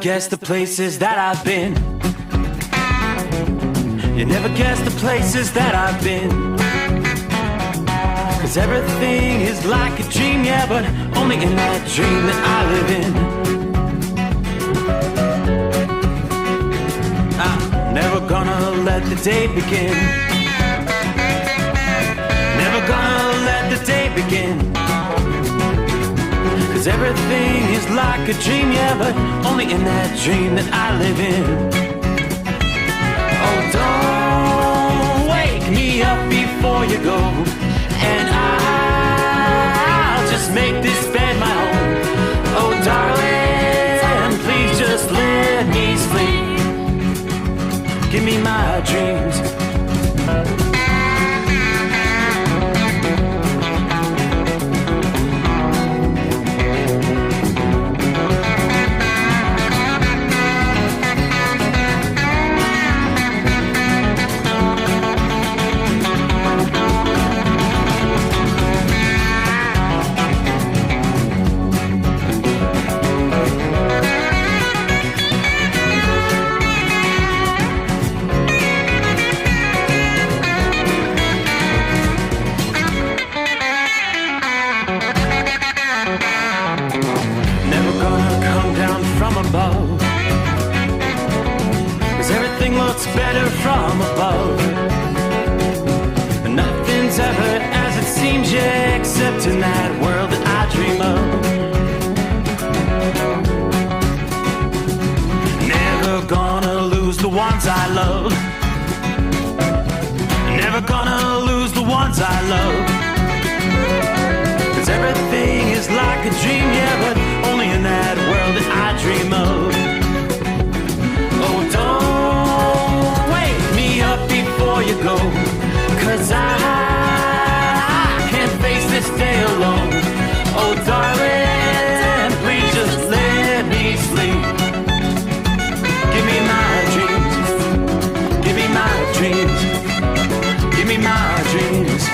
guess the places that I've been. You never guess the places that I've been. 'Cause everything is like a dream, yeah, but only in that dream that I live in. I'm never gonna let the day begin. Never gonna let the day begin. 'Cause everything is like a dream, yeah, but only in that dream that I live in. Oh, don't wake me up before you go, and I'll just make this bed my home. Oh, darling, please just let me sleep. Give me my dreams. Better from above. Nothing's ever as it seems, yeah, except in that world that I dream of. Never gonna lose the ones I love. Never gonna lose the ones I love. 'Cause everything is like a dream, yeah, but only in that world that I dream of. Oh, don't up before you go, 'cause I can't face this day alone. Oh, darling, please just let me sleep. Give me my dreams. Give me my dreams. Give me my dreams.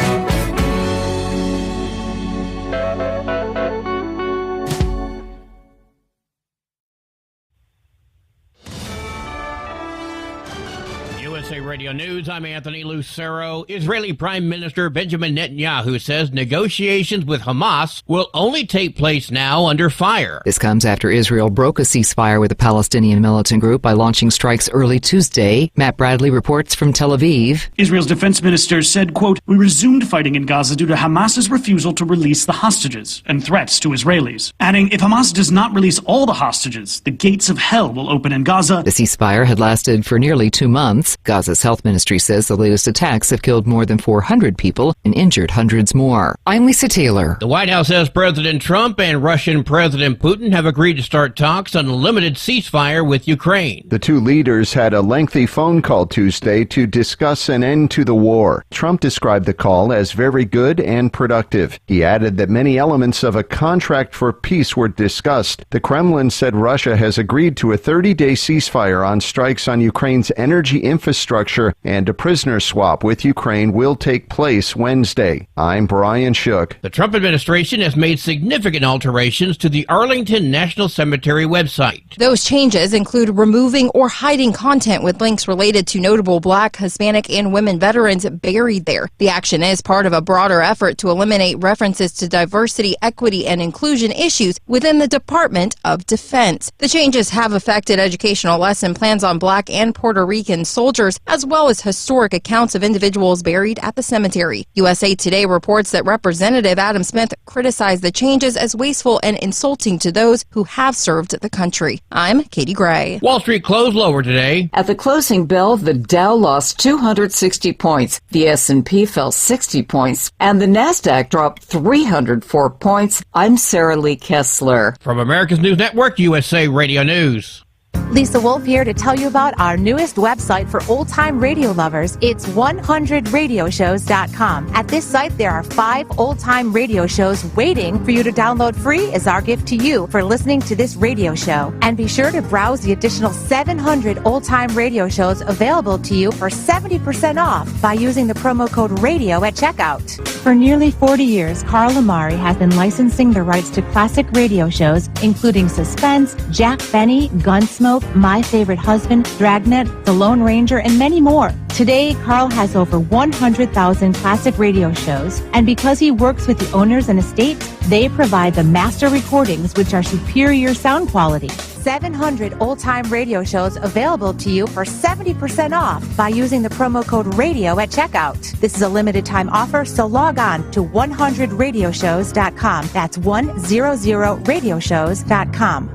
USA Radio News, I'm Anthony Lucero. Israeli Prime Minister Benjamin Netanyahu says negotiations with Hamas will only take place now under fire. This comes after Israel broke a ceasefire with the Palestinian militant group by launching strikes early Tuesday. Matt Bradley reports from Tel Aviv. Israel's defense minister said, quote, "We resumed fighting in Gaza due to Hamas's refusal to release the hostages and threats to Israelis." Adding, if Hamas does not release all the hostages, the gates of hell will open in Gaza. The ceasefire had lasted for nearly 2 months. Gaza's health ministry says the latest attacks have killed more than 400 people and injured hundreds more. I'm Lisa Taylor. The White House says President Trump and Russian President Putin have agreed to start talks on a limited ceasefire with Ukraine. The two leaders had a lengthy phone call Tuesday to discuss an end to the war. Trump described the call as very good and productive. He added that many elements of a contract for peace were discussed. The Kremlin said Russia has agreed to a 30-day ceasefire on strikes on Ukraine's energy infrastructure, and a prisoner swap with Ukraine will take place Wednesday. I'm Brian Shook. The Trump administration has made significant alterations to the Arlington National Cemetery website. Those changes include removing or hiding content with links related to notable Black, Hispanic, and women veterans buried there. The action is part of a broader effort to eliminate references to diversity, equity, and inclusion issues within the Department of Defense. The changes have affected educational lesson plans on Black and Puerto Rican soldiers, as well as historic accounts of individuals buried at the cemetery. USA Today reports that Representative Adam Smith criticized the changes as wasteful and insulting to those who have served the country. I'm Katie Gray. Wall Street closed lower today. At the closing bell, the Dow lost 260 points, the S&P fell 60 points, and the NASDAQ dropped 304 points. I'm Sarah Lee Kessler. From America's News Network, USA Radio News. Lisa Wolf here to tell you about our newest website for old-time radio lovers. It's 100radioshows.com. At this site, there are 5 old-time radio shows waiting for you to download free as our gift to you for listening to this radio show. And be sure to browse the additional 700 old-time radio shows available to you for 70% off by using the promo code RADIO at checkout. For nearly 40 years, Carl Amari has been licensing the rights to classic radio shows, including Suspense, Jack Benny, Gunsmoke, My Favorite Husband, Dragnet, The Lone Ranger, and many more. Today, Carl has over 100,000 classic radio shows, and because he works with the owners and estates, they provide the master recordings, which are superior sound quality. 700 old-time radio shows available to you for 70% off by using the promo code RADIO at checkout. This is a limited-time offer, so log on to 100radioshows.com. That's 100radioshows.com.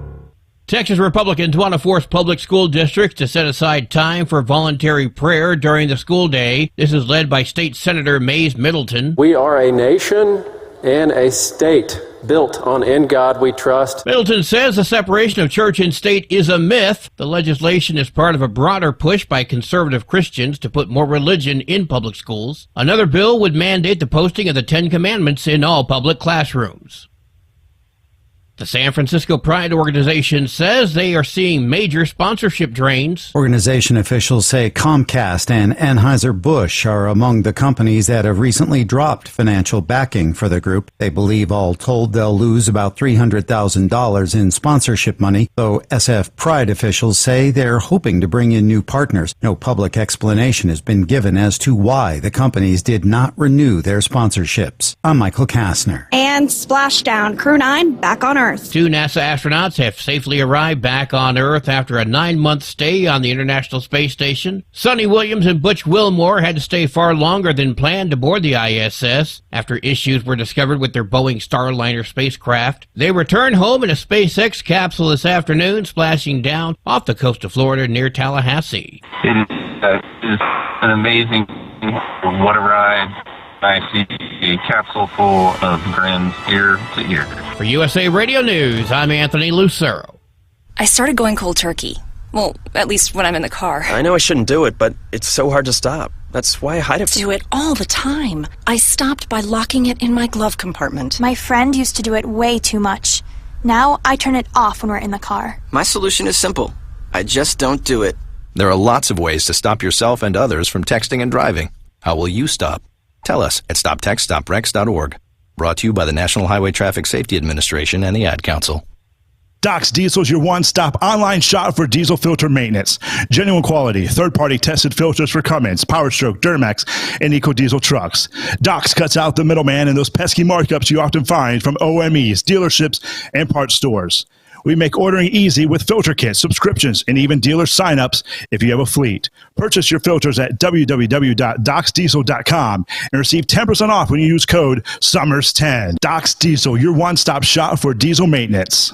Texas Republicans want to force public school districts to set aside time for voluntary prayer during the school day. This is led by State Senator Mays Middleton. We are a nation and a state built on "In God We Trust." Middleton says the separation of church and state is a myth. The legislation is part of a broader push by conservative Christians to put more religion in public schools. Another bill would mandate the posting of the 10 Commandments in all public classrooms. The San Francisco Pride Organization says they are seeing major sponsorship drains. Organization officials say Comcast and Anheuser-Busch are among the companies that have recently dropped financial backing for the group. They believe all told they'll lose about $300,000 in sponsorship money, though SF Pride officials say they're hoping to bring in new partners. No public explanation has been given as to why the companies did not renew their sponsorships. I'm Michael Kastner. And splashdown, Crew 9 back on Earth. 2 NASA astronauts have safely arrived back on Earth after a 9-month stay on the International Space Station. Sonny Williams and Butch Wilmore had to stay far longer than planned aboard the ISS after issues were discovered with their Boeing Starliner spacecraft. They returned home in a SpaceX capsule this afternoon, splashing down off the coast of Florida near Tallahassee. It is an amazing, what a ride. I see a capsule full of grins ear to ear. For USA Radio News, I'm Anthony Lucero. I started going cold turkey. Well, at least when I'm in the car. I know I shouldn't do it, but it's so hard to stop. That's why I hide it. Do it all the time. I stopped by locking it in my glove compartment. My friend used to do it way too much. Now I turn it off when we're in the car. My solution is simple. I just don't do it. There are lots of ways to stop yourself and others from texting and driving. How will you stop? Tell us at stoptextstoprex.org. Brought to you by the National Highway Traffic Safety Administration and the Ad Council. Doc's Diesel is your one-stop online shop for diesel filter maintenance. Genuine quality, third-party tested filters for Cummins, PowerStroke, Duramax, and EcoDiesel trucks. Doc's cuts out the middleman and those pesky markups you often find from OMEs, dealerships, and parts stores. We make ordering easy with filter kits, subscriptions, and even dealer sign-ups if you have a fleet. Purchase your filters at www.docsdiesel.com and receive 10% off when you use code SOMMERS10. Doc's Diesel, your one-stop shop for diesel maintenance.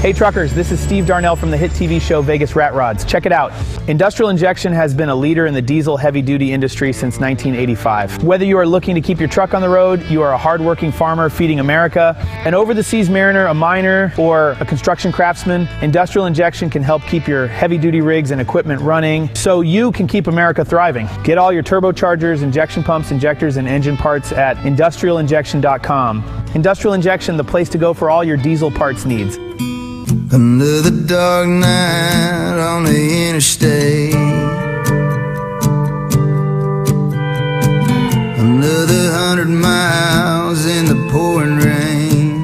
Hey truckers, this is Steve Darnell from the hit TV show Vegas Rat Rods. Check it out. Industrial Injection has been a leader in the diesel heavy-duty industry since 1985. Whether you are looking to keep your truck on the road, you are a hard-working farmer feeding America, an over-the-seas mariner, a miner, or a construction craftsman, Industrial Injection can help keep your heavy-duty rigs and equipment running so you can keep America thriving. Get all your turbochargers, injection pumps, injectors, and engine parts at industrialinjection.com. Industrial Injection, the place to go for all your diesel parts needs. Under the dark night on the interstate, under the 100 miles in the pouring rain,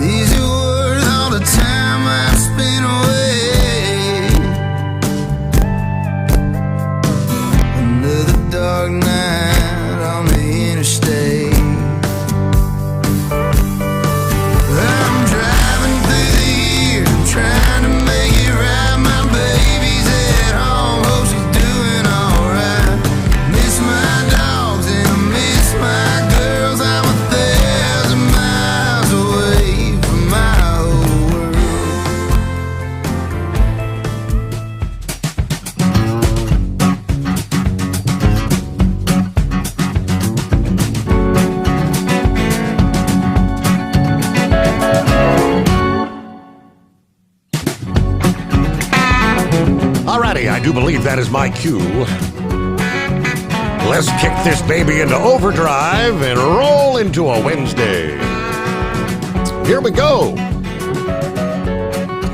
these are worth all the time I've spent away. Under the dark night on the interstate, I do believe that is my cue. Let's kick this baby into overdrive and roll into a Wednesday. Here we go.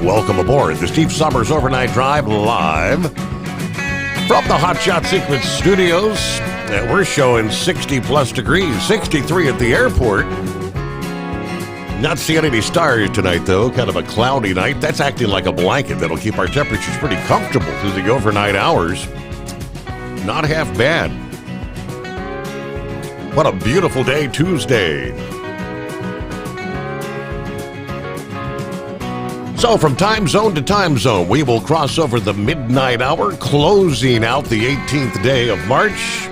Welcome aboard the Steve Sommers Overnight Drive live from the Hot Shot Secrets Studios. We're showing 60 plus degrees, 63 at the airport. Not seeing any stars tonight, though. Kind of a cloudy night. That's acting like a blanket that'll keep our temperatures pretty comfortable through the overnight hours. Not half bad. What a beautiful day, Tuesday. So from time zone to time zone, we will cross over the midnight hour, closing out the 18th day of March,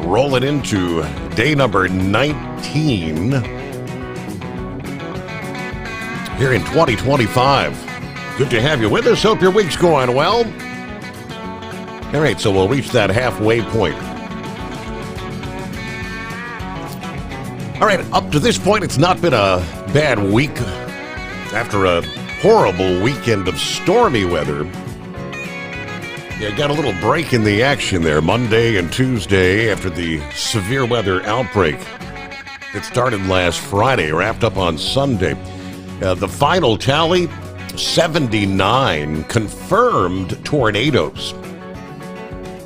rolling into day number 19 here in 2025. Good to have you with us. Hope your week's going well. All right, so we'll reach that halfway point. All right, up to this point, it's not been a bad week. After a horrible weekend of stormy weather, got a little break in the action there Monday and Tuesday after the severe weather outbreak that started last Friday, wrapped up on Sunday. The final tally, 79 confirmed tornadoes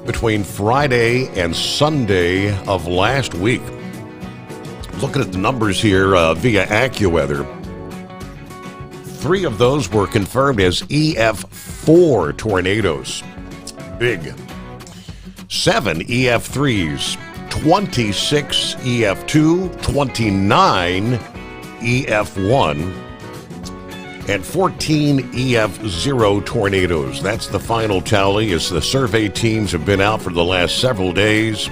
between Friday and Sunday of last week. Looking at the numbers here via AccuWeather, 3 of those were confirmed as EF4 tornadoes. Big. 7 EF3s, 26 EF2, 29 EF1, and 14 EF0 tornadoes. That's the final tally as the survey teams have been out for the last several days.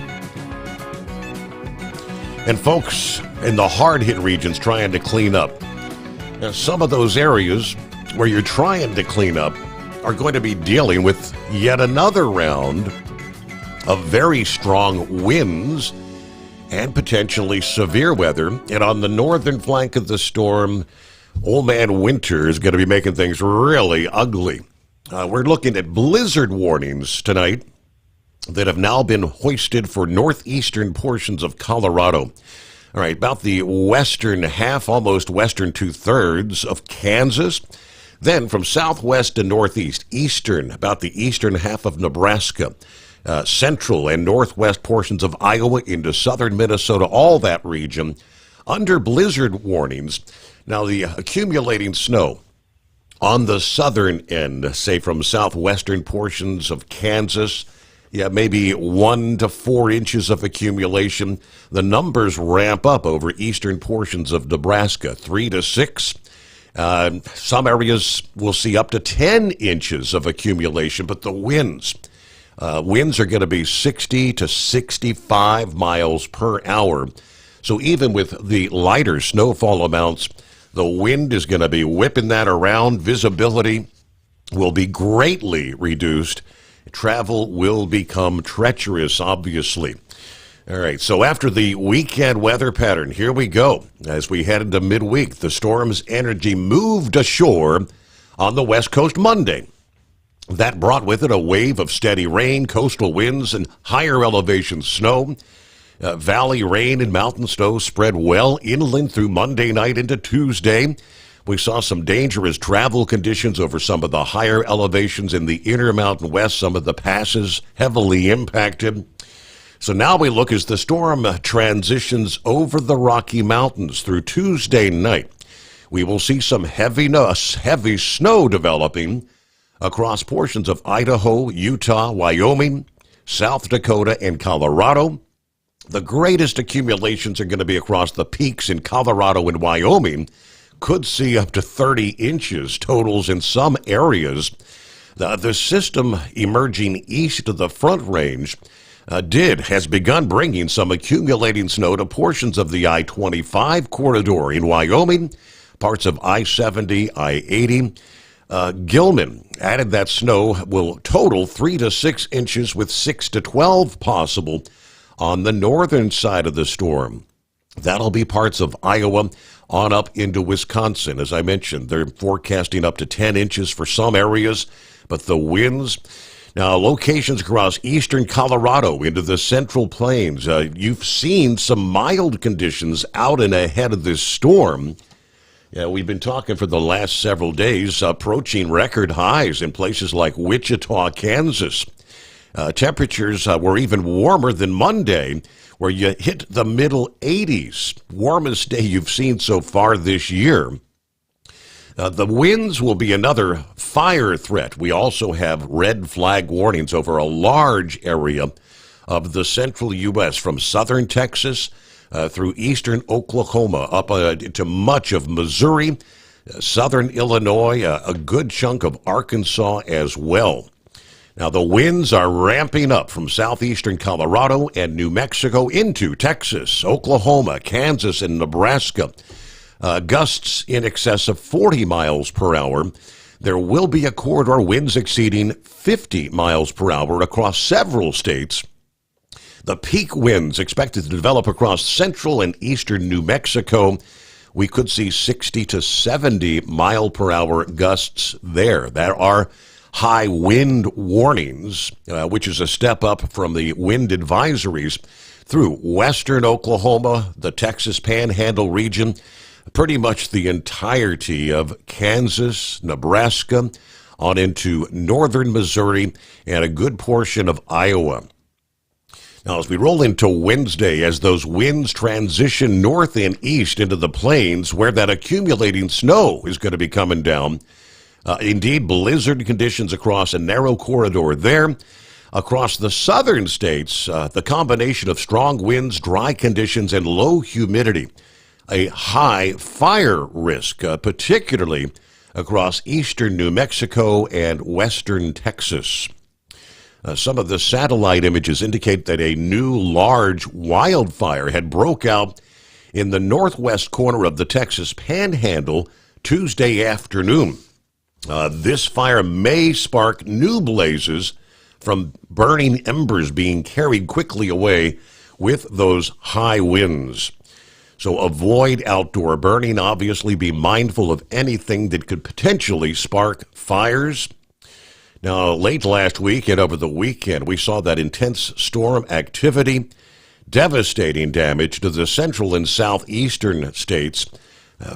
And folks in the hard-hit regions trying to clean up. Now, some of those areas where you're trying to clean up are going to be dealing with yet another round of very strong winds and potentially severe weather. And on the northern flank of the storm, Old Man Winter is going to be making things really ugly. We're looking at blizzard warnings tonight that have now been hoisted for northeastern portions of Colorado. All right, about the western half, almost western 2/3 of Kansas. Then from southwest to northeast, eastern, about the eastern half of Nebraska, central and northwest portions of Iowa into southern Minnesota, all that region, under blizzard warnings. Now, the accumulating snow on the southern end, say from southwestern portions of Kansas, maybe 1 to 4 inches of accumulation. The numbers ramp up over eastern portions of Nebraska, 3 to 6. Some areas will see up to 10 inches of accumulation, but the winds are going to be 60 to 65 miles per hour. So even with the lighter snowfall amounts, the wind is going to be whipping that around. Visibility will be greatly reduced. Travel will become treacherous, obviously. All right, so after the weekend weather pattern, here we go. As we head into midweek, the storm's energy moved ashore on the West Coast Monday. That brought with it a wave of steady rain, coastal winds, and higher elevation snow. Valley rain and mountain snow spread well inland through Monday night into Tuesday. We saw some dangerous travel conditions over some of the higher elevations in the inner Mountain West, some of the passes heavily impacted. So now we look as the storm transitions over the Rocky Mountains through Tuesday night. We will see some heavy snow developing across portions of Idaho, Utah, Wyoming, South Dakota, and Colorado. The greatest accumulations are going to be across the peaks in Colorado and Wyoming. Could see up to 30 inches totals in some areas. The system emerging east of the Front Range has begun bringing some accumulating snow to portions of the I-25 corridor in Wyoming, parts of I-70, I-80. Gilman added that snow will total 3 to 6 inches with 6 to 12 possible on the northern side of the storm. That'll be parts of Iowa on up into Wisconsin. As I mentioned, they're forecasting up to 10 inches for some areas, but the winds Now, locations across eastern Colorado into the Central Plains. You've seen some mild conditions out and ahead of this storm. Yeah, we've been talking for the last several days, approaching record highs in places like Wichita, Kansas. Temperatures were even warmer than Monday, where you hit the middle 80s. Warmest day you've seen so far this year. The winds will be another fire threat. We also have red flag warnings over a large area of the central U.S., from southern Texas through eastern Oklahoma up to much of Missouri, southern Illinois, a good chunk of Arkansas as well. Now, the winds are ramping up from southeastern Colorado and New Mexico into Texas, Oklahoma, Kansas, and Nebraska. Gusts in excess of 40 miles per hour. There will be a corridor winds exceeding 50 miles per hour across several states. The peak winds expected to develop across central and eastern New Mexico. We could see 60 to 70 mile per hour gusts there. There are high wind warnings, which is a step up from the wind advisories through western Oklahoma, the Texas Panhandle region, pretty much the entirety of Kansas, Nebraska, on into northern Missouri, and a good portion of Iowa. Now, as we roll into Wednesday, as those winds transition north and east into the plains, where that accumulating snow is going to be coming down, indeed, blizzard conditions across a narrow corridor there. Across the southern states, the combination of strong winds, dry conditions, and low humidity, a high fire risk, particularly across eastern New Mexico and western Texas. Some of the satellite images indicate that a new large wildfire had broke out in the northwest corner of the Texas Panhandle Tuesday afternoon. This fire may spark new blazes from burning embers being carried quickly away with those high winds. So avoid outdoor burning. Obviously, be mindful of anything that could potentially spark fires. Now, late last week and over the weekend, we saw that intense storm activity, devastating damage to the central and southeastern states.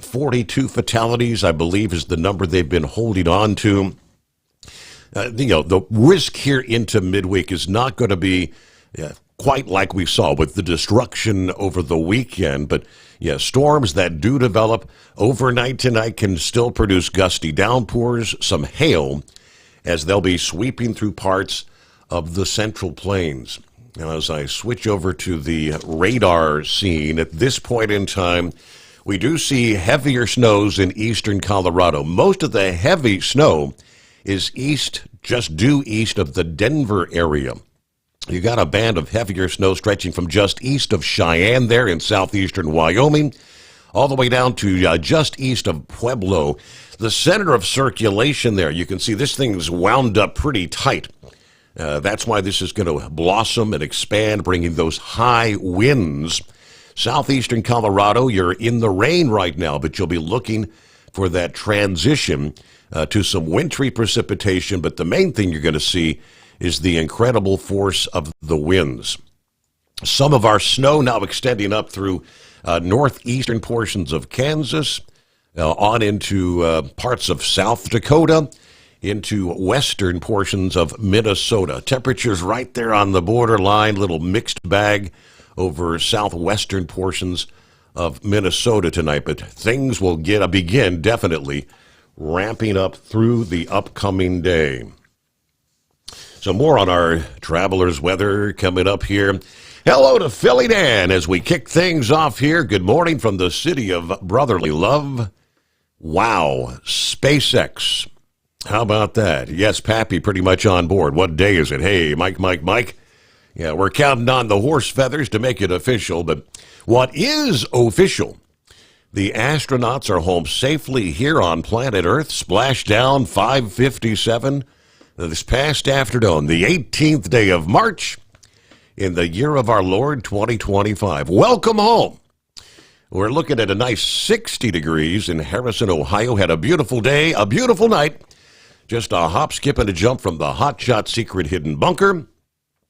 42 fatalities, I believe, is the number they've been holding on to. The risk here into midweek is not going to be quite like we saw with the destruction over the weekend. But, storms that do develop overnight tonight can still produce gusty downpours, some hail, as they'll be sweeping through parts of the Central Plains. Now, as I switch over to the radar scene, at this point in time, we do see heavier snows in eastern Colorado. Most of the heavy snow is just due east of the Denver area. You got a band of heavier snow stretching from just east of Cheyenne there in southeastern Wyoming, all the way down to just east of Pueblo. The center of circulation there, you can see this thing's wound up pretty tight. That's why this is going to blossom and expand, bringing those high winds. Southeastern Colorado, you're in the rain right now, but you'll be looking for that transition to some wintry precipitation. But the main thing you're going to see is the incredible force of the winds. Some of our snow now extending up through northeastern portions of Kansas, on into parts of South Dakota, into western portions of Minnesota. Temperatures right there on the borderline, little mixed bag over southwestern portions of Minnesota tonight. But things will begin definitely ramping up through the upcoming day. So more on our travelers' weather coming up here. Hello to Philly Dan as we kick things off here. Good morning from the city of brotherly love. Wow, SpaceX. How about that? Yes, Pappy pretty much on board. What day is it? Hey, Mike. Yeah, we're counting on the horse feathers to make it official. But what is official? The astronauts are home safely here on planet Earth. Splashdown 5:57 this past afternoon, the 18th day of March in the year of our Lord 2025. Welcome home. We're looking at a nice 60 degrees in Harrison, Ohio. Had a beautiful day, a beautiful night. Just a hop, skip, and a jump from the hotshot secret hidden bunker.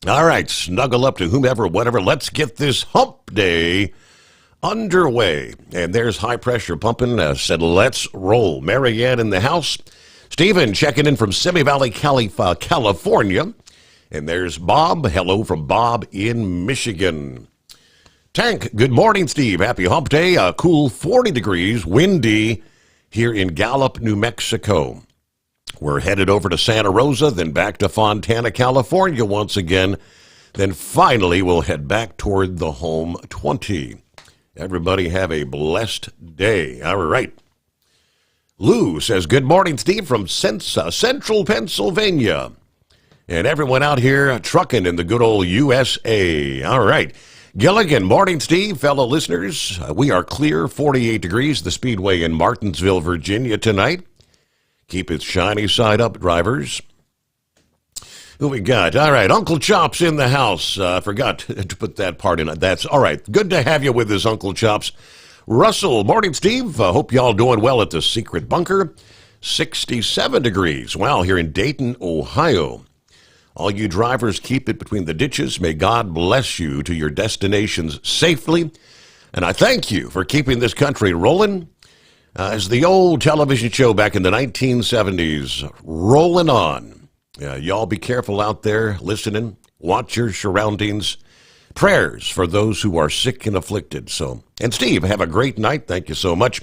All right, snuggle up to whomever, whatever. Let's get this hump day underway. And there's high pressure pumping. Said, let's roll. Marianne in the house. Stephen checking in from Simi Valley, California. And there's Bob. Hello from Bob in Michigan. Tank, good morning, Steve. Happy hump day. A cool 40 degrees, windy here in Gallup, New Mexico. We're headed over to Santa Rosa, then back to Fontana, California once again. Then finally, we'll head back toward the home 20. Everybody have a blessed day. All right. Lou says, good morning, Steve, from Central Pennsylvania. And everyone out here trucking in the good old USA. All right. Gilligan, morning, Steve, fellow listeners. We are clear, 48 degrees, the Speedway in Martinsville, Virginia tonight. Keep its shiny side up, drivers. Who we got? All right, Uncle Chops in the house. Forgot to put that part in. That's all right. Good to have you with us, Uncle Chops. Russell, morning, Steve. Hope y'all doing well at the secret bunker. 67 degrees. Wow, here in Dayton, Ohio. All you drivers, keep it between the ditches. May God bless you to your destinations safely. And I thank you for keeping this country rolling. As the old television show back in the 1970s, rolling on. Y'all be careful out there listening. Watch your surroundings. Prayers for those who are sick and afflicted. And Steve, have a great night. Thank you so much.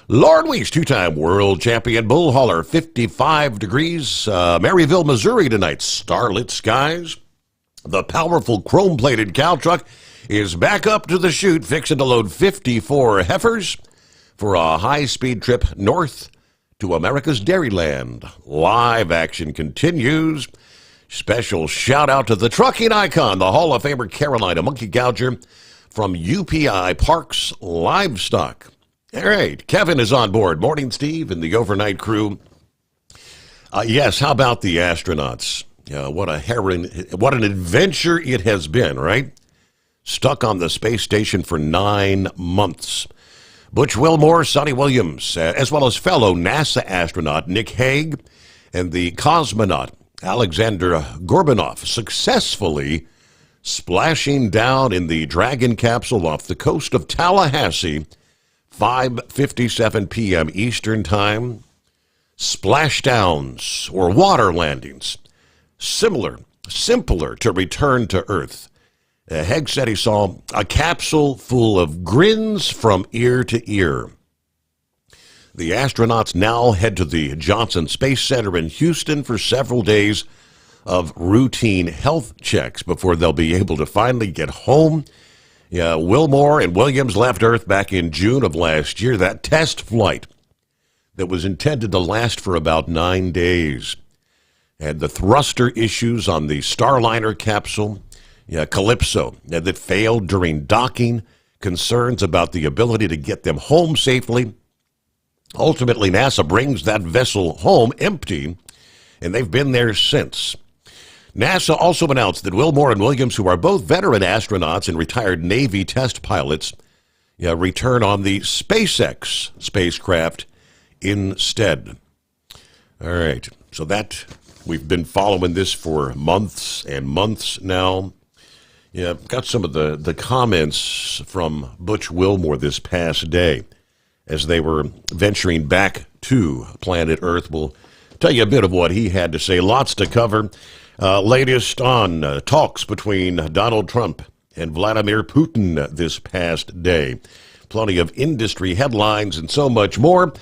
Lord Weiss, two-time world champion bull hauler, 55 degrees. Maryville, Missouri tonight. Starlit skies. The powerful chrome-plated cow truck is back up to the chute, fixing to load 54 heifers for a high-speed trip north to America's Dairyland. Live action continues. Special shout-out to the trucking icon, the Hall of Famer Carolina Monkey Gouger from UPI Parks Livestock. All right, Kevin is on board. Morning, Steve, and the overnight crew. Yes, how about the astronauts? What an adventure it has been, right? Stuck on the space station for 9 months. Butch Wilmore, Sonny Williams, as well as fellow NASA astronaut Nick Hague and the cosmonaut Alexander Gorbunov successfully splashing down in the Dragon capsule off the coast of Tallahassee, 5:57 p.m. Eastern Time. Splashdowns or water landings, simpler to return to Earth. Hague said he saw a capsule full of grins from ear to ear. The astronauts now head to the Johnson Space Center in Houston for several days of routine health checks before they'll be able to finally get home. Wilmore and Williams left Earth back in June of last year. That test flight that was intended to last for about 9 days had the thruster issues on the Starliner capsule. Calypso, that failed during docking, concerns about the ability to get them home safely. Ultimately, NASA brings that vessel home empty, and they've been there since. NASA also announced that Wilmore and Williams, who are both veteran astronauts and retired Navy test pilots, return on the SpaceX spacecraft instead. All right, so that we've been following this for months and months now. I've got some of the comments from Butch Wilmore this past day as they were venturing back to planet Earth. We'll tell you a bit of what he had to say. Lots to cover. Latest on talks between Donald Trump and Vladimir Putin this past day. Plenty of industry headlines and so much more.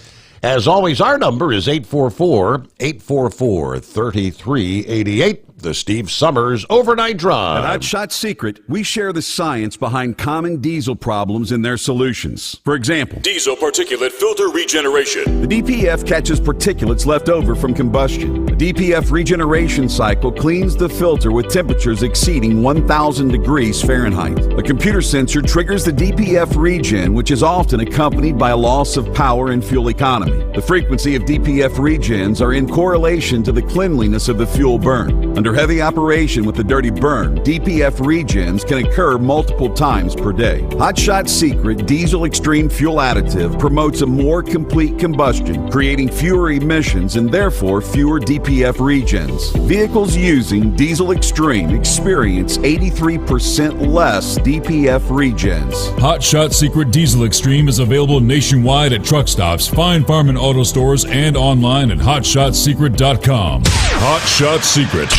As always, our number is 844-844-3388. The Steve Sommers Overnight Drive. At Outshot Secret, we share the science behind common diesel problems and their solutions. For example, diesel particulate filter regeneration. The DPF catches particulates left over from combustion. The DPF regeneration cycle cleans the filter with temperatures exceeding 1,000 degrees Fahrenheit. A computer sensor triggers the DPF regen, which is often accompanied by a loss of power and fuel economy. The frequency of DPF regens are in correlation to the cleanliness of the fuel burn. Under Under heavy operation with the dirty burn, DPF regens can occur multiple times per day. Hot Shot Secret Diesel Extreme Fuel Additive promotes a more complete combustion, creating fewer emissions and therefore fewer DPF regens. Vehicles using Diesel Extreme experience 83% less DPF regens. Hot Shot Secret Diesel Extreme is available nationwide at truck stops, fine farm and auto stores, and online at hotshotsecret.com. Hot Shot Secret,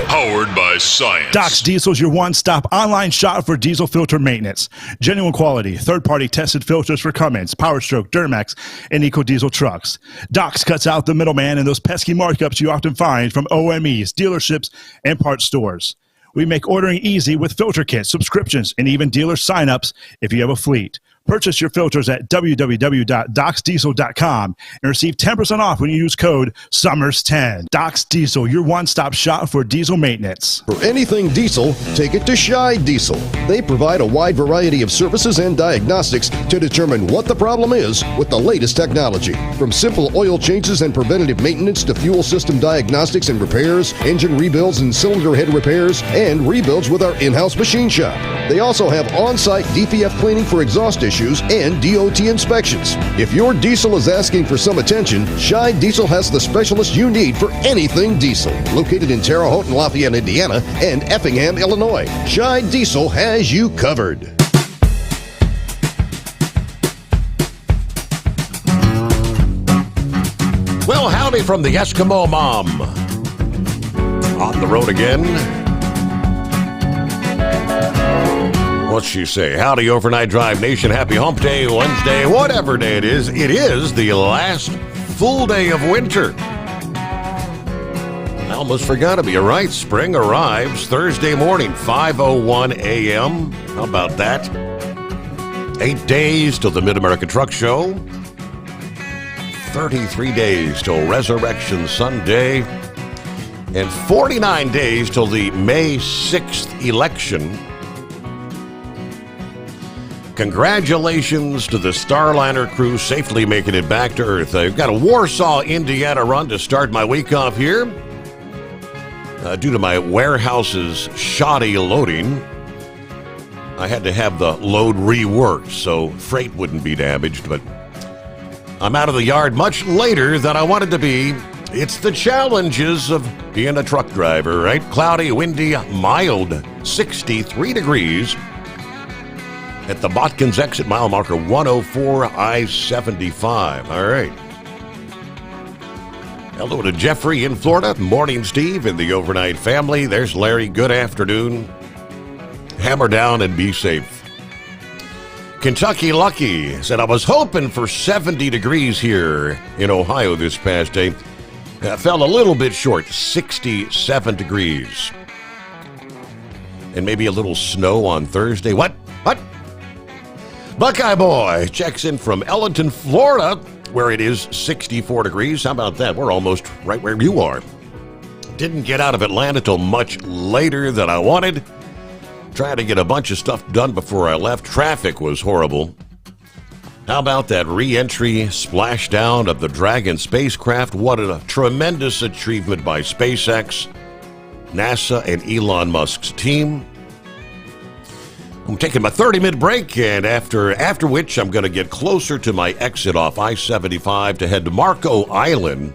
powered by science. Doc's Diesel is your one-stop online shop for diesel filter maintenance. Genuine quality, third-party tested filters for Cummins, Power Stroke, Duramax, and EcoDiesel trucks. Doc's cuts out the middleman and those pesky markups you often find from OMEs, dealerships, and parts stores. We make ordering easy with filter kits, subscriptions, and even dealer sign-ups if you have a fleet. Purchase your filters at www.docsdiesel.com and receive 10% off when you use code SOMMERS10. Doc's Diesel, your one-stop shop for diesel maintenance. For anything diesel, take it to Shy Diesel. They provide a wide variety of services and diagnostics to determine what the problem is with the latest technology. From simple oil changes and preventative maintenance to fuel system diagnostics and repairs, engine rebuilds and cylinder head repairs, and rebuilds with our in-house machine shop. They also have on-site DPF cleaning for exhaust issues and DOT inspections. If your diesel is asking for some attention, Shy Diesel has the specialist you need for anything diesel. Located in Terre Haute and Lafayette, Indiana, and Effingham, Illinois, Shy Diesel has you covered. Well, howdy from the Eskimo Mom. On the road again. What's she say? Howdy, Overnight Drive Nation. Happy Hump Day, Wednesday, whatever day it is. It is the last full day of winter. I almost forgot to be right. Spring arrives Thursday morning, 5:01 a.m. How about that? 8 days till the Mid-American Truck Show. 33 days till Resurrection Sunday. And 49 days till the May 6th election. Congratulations to the Starliner crew safely making it back to Earth. I've got a Warsaw, Indiana run to start my week off here. Due to my warehouse's shoddy loading, I had to have the load reworked so freight wouldn't be damaged, but I'm out of the yard much later than I wanted to be. It's the challenges of being a truck driver, right? Cloudy, windy, mild, 63 degrees. At the Botkins exit, mile marker 104 I-75. All right. Hello to Jeffrey in Florida. Morning, Steve, and the overnight family. There's Larry. Good afternoon. Hammer down and be safe. Kentucky Lucky said, I was hoping for 70 degrees here in Ohio this past day. Fell a little bit short, 67 degrees. And maybe a little snow on Thursday. What? Buckeye Boy checks in from Ellenton, Florida, where it is 64 degrees. How about that? We're almost right where you are. Didn't get out of Atlanta till much later than I wanted. Trying to get a bunch of stuff done before I left. Traffic was horrible. How about that re-entry splashdown of the Dragon spacecraft? What a tremendous achievement by SpaceX, NASA, and Elon Musk's team. I'm taking my 30-minute break, and after which I'm going to get closer to my exit off I-75 to head to Marco Island.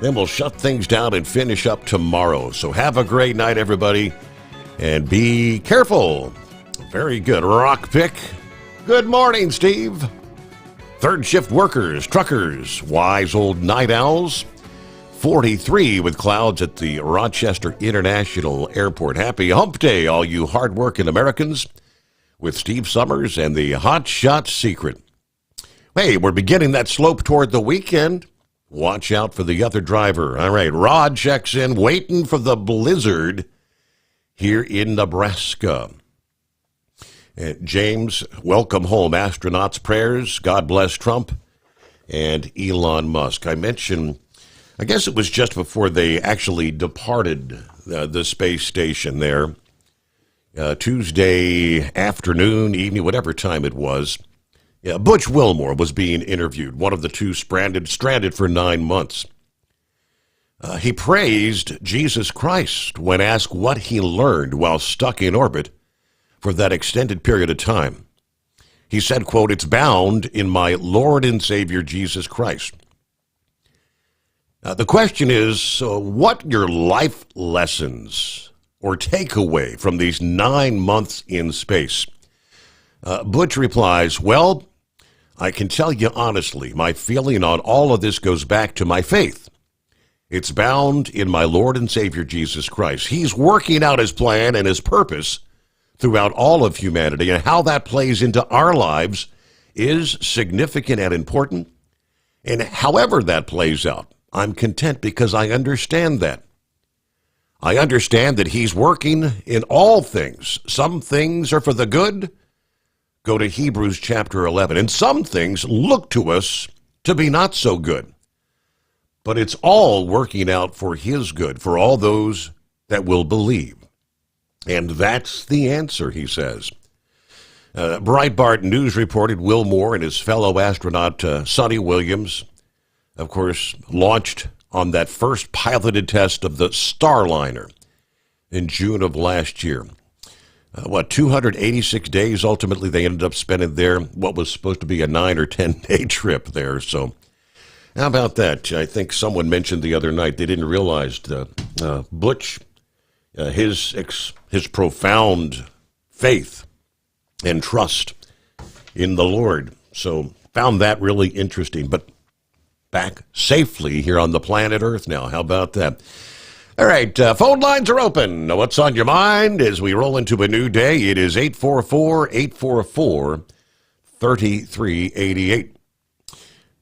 Then we'll shut things down and finish up tomorrow. So have a great night, everybody, and be careful. Very good. Rock pick. Good morning, Steve. Third shift workers, truckers, wise old night owls. 43 with clouds at the Rochester International Airport. Happy Hump Day, all you hardworking Americans, with Steve Sommers and the Hot Shot Secret. Hey, we're beginning that slope toward the weekend. Watch out for the other driver. All right, Rod checks in, waiting for the blizzard here in Nebraska. James, welcome home. Astronauts prayers. God bless Trump and Elon Musk. I mentioned, I guess it was just before they actually departed the space station there, Tuesday afternoon, evening, whatever time it was. Butch Wilmore was being interviewed, one of the two stranded for 9 months. He praised Jesus Christ when asked what he learned while stuck in orbit for that extended period of time. He said, quote, "It's bound in my Lord and Savior Jesus Christ." The question is, what your life lessons or takeaway from these 9 months in space? Butch replies, "Well, I can tell you honestly, my feeling on all of this goes back to my faith. It's bound in my Lord and Savior Jesus Christ. He's working out his plan and his purpose throughout all of humanity, and how that plays into our lives is significant and important. And however that plays out, I'm content because I understand that. I understand that he's working in all things. Some things are for the good. Go to Hebrews chapter 11. And some things look to us to be not so good. But it's all working out for his good, for all those that will believe." And that's the answer, he says. Breitbart News reported Will Moore and his fellow astronaut Sonny Williams, of course, launched on that first piloted test of the Starliner in June of last year. 286 days ultimately they ended up spending there, what was supposed to be a 9 or 10-day trip there. So how about that? I think someone mentioned the other night they didn't realize Butch, his profound faith and trust in the Lord. So found that really interesting. But back safely here on the planet Earth now. How about that? All right, phone lines are open. What's on your mind as we roll into a new day? It is 844-844-3388.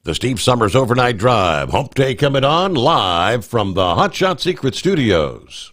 The Steve Sommers Overnight Drive. Hump Day coming on live from the Hot Shot Secret Studios.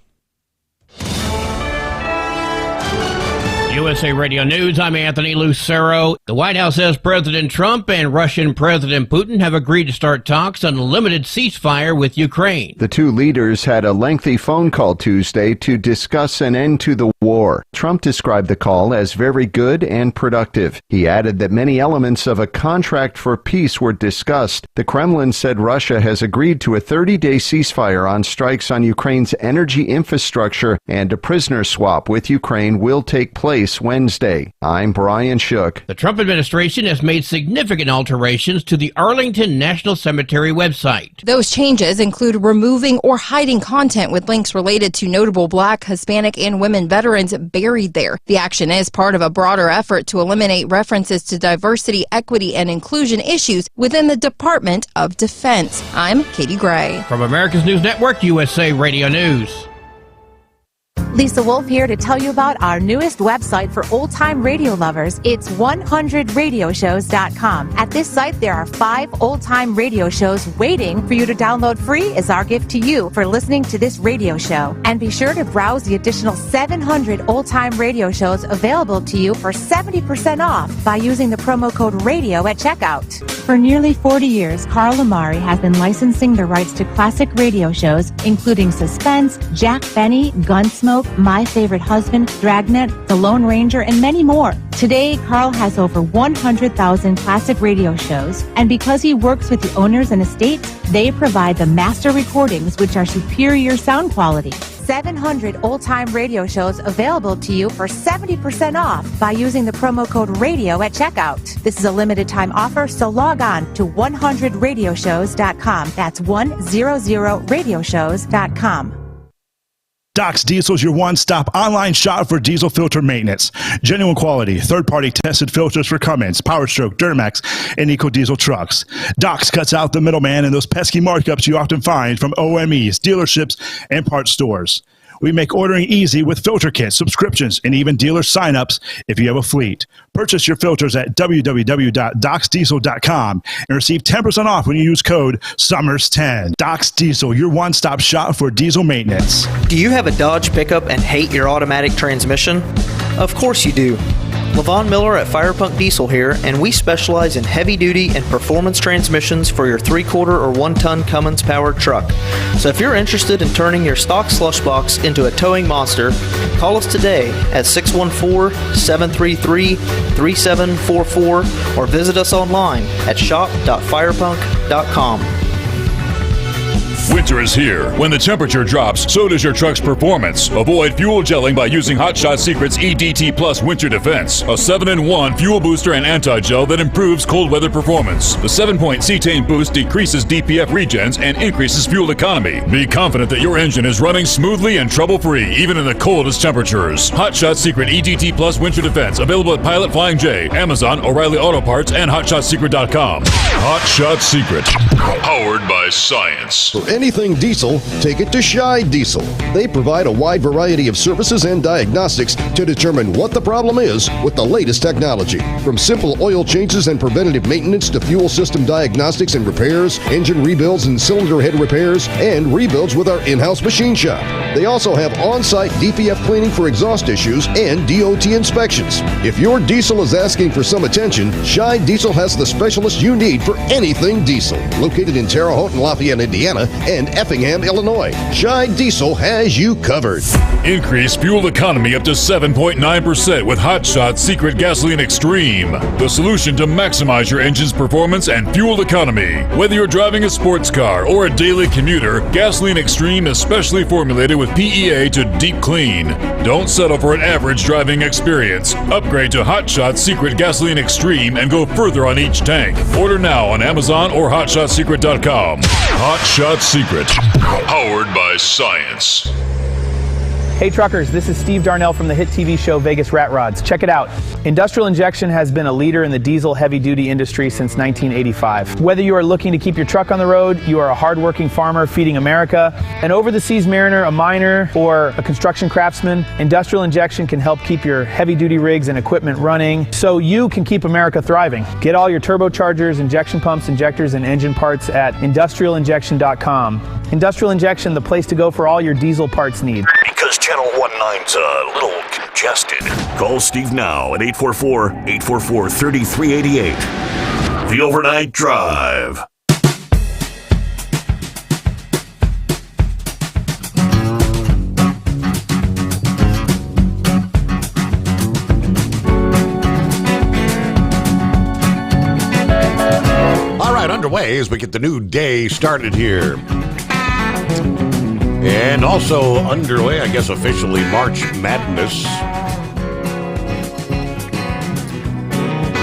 USA Radio News, I'm Anthony Lucero. The White House says President Trump and Russian President Putin have agreed to start talks on a limited ceasefire with Ukraine. The two leaders had a lengthy phone call Tuesday to discuss an end to the war. Trump described the call as very good and productive. He added that many elements of a contract for peace were discussed. The Kremlin said Russia has agreed to a 30-day ceasefire on strikes on Ukraine's energy infrastructure, and a prisoner swap with Ukraine will take place Wednesday. I'm Brian Shook. The Trump administration has made significant alterations to the Arlington National Cemetery website. Those changes include removing or hiding content with links related to notable Black, Hispanic, and women veterans buried there. The action is part of a broader effort to eliminate references to diversity, equity, and inclusion issues within the Department of Defense. I'm Katie Gray. From America's News Network, USA Radio News. Lisa Wolf here to tell you about our newest website for old-time radio lovers. It's 100radioshows.com. At this site, there are 5 old-time radio shows waiting for you to download free as our gift to you for listening to this radio show. And be sure to browse the additional 700 old-time radio shows available to you for 70% off by using the promo code RADIO at checkout. For nearly 40 years, Carl Amari has been licensing the rights to classic radio shows, including Suspense, Jack Benny, Gunsmoke, My Favorite Husband, Dragnet, The Lone Ranger, and many more. Today, Carl has over 100,000 classic radio shows, and because he works with the owners and estates, they provide the master recordings, which are superior sound quality. 700 old-time radio shows available to you for 70% off by using the promo code RADIO at checkout. This is a limited-time offer, so log on to 100radioshows.com. That's 100radioshows.com. Doc's Diesel is your one-stop online shop for diesel filter maintenance. Genuine quality, third-party tested filters for Cummins, PowerStroke, Duramax, and EcoDiesel trucks. Doc's cuts out the middleman and those pesky markups you often find from OMEs, dealerships, and parts stores. We make ordering easy with filter kits, subscriptions, and even dealer sign-ups if you have a fleet. Purchase your filters at www.docsdiesel.com and receive 10% off when you use code SOMMERS10. Doc's Diesel, your one-stop shop for diesel maintenance. Do you have a Dodge pickup and hate your automatic transmission? Of course you do. LaVon Miller at Firepunk Diesel here, and we specialize in heavy-duty and performance transmissions for your 3-quarter or 1-ton Cummins powered truck. So if you're interested in turning your stock slush box into a towing monster, call us today at 614-733-3744 or visit us online at shop.firepunk.com. Winter winter is here. When the temperature drops, so does your truck's performance. Avoid fuel gelling by using Hot Shot Secret's EDT Plus Winter Defense, a 7-in-1 fuel booster and anti-gel that improves cold weather performance. The 7-point cetane boost decreases DPF regens and increases fuel economy. Be confident that your engine is running smoothly and trouble-free, even in the coldest temperatures. Hot Shot Secret EDT Plus Winter Defense, available at Pilot Flying J, Amazon, O'Reilly Auto Parts, and HotShotSecret.com. Hot Shot Secret, powered by science. For anything diesel, take it to Scheid Diesel. They provide a wide variety of services and diagnostics to determine what the problem is with the latest technology. From simple oil changes and preventative maintenance to fuel system diagnostics and repairs, engine rebuilds and cylinder head repairs, and rebuilds with our in-house machine shop. They also have on-site DPF cleaning for exhaust issues and DOT inspections. If your diesel is asking for some attention, Scheid Diesel has the specialist you need for anything diesel. Located in Terre Haute and Lafayette, Indiana, and Effingham, Illinois, Scheid Diesel has you covered. Increase fuel economy up to 7.9% with Hot Shot Secret Gasoline Extreme, the solution to maximize your engine's performance and fuel economy. Whether you're driving a sports car or a daily commuter, Gasoline Extreme is specially formulated with PEA to deep clean. Don't settle for an average driving experience. Upgrade to Hot Shot Secret Gasoline Extreme and go further on each tank. Order now on Amazon or HotShotSecret.com. Hot Shot Secret, powered by science. Hey truckers, this is Steve Darnell from the hit TV show Vegas Rat Rods. Check it out. Industrial Injection has been a leader in the diesel heavy-duty industry since 1985. Whether you are looking to keep your truck on the road, you are a hard-working farmer feeding America, an over-the-seas mariner, a miner, or a construction craftsman, Industrial Injection can help keep your heavy-duty rigs and equipment running so you can keep America thriving. Get all your turbochargers, injection pumps, injectors, and engine parts at industrialinjection.com. Industrial Injection, the place to go for all your diesel parts needs. Because Channel 19's a little congested. Call Steve now at 844-844-3388. The Overnight Drive. All right, underway as we get the new day started here. And also underway, I guess officially, March Madness.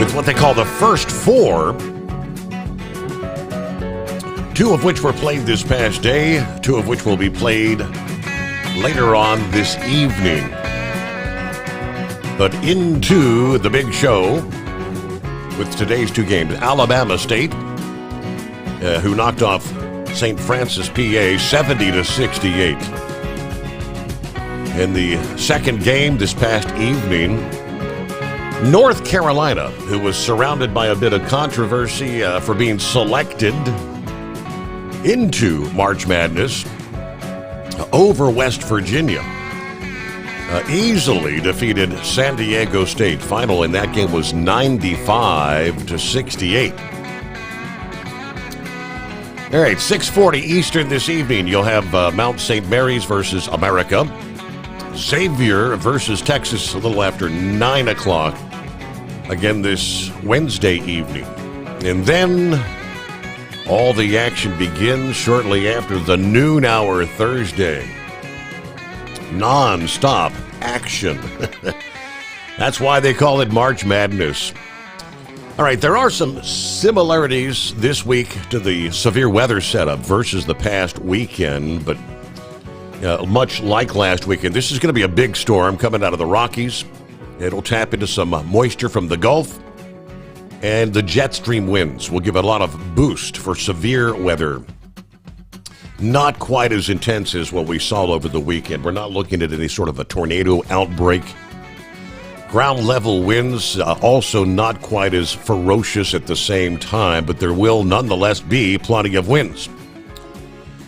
With what they call the first four. Two of which were played this past day. Two of which will be played later on this evening. But into the big show with today's two games. Alabama State, who knocked off St. Francis, PA, 70-68. In the second game this past evening, North Carolina, who was surrounded by a bit of controversy for being selected into March Madness over West Virginia, easily defeated San Diego State. Final in that game was 95-68. All right, 6:40 Eastern this evening, you'll have Mount St. Mary's versus America. Xavier versus Texas a little after 9 o'clock. Again this Wednesday evening. And then all the action begins shortly after the noon hour Thursday. Non-stop action. That's why they call it March Madness. All right, there are some similarities this week to the severe weather setup versus the past weekend, but much like last weekend, this is going to be a big storm coming out of the Rockies. It'll tap into some moisture from the Gulf, and the jet stream winds will give it a lot of boost for severe weather. Not quite as intense as what we saw over the weekend. We're not looking at any sort of a tornado outbreak. Ground level winds also not quite as ferocious at the same time, but there will nonetheless be plenty of winds.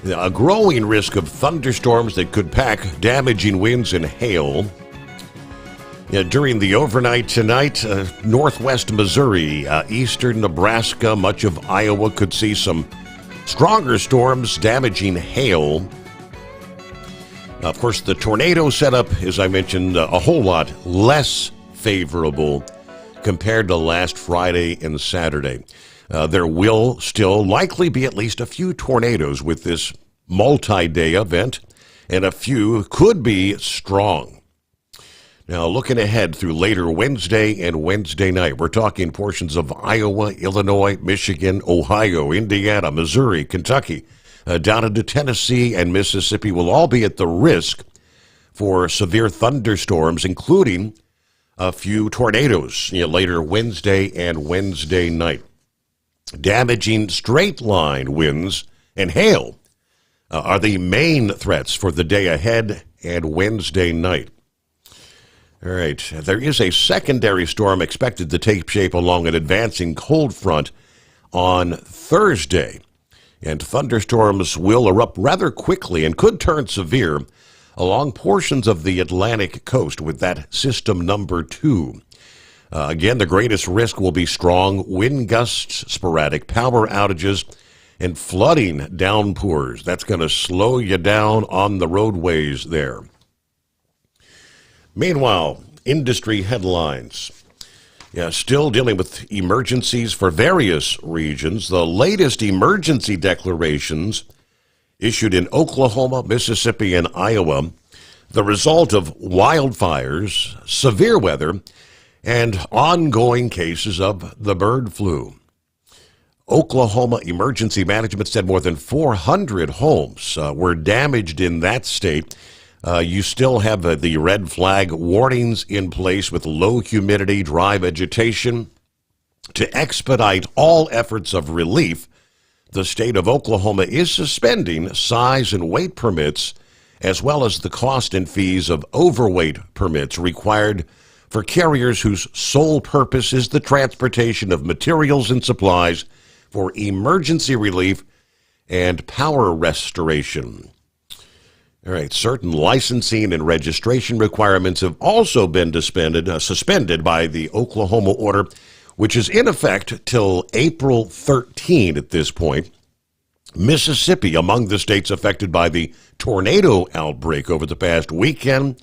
A growing risk of thunderstorms that could pack damaging winds and hail. During the overnight tonight, northwest Missouri, eastern Nebraska, much of Iowa could see some stronger storms, damaging hail. Of course, the tornado setup, as I mentioned, a whole lot less favorable compared to last Friday and Saturday. There will still likely be at least a few tornadoes with this multi-day event, and a few could be strong. Now, looking ahead through later Wednesday and Wednesday night, we're talking portions of Iowa, Illinois, Michigan, Ohio, Indiana, Missouri, Kentucky, down into Tennessee and Mississippi will all be at the risk for severe thunderstorms, including a few tornadoes later Wednesday and Wednesday night. Damaging straight-line winds and hail are the main threats for the day ahead and Wednesday night. All right, there is a secondary storm expected to take shape along an advancing cold front on Thursday, and thunderstorms will erupt rather quickly and could turn severe along portions of the Atlantic coast with that system number 2. Again, the greatest risk will be strong wind gusts, sporadic power outages, and flooding downpours. That's going to slow you down on the roadways there. Meanwhile, industry headlines. Still dealing with emergencies for various regions. The latest emergency declarations issued in Oklahoma, Mississippi, and Iowa, the result of wildfires, severe weather, and ongoing cases of the bird flu. Oklahoma Emergency Management said more than 400 homes were damaged in that state. You still have the red flag warnings in place with low humidity, dry vegetation. To expedite all efforts of relief, the state of Oklahoma is suspending size and weight permits, as well as the cost and fees of overweight permits required for carriers whose sole purpose is the transportation of materials and supplies for emergency relief and power restoration. All right, certain licensing and registration requirements have also been suspended by the Oklahoma order, which is in effect till April 13 at this point. Mississippi, among the states affected by the tornado outbreak over the past weekend.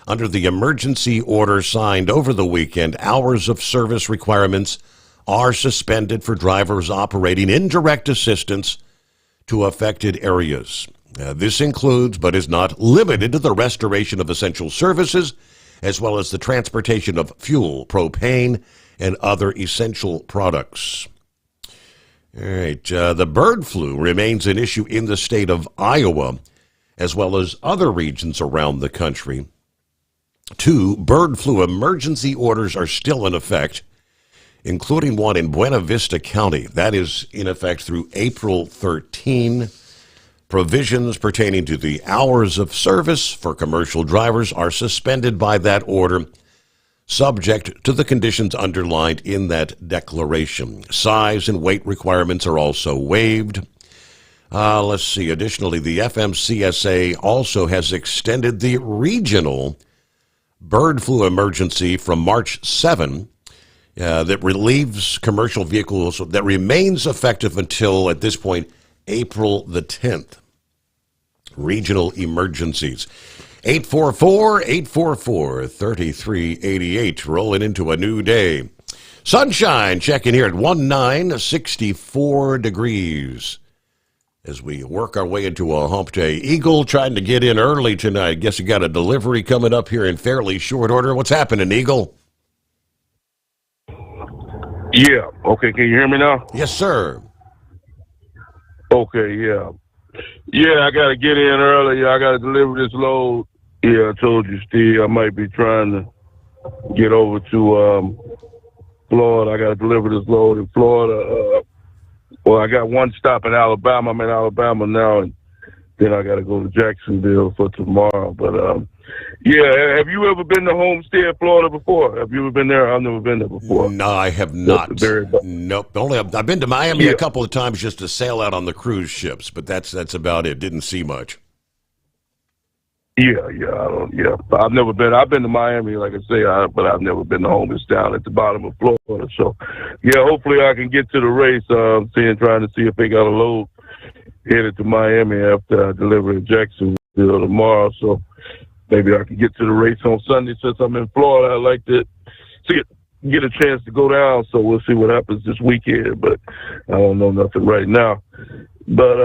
Under the emergency order signed over the weekend, hours of service requirements are suspended for drivers operating in direct assistance to affected areas. This includes, but is not limited to, the restoration of essential services, as well as the transportation of fuel, propane, and other essential products. All right, the bird flu remains an issue in the state of Iowa, as well as other regions around the country. 2 bird flu emergency orders are still in effect, including one in Buena Vista County. That is in effect through April 13. Provisions pertaining to the hours of service for commercial drivers are suspended by that order, subject to the conditions underlined in that declaration. Size and weight requirements are also waived. Let's see. Additionally, the FMCSA also has extended the regional bird flu emergency from March 7 that relieves commercial vehicles, that remains effective until, at this point, April the 10th. Regional emergencies. 844-844-3388. Rolling into a new day. Sunshine checking here at 64 degrees. As we work our way into a hump day. Eagle trying to get in early tonight. Guess you got a delivery coming up here in fairly short order. What's happening, Eagle? Yeah. Okay, can you hear me now? Yes, sir. Okay, yeah. Yeah, I got to get in early. I got to deliver this load. Yeah, I told you, Steve, I might be trying to get over to Florida. I got to deliver this load in Florida. Well, I got one stop in Alabama. I'm in Alabama now, and then I got to go to Jacksonville for tomorrow. But, yeah, have you ever been to Homestead, Florida before? Have you ever been there? I've never been there before. No, I have not. Nope. I've been to Miami a couple of times just to sail out on the cruise ships, but that's about it. Didn't see much. Yeah. I've never been. I've been to Miami, like I say, but I've never been to home. It's down at the bottom of Florida. So, yeah, hopefully I can get to the race. Trying to see if they got a load headed to Miami after I deliver in Jacksonville tomorrow. So maybe I can get to the race on Sunday. Since I'm in Florida, I'd like to get a chance to go down. So we'll see what happens this weekend. But I don't know nothing right now. But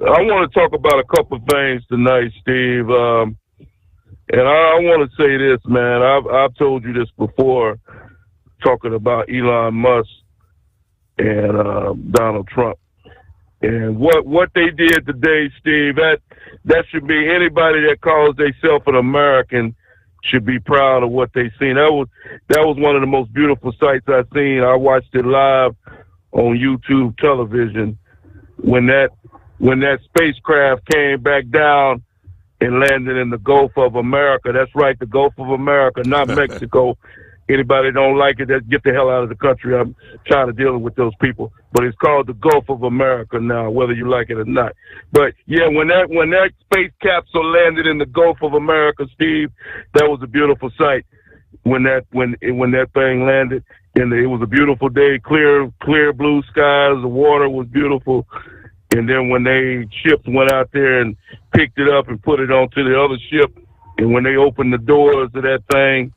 I want to talk about a couple of things tonight, Steve. And I want to say this, man. I've told you this before, talking about Elon Musk and Donald Trump. And what they did today, Steve, that should be anybody that calls themselves an American should be proud of what they seen. That was one of the most beautiful sights I've seen. I watched it live on YouTube television when that spacecraft came back down and landed in the Gulf of America. That's right, the Gulf of America, not Mexico. Anybody don't like it, get the hell out of the country. I'm tired of dealing with those people. But it's called the Gulf of America now, whether you like it or not. But yeah, when that space capsule landed in the Gulf of America, Steve, that was a beautiful sight. When that thing landed, and it was a beautiful day, clear blue skies, the water was beautiful. And then when they ships went out there and picked it up and put it onto the other ship, and when they opened the doors of that thing,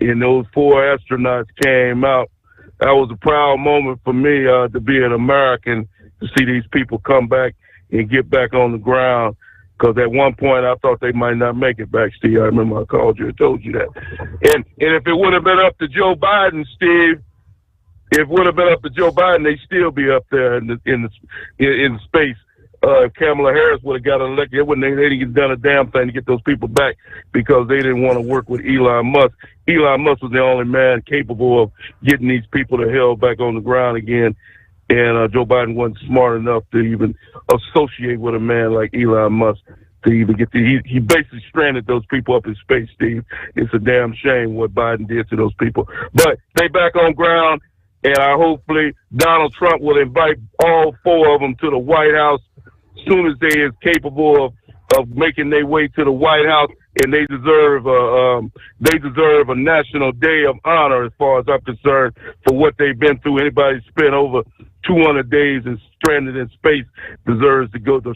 and those 4 astronauts came out, that was a proud moment for me to be an American, to see these people come back and get back on the ground. Because at one point I thought they might not make it back, Steve. I remember I called you and told you that. And if it would have been up to Joe Biden, Steve, if it would have been up to Joe Biden, they'd still be up there in space. If Kamala Harris would have got elected, they didn't get done a damn thing to get those people back because they didn't want to work with Elon Musk. Elon Musk was the only man capable of getting these people the hell back on the ground again. And Joe Biden wasn't smart enough to even associate with a man like Elon Musk to even get he basically stranded those people up in space, Steve. It's a damn shame what Biden did to those people. But they back on ground, and hopefully Donald Trump will invite all 4 of them to the White House as soon as they is capable of making their way to the White House. And they deserve a national day of honor, as far as I'm concerned, for what they've been through. Anybody spent over 200 days and stranded in space deserves to go a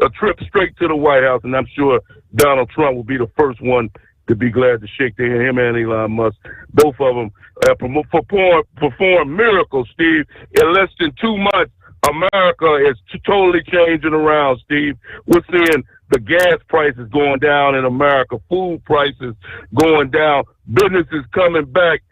trip straight to the White House. And I'm sure Donald Trump will be the first one to be glad to shake their hand. Him and Elon Musk, both of them perform miracles, Steve. In less than 2 months, America is totally changing around, Steve. We're seeing the gas prices going down in America, food prices going down, businesses coming back,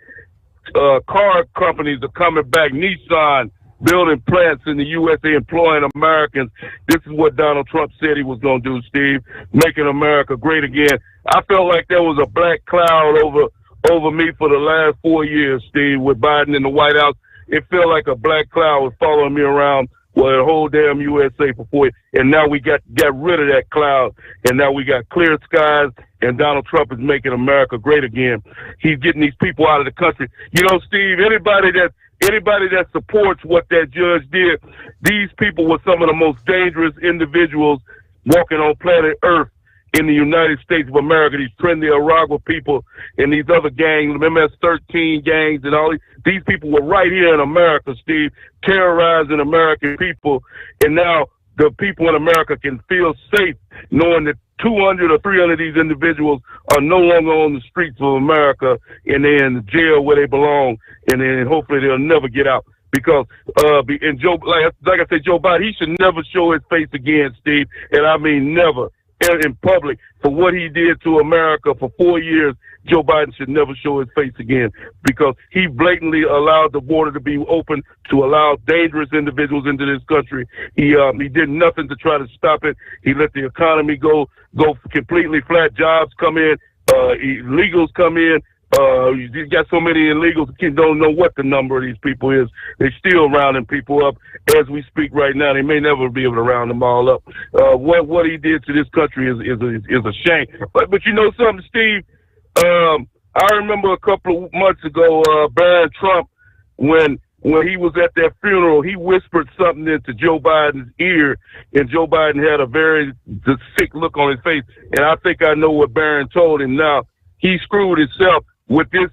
car companies are coming back, Nissan building plants in the USA, employing Americans. This is what Donald Trump said he was going to do, Steve, making America great again. I felt like there was a black cloud over me for the last 4 years, Steve, with Biden in the White House. It felt like a black cloud was following me around the whole damn USA for 4 years. And now we got rid of that cloud, and now we got clear skies, and Donald Trump is making America great again. He's getting these people out of the country. You know, Steve, anybody that supports what that judge did, these people were some of the most dangerous individuals walking on planet Earth in the United States of America. These Trinity Aragua people and these other gangs, MS-13 gangs, and all these people were right here in America, Steve, terrorizing American people. And now the people in America can feel safe knowing that 200 or 300 of these individuals are no longer on the streets of America, and they're in the jail where they belong, and then hopefully they'll never get out. Because Joe, like I said, Joe Biden, he should never show his face again, Steve, and I mean never, in public, for what he did to America for 4 years. Joe Biden should never show his face again, because he blatantly allowed the border to be open to allow dangerous individuals into this country. He did nothing to try to stop it. He let the economy go completely flat. Jobs come in, illegals come in. You got so many illegals, kids don't know what the number of these people is. They're still rounding people up as we speak right now. They may never be able to round them all up. What he did to this country is a shame. But you know something, Steve? I remember a couple of months ago, Barron Trump, when he was at that funeral, he whispered something into Joe Biden's ear, and Joe Biden had a very sick look on his face. And I think I know what Barron told him now. He screwed himself with this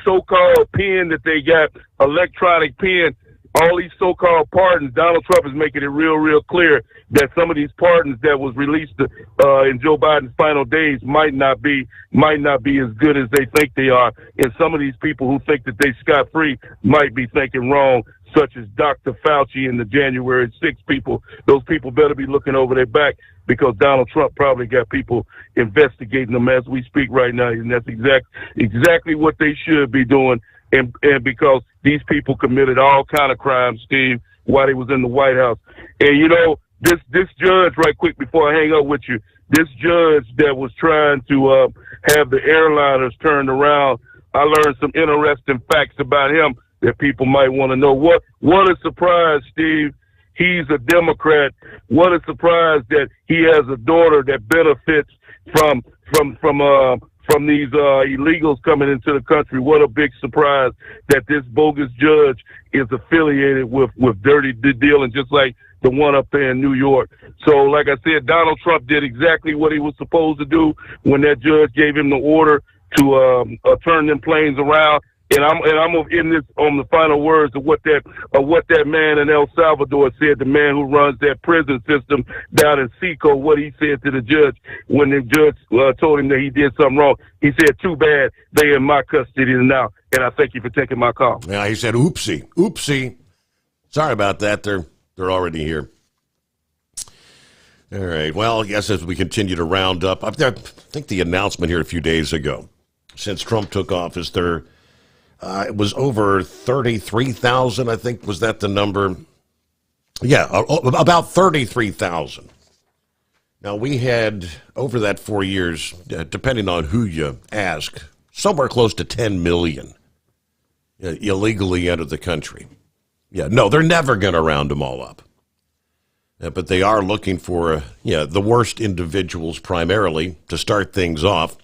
so-called pen that they got, electronic pen. All these so-called pardons, Donald Trump is making it real clear that some of these pardons that was released in Joe Biden's final days might not be as good as they think they are. And some of these people who think that they scot-free might be thinking wrong. such as Dr. Fauci and the January 6 people. Those people better be looking over their back, because Donald Trump probably got people investigating them as we speak right now, and that's exactly what they should be doing. And because these people committed all kind of crimes, Steve, while they was in the White House. And you know, this judge, right quick before I hang up with you, this judge that was trying to have the airliners turned around, I learned some interesting facts about him that people might want to know. What a surprise, Steve. He's a Democrat. What a surprise that he has a daughter that benefits from these illegals coming into the country. What a big surprise that this bogus judge is affiliated with dirty dealing, just like the one up there in New York. So, like I said, Donald Trump did exactly what he was supposed to do when that judge gave him the order to turn them planes around. And I'm in this on the final words of what that man in El Salvador said, the man who runs that prison system down in Seco, what he said to the judge when the judge told him that he did something wrong. He said, "Too bad, they in my custody now." And I thank you for taking my call. Yeah, he said, "Oopsie. Sorry about that. They're already here." All right. Well, yes, as we continue to round up, I think the announcement here a few days ago, since Trump took office, it was over 33,000, I think. Was that the number? Yeah, about 33,000. Now, we had, over that 4 years, depending on who you ask, somewhere close to 10 million illegally entered the country. Yeah, no, they're never going to round them all up. But they are looking for the worst individuals primarily to start things off.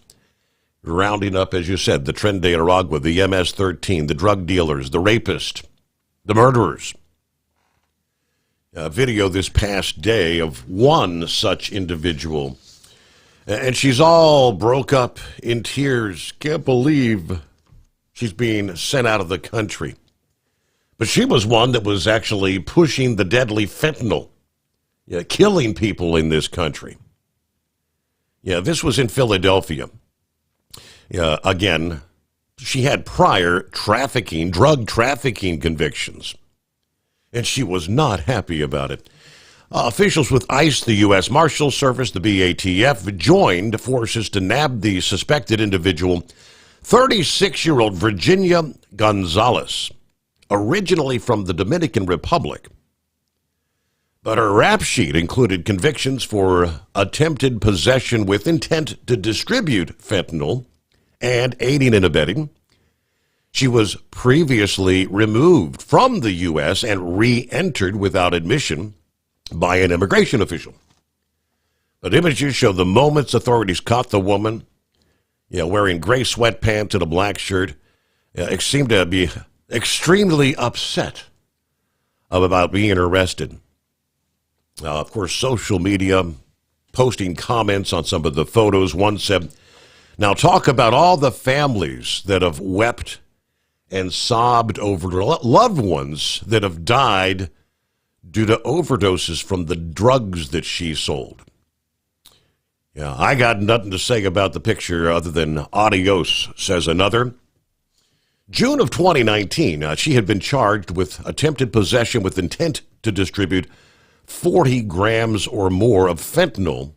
Rounding up, as you said, the Tren de Aragua, the MS-13, the drug dealers, the rapists, the murderers. A video this past day of one such individual. And she's all broke up in tears. Can't believe she's being sent out of the country. But she was one that was actually pushing the deadly fentanyl, killing people in this country. Yeah, this was in Philadelphia. Again, she had prior drug trafficking convictions, and she was not happy about it. Officials with ICE, the U.S. Marshal Service, the BATF, joined forces to nab the suspected individual, 36-year-old Virginia Gonzalez, originally from the Dominican Republic. But her rap sheet included convictions for attempted possession with intent to distribute fentanyl and aiding and abetting. She was previously removed from the U.S. and re-entered without admission by an immigration official. But images show the moments authorities caught the woman, wearing gray sweatpants and a black shirt, seemed to be extremely upset about being arrested. Of course, social media posting comments on some of the photos. One said, "Now talk about all the families that have wept and sobbed over their loved ones that have died due to overdoses from the drugs that she sold." Yeah, I got nothing to say about the picture other than adios, says another. June of 2019, she had been charged with attempted possession with intent to distribute 40 grams or more of fentanyl.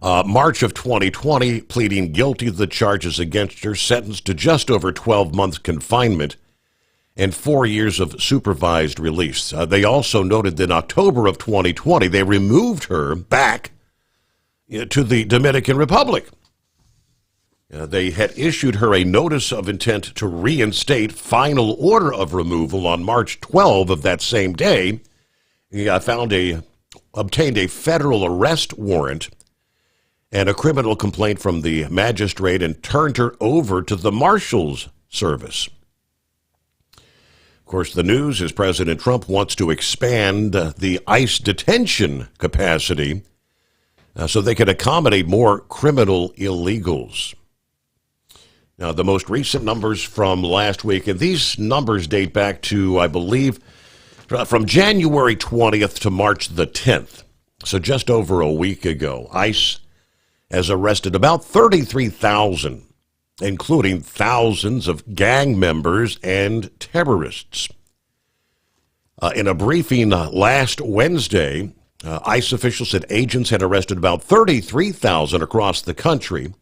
March of 2020, pleading guilty to the charges against her, sentenced to just over 12 months confinement and 4 years of supervised release. They also noted that in October of 2020, they removed her back to the Dominican Republic. They had issued her a notice of intent to reinstate final order of removal on March 12 of that same day. He obtained a federal arrest warrant and a criminal complaint from the magistrate and turned her over to the Marshal's Service. Of course, the news is President Trump wants to expand the ICE detention capacity so they can accommodate more criminal illegals. Now, the most recent numbers from last week, and these numbers date back to, I believe, from January 20th to March the 10th, so just over a week ago, ICE has arrested about 33,000, including thousands of gang members and terrorists. In a briefing last Wednesday, ICE officials said agents had arrested about 33,000 across the country,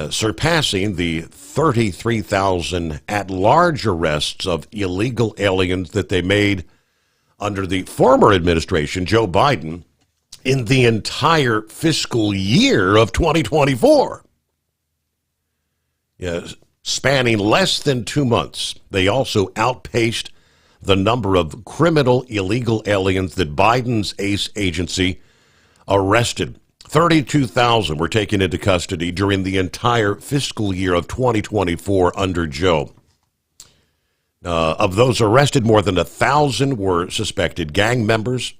surpassing the 33,000 at-large arrests of illegal aliens that they made under the former administration, Joe Biden, in the entire fiscal year of 2024. Spanning less than 2 months, they also outpaced the number of criminal illegal aliens that Biden's ACE agency arrested. 32,000 were taken into custody during the entire fiscal year of 2024 under Joe. Of those arrested, more than 1,000 were suspected gang members,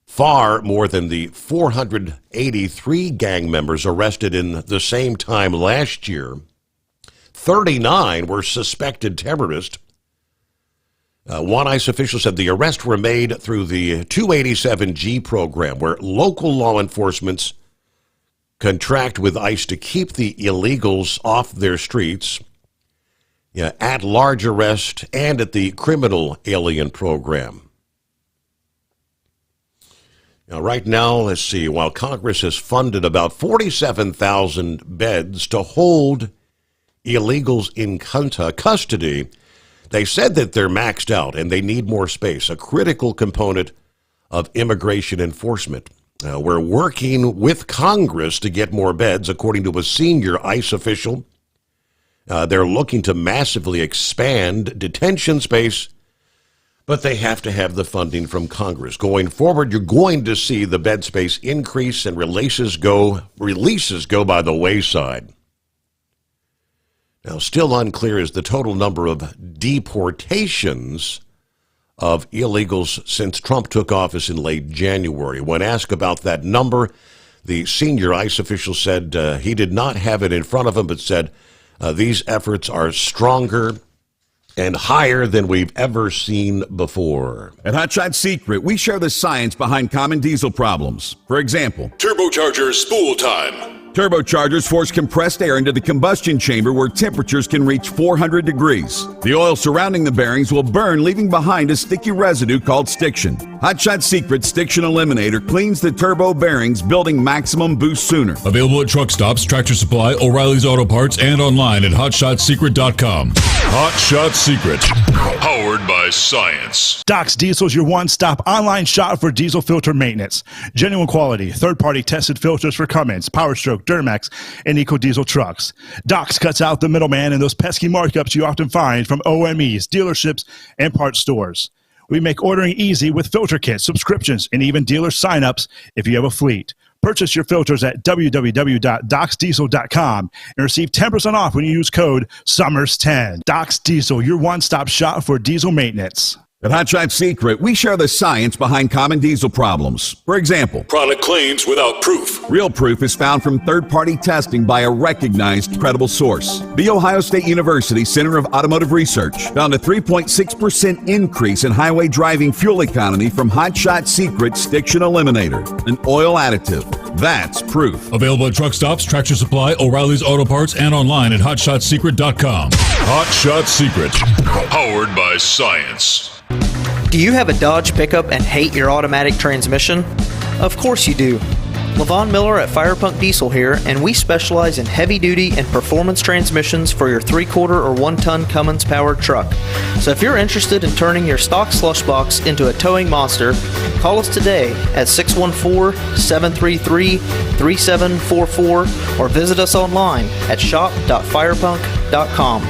far more than the 483 gang members arrested in the same time last year. 39 were suspected terrorists. One ICE official said the arrests were made through the 287G program, where local law enforcement contract with ICE to keep the illegals off their streets, at large arrest, and at the criminal alien program. Now, right now, let's see, while Congress has funded about 47,000 beds to hold illegals in custody, they said that they're maxed out and they need more space, a critical component of immigration enforcement. We're working with Congress to get more beds, according to a senior ICE official. They're looking to massively expand detention space, but they have to have the funding from Congress. Going forward, you're going to see the bed space increase and releases go by the wayside. Now, still unclear is the total number of deportations of illegals since Trump took office in late January. When asked about that number, the senior ICE official said he did not have it in front of him, but said these efforts are stronger and higher than we've ever seen before. At Hot Shot Secret, we share the science behind common diesel problems. For example, turbocharger spool time. Turbochargers force compressed air into the combustion chamber where temperatures can reach 400 degrees. The oil surrounding the bearings will burn, leaving behind a sticky residue called stiction. Hot Shot Secret Stiction Eliminator cleans the turbo bearings, building maximum boost sooner. Available at truck stops, Tractor Supply, O'Reilly's Auto Parts, and online at HotShotSecret.com. Hot Shot Secret, powered by science. Doc's Diesel is your one-stop online shop for diesel filter maintenance. Genuine quality, third-party tested filters for Cummins, Power Stroke, Duramax, and EcoDiesel trucks. Doc's cuts out the middleman and those pesky markups you often find from OMEs, dealerships, and parts stores. We make ordering easy with filter kits, subscriptions, and even dealer sign-ups if you have a fleet. Purchase your filters at www.docsdiesel.com and receive 10% off when you use code SOMMERS10. Doc's Diesel, your one-stop shop for diesel maintenance. At Hot Shot Secret, we share the science behind common diesel problems. For example, product claims without proof. Real proof is found from third-party testing by a recognized, credible source. The Ohio State University Center of Automotive Research found a 3.6% increase in highway driving fuel economy from Hot Shot Secret Stiction Eliminator, an oil additive. That's proof. Available at truck stops, Tractor Supply, O'Reilly's Auto Parts, and online at HotShotSecret.com. Hot Shot Secret, powered by science. Do you have a Dodge pickup and hate your automatic transmission? Of course you do. Levon Miller at Firepunk Diesel here, and we specialize in heavy-duty and performance transmissions for your 3-quarter or 1-ton Cummins-powered truck. So if you're interested in turning your stock slush box into a towing monster, call us today at 614-733-3744 or visit us online at shop.firepunk.com.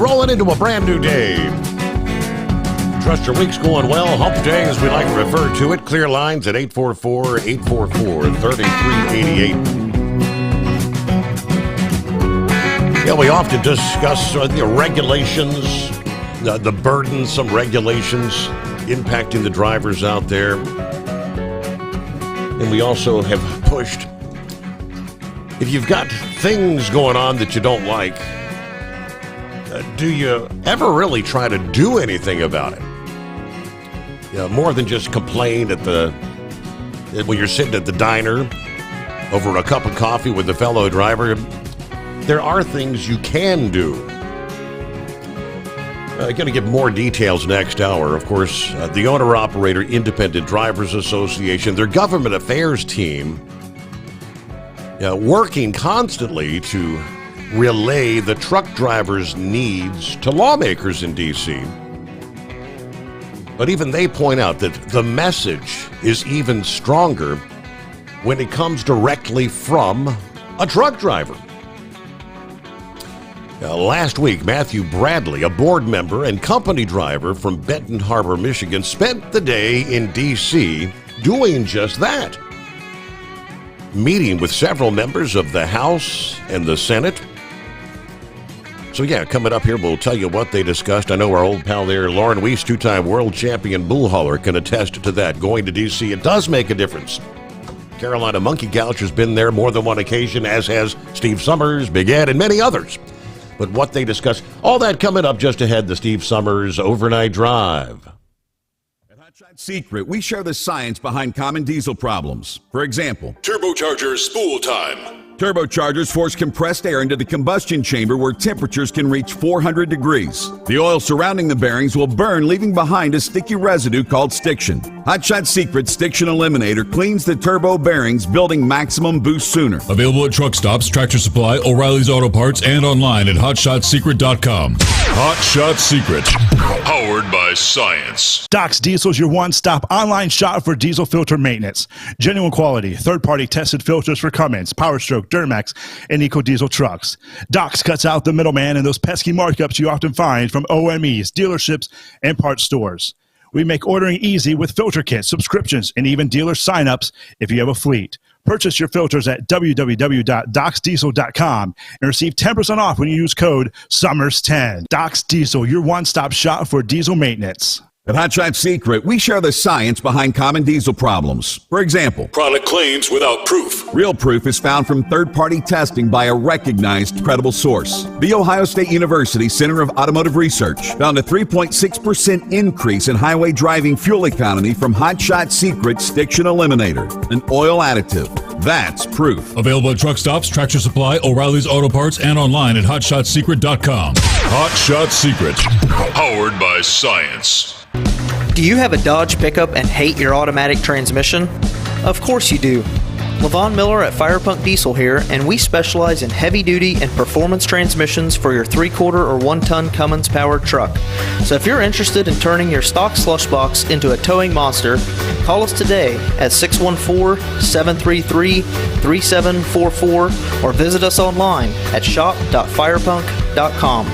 Rolling into a brand new day. Trust your week's going well. Hump Day, as we like to refer to it. Clear lines at 844-844-3388. Yeah, we often discuss the regulations, the burdensome regulations impacting the drivers out there. And we also have pushed, if you've got things going on that you don't like, do you ever really try to do anything about it? More than just complain at the when you're sitting at the diner over a cup of coffee with a fellow driver, there are things you can do. Going to get more details next hour. Of course, the Owner-Operator Independent Drivers Association, their government affairs team, working constantly to relay the truck drivers' needs to lawmakers in D.C. But even they point out that the message is even stronger when it comes directly from a truck driver. Last week, Matthew Bradley, a board member and company driver from Benton Harbor, Michigan, spent the day in D.C. doing just that, meeting with several members of the House and the Senate. So coming up here, we'll tell you what they discussed. I know our old pal there, Lauren Weiss, two-time world champion bull hauler, can attest to that. Going to D.C., it does make a difference. Carolina Monkey Gouch has been there more than one occasion, as has Steve Sommers, Big Ed, and many others. But what they discussed, all that coming up just ahead, the Steve Sommers Overnight Drive. At Hot Shot Secret, we share the science behind common diesel problems. For example, turbocharger spool time. Turbochargers force compressed air into the combustion chamber where temperatures can reach 400 degrees. The oil surrounding the bearings will burn, leaving behind a sticky residue called stiction. Hot Shot Secret Stiction Eliminator cleans the turbo bearings, building maximum boost sooner. Available at truck stops, Tractor Supply, O'Reilly's Auto Parts, and online at hotshotsecret.com. Hot Shot Secret, powered by science. Doc's Diesel is your one-stop online shop for diesel filter maintenance. Genuine quality, third-party tested filters for Cummins, Power Stroke, Duramax, and EcoDiesel trucks. Doc's cuts out the middleman and those pesky markups you often find from OMEs, dealerships, and parts stores. We make ordering easy with filter kits, subscriptions, and even dealer sign-ups if you have a fleet. Purchase your filters at www.docsdiesel.com and receive 10% off when you use code SOMMERS10. Doc's Diesel, your one-stop shop for diesel maintenance. At Hot Shot Secret, we share the science behind common diesel problems. For example, product claims without proof. Real proof is found from third-party testing by a recognized, credible source. The Ohio State University Center of Automotive Research found a 3.6% increase in highway driving fuel economy from Hot Shot Secret Stiction Eliminator, an oil additive. That's proof. Available at truck stops, Tractor Supply, O'Reilly's Auto Parts, and online at hotshotsecret.com. Hot Shot Secret, powered by science. Do you have a Dodge pickup and hate your automatic transmission? Of course you do. Levon Miller at Firepunk Diesel here, and we specialize in heavy-duty and performance transmissions for your 3-quarter or 1-ton Cummins-powered truck. So if you're interested in turning your stock slush box into a towing monster, call us today at 614-733-3744 or visit us online at shop.firepunk.com.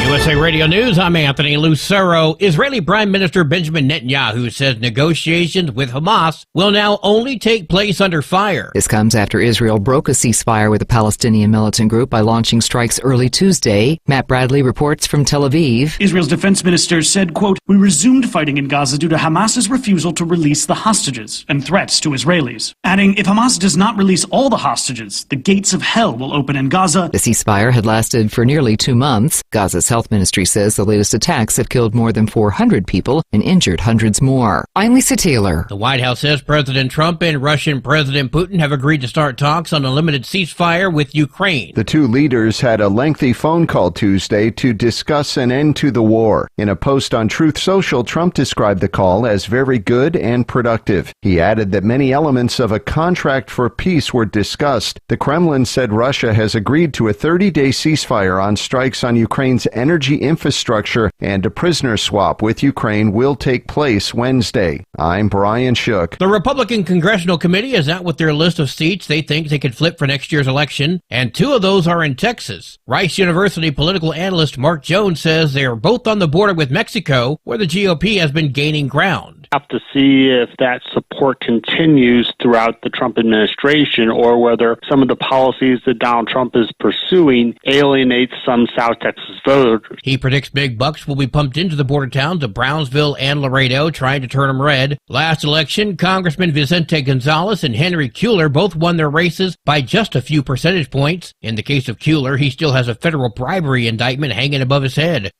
USA Radio News, I'm Anthony Lucero. Israeli Prime Minister Benjamin Netanyahu says negotiations with Hamas will now only take place under fire. This comes after Israel broke a ceasefire with the Palestinian militant group by launching strikes early Tuesday. Matt Bradley reports from Tel Aviv. Israel's defense minister said, quote, "We resumed fighting in Gaza due to Hamas's refusal to release the hostages and threats to Israelis." Adding, if Hamas does not release all the hostages, the gates of hell will open in Gaza. The ceasefire had lasted for nearly 2 months. Gaza's health ministry says the latest attacks have killed more than 400 people and injured hundreds more. I'm Lisa Taylor. The White House says President Trump and Russian President Putin have agreed to start talks on a limited ceasefire with Ukraine. The two leaders had a lengthy phone call Tuesday to discuss an end to the war. In a post on Truth Social, Trump described the call as very good and productive. He added that many elements of a contract for peace were discussed. The Kremlin said Russia has agreed to a 30-day ceasefire on strikes on Ukraine's energy infrastructure, and a prisoner swap with Ukraine will take place Wednesday. I'm Brian Shook. The Republican Congressional Committee is out with their list of seats they think they could flip for next year's election, and 2 of those are in Texas. Rice University political analyst Mark Jones says they are both on the border with Mexico, where the GOP has been gaining ground. statement. Have to see if that support continues throughout the Trump administration or whether some of the policies that Donald Trump is pursuing alienates some South Texas voters. He predicts big bucks will be pumped into the border towns of Brownsville and Laredo, trying to turn them red. Last election, Congressman Vicente Gonzalez and Henry Cuellar both won their races by just a few percentage points. In the case of Cuellar, he still has a federal bribery indictment hanging above his head.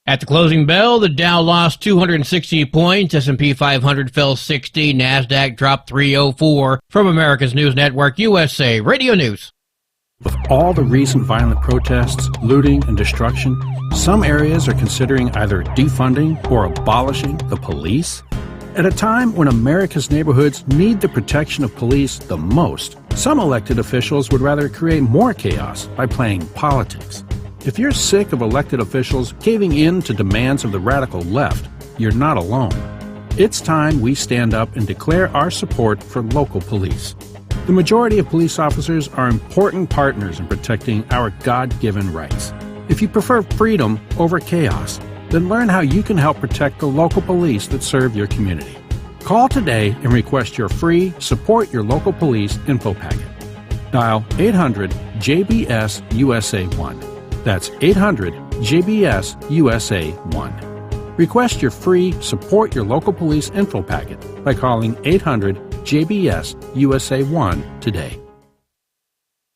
At the closing bell, the Dow lost 260 points, S&P 500 fell 60, NASDAQ dropped 304. From America's News Network, USA Radio News. With all the recent violent protests, looting, and destruction, some areas are considering either defunding or abolishing the police. At a time when America's neighborhoods need the protection of police the most, some elected officials would rather create more chaos by playing politics. If you're sick of elected officials caving in to demands of the radical left, you're not alone. It's time we stand up and declare our support for local police. The majority of police officers are important partners in protecting our God-given rights. If you prefer freedom over chaos, then learn how you can help protect the local police that serve your community. Call today and request your free Support Your Local Police info packet. Dial 800-JBS-USA-1. That's 800-JBS-USA-1. Request your free Support Your Local Police info packet by calling 800-JBS-USA-1 today.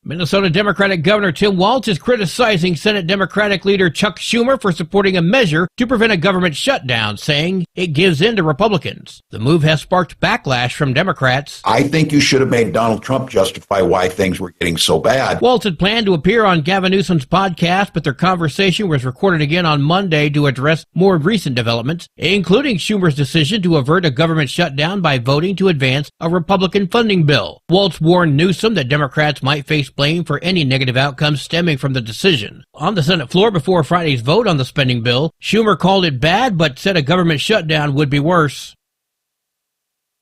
Minnesota Democratic Governor Tim Walz is criticizing Senate Democratic leader Chuck Schumer for supporting a measure to prevent a government shutdown, saying it gives in to Republicans. The move has sparked backlash from Democrats. I think you should have made Donald Trump justify why things were getting so bad. Walz had planned to appear on Gavin Newsom's podcast, but their conversation was recorded again on Monday to address more recent developments, including Schumer's decision to avert a government shutdown by voting to advance a Republican funding bill. Walz warned Newsom that Democrats might face blame for any negative outcomes stemming from the decision. On the Senate floor before Friday's vote on the spending bill, Schumer called it bad but said a government shutdown would be worse.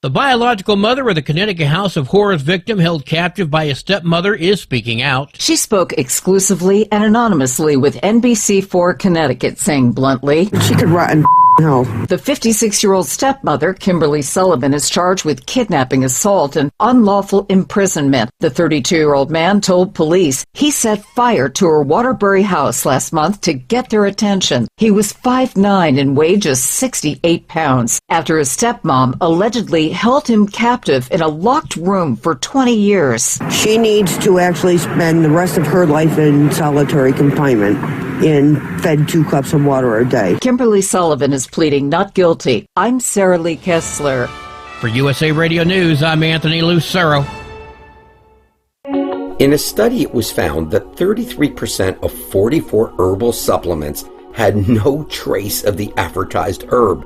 The biological mother of the Connecticut House of Horrors victim held captive by his stepmother is speaking out. She spoke exclusively and anonymously with NBC4 Connecticut, saying bluntly, "She could rot in hell." The 56-year-old stepmother, Kimberly Sullivan, is charged with kidnapping, assault, and unlawful imprisonment. The 32-year-old man told police he set fire to her Waterbury house last month to get their attention. He was 5'9" and weighed just 68 pounds after his stepmom allegedly held him captive in a locked room for 20 years. She needs to actually spend the rest of her life in solitary confinement and fed 2 cups of water a day. Kimberly Sullivan is pleading not guilty. I'm Sarah Lee Kessler. For USA Radio News, I'm Anthony Lucero. In a study, it was found that 33% of 44 herbal supplements had no trace of the advertised herb.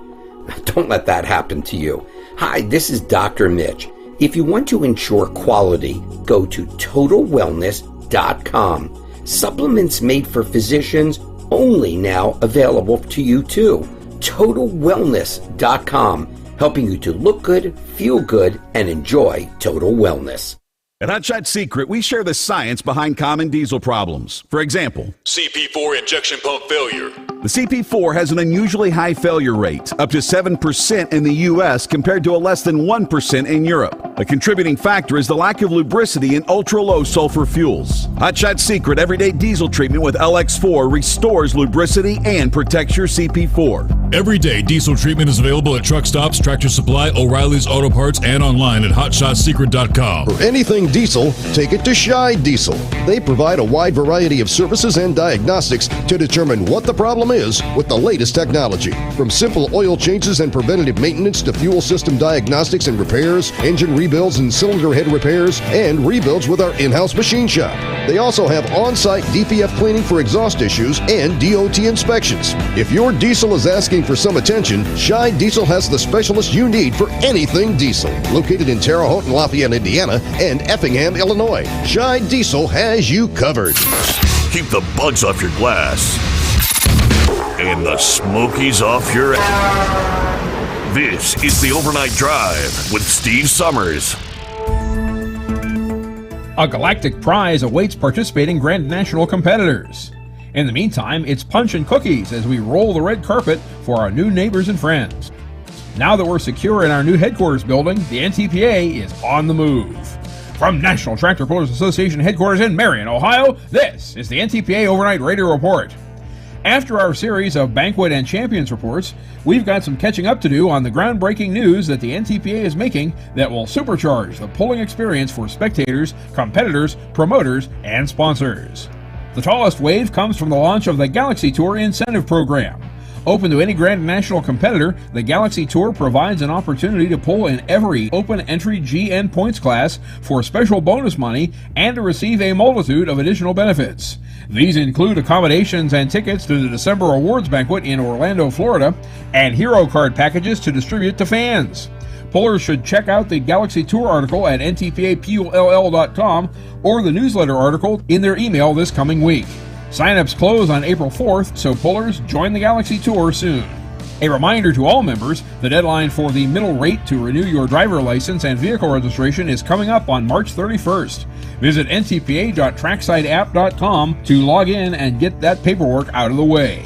Don't let that happen to you. Hi, this is Dr. Mitch. If you want to ensure quality, go to TotalWellness.com. Supplements made for physicians, only now available to you too. TotalWellness.com, helping you to look good, feel good, and enjoy total wellness. At Hot Shot Secret, we share the science behind common diesel problems. For example, CP4 injection pump failure. The CP4 has an unusually high failure rate, up to 7% in the U.S. compared to a less than 1% in Europe. A contributing factor is the lack of lubricity in ultra-low sulfur fuels. Hot Shot Secret Everyday Diesel Treatment with LX4 restores lubricity and protects your CP4. Everyday Diesel Treatment is available at truck stops, Tractor Supply, O'Reilly's Auto Parts, and online at HotShotSecret.com. For anything diesel, take it to Scheid Diesel. They provide a wide variety of services and diagnostics to determine what the problem is with the latest technology. From simple oil changes and preventative maintenance to fuel system diagnostics and repairs, engine rebuilds and cylinder head repairs, and rebuilds with our in-house machine shop. They also have on-site DPF cleaning for exhaust issues and DOT inspections. If your diesel is asking for some attention, Scheid Diesel has the specialist you need for anything diesel. Located in Terre Haute and Lafayette, Indiana, and Effingham, Illinois, Scheid Diesel has you covered. Keep the bugs off your glass and the smokies off your ass. This is the Overnight Drive with Steve Sommers. A galactic prize awaits participating Grand National competitors. In the meantime, it's punch and cookies as we roll the red carpet for our new neighbors and friends. Now that we're secure in our new headquarters building, the NTPA is on the move. From National Tractor Pullers Association headquarters in Marion, Ohio, this is the NTPA Overnight Radio Report. After our series of Banquet and Champions reports, we've got some catching up to do on the groundbreaking news that the NTPA is making that will supercharge the pulling experience for spectators, competitors, promoters, and sponsors. The tallest wave comes from the launch of the Galaxy Tour incentive program. Open to any Grand National competitor, the Galaxy Tour provides an opportunity to pull in every open entry GN points class for special bonus money and to receive a multitude of additional benefits. These include accommodations and tickets to the December Awards Banquet in Orlando, Florida, and hero card packages to distribute to fans. Pullers should check out the Galaxy Tour article at ntpapull.com or the newsletter article in their email this coming week. Sign-ups close on April 4th, so pullers join the Galaxy Tour soon. A reminder to all members, the deadline for the middle rate to renew your driver license and vehicle registration is coming up on March 31st. Visit ntpa.tracksiteapp.com to log in and get that paperwork out of the way.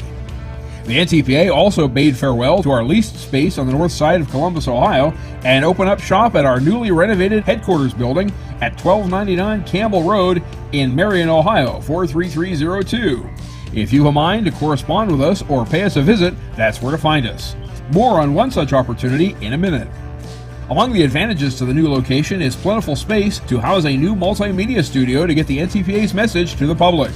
The NTPA also bade farewell to our leased space on the north side of Columbus, Ohio, and open up shop at our newly renovated headquarters building at 1299 Campbell Road in Marion, Ohio, 43302. If you have a mind to correspond with us or pay us a visit, that's where to find us. More on one such opportunity in a minute. Among the advantages to the new location is plentiful space to house a new multimedia studio to get the NTPA's message to the public.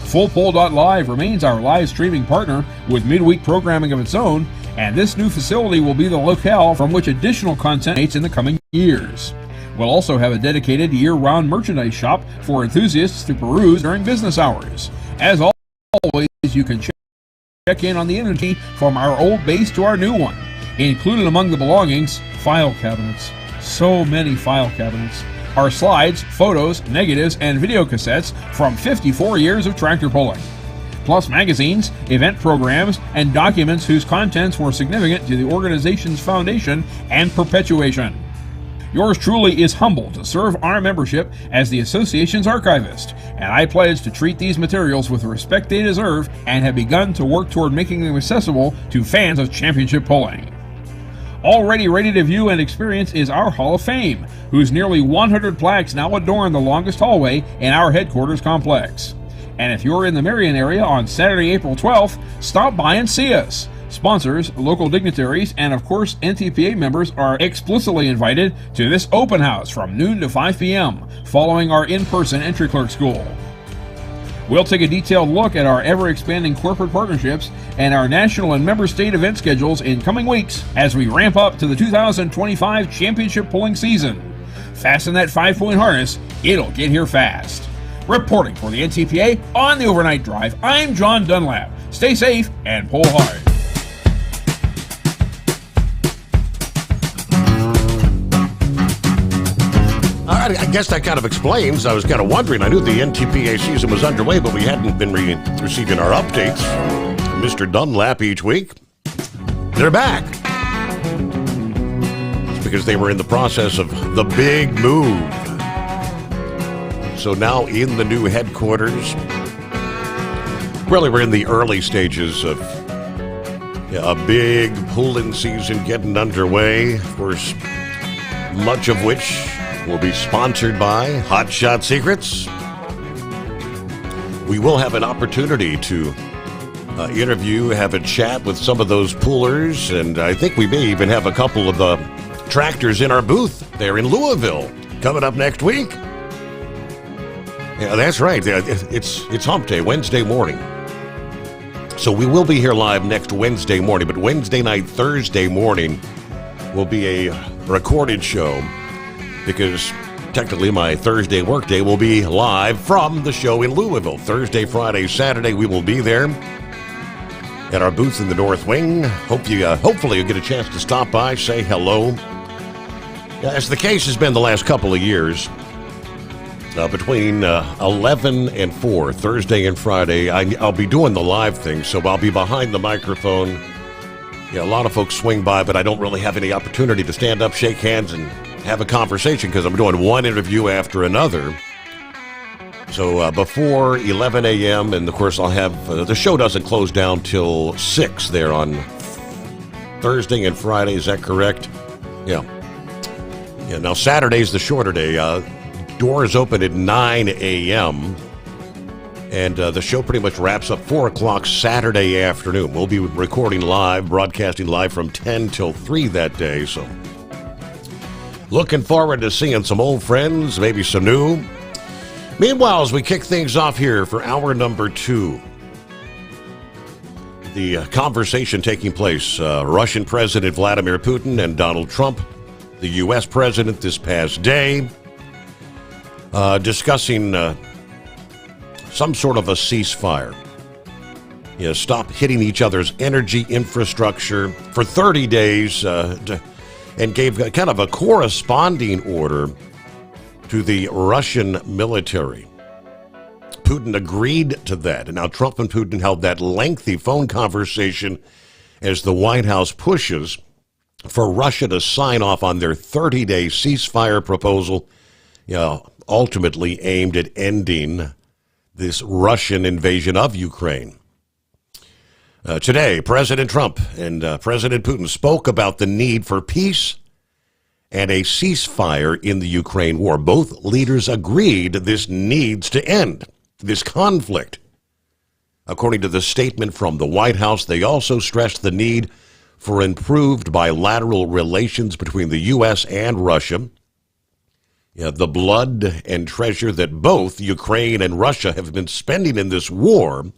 FullPull.live remains our live streaming partner with midweek programming of its own, and this new facility will be the locale from which additional content emanates in the coming years. We'll also have a dedicated year-round merchandise shop for enthusiasts to peruse during business hours. As always, you can check in on the energy from our old base to our new one. Included among the belongings, file cabinets. So many file cabinets. Our slides, photos, negatives, and video cassettes from 54 years of tractor pulling. Plus magazines, event programs, and documents whose contents were significant to the organization's foundation and perpetuation. Yours truly is humbled to serve our membership as the association's archivist, and I pledge to treat these materials with the respect they deserve and have begun to work toward making them accessible to fans of championship pulling. Already ready to view and experience is our Hall of Fame, whose nearly 100 plaques now adorn the longest hallway in our headquarters complex. And if you're in the Marion area on Saturday, April 12th, stop by and see us. Sponsors, local dignitaries, and of course NTPA members are explicitly invited to this open house from noon to 5 p.m. following our in-person entry clerk school. We'll take a detailed look at our ever-expanding corporate partnerships and our national and member state event schedules in coming weeks as we ramp up to the 2025 championship pulling season. Fasten that 5-point harness, it'll get here fast. Reporting for the NTPA on the Overnight Drive, I'm John Dunlap. Stay safe and pull hard. I guess that kind of explains. I was kind of wondering. I knew the NTPA season was underway, but we hadn't been receiving our updates. Mr. Dunlap each week. They're back. It's because they were in the process of the big move. So now in the new headquarters, really we're in the early stages of a big pulling season getting underway. Of course, much of which will be sponsored by Hot Shot Secrets. We will have an opportunity to interview, have a chat with some of those pullers, and I think we may even have a couple of the tractors in our booth there in Louisville coming up next week. Yeah, that's right. It's Hump Day, Wednesday morning. So we will be here live next Wednesday morning, but Wednesday night, Thursday morning will be a recorded show, because technically my Thursday workday will be live from the show in Louisville. Thursday, Friday, Saturday, we will be there at our booth in the North Wing. Hopefully you'll get a chance to stop by, say hello. As the case has been the last couple of years, between 11 and 4, Thursday and Friday, I'll be doing the live thing, so I'll be behind the microphone. Yeah, a lot of folks swing by, but I don't really have any opportunity to stand up, shake hands, and have a conversation because I'm doing one interview after another. So before 11 a.m., and of course I'll have, the show doesn't close down till 6 there on Thursday and Friday, is that correct? Yeah. Yeah, now Saturday's the shorter day. Doors open at 9 a.m., and the show pretty much wraps up 4 o'clock Saturday afternoon. We'll be recording live, broadcasting live from 10 till 3 that day, so looking forward to seeing some old friends, maybe some new. Meanwhile, as we kick things off here for hour number 2, the conversation taking place, Russian President Vladimir Putin and Donald Trump, the U.S. President this past day, discussing some sort of a ceasefire. Stop hitting each other's energy infrastructure for 30 days, and gave kind of a corresponding order to the Russian military. Putin agreed to that, and now Trump and Putin held that lengthy phone conversation as the White House pushes for Russia to sign off on their 30-day ceasefire proposal, ultimately aimed at ending this Russian invasion of Ukraine. Today, President Trump and President Putin spoke about the need for peace and a ceasefire in the Ukraine war. Both leaders agreed this needs to end, this conflict. According to the statement from the White House, they also stressed the need for improved bilateral relations between the U.S. and Russia. The blood and treasure that both Ukraine and Russia have been spending in this war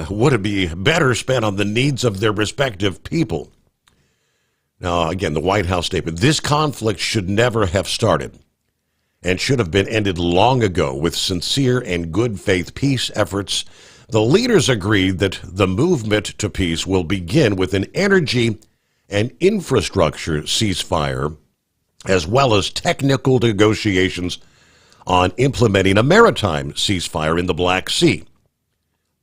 would it be better spent on the needs of their respective people. Now, again, the White House statement, this conflict should never have started and should have been ended long ago with sincere and good faith peace efforts. The leaders agreed that the movement to peace will begin with an energy and infrastructure ceasefire, as well as technical negotiations on implementing a maritime ceasefire in the Black Sea.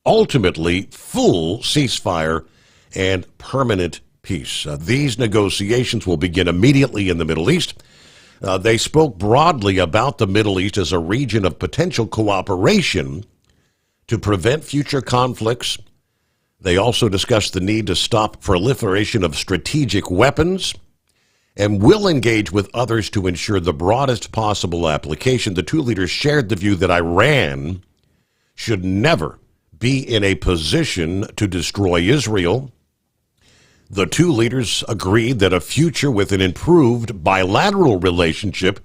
Ultimately, full ceasefire and permanent peace. These negotiations will begin immediately in the Middle East. They spoke broadly about the Middle East as a region of potential cooperation to prevent future conflicts. They also discussed the need to stop proliferation of strategic weapons and will engage with others to ensure the broadest possible application. The two leaders shared the view that Iran should never be in a position to destroy Israel. The two leaders agreed that a future with an improved bilateral relationship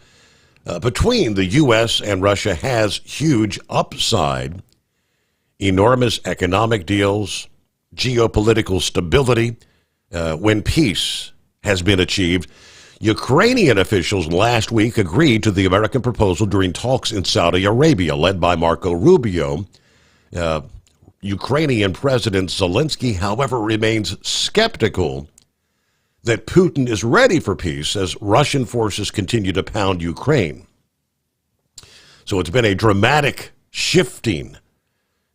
between the U.S. and Russia has huge upside. Enormous economic deals, geopolitical stability, when peace has been achieved. Ukrainian officials last week agreed to the American proposal during talks in Saudi Arabia, led by Marco Rubio. Ukrainian President Zelensky, however, remains skeptical that Putin is ready for peace as Russian forces continue to pound Ukraine. So it's been a dramatic shifting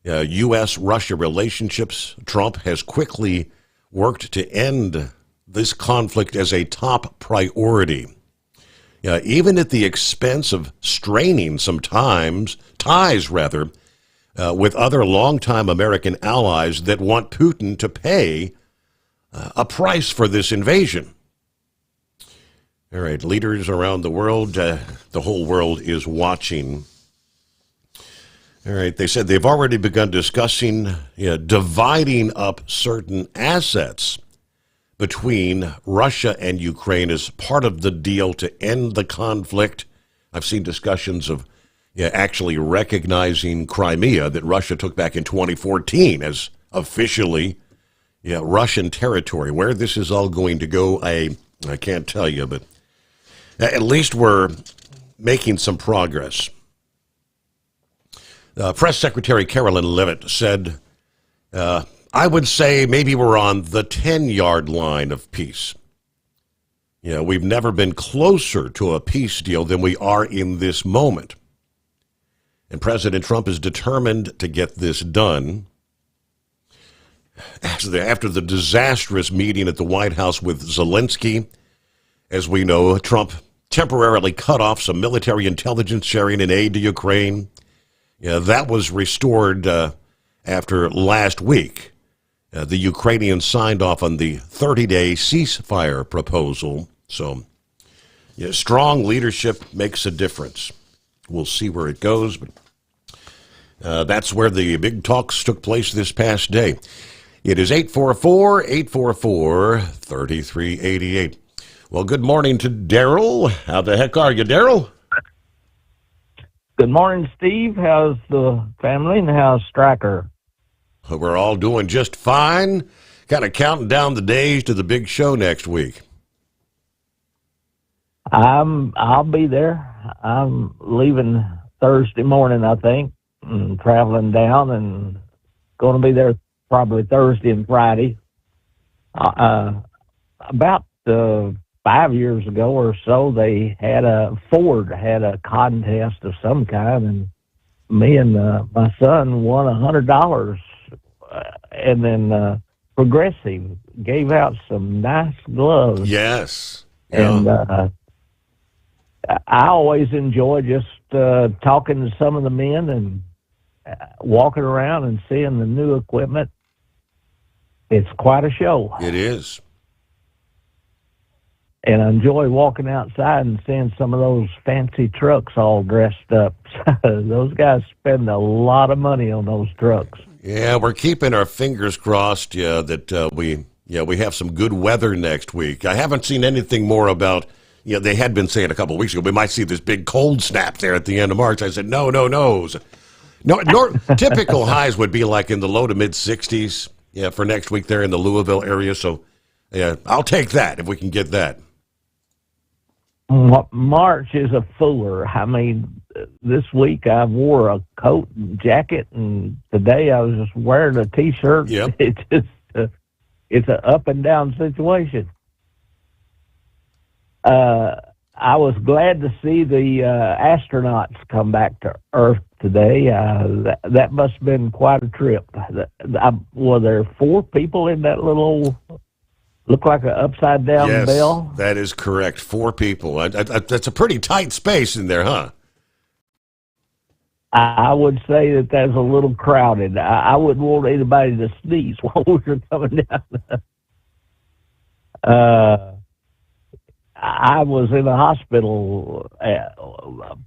U.S.-Russia relationships. Trump has quickly worked to end this conflict as a top priority, even at the expense of straining ties with other longtime American allies that want Putin to pay a price for this invasion. All right, leaders around the world, the whole world is watching. All right, they said they've already begun discussing dividing up certain assets between Russia and Ukraine as part of the deal to end the conflict. I've seen discussions of actually recognizing Crimea that Russia took back in 2014 as officially Russian territory. Where this is all going to go, I can't tell you, but at least we're making some progress. Press Secretary Carolyn Leavitt said, I would say maybe we're on the 10-yard line of peace. We've never been closer to a peace deal than we are in this moment. And President Trump is determined to get this done. After the disastrous meeting at the White House with Zelensky, as we know, Trump temporarily cut off some military intelligence sharing and aid to Ukraine. That was restored after last week. The Ukrainians signed off on the 30-day ceasefire proposal. So, yeah, strong leadership makes a difference. We'll see where it goes, but that's where the big talks took place this past day. It is 844-844-3388. Well, good morning to Daryl. How the heck are you, Daryl? Good morning, Steve. How's the family and how's Stryker? We're all doing just fine. Kind of counting down the days to the big show next week. I'll be there. I'm leaving Thursday morning, I think, and traveling down, and going to be there probably Thursday and Friday. About 5 years ago or so, Ford had a contest of some kind, and me and my son won $100. And then Progressive gave out some nice gloves. Yes. And I always enjoy just talking to some of the men and walking around and seeing the new equipment. It's quite a show. It is. And I enjoy walking outside and seeing some of those fancy trucks all dressed up. Those guys spend a lot of money on those trucks. Yeah, we're keeping our fingers crossed that we have some good weather next week. I haven't seen anything more about, they had been saying a couple of weeks ago, we might see this big cold snap there at the end of March. I said, no. Typical highs would be like in the low to mid 60s for next week there in the Louisville area. So, yeah, I'll take that if we can get that. March is a fooler. I mean, this week I wore a coat and jacket, and today I was just wearing a T-shirt. Yep. It's an up and down situation. I was glad to see the astronauts come back to Earth today. That must have been quite a trip. Were there 4 people in that little... Look like an upside-down bell? Yes, that is correct. 4 people. That's a pretty tight space in there, huh? I would say that that's a little crowded. I wouldn't want anybody to sneeze while we were coming down. I was in the hospital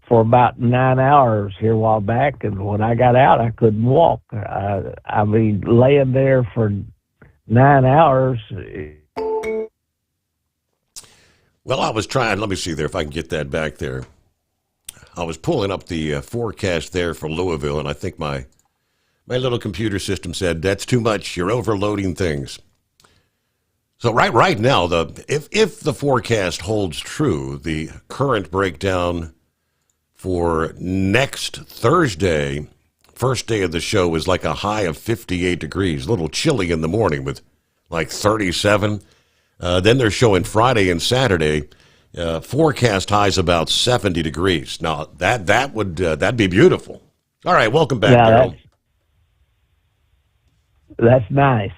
for about 9 hours here a while back, and when I got out, I couldn't walk. I mean, laying there for 9 hours... Well, I was trying, let me see there if I can get that back there. I was pulling up the forecast there for Louisville, and I think my little computer system said, that's too much, you're overloading things. So right now, if the forecast holds true, the current breakdown for next Thursday, first day of the show, is like a high of 58 degrees, a little chilly in the morning with like 37. Then they're showing Friday and Saturday forecast highs about 70 degrees. Now that'd be beautiful. All right, welcome back, Daryl. That's nice.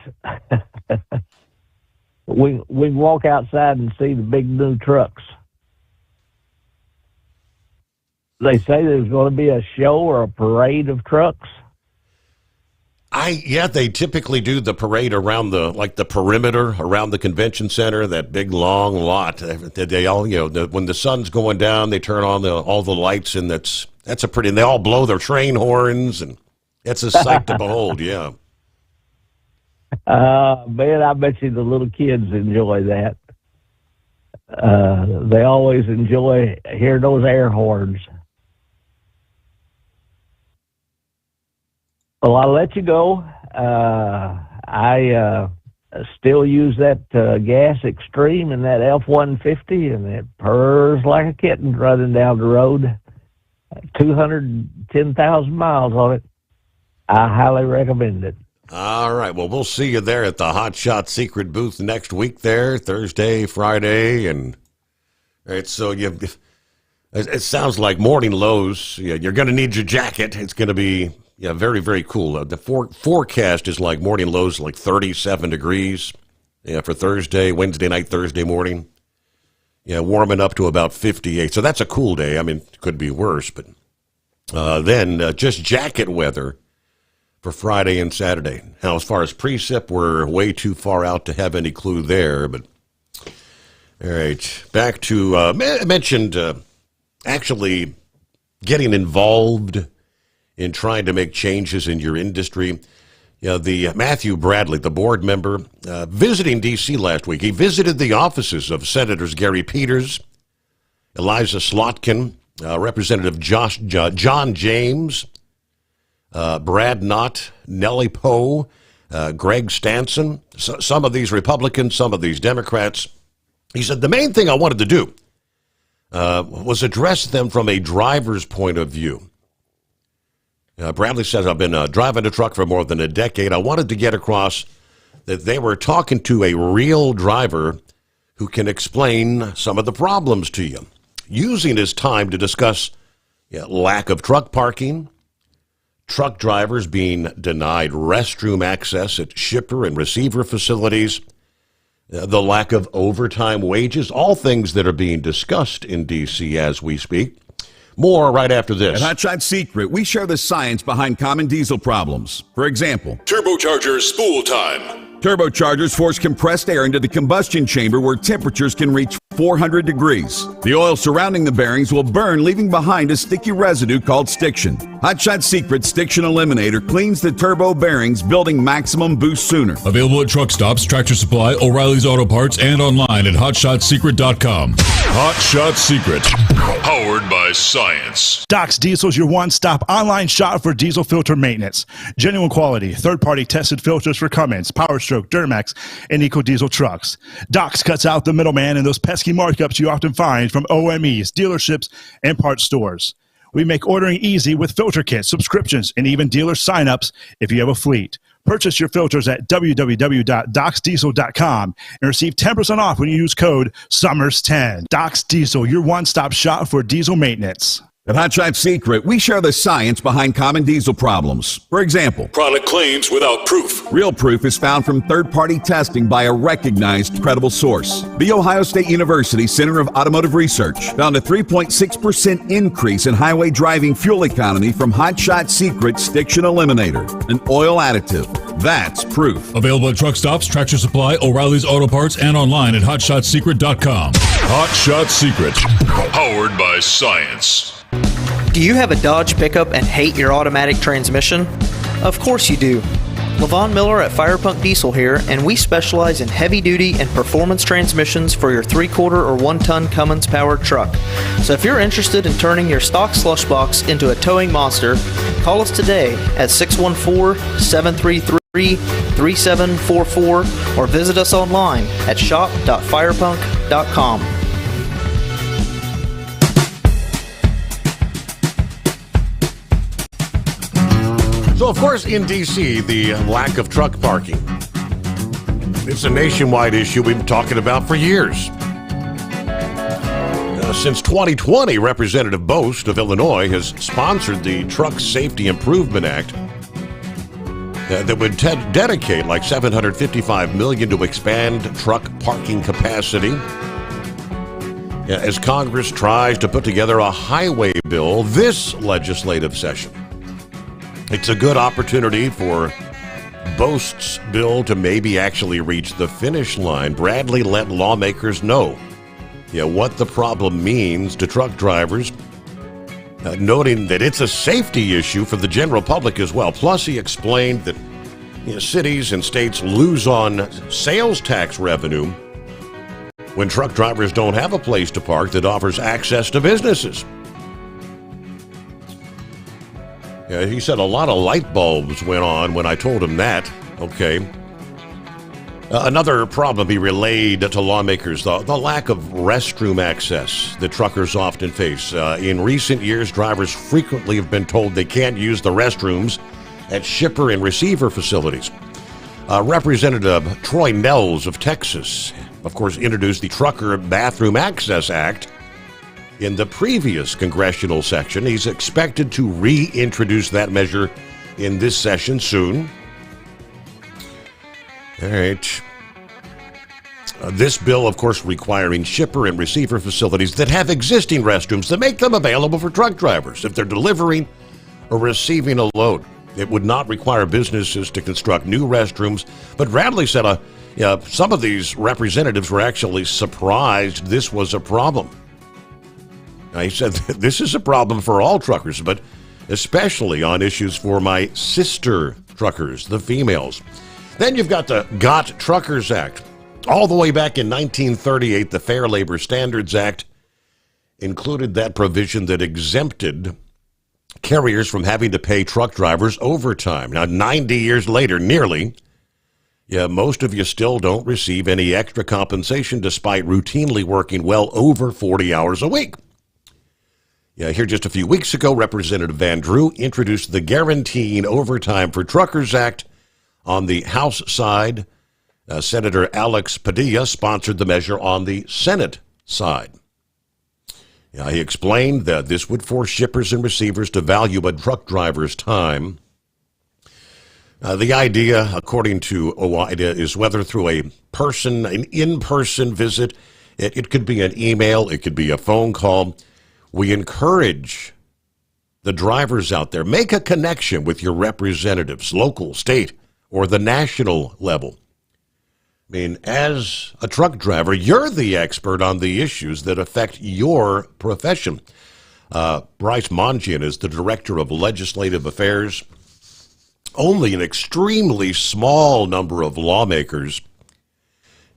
we walk outside and see the big new trucks. They say there's going to be a show or a parade of trucks. They typically do the parade around the perimeter around the convention center, that big long lot. They all, when the sun's going down, they turn on all the lights, and that's a pretty. And they all blow their train horns, and it's a sight to behold. Yeah. Man, I bet you the little kids enjoy that. They always enjoy hearing those air horns. Well, I'll let you go. I still use that gas extreme in that F-150, and it purrs like a kitten running down the road. 210,000 miles on it. I highly recommend it. All right. Well, we'll see you there at the Hot Shot Secret booth next week there, Thursday, Friday. And so it sounds like morning lows. You're going to need your jacket. It's going to be... Yeah, very, very cool. The forecast is like morning lows like 37 degrees for Thursday, Wednesday night, Thursday morning. Yeah, warming up to about 58. So that's a cool day. I mean, it could be worse, but then just jacket weather for Friday and Saturday. Now, as far as precip, we're way too far out to have any clue there. But all right, back to I mentioned actually getting involved in trying to make changes in your industry. The Matthew Bradley, the board member, visiting D.C. last week. He visited the offices of Senators Gary Peters, Eliza Slotkin, Representative John James, Brad Knott, Nellie Poe, Greg Stanson, some of these Republicans, some of these Democrats. He said, the main thing I wanted to do was address them from a driver's point of view. Bradley says, I've been driving a truck for more than a decade. I wanted to get across that they were talking to a real driver who can explain some of the problems to you, using his time to discuss lack of truck parking, truck drivers being denied restroom access at shipper and receiver facilities, the lack of overtime wages, all things that are being discussed in D.C. as we speak. More right after this. At Hotshot Secret, we share the science behind common diesel problems. For example, turbochargers spool time. Turbochargers force compressed air into the combustion chamber where temperatures can reach 400 degrees. The oil surrounding the bearings will burn, leaving behind a sticky residue called stiction. Hotshot Secret Stiction Eliminator cleans the turbo bearings, building maximum boost sooner. Available at truck stops, Tractor Supply, O'Reilly's Auto Parts, and online at hotshotsecret.com. Hot Shot Secret, powered by science. Doc's Diesel is your one-stop online shop for diesel filter maintenance. Genuine quality, third-party tested filters for Cummins, PowerStroke, Duramax, and EcoDiesel trucks. Doc's cuts out the middleman and those pesky markups you often find from OMEs, dealerships, and parts stores. We make ordering easy with filter kits, subscriptions, and even dealer sign-ups if you have a fleet. Purchase your filters at www.docsdiesel.com and receive 10% off when you use code SOMMERS10. Doc's Diesel, your one-stop shop for diesel maintenance. At Hotshot Secret, we share the science behind common diesel problems. For example, product claims without proof. Real proof is found from third-party testing by a recognized, credible source. The Ohio State University Center of Automotive Research found a 3.6% increase in highway driving fuel economy from Hotshot Secret Stiction Eliminator, an oil additive. That's proof. Available at truck stops, Tractor Supply, O'Reilly's Auto Parts, and online at hotshotsecret.com. Hot Shot Secret, powered by science. Do you have a Dodge pickup and hate your automatic transmission? Of course you do. Levon Miller at Firepunk Diesel here, and we specialize in heavy-duty and performance transmissions for your 3-quarter or 1-ton Cummins powered truck. So if you're interested in turning your stock slush box into a towing monster, call us today at 614-733-3744 or visit us online at shop.firepunk.com. So, of course, in D.C., the lack of truck parking. It's a nationwide issue we've been talking about for years. Since 2020, Representative Bost of Illinois has sponsored the Truck Safety Improvement Act that would dedicate like $755 million to expand truck parking capacity. As Congress tries to put together a highway bill this legislative session. It's a good opportunity for Bost's bill to maybe actually reach the finish line. Bradley let lawmakers know what the problem means to truck drivers, noting that it's a safety issue for the general public as well. Plus, he explained that cities and states lose on sales tax revenue when truck drivers don't have a place to park that offers access to businesses. He said a lot of light bulbs went on when I told him that. Okay. Another problem he relayed to lawmakers, the lack of restroom access that truckers often face. In recent years, drivers frequently have been told they can't use the restrooms at shipper and receiver facilities. Representative Troy Nels of Texas, of course, introduced the Trucker Bathroom Access Act in the previous congressional session. He's expected to reintroduce that measure in this session soon. All right. This bill, of course, requiring shipper and receiver facilities that have existing restrooms to make them available for truck drivers if they're delivering or receiving a load. It would not require businesses to construct new restrooms, but Radley said some of these representatives were actually surprised this was a problem. Now, he said this is a problem for all truckers, but especially on issues for my sister truckers, the females. Then you've got the Got Truckers Act. All the way back in 1938, the Fair Labor Standards Act included that provision that exempted carriers from having to pay truck drivers overtime. Now, 90 years later, nearly, most of you still don't receive any extra compensation despite routinely working well over 40 hours a week. Here just a few weeks ago, Representative Van Drew introduced the Guaranteeing Overtime for Truckers Act on the House side. Senator Alex Padilla sponsored the measure on the Senate side. He explained that this would force shippers and receivers to value a truck driver's time. The idea, according to OIDA, is whether through an in-person visit, it could be an email, it could be a phone call. We encourage the drivers out there, make a connection with your representatives, local, state, or the national level. I mean, as a truck driver, you're the expert on the issues that affect your profession. Bryce Mongian is the Director of Legislative Affairs. Only an extremely small number of lawmakers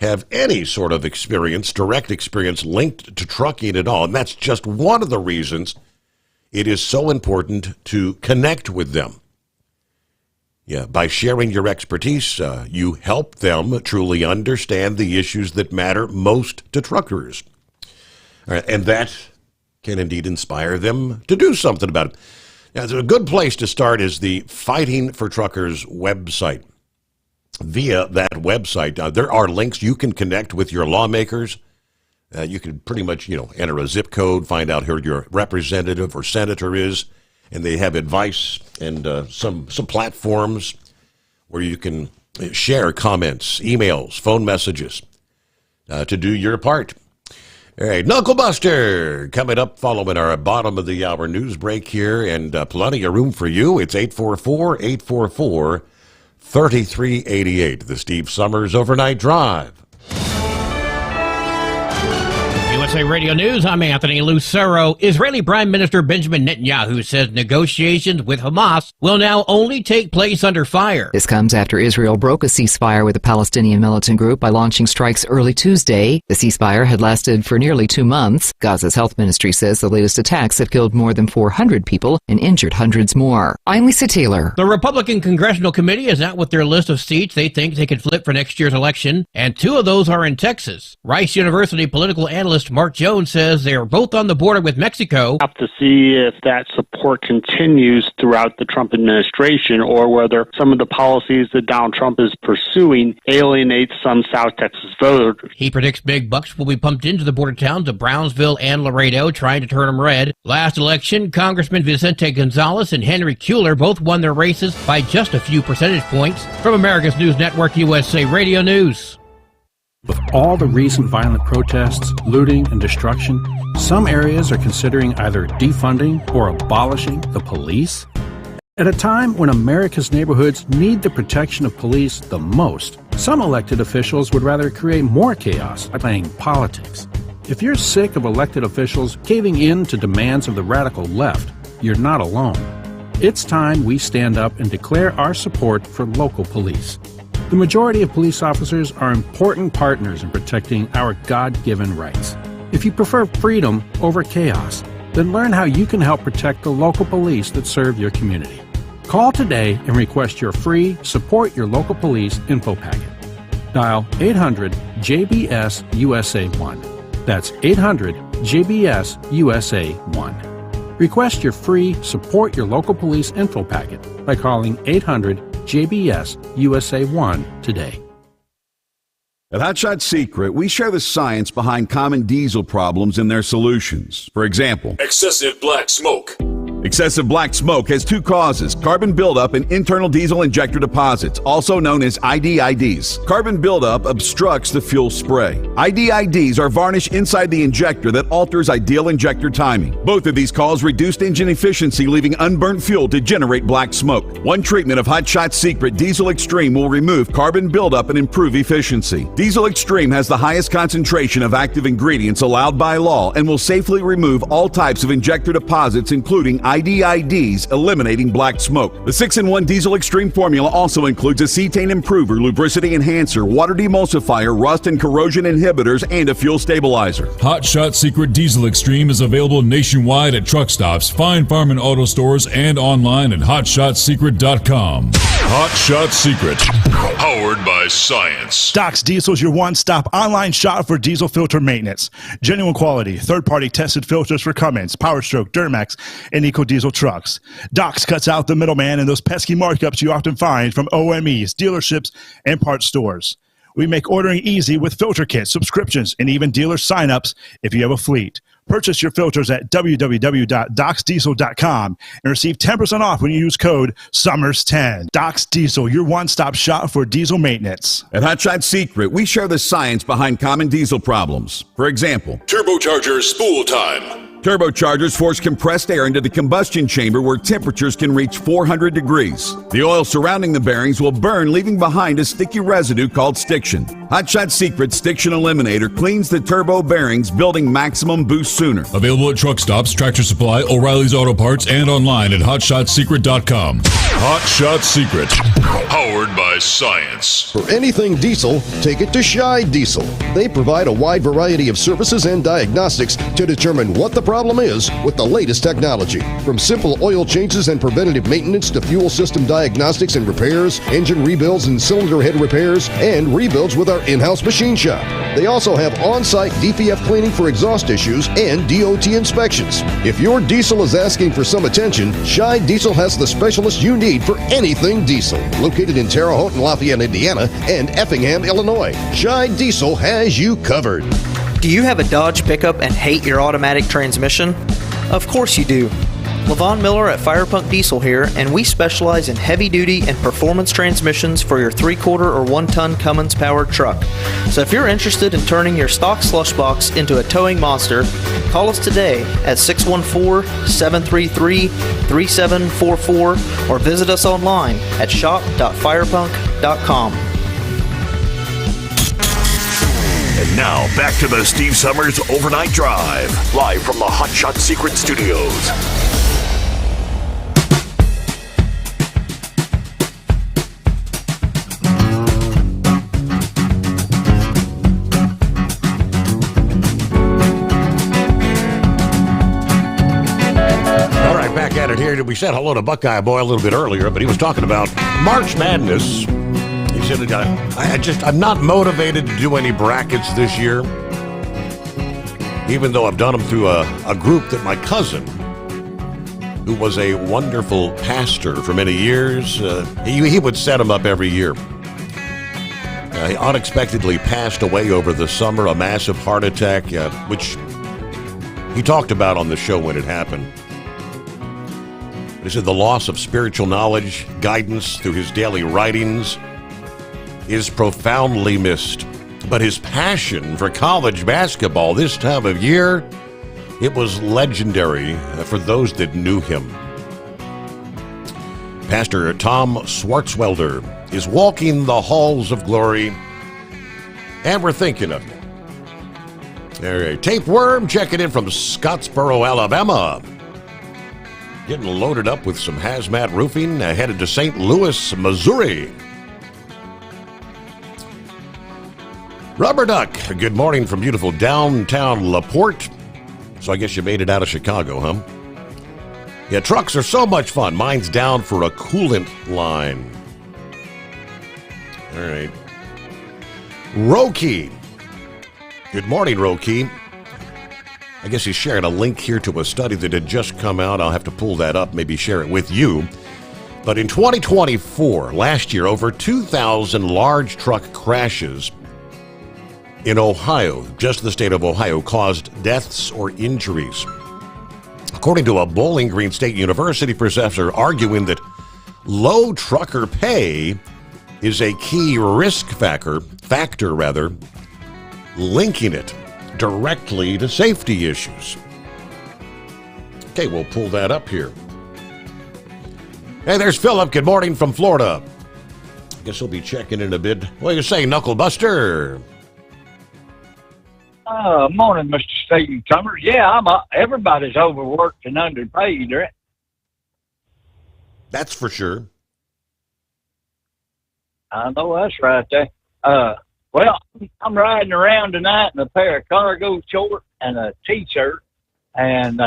have any sort of experience, direct experience linked to trucking at all. And that's just one of the reasons it is so important to connect with them. By sharing your expertise, you help them truly understand the issues that matter most to truckers. And that can indeed inspire them to do something about it. Now, a good place to start is the Fighting for Truckers website. Via that website, there are links you can connect with your lawmakers. You can pretty much, enter a zip code, find out who your representative or senator is, and they have advice and some platforms where you can share comments, emails, phone messages to do your part. All right, Knuckle Buster coming up following our bottom of the hour news break here, and plenty of room for you. It's 844-844-3388, the Steve Sommers Overnight Drive. USA Radio News, I'm Anthony Lucero. Israeli Prime Minister Benjamin Netanyahu says negotiations with Hamas will now only take place under fire. This comes after Israel broke a ceasefire with the Palestinian militant group by launching strikes early Tuesday. The ceasefire had lasted for nearly 2 months. Gaza's health ministry says the latest attacks have killed more than 400 people and injured hundreds more. I'm Lisa Taylor. The Republican Congressional Committee is out with their list of seats they think they could flip for next year's election, and 2 of those are in Texas. Rice University political analyst Mark Jones says they are both on the border with Mexico. Have to see if that support continues throughout the Trump administration or whether some of the policies that Donald Trump is pursuing alienate some South Texas voters. He predicts big bucks will be pumped into the border towns of Brownsville and Laredo, trying to turn them red. Last election, Congressman Vicente Gonzalez and Henry Kuehler both won their races by just a few percentage points. From America's News Network, USA Radio News. With all the recent violent protests, looting, and destruction, some areas are considering either defunding or abolishing the police. At a time when America's neighborhoods need the protection of police the most, some elected officials would rather create more chaos by playing politics. If you're sick of elected officials caving in to demands of the radical left, you're not alone. It's time we stand up and declare our support for local police. The majority of police officers are important partners in protecting our God-given rights. If you prefer freedom over chaos, then learn how you can help protect the local police that serve your community. Call today and request your free Support Your Local Police info packet. Dial 800-JBS-USA1. That's 800-JBS-USA1. Request your free Support Your Local Police info packet by calling 800-JBS-USA1 today. At Hotshot Secret, we share the science behind common diesel problems and their solutions. For example, excessive black smoke. Excessive black smoke has two causes: carbon buildup and internal diesel injector deposits, also known as IDIDs. Carbon buildup obstructs the fuel spray. IDIDs are varnish inside the injector that alters ideal injector timing. Both of these cause reduced engine efficiency, leaving unburnt fuel to generate black smoke. One treatment of Hot Shot Secret Diesel Extreme will remove carbon buildup and improve efficiency. Diesel Extreme has the highest concentration of active ingredients allowed by law and will safely remove all types of injector deposits, including IDIDs, eliminating black smoke. The 6-in-1 Diesel Extreme formula also includes a cetane improver, lubricity enhancer, water demulsifier, rust and corrosion inhibitors, and a fuel stabilizer. Hot Shot Secret Diesel Extreme is available nationwide at truck stops, fine farm and auto stores, and online at hotshotsecret.com. Hot Shot Secret, powered by science. Doc's Diesel is your one-stop online shop for diesel filter maintenance. Genuine quality, third-party tested filters for Cummins, Power Stroke, Duramax, and EcoDiesel trucks. Doc's cuts out the middleman and those pesky markups you often find from OMEs, dealerships, and parts stores. We make ordering easy with filter kits, subscriptions, and even dealer sign-ups if you have a fleet. Purchase your filters at www.docsdiesel.com and receive 10% off when you use code SOMMERS10. Doc's Diesel, your one-stop shop for diesel maintenance. At Hot Shot Secret, we share the science behind common diesel problems. For example, Turbocharger spool time. Turbochargers force compressed air into the combustion chamber where temperatures can reach 400 degrees. The oil surrounding the bearings will burn, leaving behind a sticky residue called stiction. Hot Shot Secret Stiction Eliminator cleans the turbo bearings, building maximum boost sooner. Available at truck stops, Tractor Supply, O'Reilly's Auto Parts, and online at hotshotsecret.com. Hot Shot Secret, powered by science. For anything diesel, take it to Shy Diesel. They provide a wide variety of services and diagnostics to determine what the problem is with the latest technology. From simple oil changes and preventative maintenance to fuel system diagnostics and repairs, engine rebuilds and cylinder head repairs, and rebuilds with our in-house machine shop. They also have on-site DPF cleaning for exhaust issues and DOT inspections. If your diesel is asking for some attention, Shy Diesel has the specialist you need for anything diesel. Located in Terre Haute and Lafayette, Indiana, and Effingham, Illinois, Shy Diesel has you covered. Do you have a Dodge pickup and hate your automatic transmission? Of course you do. Levon Miller at Firepunk Diesel here, and we specialize in heavy-duty and performance transmissions for your 3/4 or 1-ton Cummins-powered truck. So if you're interested in turning your stock slush box into a towing monster, call us today at 614-733-3744 or visit us online at shop.firepunk.com. And now, back to the Steve Sommers Overnight Drive, live from the Hot Shot Secret Studios. All right, back at it here. We said hello to Buckeye Boy a little bit earlier, but he was talking about March Madness. He said, I'm not motivated to do any brackets this year, even though I've done them through a group that my cousin, who was a wonderful pastor for many years, he would set them up every year. He unexpectedly passed away over the summer, a massive heart attack, which he talked about on the show when it happened. He said the loss of spiritual knowledge, guidance through his daily writings is profoundly missed. But his passion for college basketball this time of year, it was legendary for those that knew him. Pastor Tom Swartzwelder is walking the halls of glory, and we're thinking of you. All right, Tapeworm checking in from Scottsboro, Alabama. Getting loaded up with some hazmat roofing, headed to St. Louis, Missouri. Rubber Duck, good morning from beautiful downtown LaPorte. So I guess you made it out of Chicago, huh? Yeah, trucks are so much fun. Mine's down for a coolant line. All right. Roki. Good morning, Roki. I guess he's sharing a link here to a study that had just come out. I'll have to pull that up, maybe share it with you. But in 2024, last year, over 2,000 large truck crashes in Ohio, just the state of Ohio, caused deaths or injuries. According to a Bowling Green State University professor, arguing that low trucker pay is a key risk factor, linking it directly to safety issues. Okay, we'll pull that up here. Hey, there's Philip. Good morning from Florida. Guess he'll be checking in a bit. What do you say, Knuckle Buster? Morning, Mr. Steve Sommers. Yeah, everybody's overworked and underpaid, right? That's for sure. I know that's right there. Well, I'm riding around tonight in a pair of cargo shorts and a T-shirt, and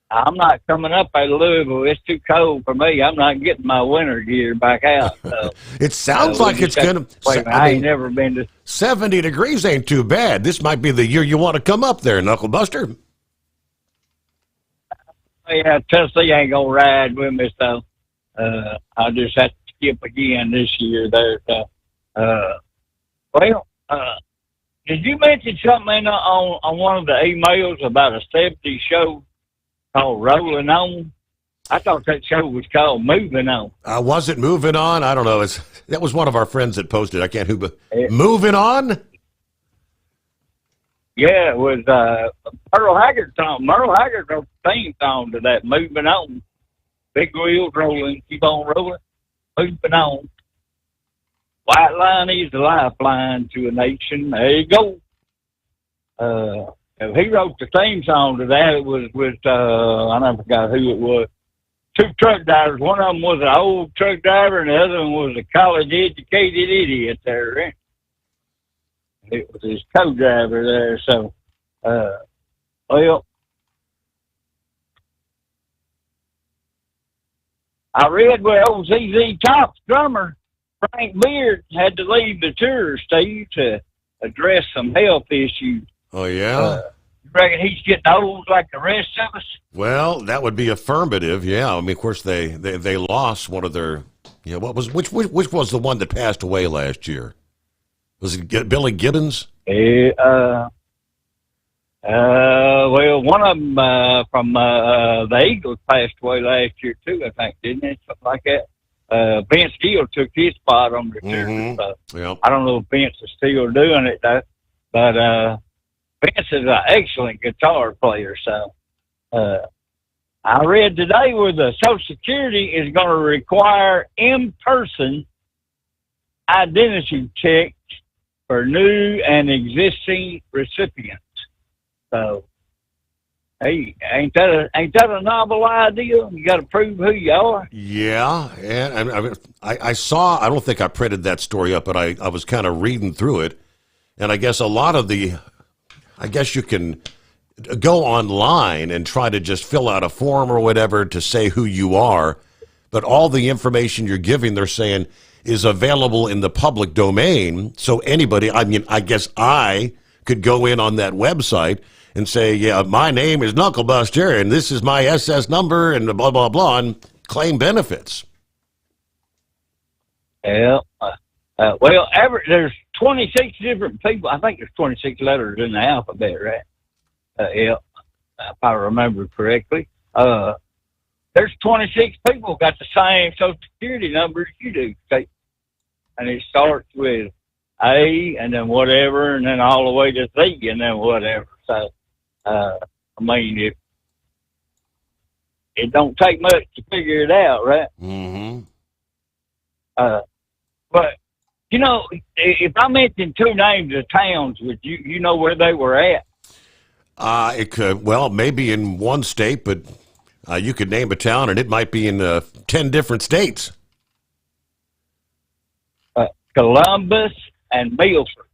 I'm not coming up out of Louisville. It's too cold for me. I'm not getting my winter gear back out. So, it sounds like it's going to... I ain't never been to... 70 degrees ain't too bad. This might be the year you want to come up there, Knuckle Buster. Yeah, Tennessee ain't going to ride with me, so I'll just have to skip again this year there. Did you mention something on one of the emails about a 70s show called Rolling On? I thought that show was called Moving On. Was it Moving On? I don't know. That was one of our friends that posted. I can't who, but Moving On? Yeah, it was Merle Haggard song. Merle Haggard wrote the theme song to that, Moving On. Big wheels rolling, keep on rolling, moving on. White line is the lifeline to a nation. There you go. He wrote the theme song to that. It was with, I never forgot who it was. Two truck drivers. One of them was an old truck driver, and the other one was a college-educated idiot there. Right? It was his co-driver there. So, well, I read where old ZZ Top's drummer, Frank Beard, had to leave the tour, Steve, to address some health issues. Oh, yeah? You reckon he's getting old like the rest of us? Well, that would be affirmative, yeah. I mean, of course, they lost one of their, which was the one that passed away last year? Was it Billy Gibbons? Well, one of them from the Eagles passed away last year, too, I think, didn't it? Something like that. Vince Gill took his spot on the tour. So Yep. I don't know if Vince is still doing it, though. But Vince is an excellent guitar player. So I read today where the Social Security is going to require in-person identity checks for new and existing recipients. So, hey, ain't that a novel idea? You got to prove who you are. Yeah, and I saw. I don't think I printed that story up, but I was kind of reading through it, and I guess a lot of I guess you can go online and try to just fill out a form or whatever to say who you are, but all the information you're giving, they're saying, is available in the public domain. So anybody, I mean, I guess I could go in on that website and say, yeah, my name is Knucklebuster, and this is my SS number, and blah, blah, blah, and claim benefits. Yeah. Well, there's 26 different people. I think there's 26 letters in the alphabet, right? Yeah, if I remember correctly. There's 26 people got the same Social Security number as you do, Kate. And it starts with A, and then whatever, and then all the way to Z, and then whatever. So, I mean, it don't take much to figure it out, right? Mm-hmm. But, you know, if I mentioned two names of towns, would you know where they were at? It could, well, maybe in one state, but you could name a town, and it might be in 10 different states. Columbus and Milford.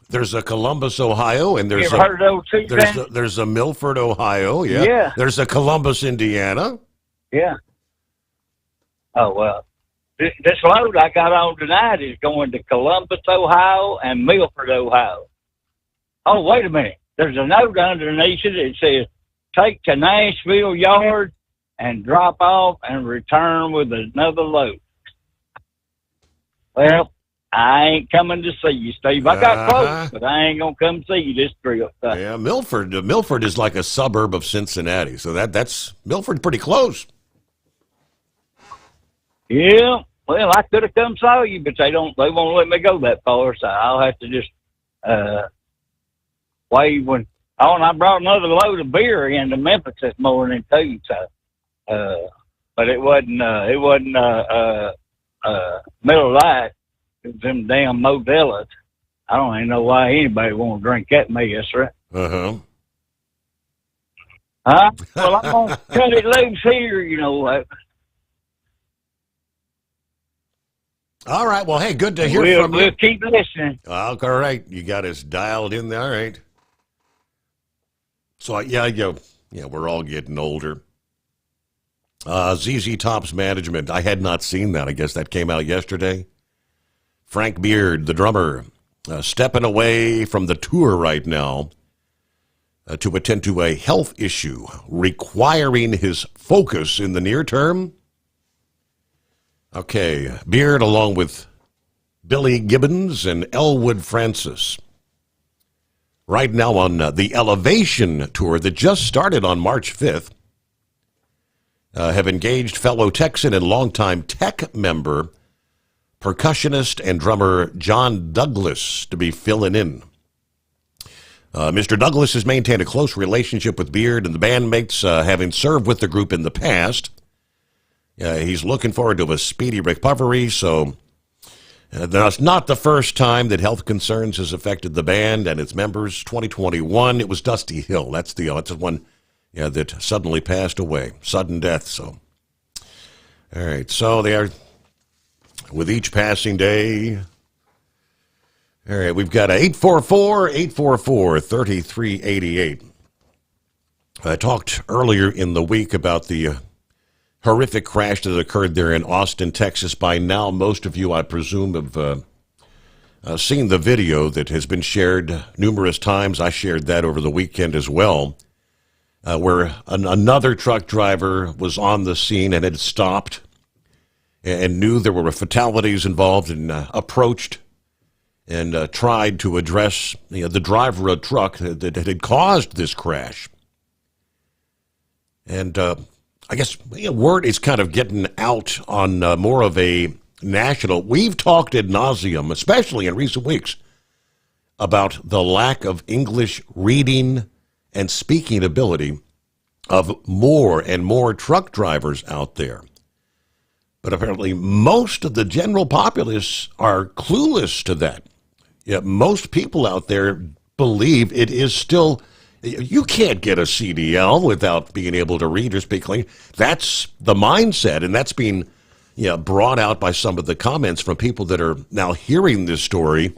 There's a Columbus, Ohio, and there's you ever heard of those two there's a Milford, Ohio. Yeah. Yeah. There's a Columbus, Indiana. Yeah. Oh, well. This load I got on tonight is going to Columbus, Ohio, and Milford, Ohio. Oh, wait a minute. There's a note underneath it that says, take to Nashville Yard and drop off and return with another load. Well, I ain't coming to see you, Steve. I got close, but I ain't gonna come see you this trip. Yeah, Milford is like a suburb of Cincinnati, so that's Milford pretty close. Yeah, well, I could have come saw you, but they won't let me go that far, so I'll have to just wave when. Oh, and I brought another load of beer into Memphis this morning too. So, but it wasn't Miller Lite. It was them damn Modellas. I don't even know why anybody want to drink that mess, right? Uh-huh. Huh? Well, I'm gonna cut it loose here, you know. All right. Well, hey, good to hear from you. We'll keep listening. All right. You got us dialed in there. All right. So, yeah, we're all getting older. ZZ Top's management. I had not seen that. I guess that came out yesterday. Frank Beard, the drummer, stepping away from the tour right now to attend to a health issue requiring his focus in the near term. Okay, Beard along with Billy Gibbons and Elwood Francis. Right now on the Elevation Tour that just started on March 5th, have engaged fellow Texan and longtime Tech member, percussionist and drummer John Douglas to be filling in. Mr. Douglas has maintained a close relationship with Beard and the bandmates, having served with the group in the past. He's looking forward to a speedy recovery, so that's not the first time that health concerns has affected the band and its members. 2021, it was Dusty Hill. That's the one that suddenly passed away. Sudden death, so. All right, so they are, with each passing day. All right, we've got 844-3388. I talked earlier in the week about the horrific crash that occurred there in Austin, Texas. By now, most of you, I presume, have seen the video that has been shared numerous times. I shared that over the weekend as well, where another truck driver was on the scene and had stopped and knew there were fatalities involved and approached and tried to address the driver of a truck that had caused this crash. And I guess word is kind of getting out on more of a national. We've talked ad nauseum, especially in recent weeks, about the lack of English reading and speaking ability of more and more truck drivers out there. But apparently most of the general populace are clueless to that. Yet most people out there believe it is still. You can't get a CDL without being able to read or speak clean. That's the mindset, and that's being brought out by some of the comments from people that are now hearing this story.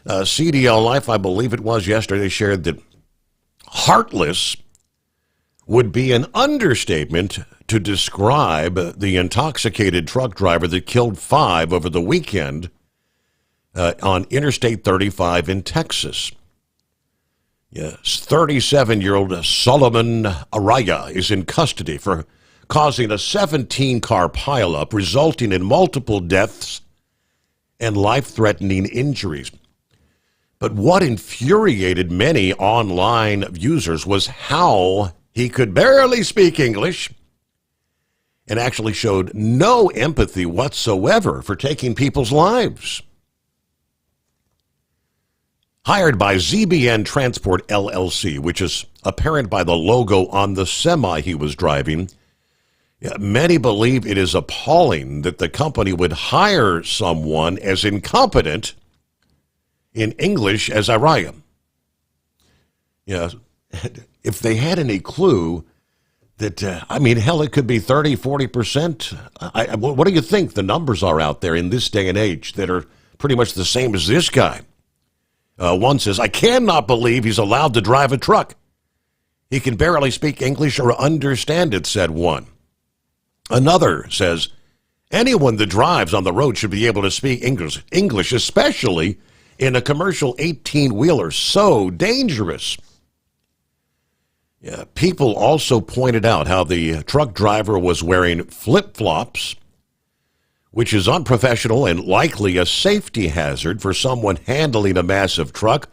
CDL Life, I believe it was yesterday, shared that heartless would be an understatement to describe the intoxicated truck driver that killed 5 over the weekend on Interstate 35 in Texas. Yes, 37-year-old Solomon Araya is in custody for causing a 17-car pileup, resulting in multiple deaths and life-threatening injuries. But what infuriated many online users was how he could barely speak English and actually showed no empathy whatsoever for taking people's lives. Hired by ZBN Transport LLC, which is apparent by the logo on the semi he was driving, many believe it is appalling that the company would hire someone as incompetent in English as Araya. If they had any clue that, hell, it could be 30, 40%. What do you think the numbers are out there in this day and age that are pretty much the same as this guy? One says, I cannot believe he's allowed to drive a truck. He can barely speak English or understand it, said one. Another says, anyone that drives on the road should be able to speak English, especially in a commercial 18-wheeler. So dangerous. Yeah, people also pointed out how the truck driver was wearing flip-flops which is unprofessional and likely a safety hazard for someone handling a massive truck.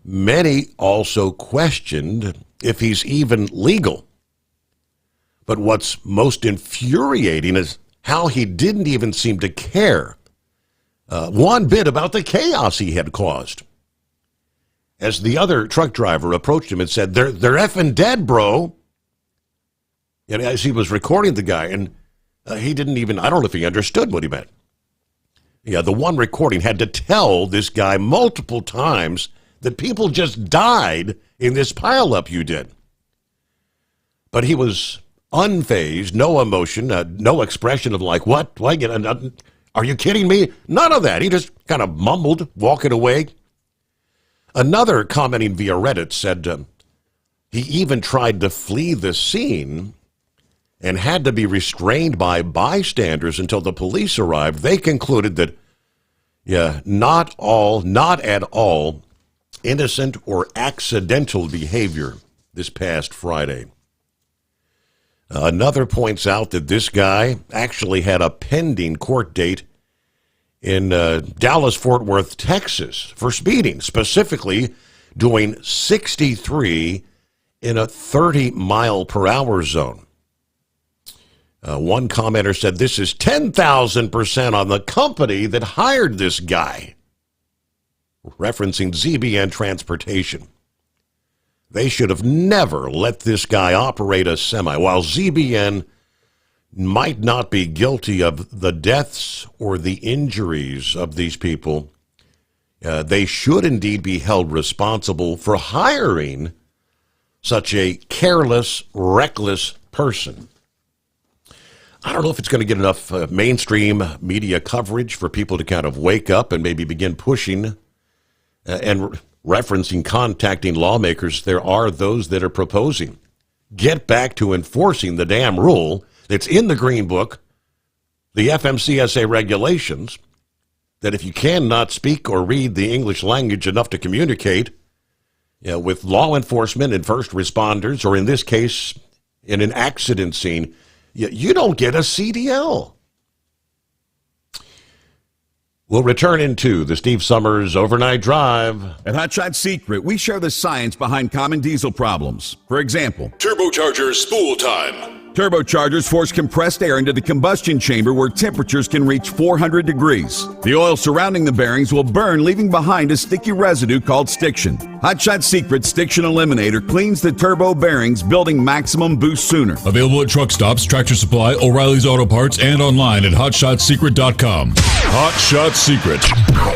Many also questioned if he's even legal. But what's most infuriating is how he didn't even seem to care one bit about the chaos he had caused. As the other truck driver approached him and said, they're effing dead, bro. And as he was recording the guy, and he didn't even, I don't know if he understood what he meant. Yeah, the one recording had to tell this guy multiple times that people just died in this pileup you did. But he was unfazed, no emotion, no expression of like, what? Are you kidding me? None of that. He just kind of mumbled, walking away. Another commenting via Reddit said he even tried to flee the scene and had to be restrained by bystanders until the police arrived. They concluded that, not at all innocent or accidental behavior this past Friday. Another points out that this guy actually had a pending court date in Dallas-Fort Worth, Texas, for speeding, specifically doing 63 in a 30-mile-per-hour zone. One commenter said this is 10,000% on the company that hired this guy, referencing ZBN Transportation. They should have never let this guy operate a semi. While ZBN might not be guilty of the deaths or the injuries of these people, they should indeed be held responsible for hiring such a careless, reckless person. I don't know if it's going to get enough mainstream media coverage for people to kind of wake up and maybe begin pushing and referencing, contacting lawmakers. There are those that are proposing, get back to enforcing the damn rule that's in the Green Book, the FMCSA regulations, that if you cannot speak or read the English language enough to communicate with law enforcement and first responders, or in this case, in an accident scene, you don't get a CDL. We'll return into the Steve Sommers Overnight Drive. At Hotshot Secret, we share the science behind common diesel problems. For example, turbocharger spool time. Turbochargers force compressed air into the combustion chamber where temperatures can reach 400 degrees. The oil surrounding the bearings will burn, leaving behind a sticky residue called stiction. Hotshot Secret Stiction Eliminator cleans the turbo bearings, building maximum boost sooner. Available at truck stops, Tractor Supply, O'Reilly's Auto Parts, and online at hotshotsecret.com. Hot Shot Secret,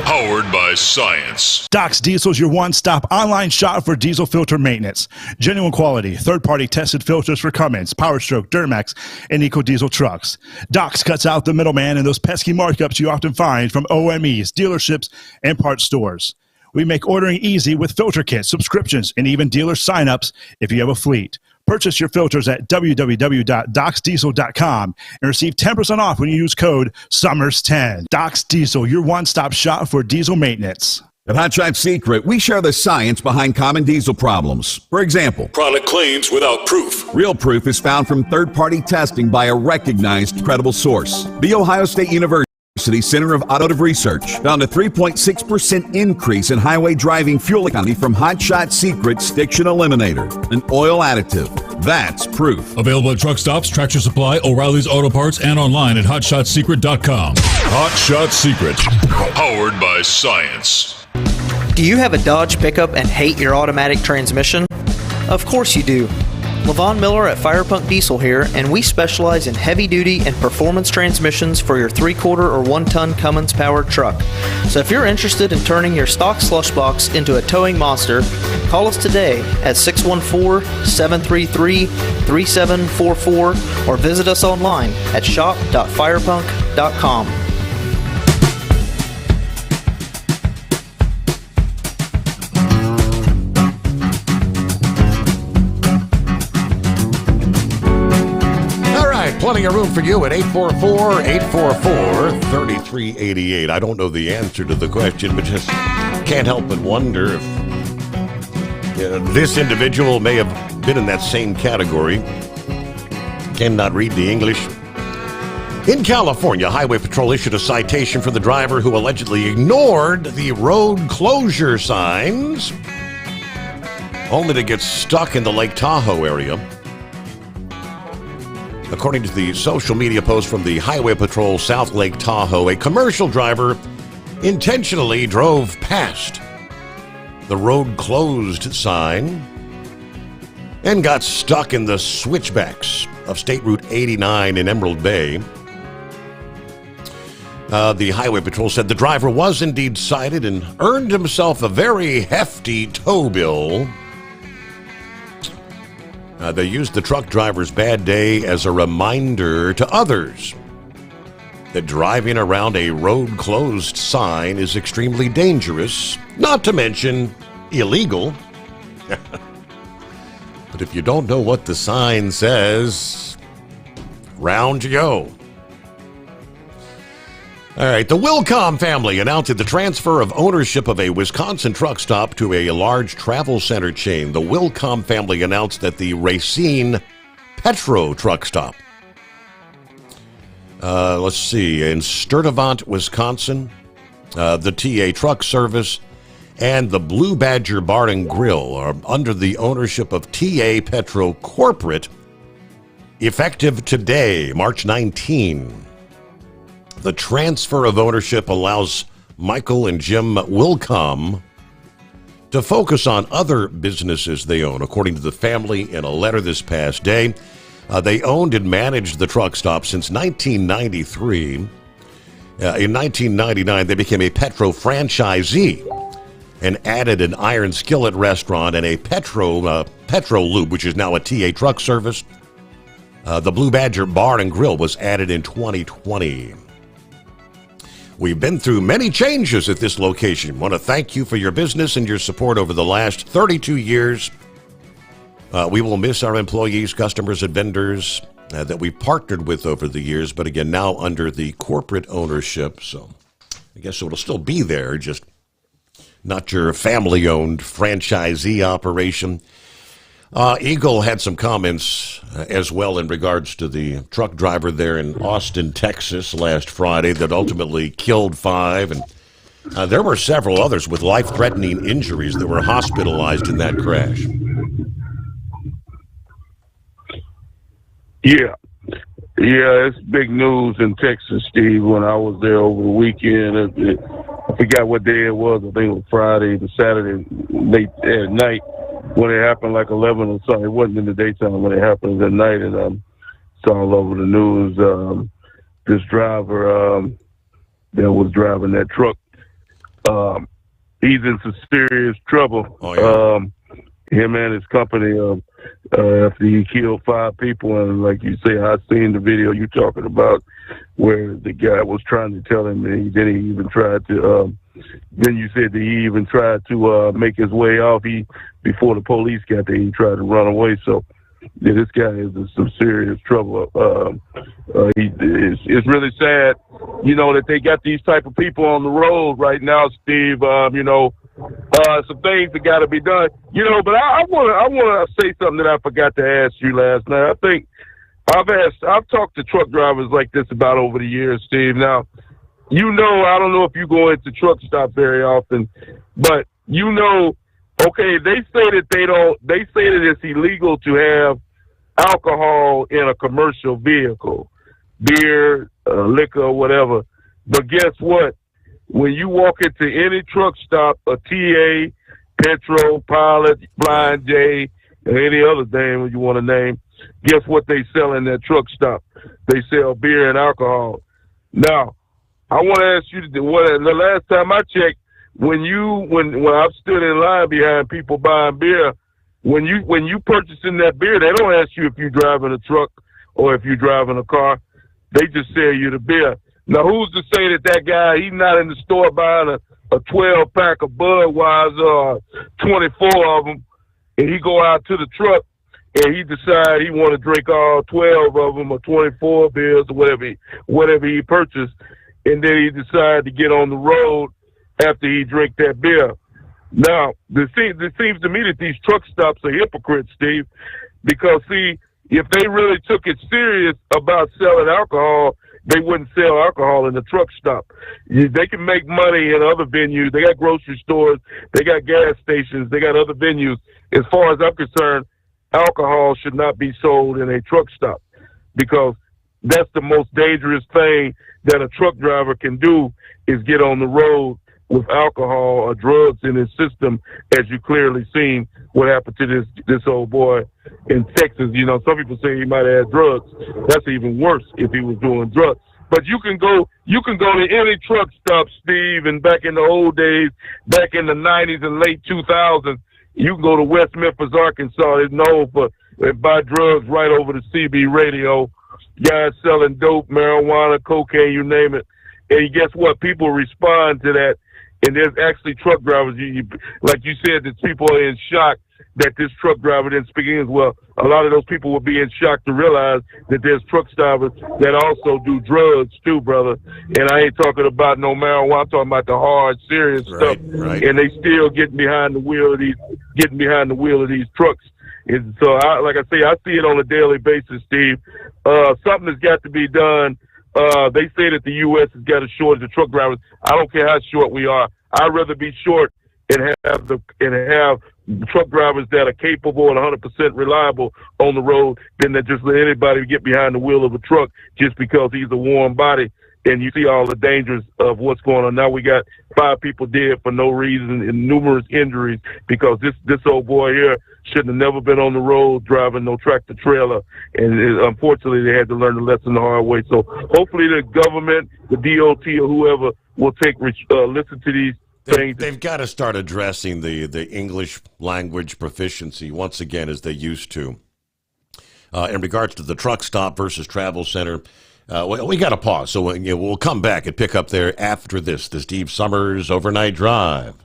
powered by science. Doc's Diesel is your one-stop online shop for diesel filter maintenance. Genuine quality, third-party tested filters for Cummins, Power Stroke, Duramax, and EcoDiesel trucks. Doc's cuts out the middleman and those pesky markups you often find from OMEs, dealerships, and parts stores. We make ordering easy with filter kits, subscriptions, and even dealer sign-ups if you have a fleet. Purchase your filters at www.docsdiesel.com and receive 10% off when you use code SOMMERS10. Doc's Diesel, your one-stop shop for diesel maintenance. At Hotshot Secret, we share the science behind common diesel problems. For example, product claims without proof. Real proof is found from third-party testing by a recognized, credible source. The Ohio State University Center of Automotive Research found a 3.6% increase in highway driving fuel economy from Hotshot Secret Stiction Eliminator, an oil additive. That's proof. Available at truck stops, Tractor Supply, O'Reilly's Auto Parts, and online at hotshotsecret.com. Hot Shot Secret, powered by science. Do you have a Dodge pickup and hate your automatic transmission? Of course you do. Levon Miller at Firepunk Diesel here, and we specialize in heavy-duty and performance transmissions for your 3-quarter or 1-ton Cummins-powered truck. So if you're interested in turning your stock slush box into a towing monster, call us today at 614-733-3744 or visit us online at shop.firepunk.com. Plenty of room for you at 844-844-3388. I don't know the answer to the question, but just can't help but wonder if this individual may have been in that same category. Cannot read the English. In California, Highway Patrol issued a citation for the driver who allegedly ignored the road closure signs, only to get stuck in the Lake Tahoe area. According to the social media post from the Highway Patrol South Lake Tahoe, a commercial driver intentionally drove past the road closed sign and got stuck in the switchbacks of State Route 89 in Emerald Bay. The Highway Patrol said the driver was indeed cited and earned himself a very hefty tow bill. They used the truck driver's bad day as a reminder to others that driving around a road closed sign is extremely dangerous, not to mention illegal. But if you don't know what the sign says, round you go. All right, the Wilcom family announced the transfer of ownership of a Wisconsin truck stop to a large travel center chain. The Wilcom family announced that the Racine Petro truck stop, in Sturtevant, Wisconsin, the TA Truck Service, and the Blue Badger Bar and Grill are under the ownership of TA Petro Corporate, effective today, March 19. The transfer of ownership allows Michael and Jim Wilcom to focus on other businesses they own. According to the family in a letter this past day, they owned and managed the truck stop since 1993. In 1999, they became a Petro franchisee and added an Iron Skillet restaurant and a Petro Lube, which is now a TA Truck Service. The Blue Badger Bar and Grill was added in 2020. We've been through many changes at this location. Want to thank you for your business and your support over the last 32 years. We will miss our employees, customers, and vendors that we partnered with over the years, but again, now under the corporate ownership. So I guess it'll still be there, just not your family-owned franchisee operation. Eagle had some comments as well in regards to the truck driver there in Austin, Texas last Friday that ultimately killed 5. And there were several others with life-threatening injuries that were hospitalized in that crash. Yeah, it's big news in Texas, Steve. When I was there over the weekend, I forgot what day it was. I think it was Friday to Saturday, late at night. When it happened, like 11 or something. It wasn't in the daytime when it happened at night, and it's all over the news. This driver that was driving that truck, he's in some serious trouble. Oh, yeah. Him and his company, after he killed 5 people, and like you say, I seen the video you talking about where the guy was trying to tell him, and then he even tried to. Then you said that he even tried to make his way off. Before the police got there, he tried to run away. So, yeah, this guy is in some serious trouble. It's really sad, that they got these type of people on the road right now, Steve. Some things that got to be done. But I want to say something that I forgot to ask you last night. I think I've talked to truck drivers like this about over the years, Steve. Now, I don't know if you go into truck stop very often, but okay, they say that it's illegal to have alcohol in a commercial vehicle, beer, liquor, whatever. But guess what? When you walk into any truck stop, a TA, Petro, Pilot, Blind J, or any other name you want to name, guess what they sell in that truck stop? They sell beer and alcohol. Now, I want to ask you, the last time I checked, when I've stood in line behind people buying beer, when you purchasing that beer, they don't ask you if you're driving a truck or if you're driving a car. They just sell you the beer. Now, who's to say that guy, he's not in the store buying a 12-pack of Budweiser, 24 of them, and he go out to the truck and he decide he want to drink all 12 of them or 24 beers or whatever he purchased, and then he decide to get on the road after he drink that beer. Now, it seems to me that these truck stops are hypocrites, Steve, because, see, if they really took it serious about selling alcohol, they wouldn't sell alcohol in the truck stop. They can make money in other venues. They got grocery stores. They got gas stations. They got other venues. As far as I'm concerned, alcohol should not be sold in a truck stop, because that's the most dangerous thing that a truck driver can do, is get on the road with alcohol or drugs in his system, as you clearly seen what happened to this old boy in Texas. You know, some people say he might have had drugs. That's even worse if he was doing drugs. But you can go to any truck stop, Steve, and back in the old days, back in the 90s and late 2000s, you can go to West Memphis, Arkansas. It's known for buy drugs right over the CB radio. Guys selling dope, marijuana, cocaine, you name it. And guess what? People respond to that. And there's actually truck drivers, like you said, that people are in shock that this truck driver didn't speak English well. A lot of those people will be in shock to realize that there's truck drivers that also do drugs too, brother. And I ain't talking about no marijuana. I'm talking about the hard, serious stuff. Right. And they still getting behind the wheel of these trucks. And so, like I say, I see it on a daily basis, Steve. Something has got to be done. They say that the U.S. has got a shortage of truck drivers. I don't care how short we are. I'd rather be short and have truck drivers that are capable and 100% reliable on the road than to just let anybody get behind the wheel of a truck just because he's a warm body. And you see all the dangers of what's going on. Now we got 5 people dead for no reason and numerous injuries because this old boy here shouldn't have never been on the road driving no tractor trailer. And unfortunately, they had to learn the lesson the hard way. So hopefully the government, the DOT, or whoever will listen to these things. They've got to start addressing the English language proficiency once again as they used to. In regards to the truck stop versus travel center, we got to pause. So we'll come back and pick up there after this. The Steve Sommers Overnight Drive.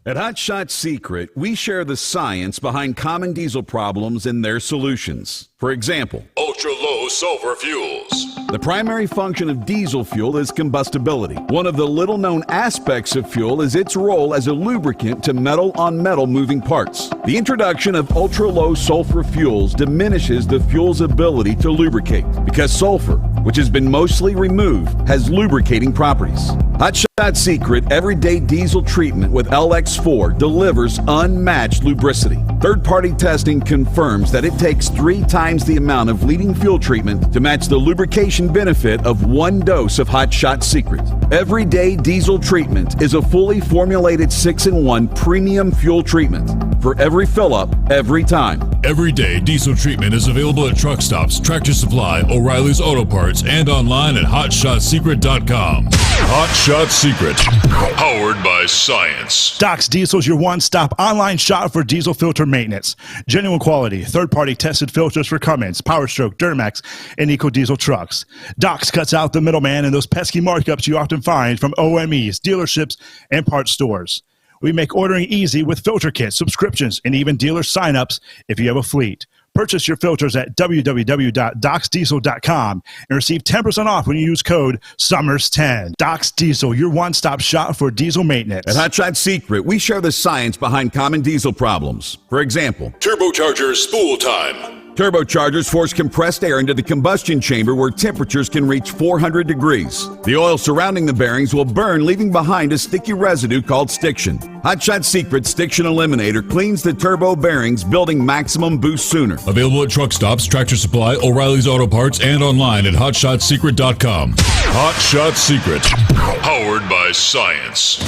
At Hot Shot Secret, we share the science behind common diesel problems and their solutions. For example, ultra-low sulfur fuels. The primary function of diesel fuel is combustibility. One of the little-known aspects of fuel is its role as a lubricant to metal-on-metal moving parts. The introduction of ultra-low sulfur fuels diminishes the fuel's ability to lubricate because sulfur, which has been mostly removed, has lubricating properties. Hot Shot Secret Everyday Diesel Treatment with LX4 delivers unmatched lubricity. Third-party testing confirms that it takes 3 times the amount of leading fuel treatment to match the lubrication benefit of 1 dose of Hot Shot Secret. Everyday Diesel Treatment is a fully formulated 6-in-1 premium fuel treatment for every fill-up, every time. Everyday Diesel Treatment is available at truck stops, Tractor Supply, O'Reilly's Auto Parts, and online at HotShotSecret.com. Hot Shot Secret, powered by science. Doc's Diesel is your one-stop online shop for diesel filter maintenance. Genuine quality, third-party tested filters for Cummins, Power Stroke, Duramax, and EcoDiesel trucks. Doc's cuts out the middleman and those pesky markups you often find from OMEs, dealerships, and parts stores. We make ordering easy with filter kits, subscriptions, and even dealer sign-ups if you have a fleet. Purchase your filters at www.docsdiesel.com and receive 10% off when you use code SOMMERS10. Doc's Diesel, your one-stop shop for diesel maintenance. At Hot Shot Secret, we share the science behind common diesel problems. For example, turbocharger spool time. Turbochargers force compressed air into the combustion chamber where temperatures can reach 400 degrees. The oil surrounding the bearings will burn, leaving behind a sticky residue called stiction. Hot Shot Secret Stiction Eliminator cleans the turbo bearings, building maximum boost sooner. Available at truck stops, Tractor Supply, O'Reilly's Auto Parts, and online at HotShotSecret.com. Hot Shot Secret, powered by science.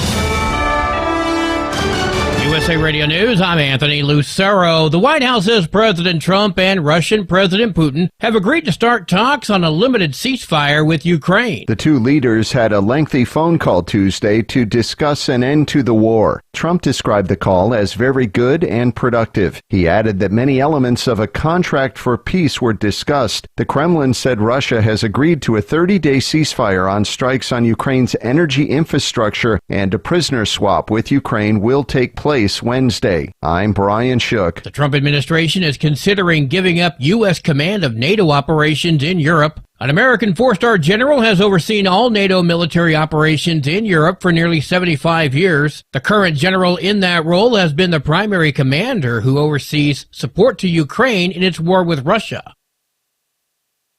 USA Radio News, I'm Anthony Lucero. The White House says President Trump and Russian President Putin have agreed to start talks on a limited ceasefire with Ukraine. The two leaders had a lengthy phone call Tuesday to discuss an end to the war. Trump described the call as very good and productive. He added that many elements of a contract for peace were discussed. The Kremlin said Russia has agreed to a 30-day ceasefire on strikes on Ukraine's energy infrastructure, and a prisoner swap with Ukraine will take place Wednesday. I'm Brian Shook. The Trump administration is considering giving up U.S. command of NATO operations in Europe. An American four-star general has overseen all NATO military operations in Europe for nearly 75 years. The current general in that role has been the primary commander who oversees support to Ukraine in its war with Russia.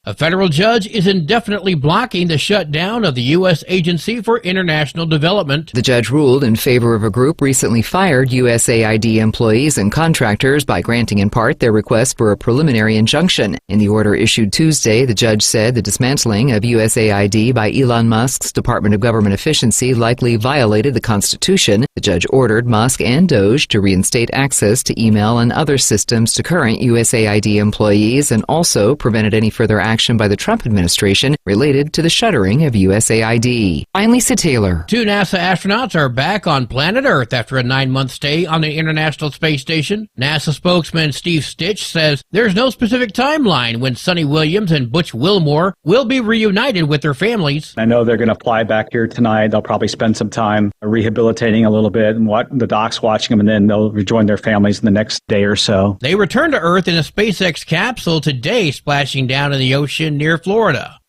A federal judge is indefinitely blocking the shutdown of the U.S. Agency for International Development. The judge ruled in favor of a group recently fired USAID employees and contractors by granting in part their request for a preliminary injunction. In the order issued Tuesday, the judge said the dismantling of USAID by Elon Musk's Department of Government Efficiency likely violated the Constitution. The judge ordered Musk and Doge to reinstate access to email and other systems to current USAID employees and also prevented any further action by the Trump administration related to the shuttering of USAID. I'm Lisa Taylor. 2 NASA astronauts are back on planet Earth after a 9-month stay on the International Space Station. NASA spokesman Steve Stitch says there's no specific timeline when Sonny Williams and Butch Wilmore will be reunited with their families. I know they're going to fly back here tonight. They'll probably spend some time rehabilitating a little bit and the docs watching them, and then they'll rejoin their families in the next day or so. They return to Earth in a SpaceX capsule today, splashing down in the ocean near Florida.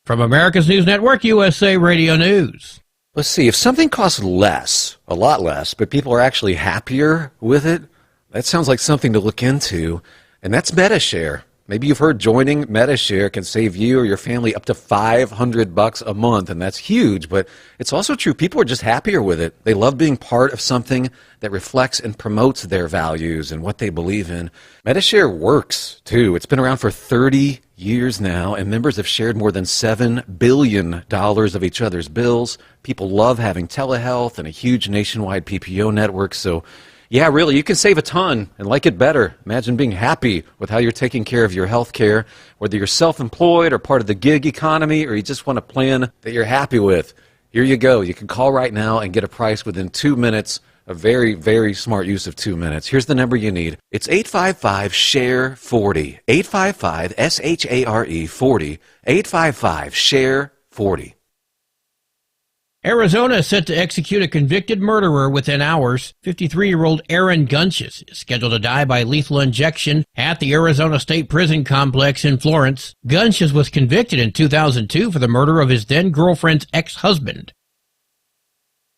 From America's News Network, USA Radio News. Let's see, if something costs less, a lot less, but people are actually happier with it, that sounds like something to look into, and that's MetaShare. Maybe you've heard joining MetaShare can save you or your family up to $500 a month, and that's huge, but it's also true. People are just happier with it. They love being part of something that reflects and promotes their values and what they believe in. MetaShare works, too. It's been around for 30 years now, and members have shared more than $7 billion of each other's bills. People love having telehealth and a huge nationwide PPO network, so yeah, really, you can save a ton and like it better. Imagine being happy with how you're taking care of your health care, whether you're self-employed or part of the gig economy, or you just want a plan that you're happy with. Here you go. You can call right now and get a price within 2 minutes. A very, very smart use of 2 minutes. Here's the number you need. It's 855-SHARE-40. 855-SHARE-40. 855-SHARE-40. Arizona is set to execute a convicted murderer within hours. 53-year-old Aaron Gunches is scheduled to die by lethal injection at the Arizona State Prison Complex in Florence. Gunches was convicted in 2002 for the murder of his then-girlfriend's ex-husband.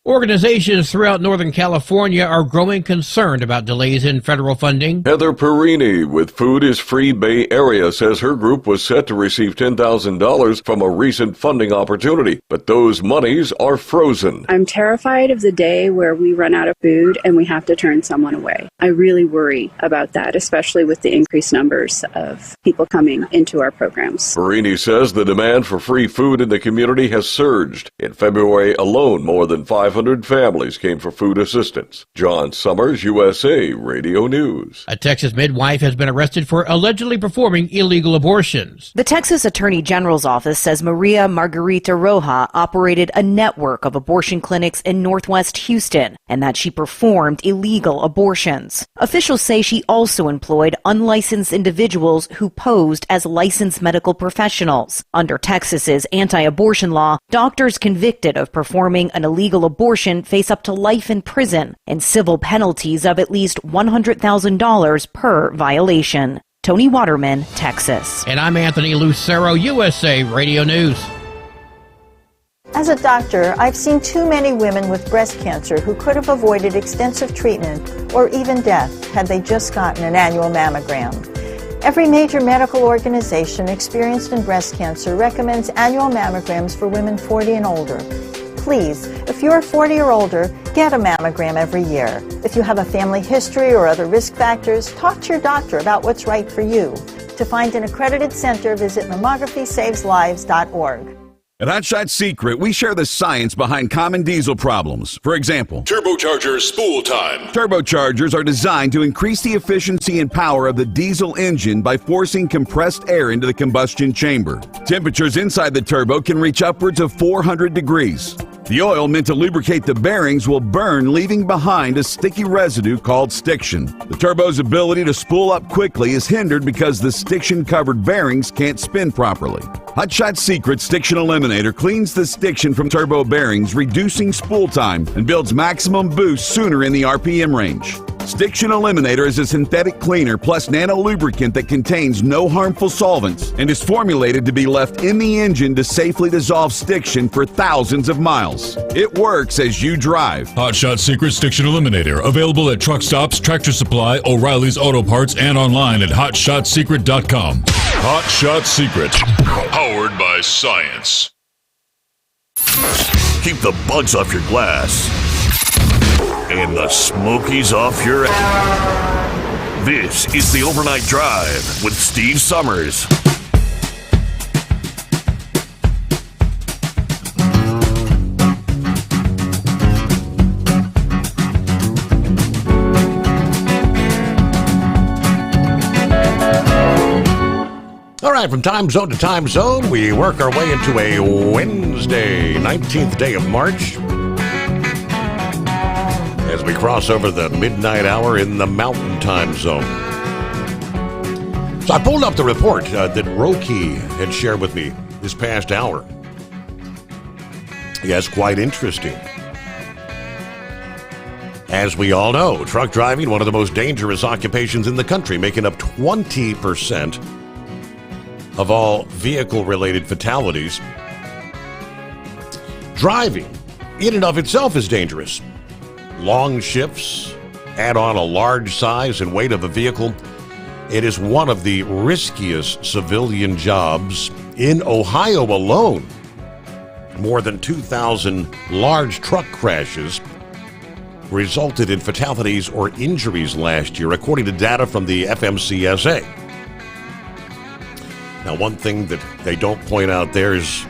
Organizations throughout Northern California are growing concerned about delays in federal funding. Heather Perini with Food is Free Bay Area says her group was set to receive $10,000 from a recent funding opportunity, but those monies are frozen. I'm terrified of the day where we run out of food and we have to turn someone away. I really worry about that, especially with the increased numbers of people coming into our programs. Perini says the demand for free food in the community has surged. In February alone, more than 500 families came for food assistance. John Sommers, USA Radio News. A Texas midwife has been arrested for allegedly performing illegal abortions. The Texas Attorney General's office says Maria Margarita Roja operated a network of abortion clinics in Northwest Houston and that she performed illegal abortions. Officials say she also employed unlicensed individuals who posed as licensed medical professionals. Under Texas's anti-abortion law, doctors convicted of performing an illegal abortion face up to life in prison and civil penalties of at least $100,000 per violation. Tony Waterman, Texas. And I'm Anthony Lucero, USA Radio News. As a doctor, I've seen too many women with breast cancer who could have avoided extensive treatment or even death had they just gotten an annual mammogram. Every major medical organization experienced in breast cancer recommends annual mammograms for women 40 and older. Please, if you're 40 or older, get a mammogram every year. If you have a family history or other risk factors, talk to your doctor about what's right for you. To find an accredited center, visit mammography-saves-lives.org. At Hot Shot Secret, we share the science behind common diesel problems. For example, turbocharger spool time. Turbochargers are designed to increase the efficiency and power of the diesel engine by forcing compressed air into the combustion chamber. Temperatures inside the turbo can reach upwards of 400 degrees. The oil meant to lubricate the bearings will burn, leaving behind a sticky residue called stiction. The turbo's ability to spool up quickly is hindered because the stiction-covered bearings can't spin properly. Hotshot Secret Stiction Eliminator cleans the stiction from turbo bearings, reducing spool time and builds maximum boost sooner in the RPM range. Stiction Eliminator is a synthetic cleaner plus nano lubricant that contains no harmful solvents and is formulated to be left in the engine to safely dissolve stiction for thousands of miles. It works as you drive. Hotshot Secret Stiction Eliminator, available at truck stops, Tractor Supply, O'Reilly's Auto Parts, and online at hotshotsecret.com. Hotshot Secret, powered by science. Keep the bugs off your glass and the smokies off your ass. This is the Overnight Drive with Steve Sommers. All right, from time zone to time zone, we work our way into a Wednesday, 19th day of March, as we cross over the midnight hour in the Mountain Time Zone. So I pulled up the report that Roki had shared with me this past hour. Yes, quite interesting. As we all know, truck driving, one of the most dangerous occupations in the country, making up 20% of all vehicle-related fatalities. Driving, in and of itself, is dangerous. Long shifts, add on a large size and weight of a vehicle. It is one of the riskiest civilian jobs in Ohio alone. More than 2,000 large truck crashes resulted in fatalities or injuries last year, according to data from the FMCSA. Now, one thing that they don't point out there is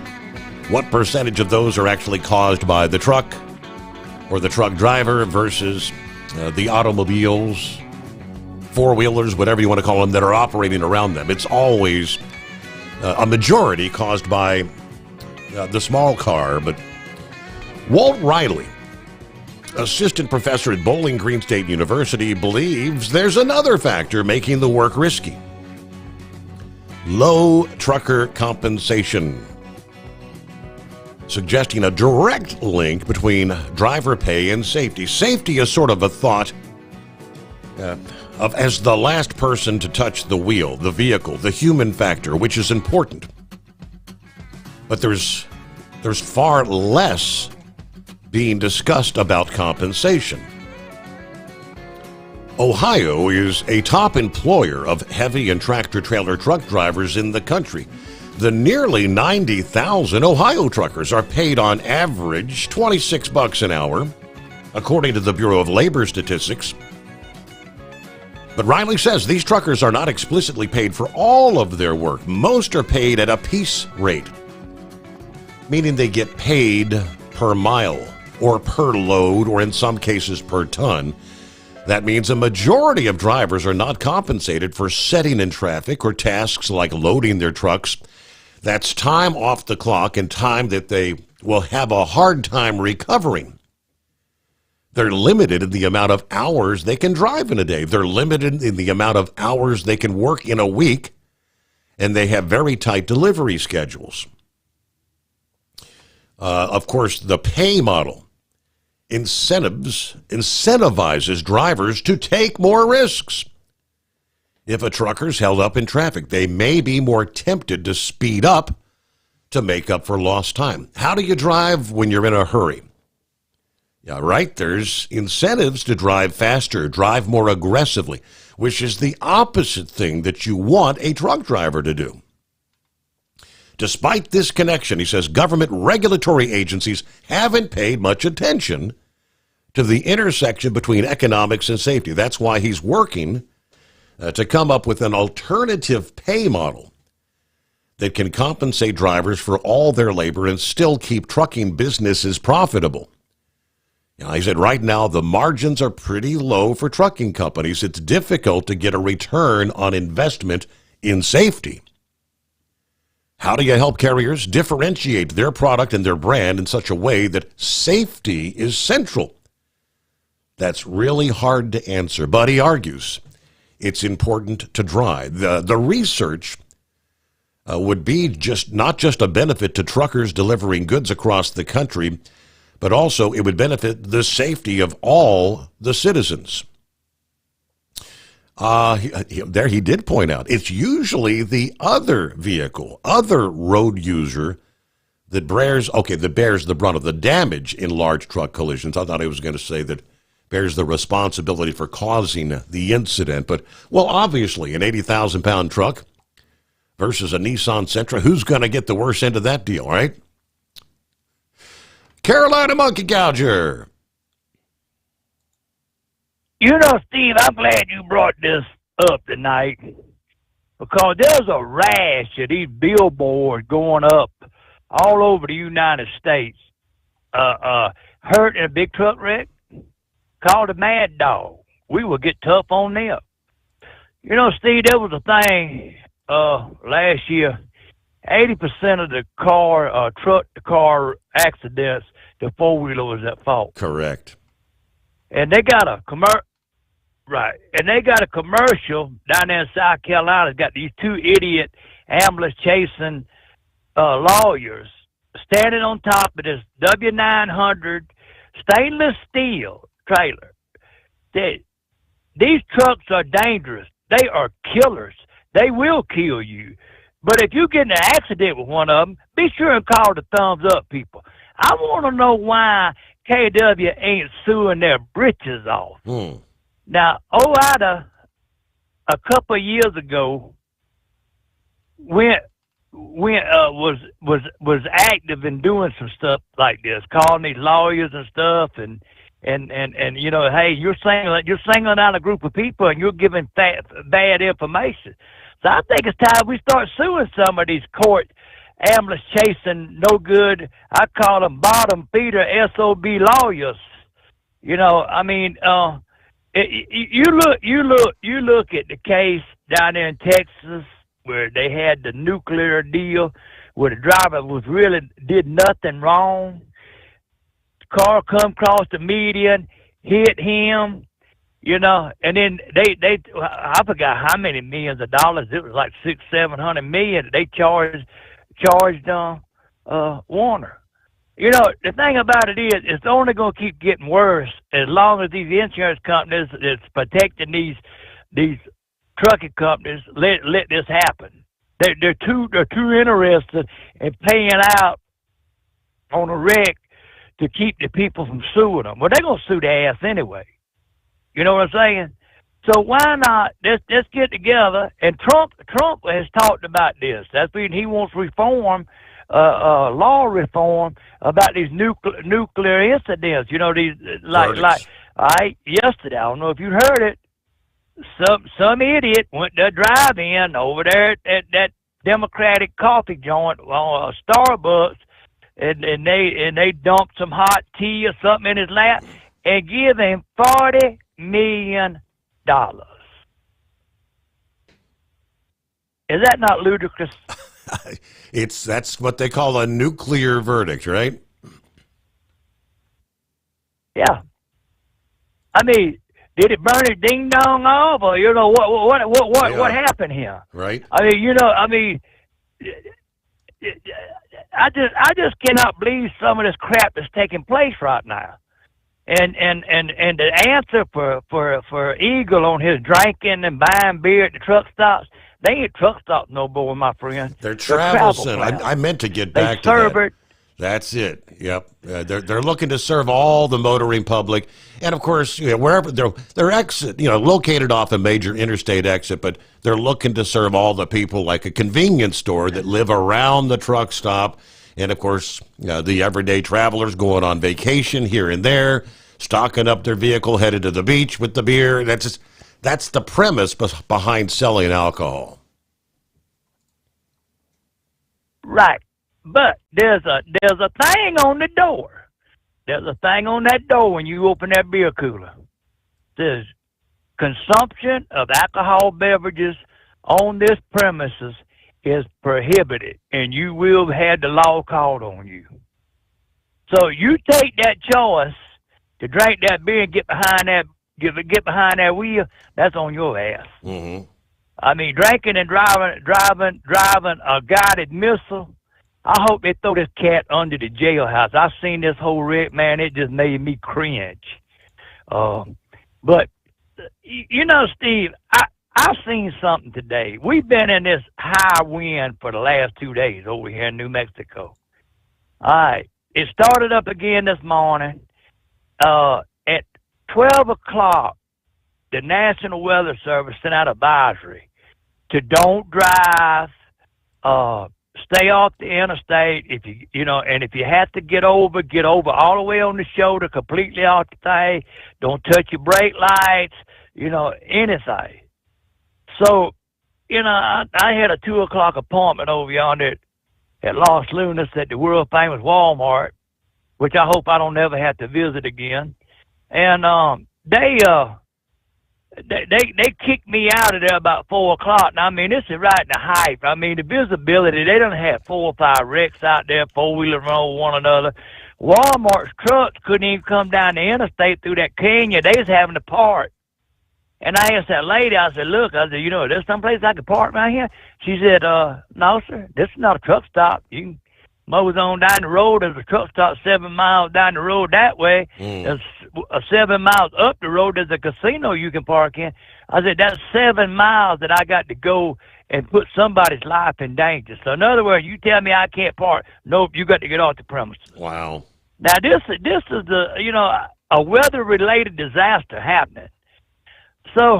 what percentage of those are actually caused by the truck or the truck driver versus the automobiles, four-wheelers, whatever you want to call them, that are operating around them. It's always a majority caused by the small car. But Walt Riley, assistant professor at Bowling Green State University, believes there's another factor making the work risky: low trucker compensation, suggesting a direct link between driver pay and safety. Safety is sort of a thought of as the last person to touch the wheel, the vehicle, the human factor, which is important. But there's far less being discussed about compensation. Ohio is a top employer of heavy and tractor-trailer truck drivers in the country. The nearly 90,000 Ohio truckers are paid on average $26 an hour, according to the Bureau of Labor Statistics. But Riley says these truckers are not explicitly paid for all of their work. Most are paid at a piece rate, meaning they get paid per mile or per load, or in some cases per ton. That means a majority of drivers are not compensated for sitting in traffic or tasks like loading their trucks. That's time off the clock and time that they will have a hard time recovering. They're limited in the amount of hours they can drive in a day. They're limited in the amount of hours they can work in a week, and they have very tight delivery schedules. Of course, the pay model incentivizes drivers to take more risks. If a trucker's held up in traffic, they may be more tempted to speed up to make up for lost time. How do you drive when you're in a hurry? Yeah, right. There's incentives to drive faster, drive more aggressively, which is the opposite thing that you want a truck driver to do. Despite this connection, he says government regulatory agencies haven't paid much attention to the intersection between economics and safety. That's why he's working to come up with an alternative pay model that can compensate drivers for all their labor and still keep trucking businesses profitable. He said right now the margins are pretty low for trucking companies. It's difficult to get a return on investment in safety. How do you help carriers differentiate their product and their brand in such a way that safety is central? That's really hard to answer, but he argues it's important to drive. The research would be not just a benefit to truckers delivering goods across the country, but also it would benefit the safety of all the citizens. There he did point out it's usually the other vehicle, other road user that bears the brunt of the damage in large truck collisions. I thought he was going to say that bears the responsibility for causing the incident. But, well, obviously, an 80,000-pound truck versus a Nissan Sentra, who's going to get the worst end of that deal, right? Carolina Monkey Gouger. You know, Steve, I'm glad you brought this up tonight because there's a rash of these billboards going up all over the United States. Hurt in a big truck wreck, called a mad dog. We will get tough on them. You know, Steve, there was a thing last year. 80% of the truck-to-car accidents, the four-wheeler was at fault. Correct. And they got a commercial down there in South Carolina. It's got these two idiot ambulance chasing lawyers standing on top of this W900 stainless steel trailer. These trucks are dangerous. They are killers. They will kill you. But if you get in an accident with one of them, be sure and call the thumbs up people. I want to know why KW ain't suing their britches off. Now, OIDA, a couple of years ago, was active in doing some stuff like this, calling these lawyers and stuff, and you know, hey, you're singling out a group of people and you're giving bad information. So I think it's time we start suing some of these court ambulance chasing no good. I call them bottom feeder SOB lawyers. You know, I mean, you look at the case down there in Texas where they had the nuclear deal where the driver did nothing wrong. The car come across the median, hit him, you know, and then I forgot how many millions of dollars. It was like $600-700 million. They charged Warner. You know, the thing about it is, it's only going to keep getting worse as long as these insurance companies that's protecting these trucking companies let this happen. They're too interested in paying out on a wreck to keep the people from suing them. Well, they're going to sue their ass anyway. You know what I'm saying? So why not let's get together? And Trump has talked about this. That's when he wants reform, law reform about these nuclear incidents. You know, these yesterday. I don't know if you heard it. Some idiot went to drive-in over there at that Democratic coffee joint, Starbucks, and they dumped some hot tea or something in his lap and give him $40 million. Is that not ludicrous? That's what they call a nuclear verdict, right? Yeah. I mean, did it burn his ding dong off, or you know what happened here? Right. I mean, I just cannot believe some of this crap that's taking place right now. And the answer for Eagle on his drinking and buying beer at the truck stops, they ain't truck stops no more, my friend. They're travel centers. I meant to get back to that. That's it. Yep. They're looking to serve all the motoring public, and of course, you know, wherever they're exit, you know, located off a major interstate exit, but they're looking to serve all the people like a convenience store that live around the truck stop, and of course, the everyday travelers going on vacation here and there, stocking up their vehicle, headed to the beach with the beer. That's the premise behind selling alcohol. Right. But there's a thing on the door. There's a thing on that door when you open that beer cooler. It says consumption of alcohol beverages on this premises is prohibited, and you will have the law called on you. So you take that choice to drink that beer and get behind that wheel. That's on your ass. Mm-hmm. I mean, drinking and driving a guided missile. I hope they throw this cat under the jailhouse. I've seen this whole wreck, man. It just made me cringe. But you know, Steve, I've seen something today. We've been in this high wind for the last 2 days over here in New Mexico. All right. It started up again this morning. At 12 o'clock, the National Weather Service sent out advisory to don't drive, stay off the interstate. If and if you have to get over all the way on the shoulder, completely off the thing. Don't touch your brake lights, anything. So, I had a 2 o'clock appointment over yonder at Los Lunas at the world famous Walmart, which I hope I don't ever have to visit again. And they kicked me out of there about 4 o'clock. Now, I mean, this is right in the hype. I mean, the visibility, they done had 4 or 5 wrecks out there, four-wheeler run over one another. Walmart's trucks couldn't even come down the interstate through that canyon. They was having to park. And I asked that lady, I said, look, there's someplace I could park right here? She said, no, sir, this is not a truck stop. You can mows on down the road. There's a truck stop 7 miles down the road that way. There's 7 miles up the road. There's a casino you can park in. I said, that's 7 miles that I got to go and put somebody's life in danger. So in other words, you tell me I can't park. Nope, you got to get off the premises. Wow. Now this is a weather-related disaster happening. So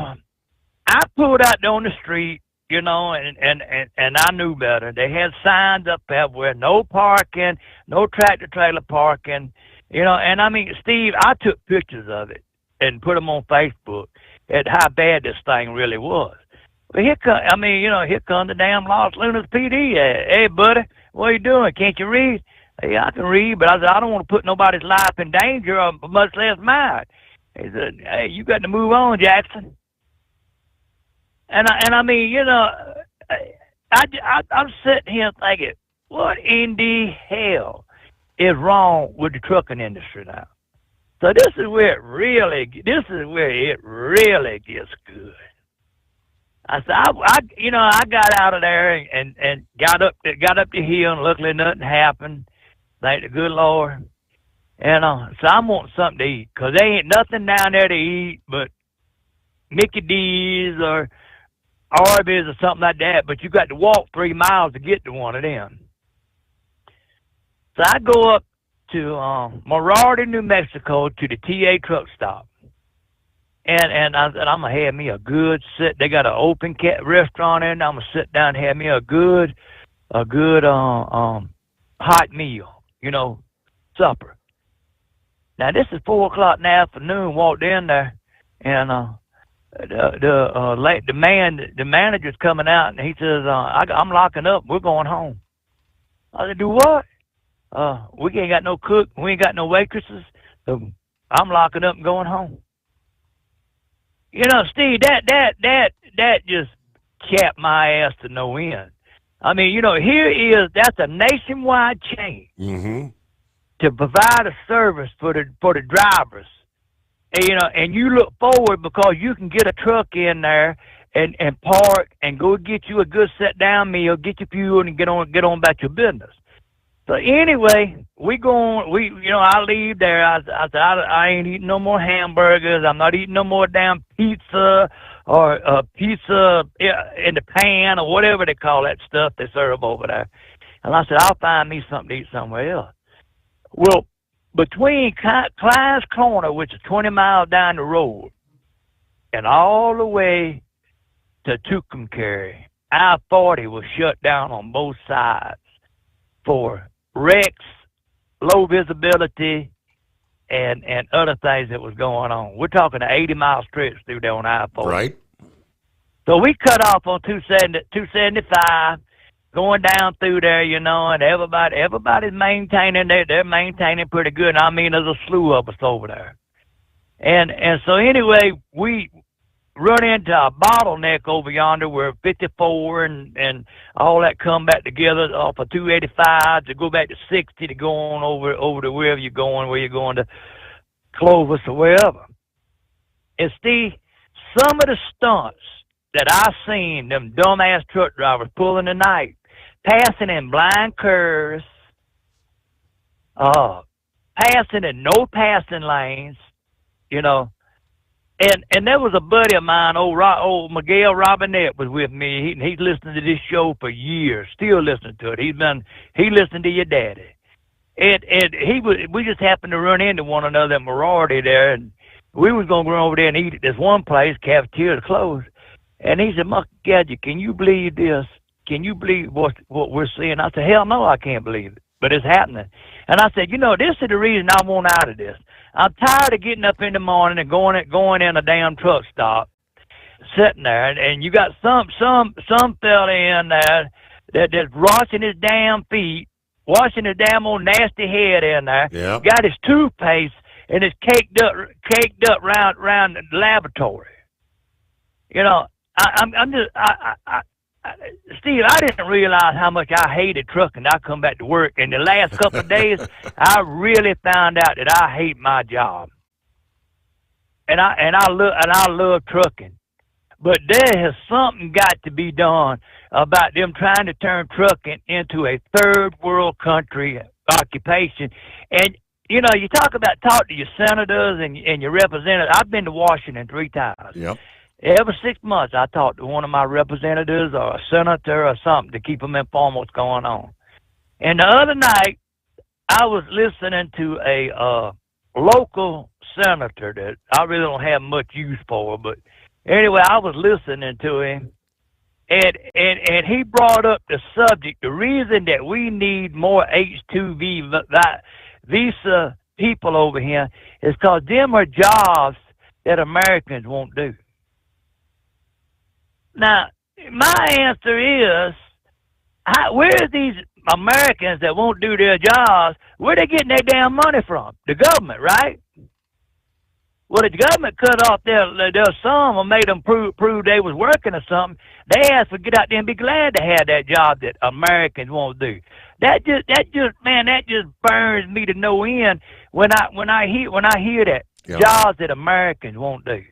I pulled out on the street, and I knew better. They had signs up everywhere, no parking, no tractor-trailer parking, and I mean, Steve, I took pictures of it and put them on Facebook at how bad this thing really was. But here comes the damn Los Lunas PD. Hey, buddy, what are you doing? Can't you read? Hey, I can read, but I said, I don't want to put nobody's life in danger, or much less mine. He said, hey, you got to move on, Jackson. And I mean, I'm sitting here thinking, what in the hell is wrong with the trucking industry now? So this is where it really gets good. I said, I got out of there and got up the hill, and luckily nothing happened. Thank the good Lord. And so I want something to eat, because there ain't nothing down there to eat but Mickey D's or Arby's or something like that, but you got to walk 3 miles to get to one of them. So I go up to Morality, New Mexico, to the TA truck stop. And I said, I'm going to have me a good sit. They got an open restaurant in there. I'm going to sit down and have me a good hot meal, supper. Now, this is 4 o'clock in the afternoon. Walked in there, and the manager's coming out, and he says, I'm locking up. We're going home. I said, do what? We ain't got no cook. We ain't got no waitresses. So I'm locking up and going home. Steve, that just chapped my ass to no end. I mean, that's a nationwide chain. Mm-hmm. To provide a service for the drivers, and you look forward because you can get a truck in there and park and go get you a good sit down meal, get your fuel, and get on about your business. So anyway, I leave there. I said I ain't eating no more hamburgers. I'm not eating no more damn pizza or pizza in the pan or whatever they call that stuff they serve over there. And I said I'll find me something to eat somewhere else. Well, between Klein's Corner, which is 20 miles down the road, and all the way to Tucumcari, I-40 was shut down on both sides for wrecks, low visibility, and other things that was going on. We're talking an 80-mile stretch through there on I-40. Right. So we cut off on 275. Going down through there, and everybody's maintaining. They're maintaining pretty good. I mean, there's a slew of us over there, and so anyway, we run into a bottleneck over yonder where 54 and all that come back together off of 285 to go back to 60 to go on over to wherever you're going to Clovis or wherever. And Steve, some of the stunts that I seen them dumbass truck drivers pulling tonight, passing in blind curves, passing in no passing lanes, you know. And there was a buddy of mine, old Miguel Robinette, was with me. He's listened to this show for years, still listening to it. He listened to your daddy. And we just happened to run into one another at Morality there, and we was going to run over there and eat at this one place, cafeteria closed. And he said, Muck Gadget, can you believe this? Can you believe what we're seeing? I said, hell no, I can't believe it, but it's happening. And I said, this is the reason I want out of this. I'm tired of getting up in the morning and going in a damn truck stop, sitting there, and you got some fella in there that's washing his damn feet, washing his damn old nasty head in there, got his toothpaste, and it's caked up round the laboratory. Steve, I didn't realize how much I hated trucking. I come back to work, and the last couple of days, I really found out that I hate my job, and I love trucking. But there has something got to be done about them trying to turn trucking into a third world country occupation. And you talk to your senators and your representatives. I've been to Washington 3 times. Yep. Every 6 months, I talk to one of my representatives or a senator or something to keep them informed what's going on. And the other night, I was listening to a local senator that I really don't have much use for, but anyway, I was listening to him, and he brought up the subject. The reason that we need more H-2B visa people over here is because them are jobs that Americans won't do. Now, my answer is, where are these Americans that won't do their jobs, where are they getting their damn money from? The government, right? Well, the government cut off their sum or made them prove they was working or something. They asked to get out there and be glad to have that job that Americans won't do. That just burns me to no end when I hear that jobs that Americans won't do.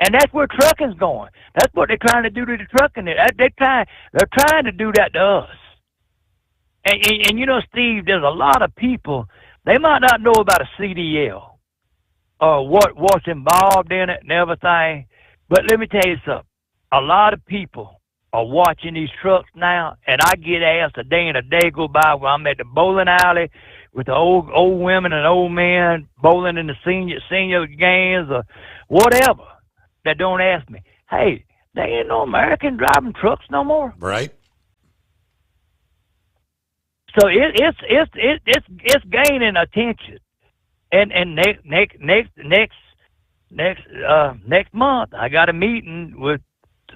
And that's where trucking's going. That's what they're trying to do to the trucking. They're trying to do that to us. And Steve, there's a lot of people, they might not know about a CDL or what's involved in it and everything. But let me tell you something. A lot of people are watching these trucks now, and I get asked a day and a day go by where I'm at the bowling alley with the old women and old men bowling in the senior games or whatever. That don't ask me, hey, there ain't no American driving trucks no more. Right. So it's gaining attention, and next month I got a meeting with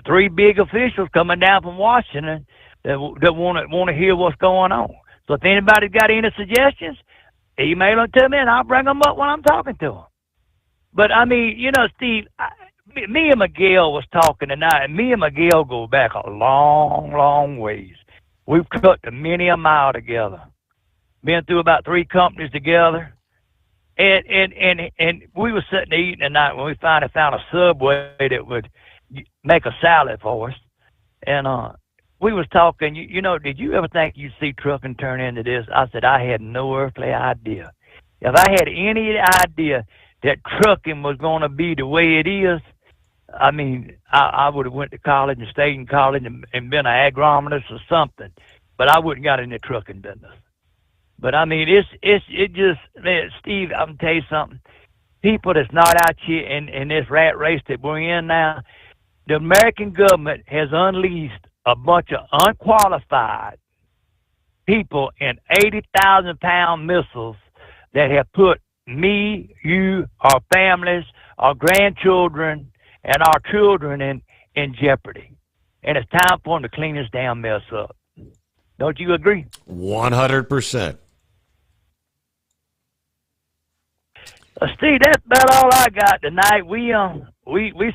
3 big officials coming down from Washington that want to hear what's going on. So if anybody's got any suggestions, email them to me and I'll bring them up when I'm talking to them. But I mean, Steve. Me and Miguel was talking tonight, and me and Miguel go back a long, long ways. We've trucked many a mile together. Been through about 3 companies together. And we were sitting there eating tonight when we finally found a Subway that would make a salad for us. And we was talking, did you ever think you'd see trucking turn into this? I said, I had no earthly idea. If I had any idea that trucking was going to be the way it is, I mean, I would have went to college and stayed in college and been an agronomist or something, but I wouldn't got in the trucking business. But I mean, it just, man, Steve, I'm gonna tell you something. People that's not out here in this rat race that we're in now, the American government has unleashed a bunch of unqualified people in 80,000-pound missiles that have put me, you, our families, our grandchildren, and our children in jeopardy. And it's time for them to clean this damn mess up. Don't you agree? 100%. Steve, that's about all I got tonight. We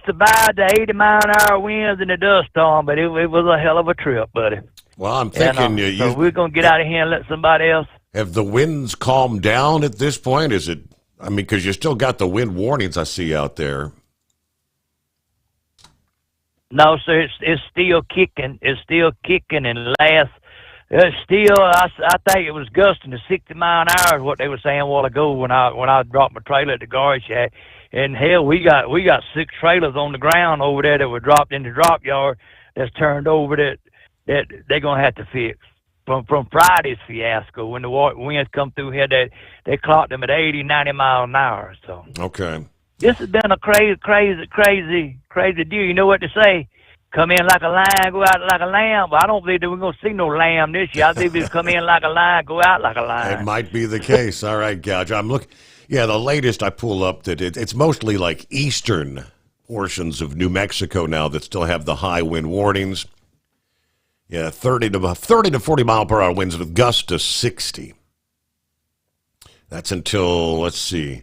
survived the 80-mile-an-hour winds and the dust storm, but it was a hell of a trip, buddy. Well, I'm thinking so we're going to get out of here and let somebody else. Have the winds calmed down at this point? Is it, I mean, because you still got the wind warnings I see out there. No, sir, it's still kicking. It's still kicking and last. It's still, I think it was gusting to 60 mile an hour is what they were saying a while ago when I dropped my trailer at the garage shack. And hell, we got 6 trailers on the ground over there that were dropped in the drop yard that's turned over that they're gonna have to fix from Friday's fiasco when the winds come through here. They clocked them at 80, 90 miles an hour. So okay, this has been a crazy deal. You know what to say? Come in like a lion, go out like a lamb. But I don't believe that we're going to see no lamb this year. I believe we come in like a lion, go out like a lion. It might be the case. All right, Gouge. I'm looking. Yeah, the latest I pull up that it's mostly like eastern portions of New Mexico now that still have the high wind warnings. Yeah, 30 to 40 mile per hour winds with gusts to 60. That's until, let's see,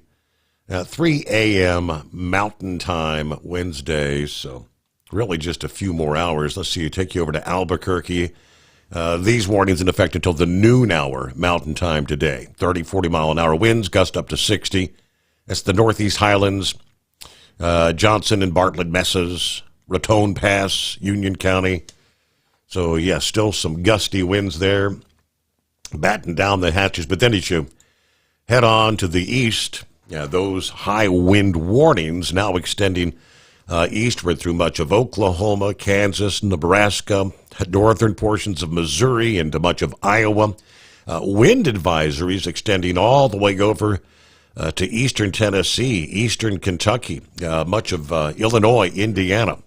3 a.m. Mountain Time Wednesday. So really just a few more hours. Let's see, take you over to Albuquerque. These warnings in effect until the noon hour Mountain Time today. 30, 40 mile an hour winds, gust up to 60. That's the Northeast Highlands, Johnson and Bartlett Mesas, Raton Pass, Union County. So, yeah, still some gusty winds there, batten down the hatches. But then as you head on to the east, yeah, those high wind warnings now extending eastward through much of Oklahoma, Kansas, Nebraska, northern portions of Missouri, into much of Iowa. Wind advisories extending all the way over to eastern Tennessee, eastern Kentucky, much of Illinois, Indiana.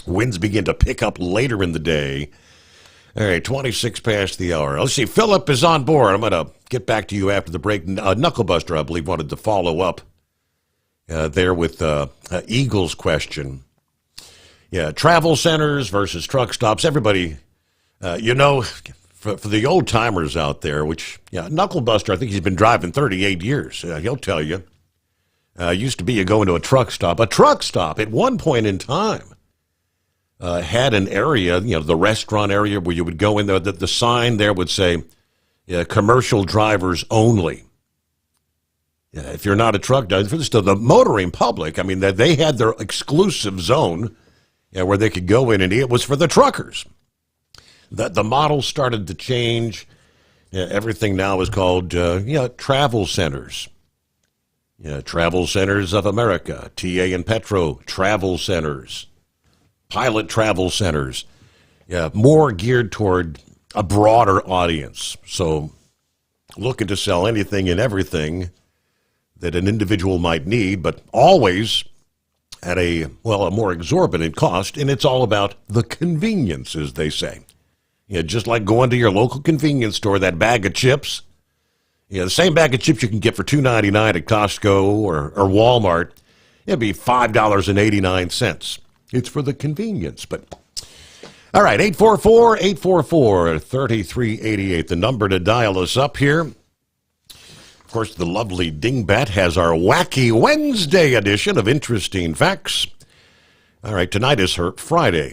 Winds begin to pick up later in the day. All right, 26 past the hour. Let's see, Philip is on board. I'm going to get back to you after the break. Knucklebuster, I believe, wanted to follow up there with Eagle's question. Yeah, travel centers versus truck stops. Everybody, for the old timers out there, which, yeah, Knucklebuster, I think he's been driving 38 years. He'll tell you. Used to be you go into a truck stop. A truck stop at one point in time had an area, the restaurant area where you would go in there. The sign there would say, commercial drivers only. Yeah, if you're not a truck driver, still the motoring public, I mean, they had their exclusive zone where they could go in and eat. It was for the truckers. The model started to change. Everything now is called travel centers. Travel Centers of America, TA and Petro Travel Centers, Pilot Travel Centers. Yeah, more geared toward a broader audience. So looking to sell anything and everything that an individual might need, but always at a more exorbitant cost, and it's all about the convenience, as they say. Just like going to your local convenience store, that bag of chips, the same bag of chips you can get for $2.99 at Costco or Walmart, it'd be $5.89. It's for the convenience, but... All right, 844-844-3388, the number to dial us up here. Of course, the lovely Dingbat has our Wacky Wednesday edition of Interesting Facts. All right, tonight is her Friday.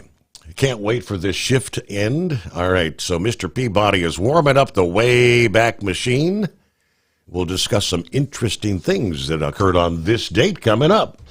Can't wait for this shift to end. All right, so Mr. Peabody is warming up the Wayback Machine. We'll discuss some interesting things that occurred on this date coming up.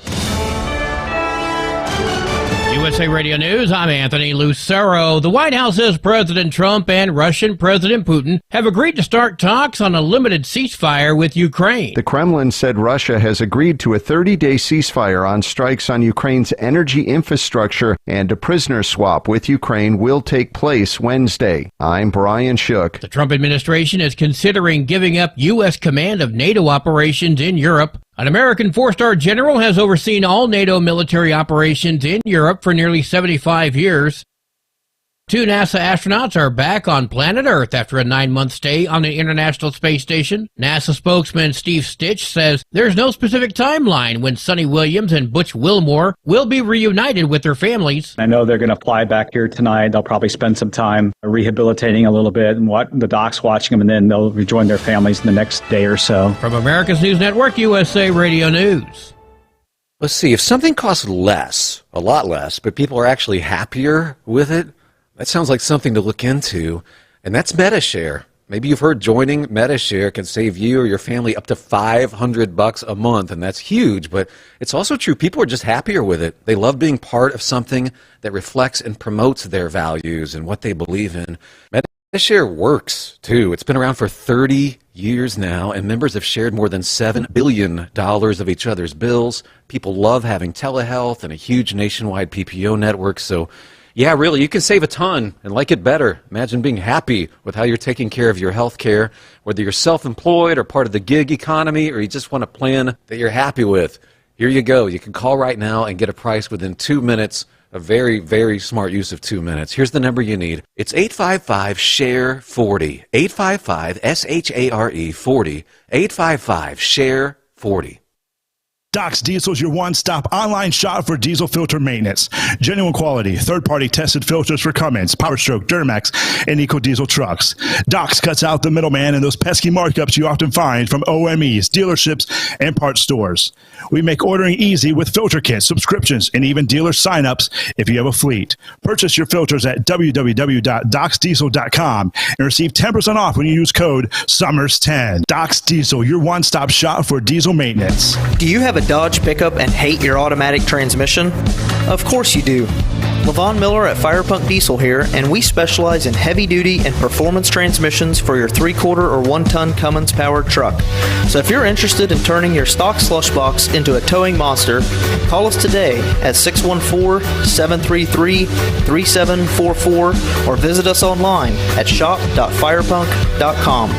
USA Radio News, I'm Anthony Lucero. The White House says President Trump and Russian President Putin have agreed to start talks on a limited ceasefire with Ukraine. The Kremlin said Russia has agreed to a 30-day ceasefire on strikes on Ukraine's energy infrastructure, and a prisoner swap with Ukraine will take place Wednesday. I'm Brian Shook. The Trump administration is considering giving up U.S. command of NATO operations in Europe. An American four-star general has overseen all NATO military operations in Europe for nearly 75 years. 2 NASA astronauts are back on planet Earth after a 9-month stay on the International Space Station. NASA spokesman Steve Stitch says there's no specific timeline when Sonny Williams and Butch Wilmore will be reunited with their families. I know they're going to fly back here tonight. They'll probably spend some time rehabilitating a little bit and the doc's watching them, and then they'll rejoin their families in the next day or so. From America's News Network, USA Radio News. Let's see, if something costs less, a lot less, but people are actually happier with it, that sounds like something to look into, and that's MetaShare. Maybe you've heard joining MediShare can save you or your family up to $500 a month, and that's huge, but it's also true. People are just happier with it. They love being part of something that reflects and promotes their values and what they believe in. MediShare works, too. It's been around for 30 years now, and members have shared more than $7 billion of each other's bills. People love having telehealth and a huge nationwide PPO network, so yeah, really, you can save a ton and like it better. Imagine being happy with how you're taking care of your health care, whether you're self-employed or part of the gig economy, or you just want a plan that you're happy with. Here you go. You can call right now and get a price within 2 minutes. A very, very smart use of 2 minutes. Here's the number you need. It's 855-SHARE-40. 855-SHARE 40. 855-SHARE-40. Doc's Diesel is your one-stop online shop for diesel filter maintenance. Genuine quality, third-party tested filters for Cummins, PowerStroke, Duramax, and EcoDiesel trucks. Doc's cuts out the middleman and those pesky markups you often find from OMEs, dealerships, and parts stores. We make ordering easy with filter kits, subscriptions, and even dealer sign-ups if you have a fleet. Purchase your filters at www.docsdiesel.com and receive 10% off when you use code SOMMERS10. Doc's Diesel, your one-stop shop for diesel maintenance. Do you have a Dodge pickup and hate your automatic transmission? Of course you do. Levon Miller at Firepunk Diesel here, and we specialize in heavy-duty and performance transmissions for your 3/4 or 1-ton Cummins-powered truck. So if you're interested in turning your stock slush box into a towing monster, call us today at 614-733-3744 or visit us online at shop.firepunk.com.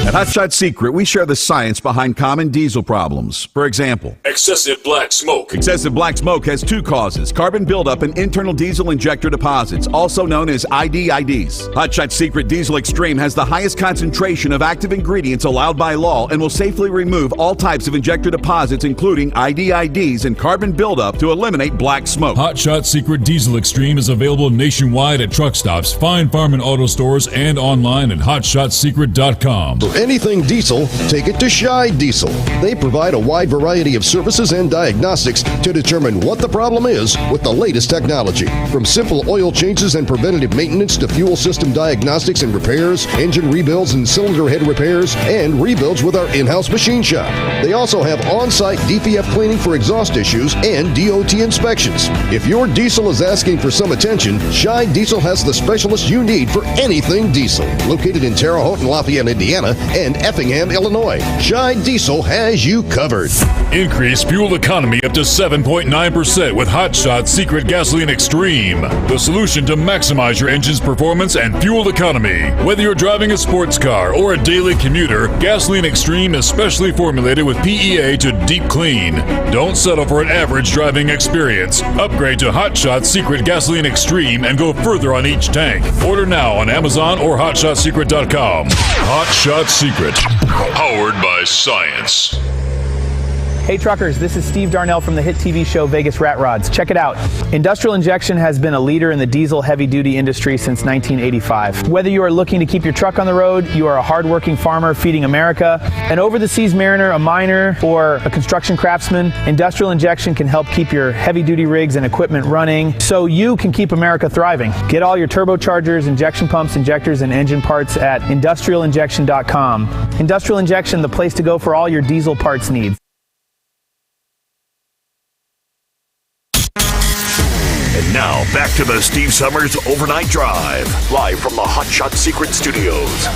At Hot Shot Secret, we share the science behind common diesel problems. For example, excessive black smoke. Excessive black smoke has two causes: carbon buildup and internal diesel injector deposits, also known as IDIDs. Hot Shot Secret Diesel Extreme has the highest concentration of active ingredients allowed by law and will safely remove all types of injector deposits, including IDIDs and carbon buildup, to eliminate black smoke. Hot Shot Secret Diesel Extreme is available nationwide at truck stops, fine farm and auto stores, and online at hotshotsecret.com. For anything diesel, take it to Shy Diesel. They provide a wide variety of services and diagnostics to determine what the problem is with the latest technology. From simple oil changes and preventative maintenance to fuel system diagnostics and repairs, engine rebuilds and cylinder head repairs, and rebuilds with our in-house machine shop. They also have on-site DPF cleaning for exhaust issues and DOT inspections. If your diesel is asking for some attention, Shy Diesel has the specialist you need for anything diesel. Located in Terre Haute and Lafayette, Indiana, and Effingham, Illinois, Shy Diesel has you covered. Increase fuel economy up to 7.9% with Hot Shot Secret Gasoline Extreme. The solution to maximize your engine's performance and fuel economy. Whether you're driving a sports car or a daily commuter, Gasoline Extreme is specially formulated with PEA to deep clean. Don't settle for an average driving experience. Upgrade to Hot Shot Secret Gasoline Extreme and go further on each tank. Order now on Amazon or hotshotsecret.com. Hot Shot Secret, powered by science. Hey truckers, this is Steve Darnell from the hit TV show Vegas Rat Rods. Check it out. Industrial Injection has been a leader in the diesel heavy-duty industry since 1985. Whether you are looking to keep your truck on the road, you are a hard-working farmer feeding America, an over-the-seas mariner, a miner, or a construction craftsman, Industrial Injection can help keep your heavy-duty rigs and equipment running so you can keep America thriving. Get all your turbochargers, injection pumps, injectors, and engine parts at industrialinjection.com. Industrial Injection, the place to go for all your diesel parts needs. And now, back to the Steve Sommers Overnight Drive, live from the Hot Shot Secret Studios.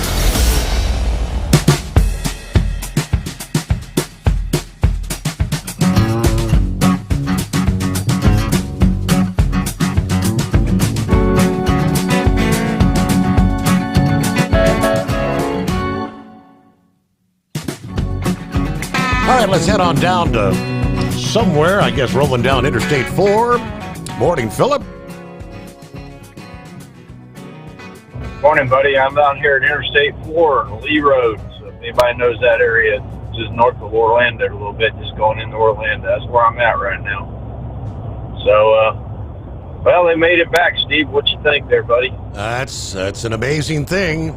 All right, let's head on down to somewhere, I guess, rolling down Interstate 4. Morning, Philip. Morning, buddy. I'm down here at Interstate 4, Lee Road. So if anybody knows that area, just north of Orlando a little bit, just going into Orlando. That's where I'm at right now. So, well, they made it back, Steve. What you think there, buddy? That's an amazing thing.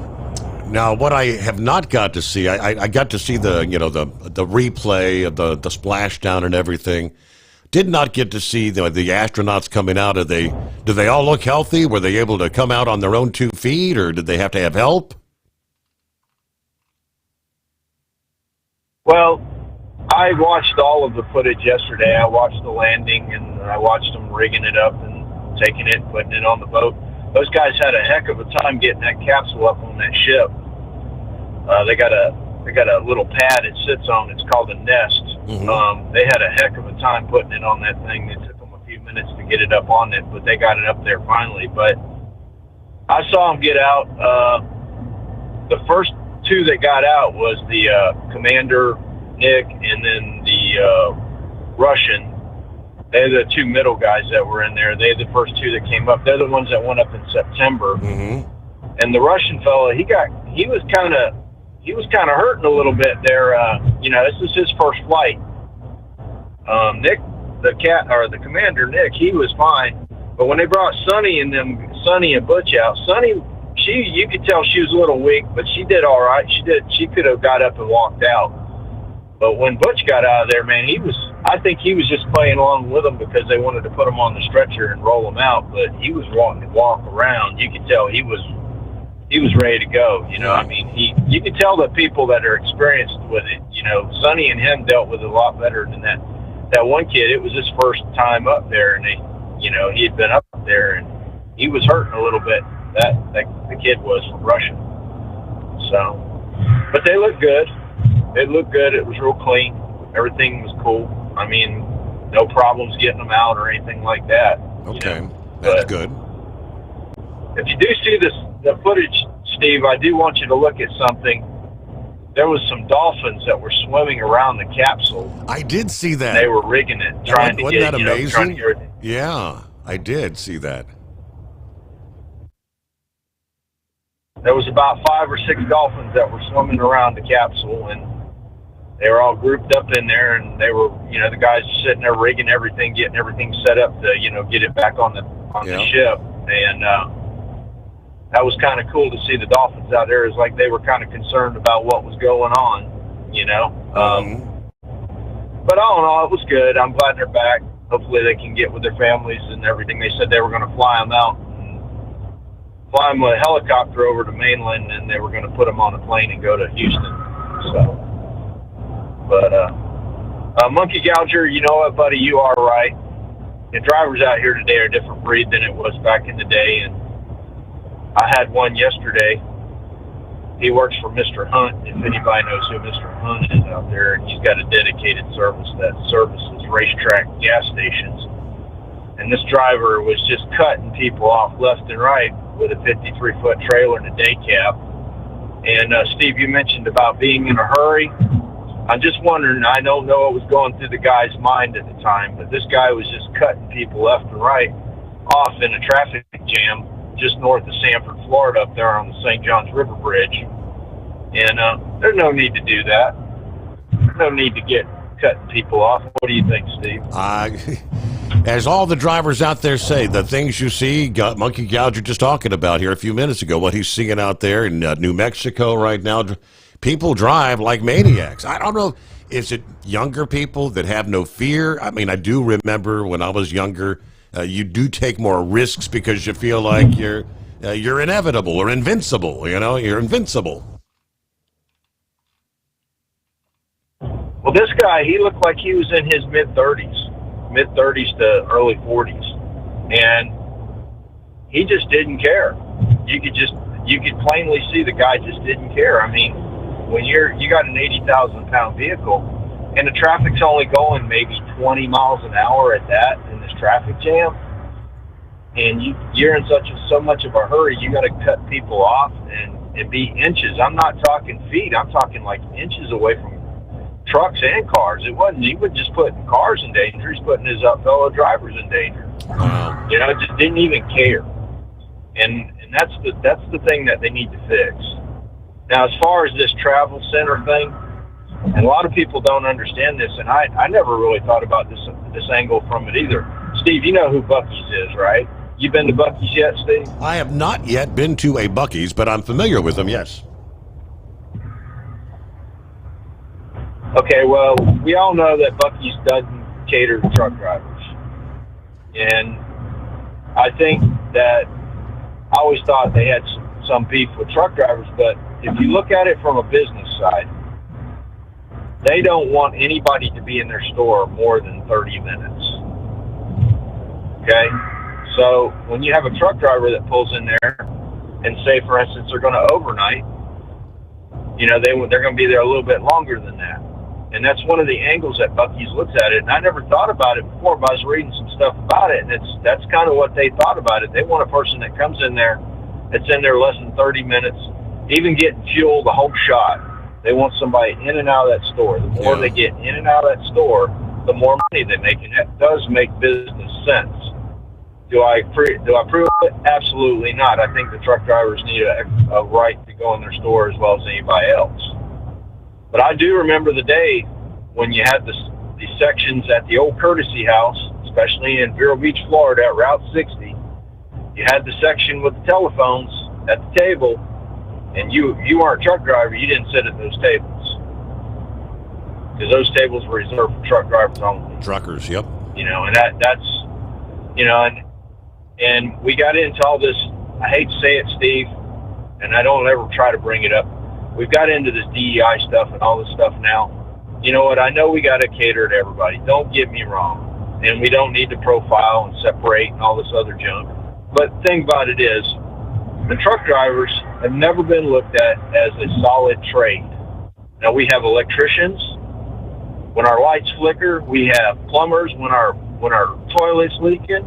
Now, what I have not got to see, I got to see the replay of the splashdown and everything. Did not get to see the astronauts coming out. Do they all look healthy? Were they able to come out on their own 2 feet, or did they have to have help? Well, I watched all of the footage yesterday. I watched the landing, and I watched them rigging it up and taking it, putting it on the boat. Those guys had a heck of a time getting that capsule up on that ship. They got a little pad it sits on. It's called a nest. Mm-hmm. They had a heck of a time putting it on that thing. It took them a few minutes to get it up on it, but they got it up there finally. But I saw them get out. The first two that got out was the commander, Nick, and then the Russian. They're the two middle guys that were in there. They're the first two that came up. They're the ones that went up in September. Mm-hmm. And the Russian fellow, he was kind of hurting a little bit there. This is his first flight. Nick, the commander, Nick, he was fine. But when they brought Sonny and Butch out, Sonny, you could tell she was a little weak, but she did all right. She could have got up and walked out. But when Butch got out of there, man, I think he was just playing along with them because they wanted to put him on the stretcher and roll him out. But he was wanting to walk around. You could tell he was ready to go. I mean, you could tell the people that are experienced with it. Sonny and him dealt with it a lot better than that one kid. It was his first time up there, and he had been up there, and he was hurting a little bit. That the kid was from Russia. So, but they looked good. It looked good. It was real clean. Everything was cool. I mean, no problems getting them out or anything like that. Okay, that's good. If you do see the footage, Steve, I do want you to look at something. There was some dolphins that were swimming around the capsule. I did see that. They were rigging it, trying to Wasn't get, that amazing? trying to get everything. Yeah, I did see that. There was about 5 or 6 dolphins that were swimming around the capsule, and they were all grouped up in there, and they were, the guys sitting there rigging everything, getting everything set up to, get it back on the ship. And that was kind of cool to see the dolphins out there. It's like they were kind of concerned about what was going on, But all in all, it was good. I'm glad they're back. Hopefully they can get with their families and everything. They said they were going to fly them out, fly them with a helicopter over to mainland, and they were going to put them on a plane and go to Houston. So, but monkey gouger, you know what, buddy, you are right. The drivers out here today are a different breed than it was back in the day, and I had one yesterday. He works for Mr. Hunt, if anybody knows who Mr. Hunt is out there, and he's got a dedicated service that services racetrack gas stations. And this driver was just cutting people off left and right with a 53-foot trailer and a day cab. And Steve, you mentioned about being in a hurry. I'm just wondering, I don't know what was going through the guy's mind at the time, but this guy was just cutting people left and right off in a traffic jam just north of Sanford, Florida, up there on the St. Johns River Bridge. And there's no need to do that. No need to get cutting people off. What do you think, Steve? As all the drivers out there say, the things you see, Monkey Gouger just talking about here a few minutes ago, what he's seeing out there in New Mexico right now, people drive like maniacs. I don't know, is it younger people that have no fear? I mean, I do remember when I was younger, you do take more risks because you feel like you're inevitable or invincible. You're invincible. Well, this guy, he looked like he was in his mid-30s to early 40s, and he just didn't care. You could plainly see the guy just didn't care. I mean, when you got an 80,000-pound vehicle, and the traffic's only going maybe 20 miles an hour at that in this traffic jam, and you're in so much of a hurry, you got to cut people off and be inches. I'm not talking feet. I'm talking like inches away from trucks and cars. He wasn't just putting cars in danger. He's putting his fellow drivers in danger. Just didn't even care. And that's the thing that they need to fix. Now, as far as this travel center thing, and a lot of people don't understand this, and I never really thought about this angle from it either. Steve, you know who Buc-ee's is, right? You been to Buc-ee's yet, Steve? I have not yet been to a Buc-ee's, but I'm familiar with them, yes. Okay, well, we all know that Buc-ee's doesn't cater to truck drivers. And I think that I always thought they had some beef with truck drivers, but if you look at it from a business side, they don't want anybody to be in their store more than 30 minutes. Okay? So when you have a truck driver that pulls in there and say, for instance, they're going to overnight, you know, they're going to be there a little bit longer than that. And that's one of the angles that Buc-ee's looks at it. And I never thought about it before, but I was reading some stuff about it, and that's kind of what they thought about it. They want a person that comes in there, that's in there less than 30 minutes, even getting fuel the whole shot. They want somebody in and out of that store. The more they get in and out of that store, the more money they make, and that does make business sense. Do I approve it? Absolutely not. I think the truck drivers need a right to go in their store as well as anybody else. But I do remember the day when you had these sections at the old Courtesy House, especially in Vero Beach, Florida, at Route 60. You had the section with the telephones at the table, and you weren't a truck driver. You didn't sit at those tables because those tables were reserved for truck drivers only. Truckers, yep. You know, and that's, you know, and we got into all this. I hate to say it, Steve, and I don't ever try to bring it up. We've got into this DEI stuff and all this stuff now. You know what? I know we got to cater to everybody. Don't get me wrong. And we don't need to profile and separate and all this other junk. But the thing about it is, the truck drivers have never been looked at as a solid trade. Now, we have electricians. When our lights flicker, we have plumbers when our toilet's leaking.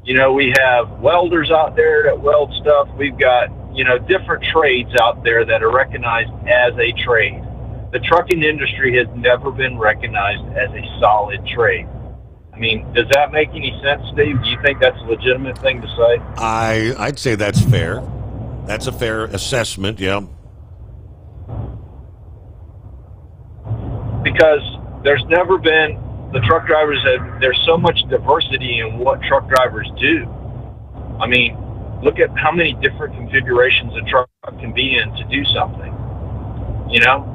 You know, we have welders out there that weld stuff. We've got, you know, different trades out there that are recognized as a trade. The trucking industry has never been recognized as a solid trade. I mean, does that make any sense, Steve? Do you think that's a legitimate thing to say? I'd say that's fair. That's a fair assessment, yeah. Because there's never been, the truck drivers there's so much diversity in what truck drivers do. I mean, look at how many different configurations a truck can be in to do something. You know?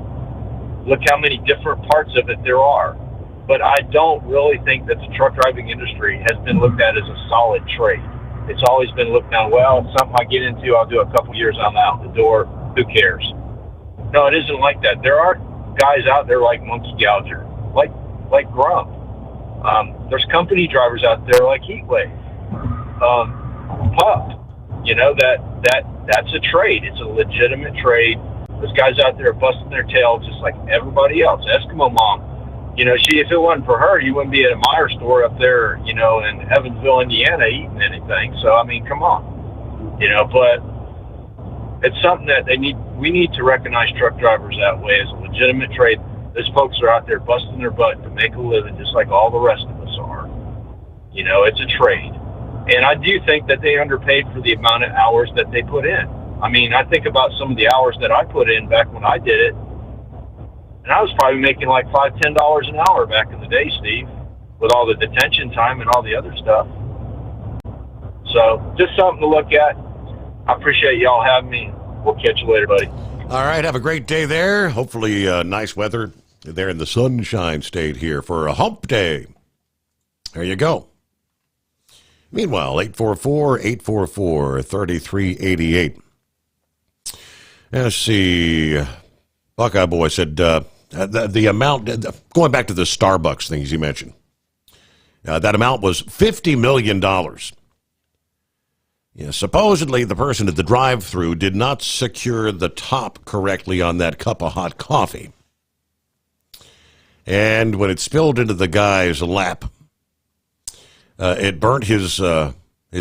Look how many different parts of it there are. But I don't really think that the truck driving industry has been looked at as a solid trade. It's always been looked at, well, it's something I get into, I'll do a couple years, I'm out the door, who cares? No, it isn't like that. There are guys out there like Monkey Gouger, like Grump. There's company drivers out there like Heatwave, Pup. You know, that's a trade. It's a legitimate trade. Those guys out there are busting their tail just like everybody else. Eskimo Mom, you know, if it wasn't for her, you wouldn't be at a Meijer store up there, you know, in Evansville, Indiana, eating anything. So, I mean, come on. You know, but it's something that we need to recognize truck drivers that way as a legitimate trade. Those folks are out there busting their butt to make a living just like all the rest of us are. You know, it's a trade. And I do think that they underpaid for the amount of hours that they put in. I mean, I think about some of the hours that I put in back when I did it, and I was probably making like $5, $10 an hour back in the day, Steve, with all the detention time and all the other stuff. So, just something to look at. I appreciate y'all having me. We'll catch you later, buddy. All right, have a great day there. Hopefully nice weather there in the Sunshine State here for a hump day. There you go. Meanwhile, 844-844-3388. Let's see. Buckeye Boy said the amount, going back to the Starbucks things you mentioned, that amount was $50 million. Yeah, supposedly the person at the drive-thru did not secure the top correctly on that cup of hot coffee. And when it spilled into the guy's lap, it burnt his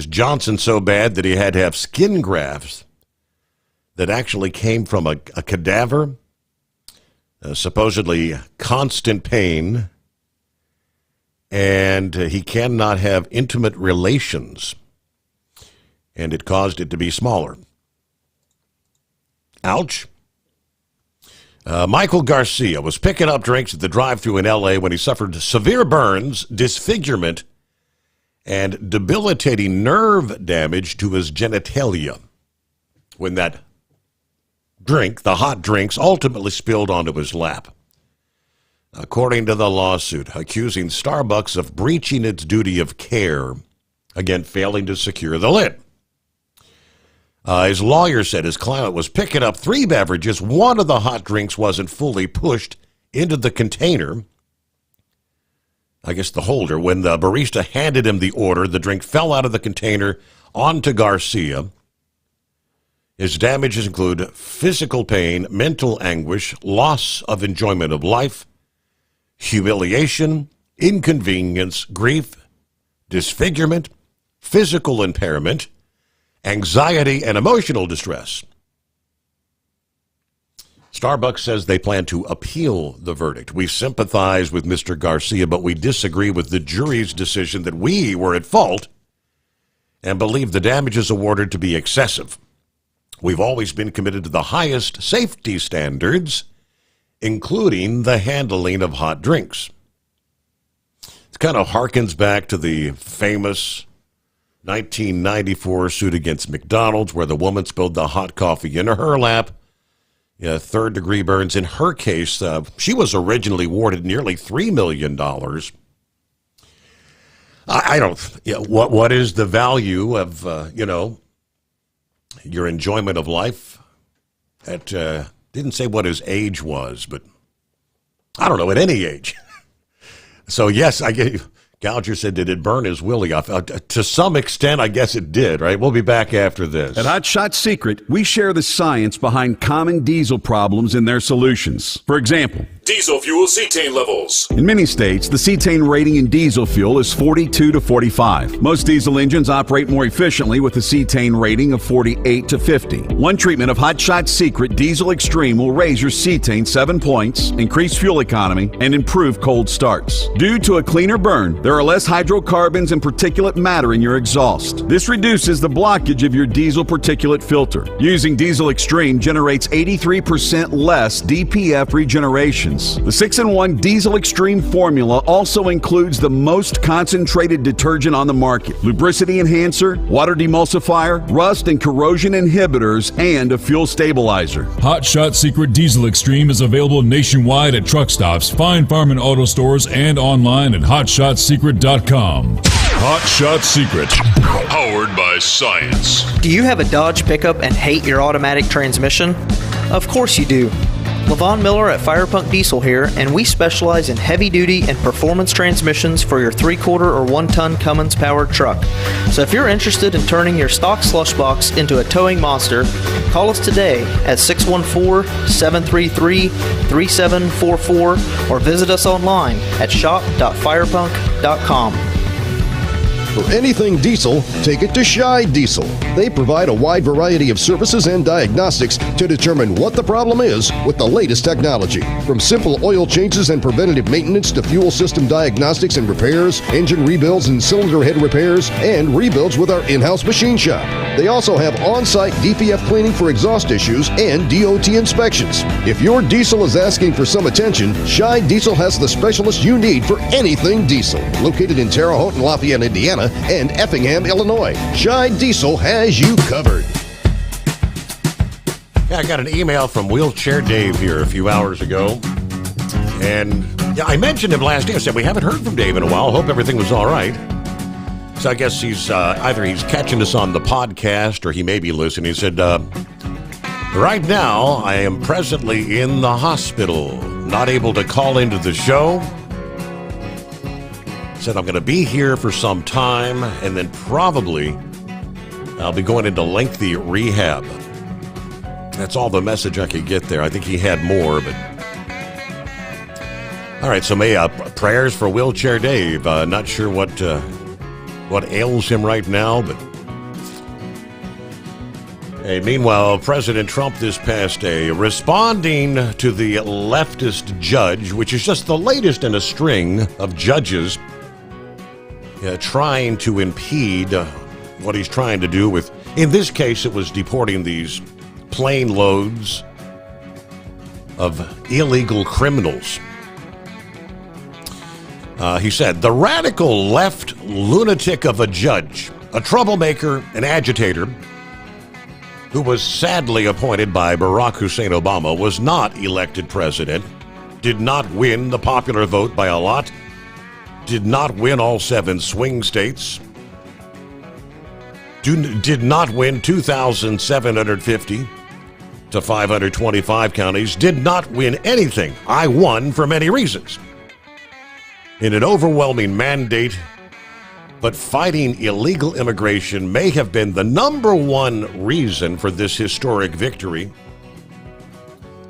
Johnson so bad that he had to have skin grafts that actually came from a cadaver, supposedly constant pain, and he cannot have intimate relations, and it caused it to be smaller. Ouch. Michael Garcia was picking up drinks at the drive-thru in L.A. when he suffered severe burns, disfigurement, and debilitating nerve damage to his genitalia when that drink, the hot drinks, ultimately spilled onto his lap. According to the lawsuit, accusing Starbucks of breaching its duty of care, again, failing to secure the lid. His lawyer said his client was picking up 3 beverages. One of the hot drinks wasn't fully pushed into the container, I guess the holder. When the barista handed him the order, the drink fell out of the container onto Garcia. His damages include physical pain, mental anguish, loss of enjoyment of life, humiliation, inconvenience, grief, disfigurement, physical impairment, anxiety, and emotional distress. Starbucks says they plan to appeal the verdict. We sympathize with Mr. Garcia, but we disagree with the jury's decision that we were at fault and believe the damages awarded to be excessive. We've always been committed to the highest safety standards, including the handling of hot drinks. It kind of harkens back to the famous 1994 suit against McDonald's where the woman spilled the hot coffee in her lap. Third-degree burns. In her case, she was originally awarded nearly $3 million. I don't. What is the value of your enjoyment of life? At didn't say what his age was, but I don't know, at any age. So yes, I get. Gouger said, did it burn his willy off? To some extent, I guess it did, right? We'll be back after this. At Hot Shot Secret, we share the science behind common diesel problems and their solutions. For example, diesel fuel cetane levels. in many states, the cetane rating in diesel fuel is 42 to 45. Most diesel engines operate more efficiently with a cetane rating of 48 to 50. One treatment of Hot Shot Secret Diesel Extreme will raise your cetane 7 points, increase fuel economy, and improve cold starts. Due to a cleaner burn, there are less hydrocarbons and particulate matter in your exhaust. This reduces the blockage of your diesel particulate filter. Using Diesel Extreme generates 83% less DPF regenerations. The 6-in-1 Diesel Extreme formula also includes the most concentrated detergent on the market, lubricity enhancer, water demulsifier, rust and corrosion inhibitors, and a fuel stabilizer. Hot Shot Secret Diesel Extreme is available nationwide at truck stops, fine farm and auto stores, and online at hotshotsecret.com. Hot Shot Secret, powered by science. Do you have a Dodge pickup and hate your automatic transmission? Of course you do. Levon Miller at Firepunk Diesel here, and we specialize in heavy-duty and performance transmissions for your 3-quarter or 1-ton Cummins-powered truck. So if you're interested in turning your stock slush box into a towing monster, call us today at 614-733-3744 or visit us online at shop.firepunk.com. For anything diesel, take it to Scheid Diesel. They provide a wide variety of services and diagnostics to determine what the problem is with the latest technology. From simple oil changes and preventative maintenance to fuel system diagnostics and repairs, engine rebuilds and cylinder head repairs, and rebuilds with our in-house machine shop. They also have on-site DPF cleaning for exhaust issues and DOT inspections. If your diesel is asking for some attention, Scheid Diesel has the specialist you need for anything diesel. Located in Terre Haute and Lafayette, Indiana, and Effingham, Illinois, Scheid Diesel has you covered. Yeah, I got an email from Wheelchair Dave here a few hours ago. And yeah, I mentioned him last year. I said, we haven't heard from Dave in a while. Hope everything was all right. So I guess he's either he's catching us on the podcast or he may be listening. He said, right now, I am presently in the hospital, not able to call into the show. Said I'm going to be here for some time, and then probably I'll be going into lengthy rehab. That's all the message I could get there. I think he had more, but... All right, so prayers for Wheelchair Dave. Not sure what ails him right now, but... Hey, meanwhile, President Trump this past day responding to the leftist judge, which is just the latest in a string of judges trying to impede what he's trying to do with, in this case, it was deporting these plane loads of illegal criminals. He said, the radical left lunatic of a judge, a troublemaker, an agitator, who was sadly appointed by Barack Hussein Obama, was not elected president, did not win the popular vote by a lot, did not win all 7 swing states, did not win 2,750 to 525 counties, did not win anything. I won for many reasons. In an overwhelming mandate, but fighting illegal immigration may have been the number one reason for this historic victory.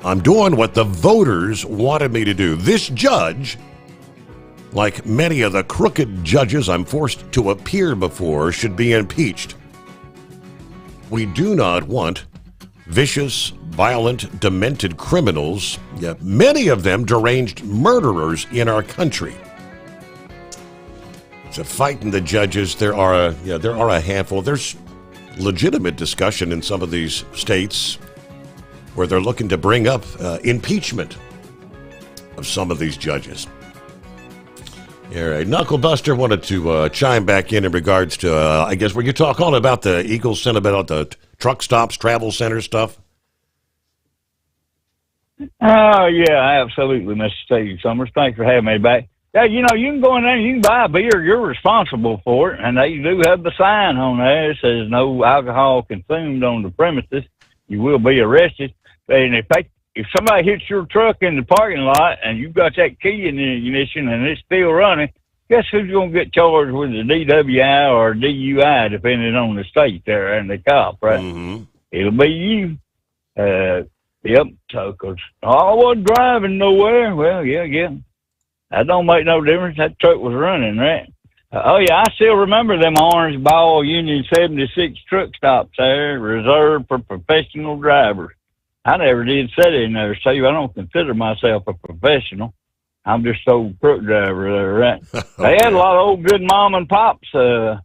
I'm doing what the voters wanted me to do. This judge, like many of the crooked judges I'm forced to appear before, should be impeached. We do not want vicious, violent, demented criminals, yet many of them deranged murderers in our country. So fighting the judges, there are a handful. There's legitimate discussion in some of these states where they're looking to bring up impeachment of some of these judges. All right, Knucklebuster wanted to chime back in regards to, I guess, were you talking about the Eagles sent about the truck stops, travel center stuff? Oh, yeah, absolutely, Mr. Steve Sommers. Thanks for having me back. Yeah, you can go in there and you can buy beer. You're responsible for it. And they do have the sign on there. It says no alcohol consumed on the premises. You will be arrested. And if somebody hits your truck in the parking lot and you've got that key in the ignition and it's still running, guess who's going to get charged with a DWI or DUI, depending on the state there and the cop, right? Mm-hmm. It'll be you. Yep. So, 'cause I wasn't driving nowhere. Well, yeah. That don't make no difference. That truck was running, right? Oh, yeah, I still remember them orange ball Union 76 truck stops there, reserved for professional drivers. I never did sit in there, Steve. I don't consider myself a professional. I'm just old truck driver there, right? They had a lot of old good mom and pops out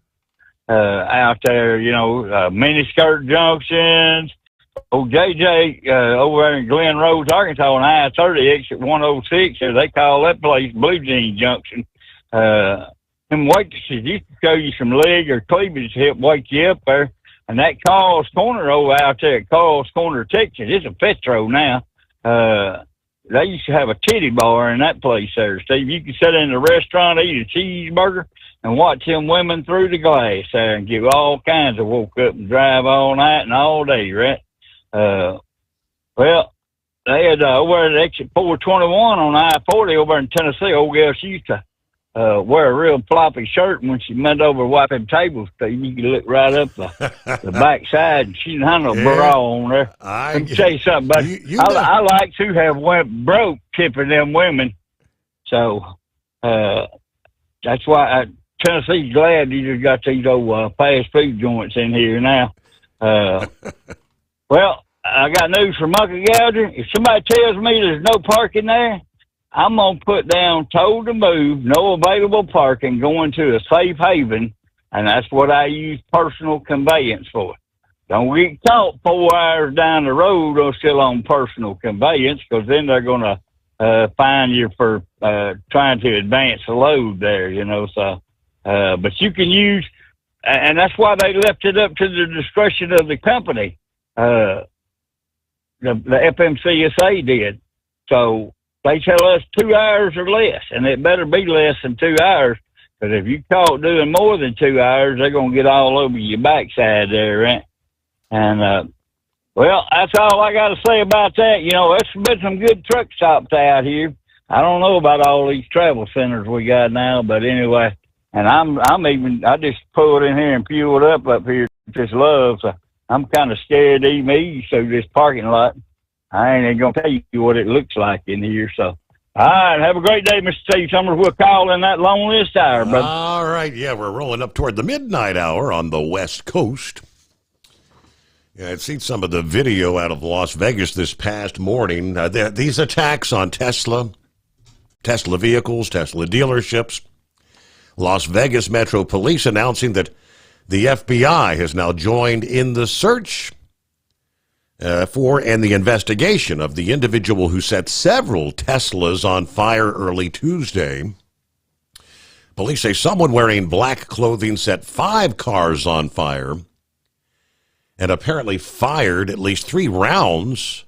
there, miniskirt junctions. Old JJ over there in Glen Rose, Arkansas, on I-30, exit 106, or they call that place Blue Jean Junction. Them waitresses used to show you some leg or cleavage to help wake you up there. And that Carl's Corner over out there at Carl's Corner, Texas, it's a Petro now. They used to have a titty bar in that place there, Steve. You could sit in the restaurant, eat a cheeseburger, and watch them women through the glass there and get all kinds of woke up and drive all night and all day, right? Well, they had over at exit 421 on I-40 over in Tennessee. Old girl, she used to wear a real floppy shirt, and when she bent over wiping tables, you could look right up the back side, and she didn't have no bra on there. Let me tell you something, buddy. I like to have went broke tipping them women. So that's why Tennessee's glad you just got these old fast food joints in here now. Well, I got news for Monkey Gouger. If somebody tells me there's no parking there, I'm going to put down told to move, no available parking, going to a safe haven, and that's what I use personal conveyance for. Don't get caught 4 hours down the road or still on personal conveyance, because then they're going to fine you for trying to advance a load there, So, but you can use, and that's why they left it up to the discretion of the company. The FMCSA did. So they tell us 2 hours or less, and it better be less than 2 hours, because if you caught doing more than 2 hours, they're going to get all over your backside there, right? And, well, that's all I got to say about that. There's been some good truck stops out here. I don't know about all these travel centers we got now, but anyway, and I just pulled in here and fueled up here at this Love, so I'm kind of scared to even eat through this parking lot. I ain't going to tell you what it looks like in here. So, all right, have a great day, Mr. Steve Sommers. We'll call in that long list hour, brother. All right, yeah, we're rolling up toward the midnight hour on the West Coast. Yeah, I've seen some of the video out of Las Vegas this past morning. These attacks on Tesla vehicles, Tesla dealerships. Las Vegas Metro Police announcing that the FBI has now joined in the search for and the investigation of the individual who set several Teslas on fire early Tuesday. Police say someone wearing black clothing set 5 cars on fire and apparently fired at least 3 rounds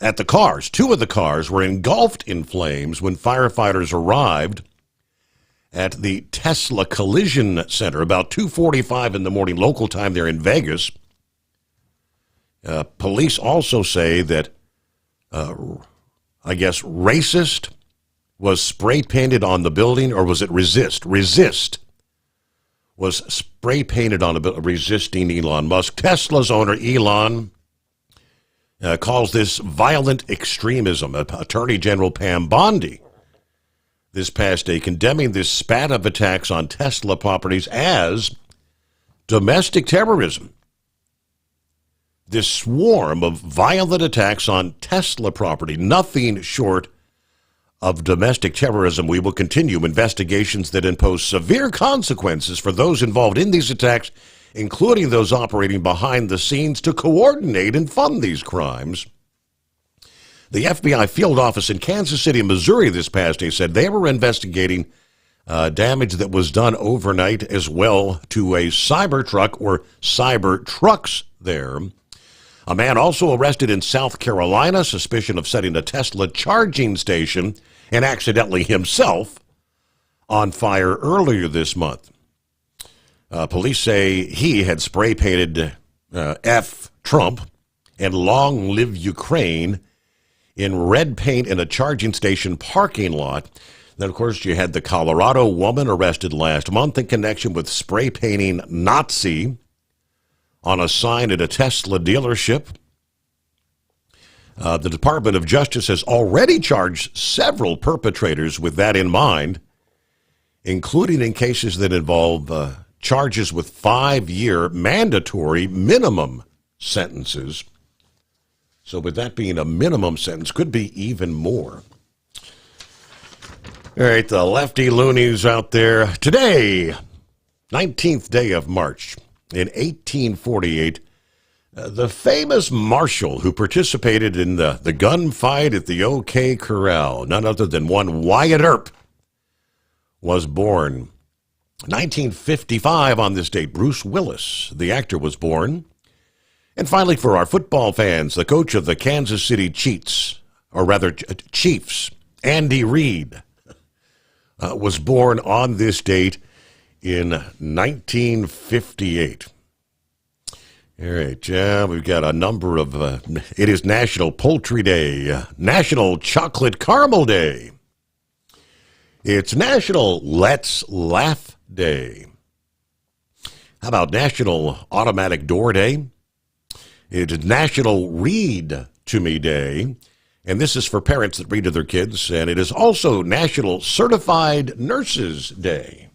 at the cars. 2 of the cars were engulfed in flames when firefighters arrived at the Tesla Collision Center about 2:45 in the morning local time there in Vegas. Police also say that, racist was spray painted on the building, or was it resist? Resist was spray painted on a building, resisting Elon Musk. Tesla's owner, Elon, calls this violent extremism. Attorney General Pam Bondi this past day condemning this spat of attacks on Tesla properties as domestic terrorism. This swarm of violent attacks on Tesla property, nothing short of domestic terrorism. We will continue investigations that impose severe consequences for those involved in these attacks, including those operating behind the scenes to coordinate and fund these crimes. The FBI field office in Kansas City, Missouri this past day said they were investigating damage that was done overnight as well to a Cybertruck or cyber trucks there. A man also arrested in South Carolina, suspicion of setting a Tesla charging station and accidentally himself on fire earlier this month. Police say he had spray painted F Trump and Long Live Ukraine in red paint in a charging station parking lot. Then, of course, you had the Colorado woman arrested last month in connection with spray painting Nazi on a sign at a Tesla dealership. The Department of Justice has already charged several perpetrators with that in mind, including in cases that involve charges with 5-year mandatory minimum sentences. So with that being a minimum sentence, could be even more. All right, the lefty loonies out there. Today, 19th day of March, in 1848, the famous marshal who participated in the gunfight at the OK Corral, none other than one Wyatt Earp, was born. 1955 on this date, Bruce Willis, the actor, was born. And finally, for our football fans, the coach of the Kansas City Chiefs, Andy Reid, was born on this date in 1958. All right, we've got a number of, it is National Poultry Day, National Chocolate Caramel Day. It's National Let's Laugh Day. How about National Automatic Door Day? It's National Read to Me Day, and this is for parents that read to their kids, and it is also National Certified Nurses Day.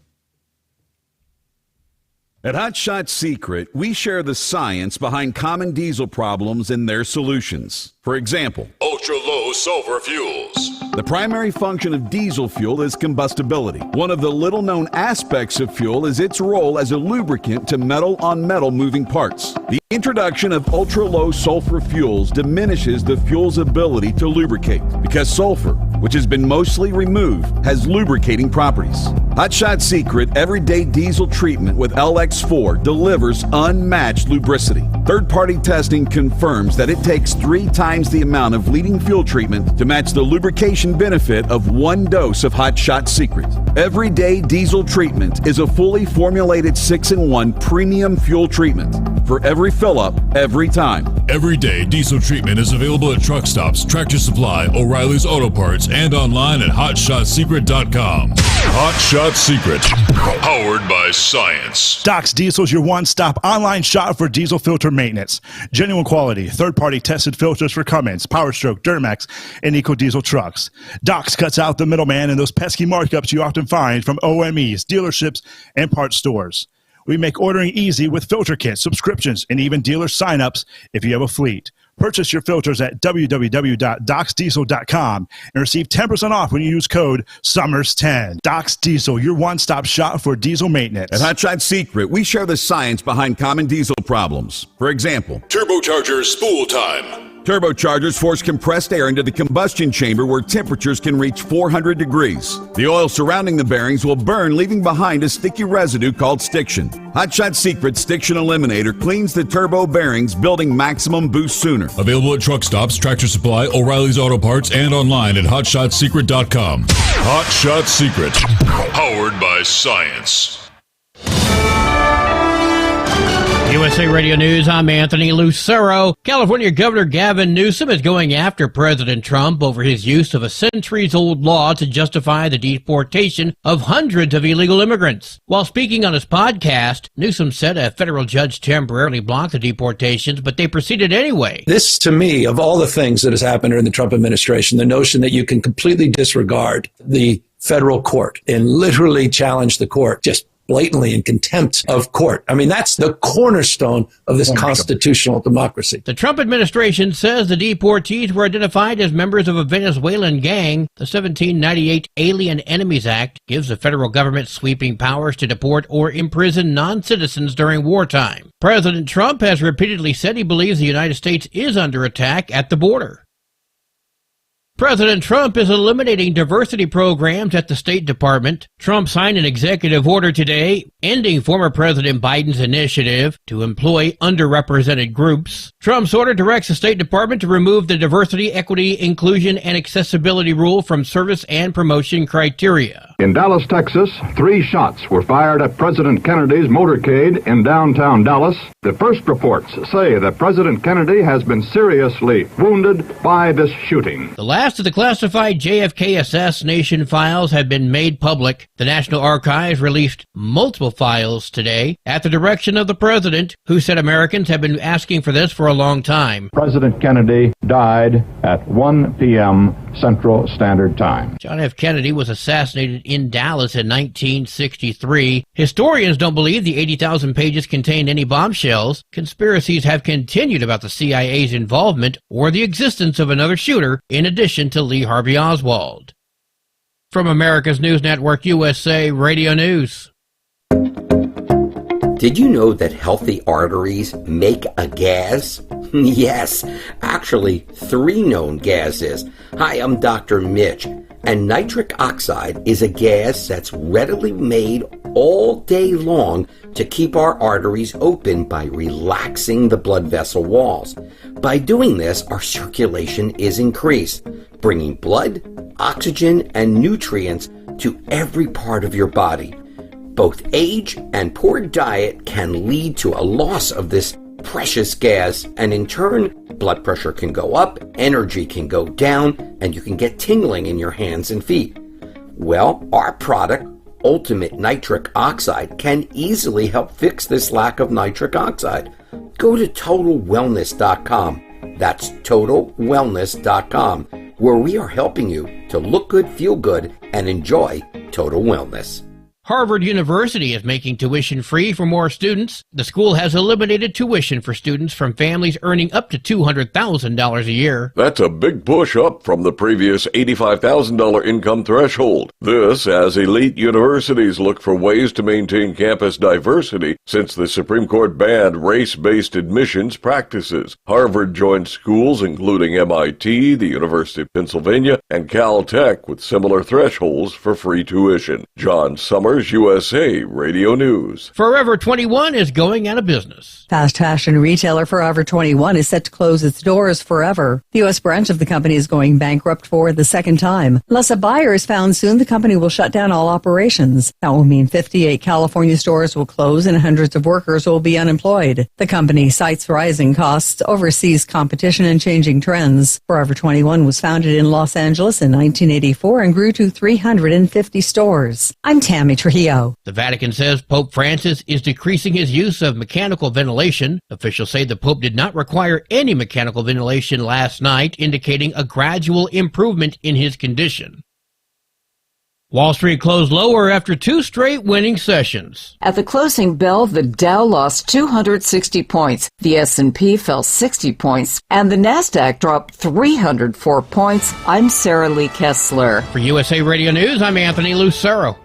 At Hot Shot Secret, we share the science behind common diesel problems and their solutions. For example, ultra-low sulfur fuels. The primary function of diesel fuel is combustibility. One of the little-known aspects of fuel is its role as a lubricant to metal-on-metal moving parts. The introduction of ultra-low sulfur fuels diminishes the fuel's ability to lubricate because sulfur, which has been mostly removed, has lubricating properties. Hot Shot Secret Everyday Diesel Treatment with LX4 delivers unmatched lubricity. Third-party testing confirms that it takes 3 times the amount of leading fuel treatment to match the lubrication benefit of 1 dose of Hot Shot Secret. Everyday Diesel Treatment is a fully formulated 6-in-1 premium fuel treatment for every fill-up, every time. Everyday Diesel Treatment is available at truck stops, Tractor Supply, O'Reilly's Auto Parts, and online at HotShotSecret.com. Hot Shot Secret, powered by science. Doc's Diesel is your one-stop online shop for diesel filter maintenance. Genuine quality, third-party tested filters for Cummins, PowerStroke, Duramax, and EcoDiesel trucks. Doc's cuts out the middleman and those pesky markups you often find from OMEs, dealerships, and parts stores. We make ordering easy with filter kits, subscriptions, and even dealer sign-ups if you have a fleet. Purchase your filters at www.docsdiesel.com and receive 10% off when you use code SOMMERS10. Doc's Diesel, your one-stop shop for diesel maintenance. At Hot Shot Secret, we share the science behind common diesel problems. For example, turbocharger spool time. Turbochargers force compressed air into the combustion chamber where temperatures can reach 400 degrees. The oil surrounding the bearings will burn, leaving behind a sticky residue called stiction. Hot Shot Secret Stiction Eliminator cleans the turbo bearings, building maximum boost sooner. Available at truck stops, Tractor Supply, O'Reilly's Auto Parts, and online at HotShotSecret.com. Hot Shot Secret, powered by science. USA Radio News, I'm Anthony Lucero. California Governor Gavin Newsom is going after President Trump over his use of a centuries-old law to justify the deportation of hundreds of illegal immigrants. While speaking on his podcast, Newsom said a federal judge temporarily blocked the deportations, but they proceeded anyway. This, to me, of all the things that has happened during the Trump administration, the notion that you can completely disregard the federal court and literally challenge the court, just blatantly in contempt of court. I mean, that's the cornerstone of this constitutional democracy. The Trump administration says the deportees were identified as members of a Venezuelan gang. The 1798 Alien Enemies Act gives the federal government sweeping powers to deport or imprison non-citizens during wartime. President Trump has repeatedly said he believes the United States is under attack at the border. President Trump is eliminating diversity programs at the State Department. Trump signed an executive order today ending former President Biden's initiative to employ underrepresented groups. Trump's order directs the State Department to remove the diversity, equity, inclusion, and accessibility rule from service and promotion criteria. In Dallas, Texas, 3 shots were fired at President Kennedy's motorcade in downtown Dallas. The first reports say that President Kennedy has been seriously wounded by this shooting. The last of the classified JFK assassination files have been made public. The National Archives released multiple files today at the direction of the president, who said Americans have been asking for this for a long time. President Kennedy died at 1 p.m. Central Standard Time. John F. Kennedy was assassinated in Dallas in 1963. Historians don't believe the 80,000 pages contained any bombshells. Conspiracies have continued about the CIA's involvement or the existence of another shooter in addition to Lee Harvey Oswald. From America's News Network, USA Radio News. Did you know that healthy arteries make a gas? Yes, actually 3 known gases. Hi, I'm Dr. Mitch, and nitric oxide is a gas that's readily made all day long to keep our arteries open by relaxing the blood vessel walls. By doing this, our circulation is increased, bringing blood, oxygen, and nutrients to every part of your body. Both age and poor diet can lead to a loss of this precious gas, and in turn, blood pressure can go up, energy can go down, and you can get tingling in your hands and feet. Well, our product, Ultimate Nitric Oxide, can easily help fix this lack of nitric oxide. Go to TotalWellness.com. That's TotalWellness.com, where we are helping you to look good, feel good, and enjoy total wellness. Harvard University is making tuition free for more students. The school has eliminated tuition for students from families earning up to $200,000 a year. That's a big push up from the previous $85,000 income threshold. This as elite universities look for ways to maintain campus diversity since the Supreme Court banned race-based admissions practices. Harvard joined schools including MIT, the University of Pennsylvania, and Caltech with similar thresholds for free tuition. John Sommers, USA Radio News. Forever 21 is going out of business. Fast fashion retailer Forever 21 is set to close its doors forever. The U.S. branch of the company is going bankrupt for the second time. Unless a buyer is found soon, the company will shut down all operations. That will mean 58 California stores will close and hundreds of workers will be unemployed. The company cites rising costs, overseas competition, and changing trends. Forever 21 was founded in Los Angeles in 1984 and grew to 350 stores. I'm Tammy Trujillo. The Vatican says Pope Francis is decreasing his use of mechanical ventilation. Officials say the Pope did not require any mechanical ventilation last night, indicating a gradual improvement in his condition. Wall Street closed lower after 2 straight winning sessions. At the closing bell, the Dow lost 260 points, the S&P fell 60 points, and the NASDAQ dropped 304 points. I'm Sarah Lee Kessler. For USA Radio News, I'm Anthony Lucero.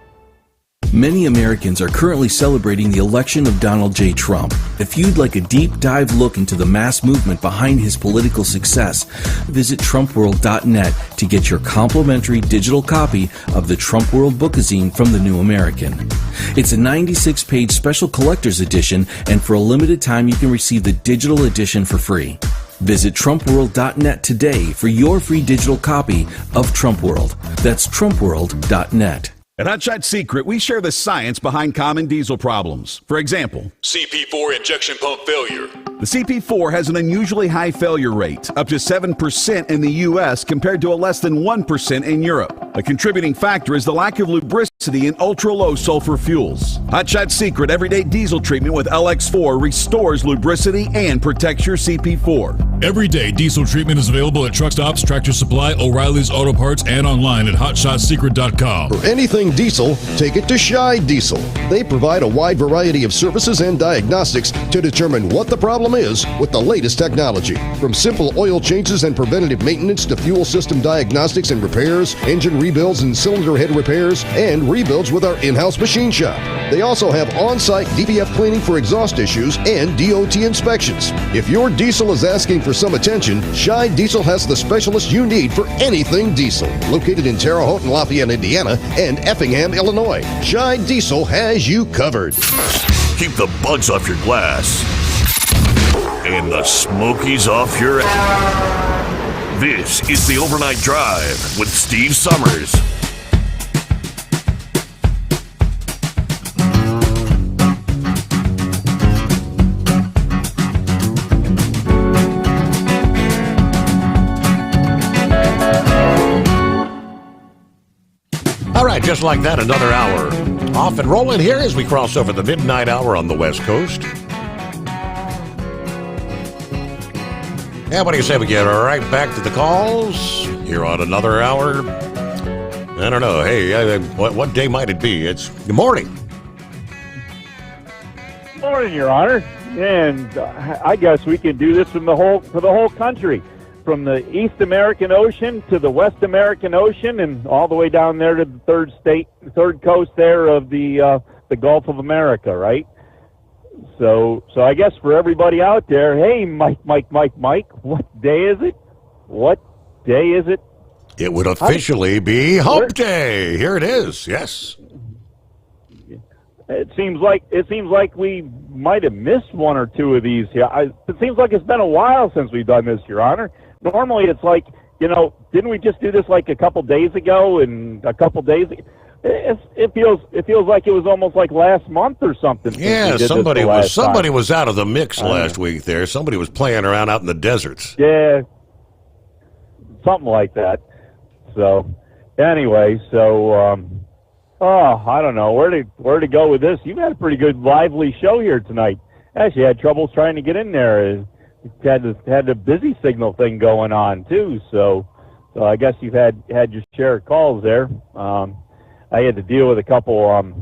Many Americans are currently celebrating the election of Donald J. Trump. If you'd like a deep dive look into the mass movement behind his political success, visit TrumpWorld.net to get your complimentary digital copy of the Trump World Bookazine from the New American. It's a 96-page special collector's edition, and for a limited time you can receive the digital edition for free. Visit TrumpWorld.net today for your free digital copy of Trump World. That's TrumpWorld.net. At Hot Shot Secret, we share the science behind common diesel problems. For example, CP4 injection pump failure. the CP4 has an unusually high failure rate, up to 7% in the U.S. compared to a less than 1% in Europe. A contributing factor is the lack of lubricity in ultra-low sulfur fuels. Hot Shot Secret Everyday Diesel Treatment with LX4 restores lubricity and protects your CP4. Everyday diesel treatment is available at truck stops, Tractor Supply, O'Reilly's Auto Parts, and online at hotshotsecret.com. For anything diesel, take it to Shy Diesel. They provide a wide variety of services and diagnostics to determine what the problem is with the latest technology. From simple oil changes and preventative maintenance to fuel system diagnostics and repairs, engine rebuilds and cylinder head repairs, and rebuilds with our in-house machine shop. They also have on-site DPF cleaning for exhaust issues and DOT inspections. If your diesel is asking for some attention, Shy Diesel has the specialist you need for anything diesel. Located in Terre Haute and Lafayette, Indiana, and Effingham, Illinois, Shy Diesel has you covered. Keep the bugs off your glass and the smokies off your ass. This is the Overnight Drive with Steve Sommers. All right, just like that, another hour off and rolling here as we cross over the midnight hour on the West Coast. Yeah, what do you say we get right back to the calls here on another hour? I don't know. Hey, what day might it be? It's good morning. Morning, Your Honor. And I guess we can do this for the whole country, from the East American Ocean to the West American Ocean, and all the way down there to the third coast there of the Gulf of America, right? So I guess for everybody out there, hey, Mike, what day is it? What day is it? It would officially be Hump Day. Here it is. Yes. It seems like we might have missed one or two of these here. It seems like it's been a while since we've done this, Your Honor. Normally it's like, didn't we just do this like a couple days ago and a couple days ago? It feels like it was almost like last month or something. Yeah, somebody was out of the mix last week there. Somebody was playing around out in the deserts. Yeah, something like that. So anyway, I don't know where to go with this. You've had a pretty good lively show here tonight. Actually, had troubles trying to get in there. Had the busy signal thing going on too. So I guess you've had your share of calls there. I had to deal with a couple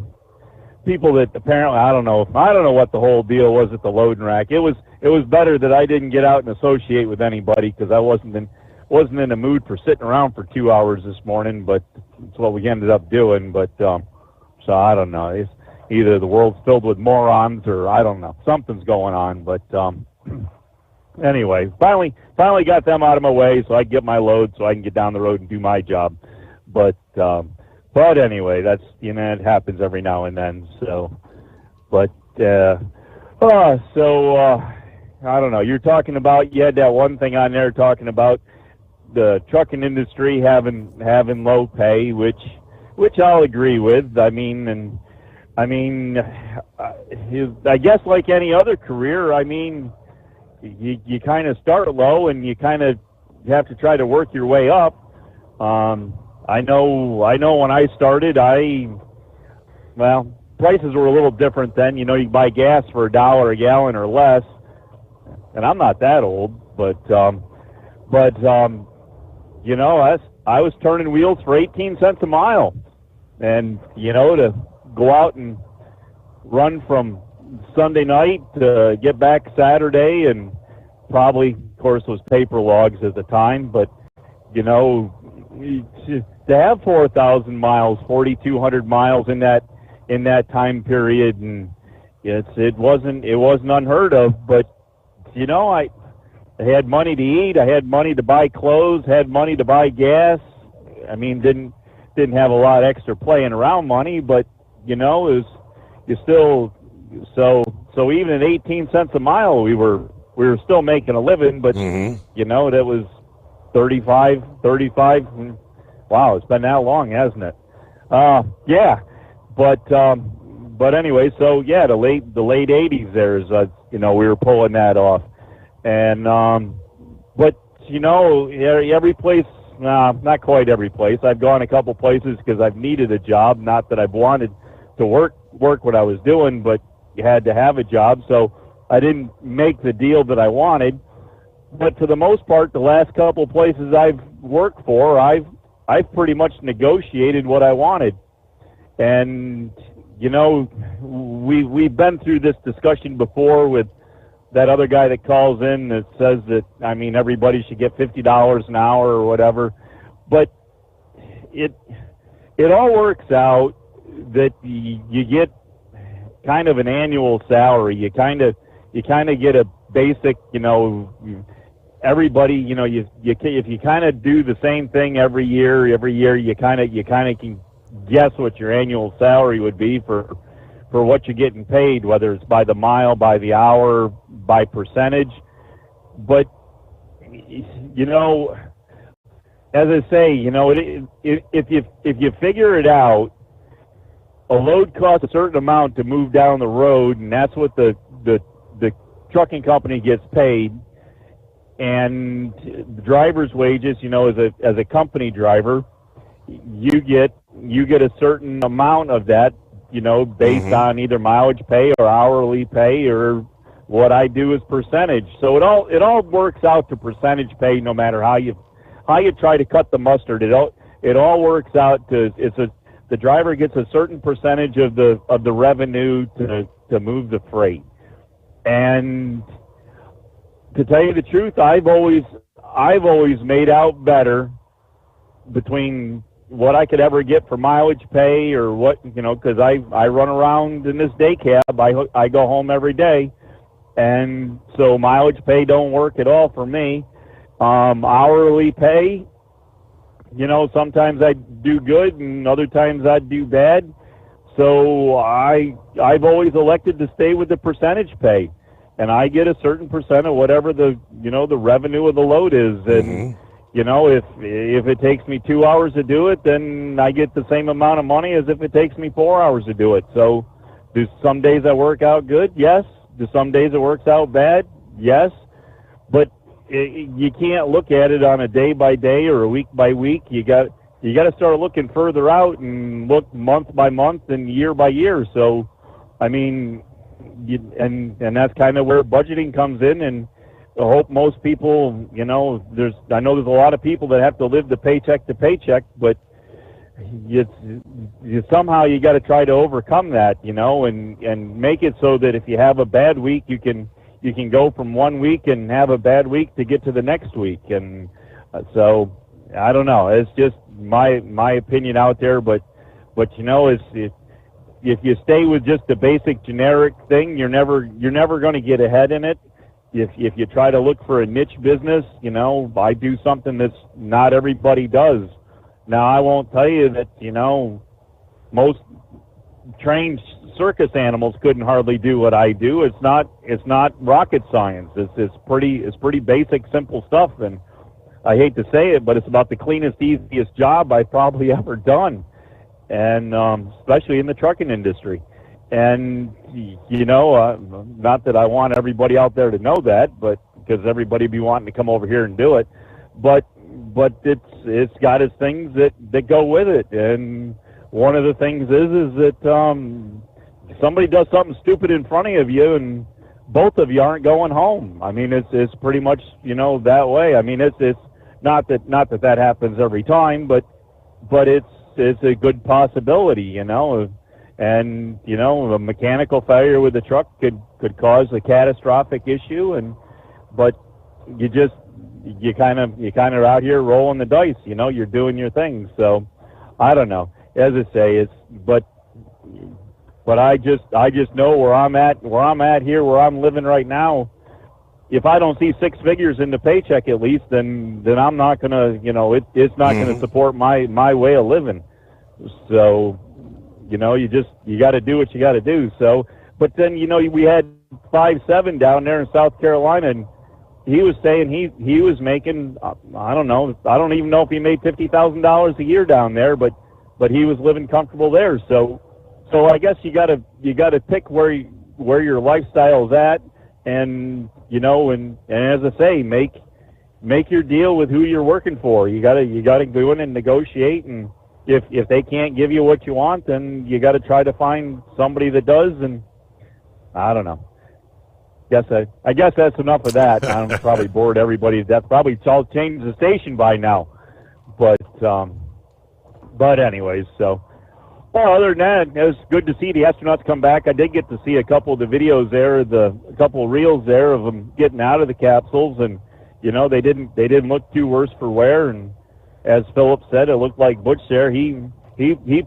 people that apparently I don't know what the whole deal was at the loading rack. It was better that I didn't get out and associate with anybody because I wasn't in the mood for sitting around for 2 hours this morning. But it's what we ended up doing. But so I don't know. It's either the world's filled with morons or I don't know. Something's going on. But anyway, finally got them out of my way so I can get my load so I can get down the road and do my job. But anyway, that's, it happens every now and then. So, but, I don't know. You're talking about, you had that one thing on there talking about the trucking industry having low pay, which I'll agree with. I guess like any other career, you kind of start low and you kind of have to try to work your way up. I know when I started, prices were a little different then. You buy gas for $1 a gallon or less, and I'm not that old, but I was turning wheels for 18 cents a mile, and to go out and run from Sunday night to get back Saturday, and probably, of course, was paper logs at the time, but to have 4,000 miles, 4,200 miles in that time period, and it wasn't unheard of. But I had money to eat, I had money to buy clothes, had money to buy gas. Didn't have a lot of extra playing around money, but it was still so even at 18 cents a mile, we were still making a living. But that was 35. Wow, it's been that long, hasn't it? Yeah, but anyway, so yeah, the late '80s. There's we were pulling that off, and but every place, not quite every place. I've gone a couple places because I've needed a job. Not that I've wanted to work what I was doing, but you had to have a job, so I didn't make the deal that I wanted. But for the most part, the last couple places I've worked for, I've pretty much negotiated what I wanted. And we've been through this discussion before with that other guy that calls in that says that everybody should get $50 an hour or whatever. But it all works out that you get kind of an annual salary. You kind of get a basic, everybody, if you kind of do the same thing every year, you kind of can guess what your annual salary would be for what you're getting paid, whether it's by the mile, by the hour, by percentage. But as I say, if you figure it out, a load costs a certain amount to move down the road, and that's what the trucking company gets paid. And the driver's wages, as a company driver, you get a certain amount of that, based on either mileage pay or hourly pay, or what I do is percentage. So it all works out to percentage pay, no matter how you try to cut the mustard. It all works out to the driver gets a certain percentage of the revenue to move the freight. And to tell you the truth, I've always made out better between what I could ever get for mileage pay or what, because I run around in this day cab. I go home every day, and so mileage pay don't work at all for me. Hourly pay, sometimes I do good and other times I do bad. So I've always elected to stay with the percentage pay, and I get a certain percent of whatever the revenue of the load is. And if it takes me 2 hours to do it, then I get the same amount of money as if it takes me 4 hours to do it. So do some days I work out good? Yes. Do some days it works out bad? Yes. But you can't look at it on a day by day or a week by week. You got to start looking further out and look month by month and year by year. So, and that's kind of where budgeting comes in. And I hope most people, I know there's a lot of people that have to live the paycheck to paycheck, but somehow you got to try to overcome that, and make it so that if you have a bad week, you can go from 1 week and have a bad week to get to the next week. And so I don't know. It's just my opinion out there. But if you stay with just the basic generic thing, you're never going to get ahead in it. If you try to look for a niche business, I do something that's not everybody does. Now, I won't tell you that, most trained circus animals couldn't hardly do what I do. It's not rocket science. It's pretty basic, simple stuff. And I hate to say it, but it's about the cleanest, easiest job I've probably ever done. And, especially in the trucking industry. And, not that I want everybody out there to know that, but because everybody be wanting to come over here and do it, but it's got its things that go with it. And one of the things is that, somebody does something stupid in front of you and both of you aren't going home. It's pretty much, that way. It's not that happens every time, but it's a good possibility, and a mechanical failure with the truck could cause a catastrophic issue. But you kind of out here rolling the dice, you're doing your thing. So I don't know. As I say, but I just know where I'm at here, where I'm living right now. If I don't see six figures in the paycheck at least, then I'm not gonna, it's not gonna support my way of living. So, you got to do what you got to do. So, but then, we had 5-7 down there in South Carolina, and he was saying he was making, I don't know, I don't even know if he made $50,000 a year down there, but but he was living comfortable there. So I guess you gotta pick where your lifestyle's at, and and as I say, make your deal with who you're working for. You gotta go in and negotiate, and if they can't give you what you want, then you gotta try to find somebody that does. And I don't know. I guess that's enough of that. I'm probably bored everybody to death. Probably it's all changed the station by now. But anyways, so well, other than that, it was good to see the astronauts come back. I did get to see a couple of the videos there, a couple of reels there of them getting out of the capsules, and they didn't look too worse for wear. And as Philip said, it looked like Butch there. He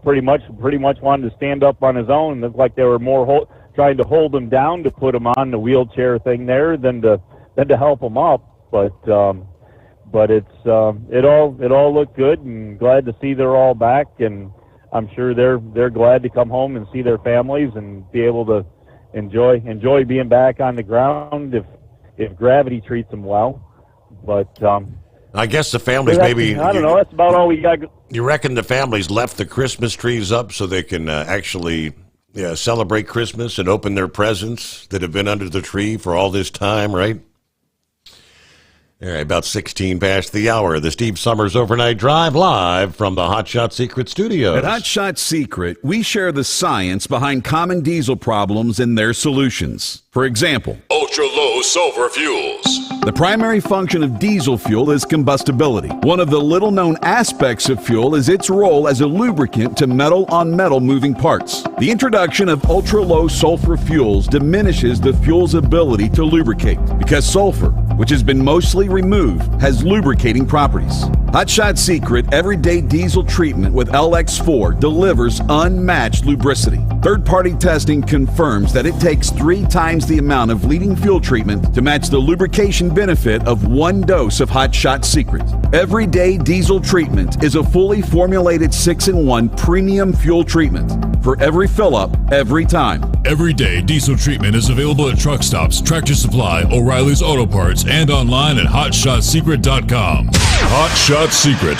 pretty much wanted to stand up on his own. It looked like they were more trying to hold him down to put him on the wheelchair thing there than to help him up. But it all looked good, and glad to see they're all back, and I'm sure they're glad to come home and see their families and be able to enjoy being back on the ground if gravity treats them well. But I guess the families maybe. I don't know. That's about all we got. You reckon the families left the Christmas trees up so they can actually celebrate Christmas and open their presents that have been under the tree for all this time, right? All right, about 16 past the hour. The Steve Sommers Overnight Drive live from the Hot Shot Secret Studios. At Hot Shot Secret, we share the science behind common diesel problems and their solutions. For example, ultra-low sulfur fuels. The primary function of diesel fuel is combustibility. One of the little-known aspects of fuel is its role as a lubricant to metal-on-metal moving parts. The introduction of ultra-low sulfur fuels diminishes the fuel's ability to lubricate because sulfur, which has been mostly removed, has lubricating properties. Hot Shot Secret Everyday Diesel Treatment with LX4 delivers unmatched lubricity. Third-party testing confirms that it takes 3 times the amount of leading fuel treatment to match the lubrication benefit of 1 dose of Hot Shot Secret. Everyday Diesel Treatment is a fully formulated 6-in-1 premium fuel treatment for every fill-up, every time. Everyday Diesel Treatment is available at truck stops, Tractor Supply, O'Reilly's Auto Parts, and online at HotShotSecret.com. Hot Shot Secret,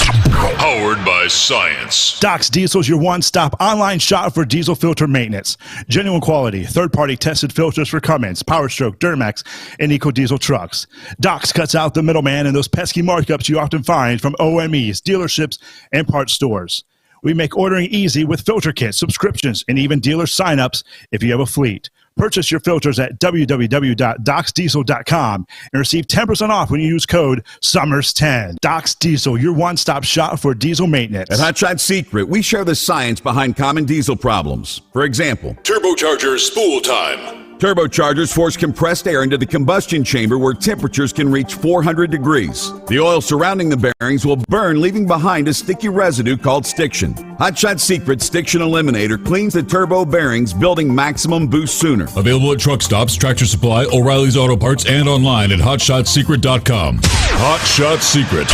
powered by science. Doc's Diesel is your one-stop online shop for diesel filter maintenance. Genuine quality, third-party tested filters for Cummins, PowerStroke, Duramax, and EcoDiesel trucks. Doc's cuts out the middleman and those pesky markups you often find from OMEs, dealerships, and parts stores. We make ordering easy with filter kits, subscriptions, and even dealer sign-ups if you have a fleet. Purchase your filters at www.docsdiesel.com and receive 10% off when you use code SUMMERS10. Doc's Diesel, your one-stop shop for diesel maintenance. At Hot Shot Secret, we share the science behind common diesel problems. For example, turbocharger spool time. Turbochargers force compressed air into the combustion chamber where temperatures can reach 400 degrees. The oil surrounding the bearings will burn, leaving behind a sticky residue called stiction. Hot Shot Secret Stiction Eliminator cleans the turbo bearings, building maximum boost sooner. Available at truck stops, Tractor Supply, O'Reilly's Auto Parts, and online at HotShotSecret.com. Hot Shot Secret,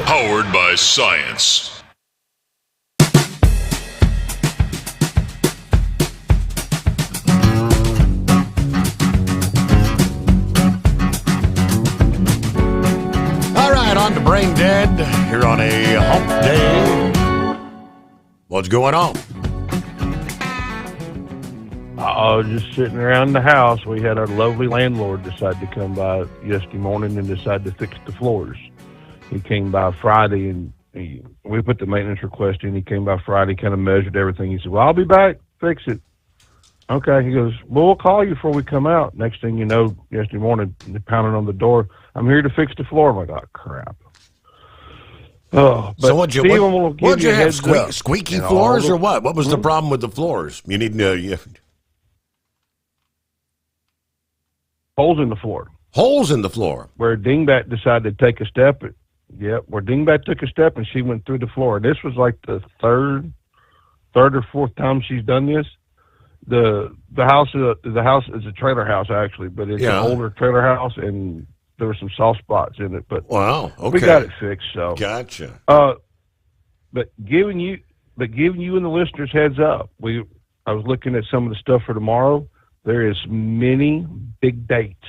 powered by science. On to Brain Dead here on a hump day. What's going on? Just sitting around the house. We had our lovely landlord decide to come by yesterday morning and decide to fix the floors. He came by Friday and we put the maintenance request in. He came by Friday, kind of measured everything. He said, "Well, I'll be back, fix it." Okay. He goes, "Well, we'll call you before we come out." Next thing you know, yesterday morning, they're pounding on the door. "I'm here to fix the floor." I'm like, "Oh, crap." Oh, but so what'd you have, squeaky floors or what? What was the problem with the floors? You need holes in the floor. Holes in the floor. Where Dingbat decided to take a step. Where Dingbat took a step and she went through the floor. This was like the third or fourth time she's done this. The house is a trailer house actually, but it's an older trailer house and there were some soft spots in it, but wow, okay. We got it fixed. So gotcha. But giving you and the listeners heads up. I was looking at some of the stuff for tomorrow. There is many big dates,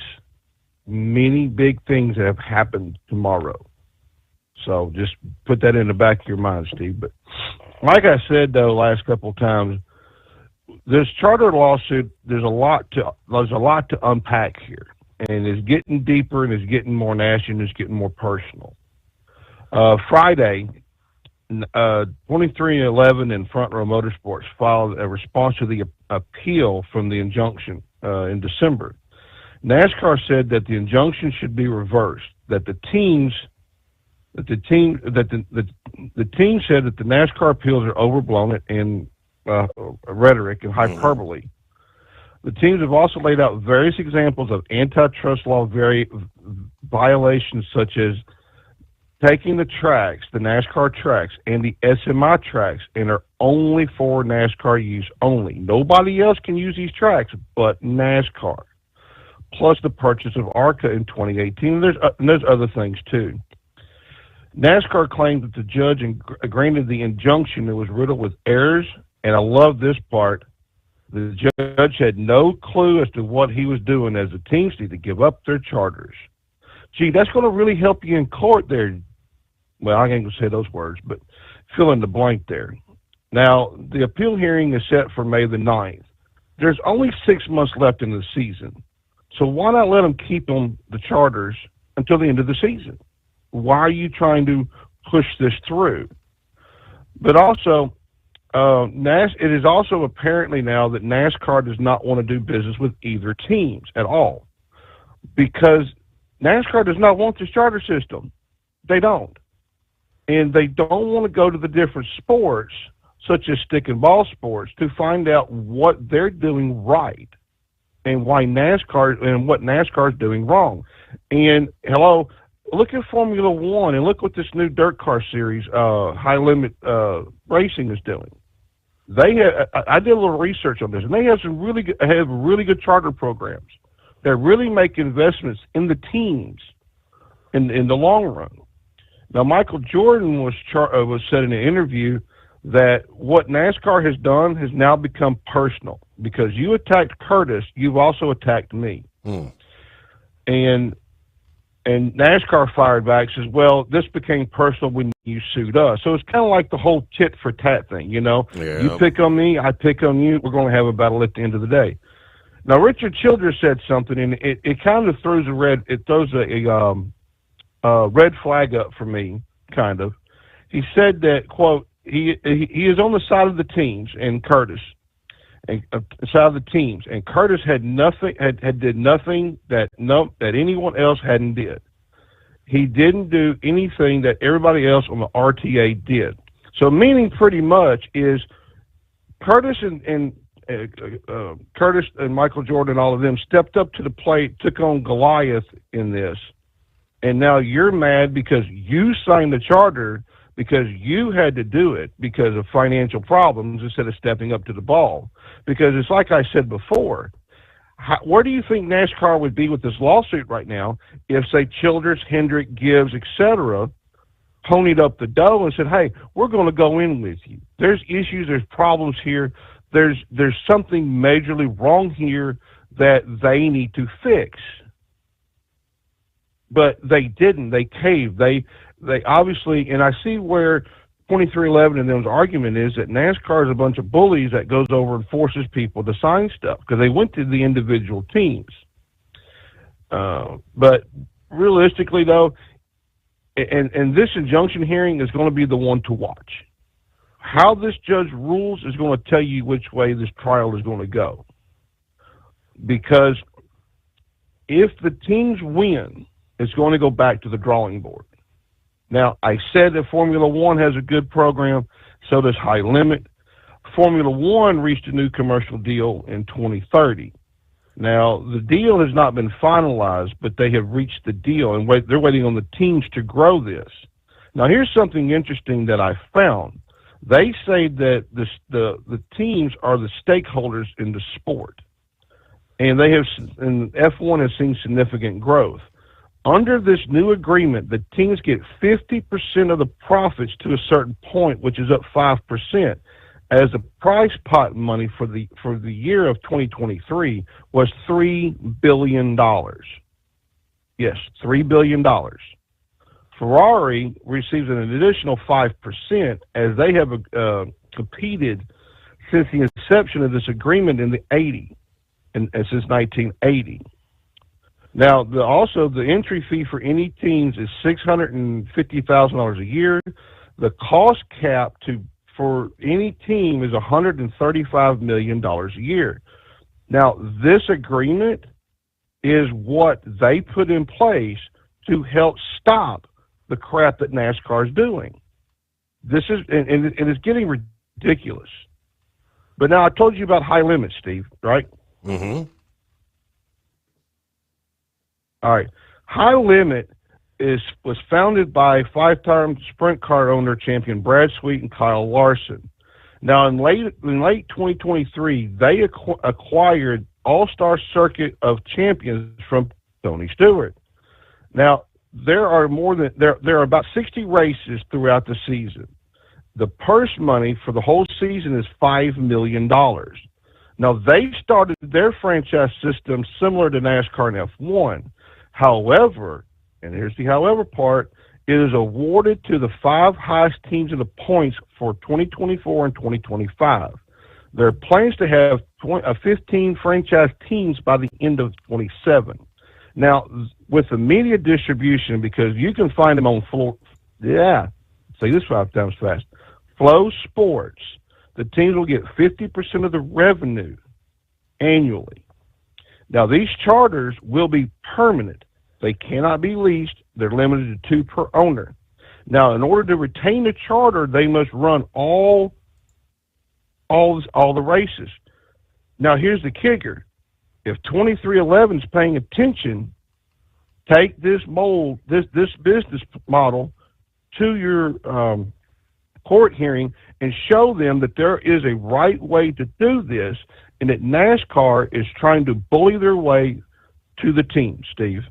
many big things that have happened tomorrow. So just put that in the back of your mind, Steve. But like I said though, last couple of times, this charter lawsuit, there's a lot to unpack here, and it's getting deeper and it's getting more nasty and it's getting more personal. Friday, 2311 and Front Row Motorsports filed a response to the appeal from the injunction in December. NASCAR said that the injunction should be reversed, that the team said that the NASCAR appeals are overblown and rhetoric and hyperbole. The teams have also laid out various examples of antitrust law violations, such as taking the tracks, the NASCAR tracks, and the SMI tracks, and are only for NASCAR use only. Nobody else can use these tracks but NASCAR. Plus the purchase of ARCA in 2018. There's other things too. NASCAR claimed that the judge granted the injunction that was riddled with errors, and I love this part. The judge had no clue as to what he was doing, as the teams need to give up their charters. Gee, that's going to really help you in court there. Well, I ain't going to say those words, but fill in the blank there. Now, the appeal hearing is set for May the 9th. There's only 6 months left in the season. So why not let them keep on the charters until the end of the season? Why are you trying to push this through? But also, it is also apparently now that NASCAR does not want to do business with either teams at all, because NASCAR does not want this charter system. They don't. And they don't want to go to the different sports, such as stick and ball sports, to find out what they're doing right and why NASCAR and what NASCAR is doing wrong. And hello, look at Formula One and look what this new dirt car series, high limit racing, is doing. I did a little research on this, and they have some really good charter programs that really make investments in the teams in the long run. Now, Michael Jordan was said in an interview that what NASCAR has done has now become personal, because you attacked Curtis, you've also attacked me. And NASCAR fired back, says, well, this became personal when you sued us. So it's kind of like the whole tit for tat thing, you know? Yeah. You pick on me, I pick on you, we're going to have a battle at the end of the day. Now, Richard Childress said something, and it kind of throws a red flag up for me, kind of. He said that, quote, he is on the side of the teams and Curtis, and side of the teams, and Curtis did nothing that anyone else hadn't did. He didn't do anything that everybody else on the RTA did. So, meaning pretty much is Curtis and Michael Jordan, all of them stepped up to the plate, took on Goliath in this, and now you're mad because you signed the charter, because you had to do it because of financial problems instead of stepping up to the ball. Because it's like I said before, where do you think NASCAR would be with this lawsuit right now if, say, Childress, Hendrick, Gibbs, etc., ponied up the dough and said, hey, we're going to go in with you. There's issues, there's problems here, there's something majorly wrong here that they need to fix. But they didn't. They caved. They obviously, and I see where 2311 and them's argument is that NASCAR is a bunch of bullies that goes over and forces people to sign stuff because they went to the individual teams. But realistically, though, and this injunction hearing is going to be the one to watch. How this judge rules is going to tell you which way this trial is going to go. Because if the teams win, it's going to go back to the drawing board. Now, I said that Formula One has a good program, so does High Limit. Formula One reached a new commercial deal in 2030. Now, the deal has not been finalized, but they have reached the deal, and they're waiting on the teams to grow this. Now, here's something interesting that I found. They say that the teams are the stakeholders in the sport, and F1 has seen significant growth. Under this new agreement, the teams get 50% of the profits to a certain point, which is up 5%, as the prize pot money for the year of 2023 was $3 billion. Yes, $3 billion Ferrari receives an additional 5% as they have competed since the inception of this agreement in the 80s, and since 1980. Now, also the entry fee for any teams is $650,000 a year. The cost cap for any team is $135 million a year. Now, this agreement is what they put in place to help stop the crap that NASCAR is doing. This is, and it's getting ridiculous. But now I told you about high limits, Steve, right? Mm-hmm. All right. High Limit was founded by five-time sprint car owner champion Brad Sweet and Kyle Larson. Now, in late 2023, they acquired All-Star Circuit of Champions from Tony Stewart. Now, there are about 60 races throughout the season. The purse money for the whole season is $5 million. Now, they started their franchise system similar to NASCAR and F1. However, and here's the however part, it is awarded to the 5 highest teams in the points for 2024 and 2025. There are plans to have 15 franchise teams by the end of 27. Now, with the media distribution, because you can find them on say this 5 times fast, Flow Sports, the teams will get 50% of the revenue annually. Now, these charters will be permanent. They cannot be leased. They're limited to 2 per owner. Now, in order to retain a charter, they must run all the races. Now, here's the kicker. If 2311 is paying attention, take this business model to your court hearing and show them that there is a right way to do this and that NASCAR is trying to bully their way to the team, Steve.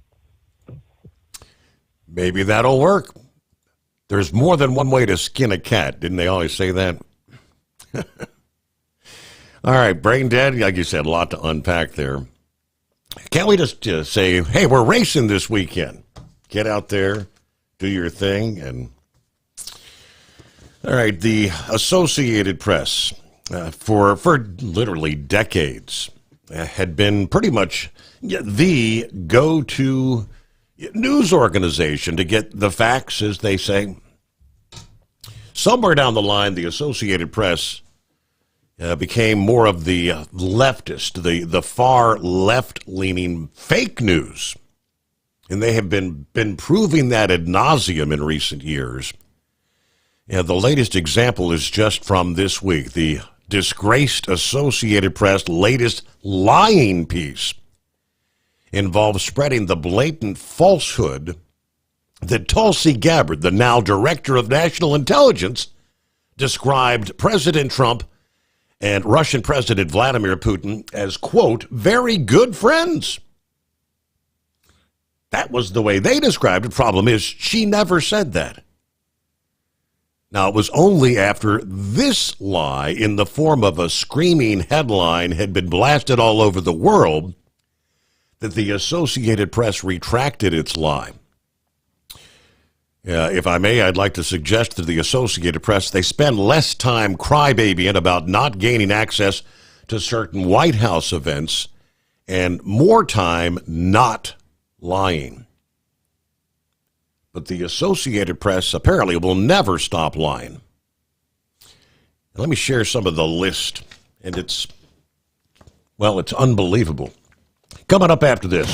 Maybe that'll work. There's more than one way to skin a cat. Didn't they always say that? All right, brain dead. Like you said, a lot to unpack there. Can't we just say, hey, we're racing this weekend. Get out there, do your thing. And all right, the Associated Press, for literally decades, had been pretty much the go-to news organization to get the facts, as they say. Somewhere down the line, the Associated Press became more of the leftist, the far left-leaning fake news. And they have been proving that ad nauseum in recent years. The latest example is just from this week, the disgraced Associated Press latest lying piece involves spreading the blatant falsehood that Tulsi Gabbard, the now Director of National Intelligence, described President Trump and Russian President Vladimir Putin as, quote, very good friends. That was the way they described it. Problem is, she never said that. Now, it was only after this lie in the form of a screaming headline had been blasted all over the world that the Associated Press retracted its lie. If I may, I'd like to suggest to the Associated Press they spend less time crybabying about not gaining access to certain White House events and more time not lying. But the Associated Press apparently will never stop lying. Let me share some of the list, and it's unbelievable. Coming up after this.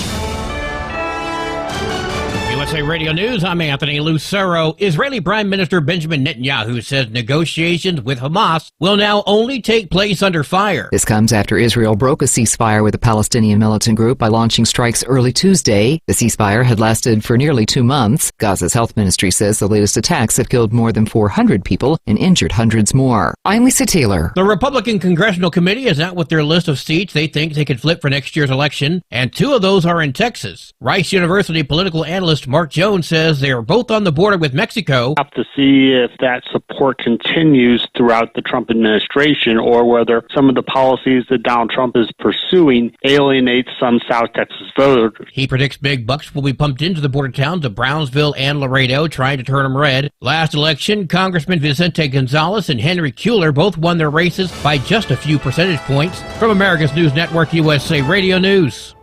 USA Radio News, I'm Anthony Lucero. Israeli Prime Minister Benjamin Netanyahu says negotiations with Hamas will now only take place under fire. This comes after Israel broke a ceasefire with the Palestinian militant group by launching strikes early Tuesday. The ceasefire had lasted for nearly 2 months. Gaza's health ministry says the latest attacks have killed more than 400 people and injured hundreds more. I'm Lisa Taylor. The Republican Congressional Committee is out with their list of seats they think they could flip for next year's election, and 2 of those are in Texas. Rice University political analyst Mark Jones says they are both on the border with Mexico. Have to see if that support continues throughout the Trump administration or whether some of the policies that Donald Trump is pursuing alienate some South Texas voters. He predicts big bucks will be pumped into the border towns of Brownsville and Laredo, trying to turn them red. Last election, Congressman Vicente Gonzalez and Henry Kuehler both won their races by just a few percentage points. From America's News Network, USA Radio News.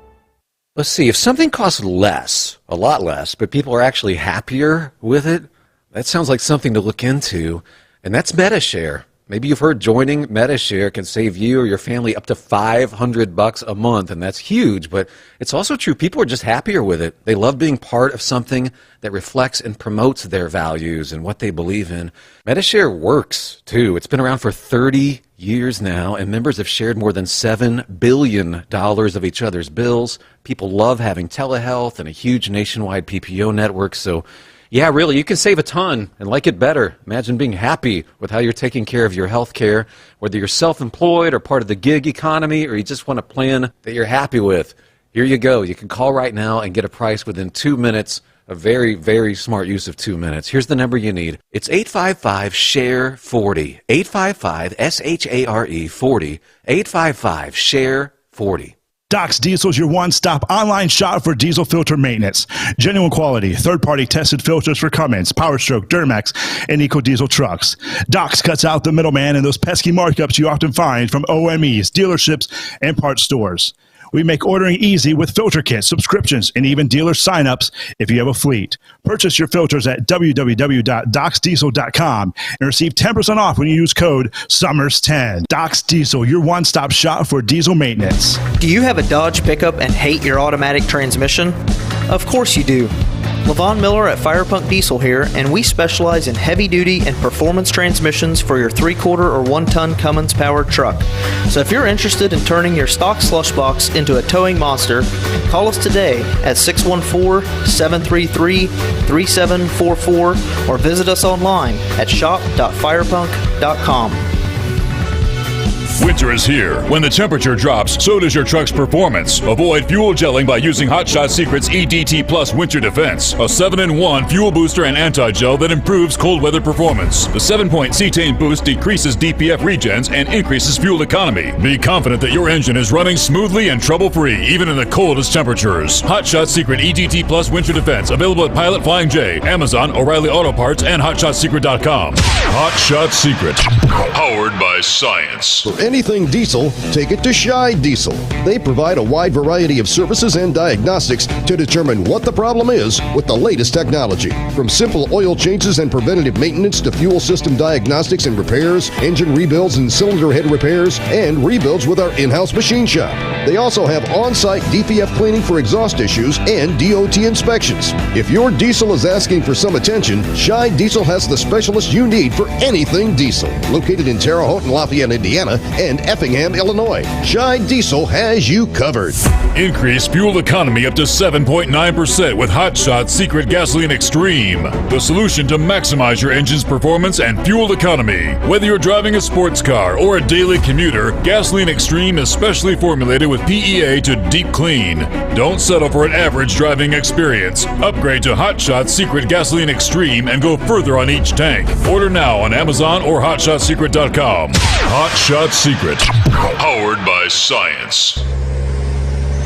Let's see, if something costs less, a lot less, but people are actually happier with it, that sounds like something to look into, and that's MetaShare. Maybe you've heard joining MetaShare can save you or your family up to $500 a month, and that's huge, but it's also true. People are just happier with it. They love being part of something that reflects and promotes their values and what they believe in. MetaShare works, too. It's been around for 30 years now, and members have shared more than $7 billion of each other's bills. People love having telehealth and a huge nationwide PPO network, so yeah, really, you can save a ton and like it better. Imagine being happy with how you're taking care of your health care, whether you're self-employed or part of the gig economy, or you just want a plan that you're happy with. Here you go. You can call right now and get a price within 2 minutes. A very, very smart use of 2 minutes. Here's the number you need. It's 855-SHARE-40. 855-SHARE-40. 855-SHARE-40. Doc's Diesel is your one-stop online shop for diesel filter maintenance. Genuine quality, third-party tested filters for Cummins, PowerStroke, Duramax, and EcoDiesel trucks. Doc's cuts out the middleman and those pesky markups you often find from OMEs, dealerships, and parts stores. We make ordering easy with filter kits, subscriptions, and even dealer sign-ups if you have a fleet. Purchase your filters at www.docsdiesel.com and receive 10% off when you use code SOMMERS10. Doc's Diesel, your one-stop shop for diesel maintenance. Do you have a Dodge pickup and hate your automatic transmission? Of course you do. Levon Miller at Firepunk Diesel here, and we specialize in heavy-duty and performance transmissions for your 3-quarter or 1-ton Cummins powered truck. So if you're interested in turning your stock slush box into a towing monster, call us today at 614-733-3744 or visit us online at shop.firepunk.com. Winter is here. When the temperature drops, so does your truck's performance. Avoid fuel gelling by using Hot Shot Secret's EDT Plus Winter Defense, a 7-in-1 fuel booster and anti-gel that improves cold weather performance. The 7-point cetane boost decreases DPF regens and increases fuel economy. Be confident that your engine is running smoothly and trouble-free, even in the coldest temperatures. Hot Shot Secret EDT Plus Winter Defense, available at Pilot Flying J, Amazon, O'Reilly Auto Parts, and HotShotSecret.com. Hot Shot Secret, powered by science. For anything diesel, take it to Scheid Diesel. They provide a wide variety of services and diagnostics to determine what the problem is with the latest technology. From simple oil changes and preventative maintenance to fuel system diagnostics and repairs, engine rebuilds and cylinder head repairs, and rebuilds with our in-house machine shop. They also have on-site DPF cleaning for exhaust issues and DOT inspections. If your diesel is asking for some attention, Scheid Diesel has the specialist you need for anything diesel. Located in Terre Haute and Lafayette, Indiana, and Effingham, Illinois, Scheid Diesel has you covered. Increase fuel economy up to 7.9% with Hot Shot Secret Gasoline Extreme, the solution to maximize your engine's performance and fuel economy. Whether you're driving a sports car or a daily commuter, Gasoline Extreme is specially formulated with PEA to deep clean. Don't settle for an average driving experience. Upgrade to Hot Shot Secret Gasoline Extreme and go further on each tank. Order now on Amazon or HotShotSecret.com. Hot Shot Secret, powered by science.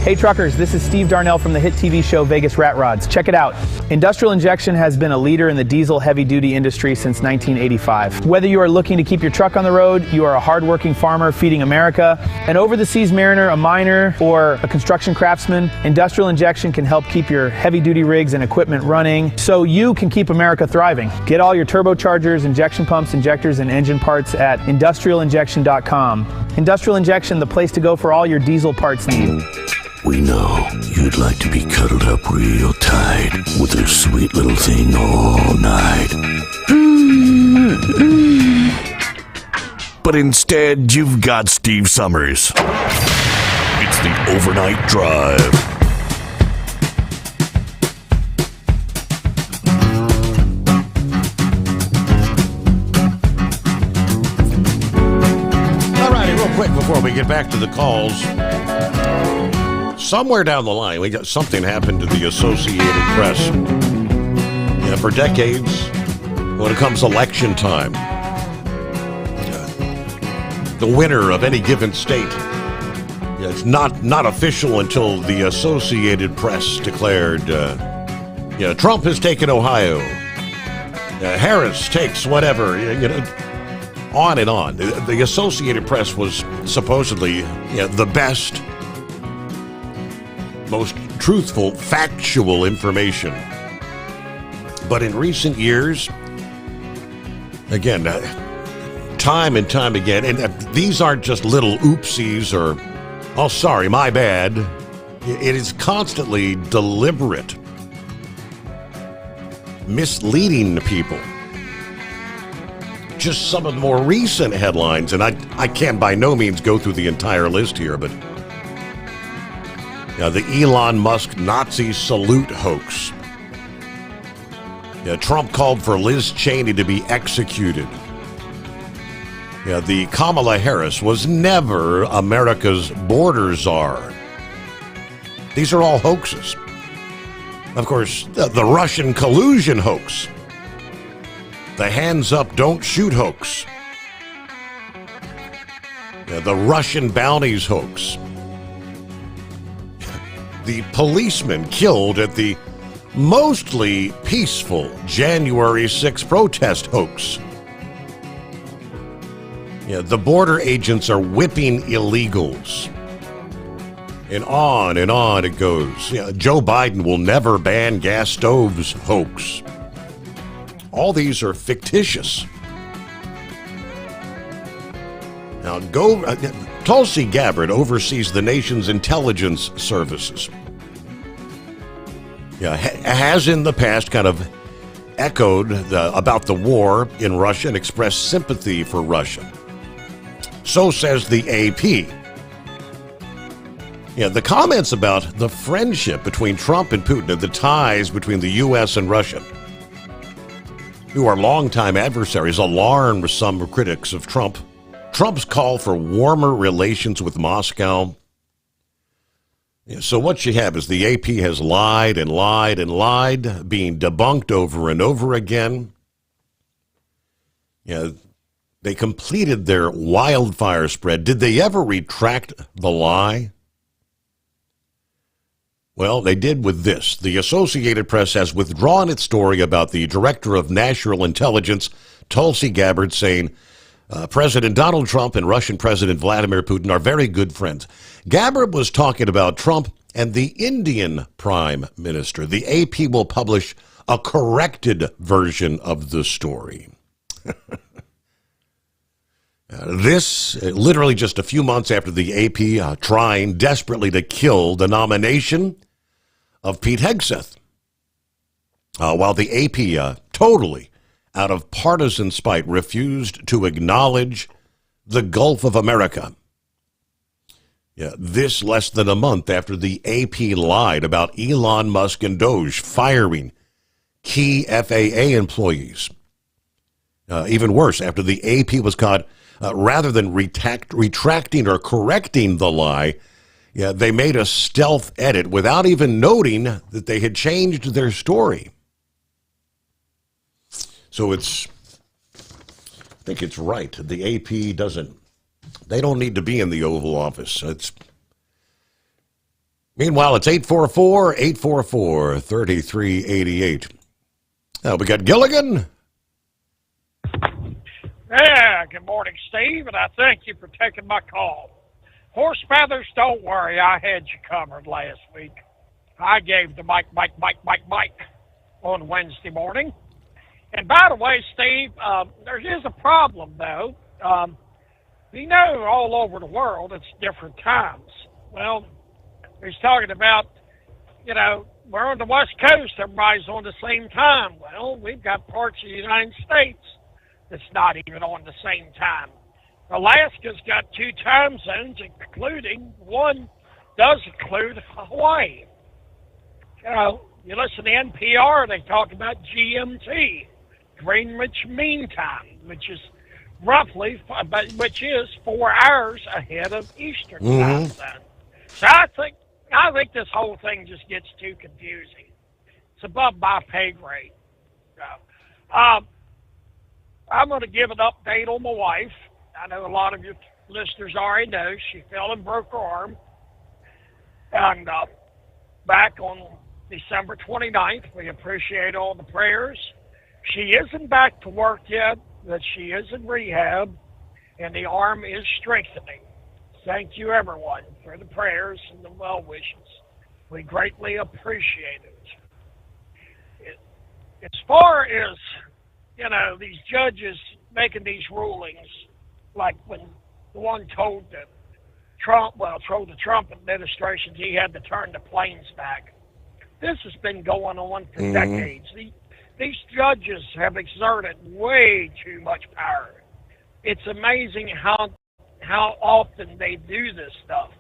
Hey truckers, this is Steve Darnell from the hit TV show Vegas Rat Rods. Check it out. Industrial Injection has been a leader in the diesel heavy-duty industry since 1985. Whether you are looking to keep your truck on the road, you are a hard-working farmer feeding America, an over-the-seas mariner, a miner, or a construction craftsman, Industrial Injection can help keep your heavy-duty rigs and equipment running so you can keep America thriving. Get all your turbochargers, injection pumps, injectors, and engine parts at industrialinjection.com. Industrial Injection, the place to go for all your diesel parts need. We know you'd like to be cuddled up real tight with a sweet little thing all night. But instead, you've got Steve Sommers. It's the Overnight Drive. All righty, real quick before we get back to the calls. Somewhere down the line, something happened to the Associated Press. For decades, when it comes election time, the winner of any given state, it's not official until the Associated Press declared, Trump has taken Ohio, Harris takes whatever, on and on. The Associated Press was supposedly the best, most truthful, factual information. But in recent years, again, time and time again, and these aren't just little oopsies or, oh, sorry, my bad. It is constantly deliberate, misleading people. Just some of the more recent headlines, and I can't by no means go through the entire list here, but the Elon Musk Nazi salute hoax. Trump called for Liz Cheney to be executed. The Kamala Harris was never America's border czar. These are all hoaxes. Of course, the Russian collusion hoax. The hands up, don't shoot hoax. The Russian bounties hoax. The policeman killed at the mostly peaceful January 6th protest hoax. The border agents are whipping illegals. And on it goes. Joe Biden will never ban gas stoves hoax. All these are fictitious. Now, Tulsi Gabbard oversees the nation's intelligence services. Has in the past kind of echoed about the war in Russia and expressed sympathy for Russia. So says the AP. The comments about the friendship between Trump and Putin and the ties between the U.S. and Russia, who are longtime adversaries, alarmed some critics of Trump. Trump's call for warmer relations with Moscow. So what you have is the AP has lied and lied and lied, being debunked over and over again. They completed their wildfire spread. Did they ever retract the lie? Well, they did with this. The Associated Press has withdrawn its story about the Director of National Intelligence, Tulsi Gabbard, saying President Donald Trump and Russian President Vladimir Putin are very good friends. Gabbard was talking about Trump and the Indian Prime Minister. The AP will publish a corrected version of the story. This, literally just a few months after the AP trying desperately to kill the nomination of Pete Hegseth, while the AP totally, out of partisan spite, refused to acknowledge the Gulf of America. This less than a month after the AP lied about Elon Musk and Doge firing key FAA employees. Even worse, after the AP was caught, rather than retracting or correcting the lie, they made a stealth edit without even noting that they had changed their story. So I think it's right. The AP they don't need to be in the Oval Office. Meanwhile, it's 844-844-3388. We got Gilligan. Yeah, good morning, Steve, and I thank you for taking my call. Horse feathers, don't worry, I had you covered last week. I gave the Mike on Wednesday morning. And by the way, Steve, there is a problem, though. You know, all over the world, it's different times. Well, he's talking about, we're on the West Coast, everybody's on the same time. Well, we've got parts of the United States that's not even on the same time. Alaska's got 2 time zones, including one does include Hawaii. You listen to NPR, they talk about GMT, Greenwich Mean Time, which is 4 hours ahead of Eastern time zone. So I think this whole thing just gets too confusing. It's above my pay grade. I'm going to give an update on my wife. I know a lot of your listeners already know she fell and broke her arm. And back on December 29th, we appreciate all the prayers. She isn't back to work yet, but she is in rehab, and the arm is strengthening. Thank you, everyone, for the prayers and the well wishes. We greatly appreciate it. As far as, these judges making these rulings, like when the one told the Trump administration he had to turn the planes back. This has been going on for decades. These judges have exerted way too much power. It's amazing how often they do this stuff.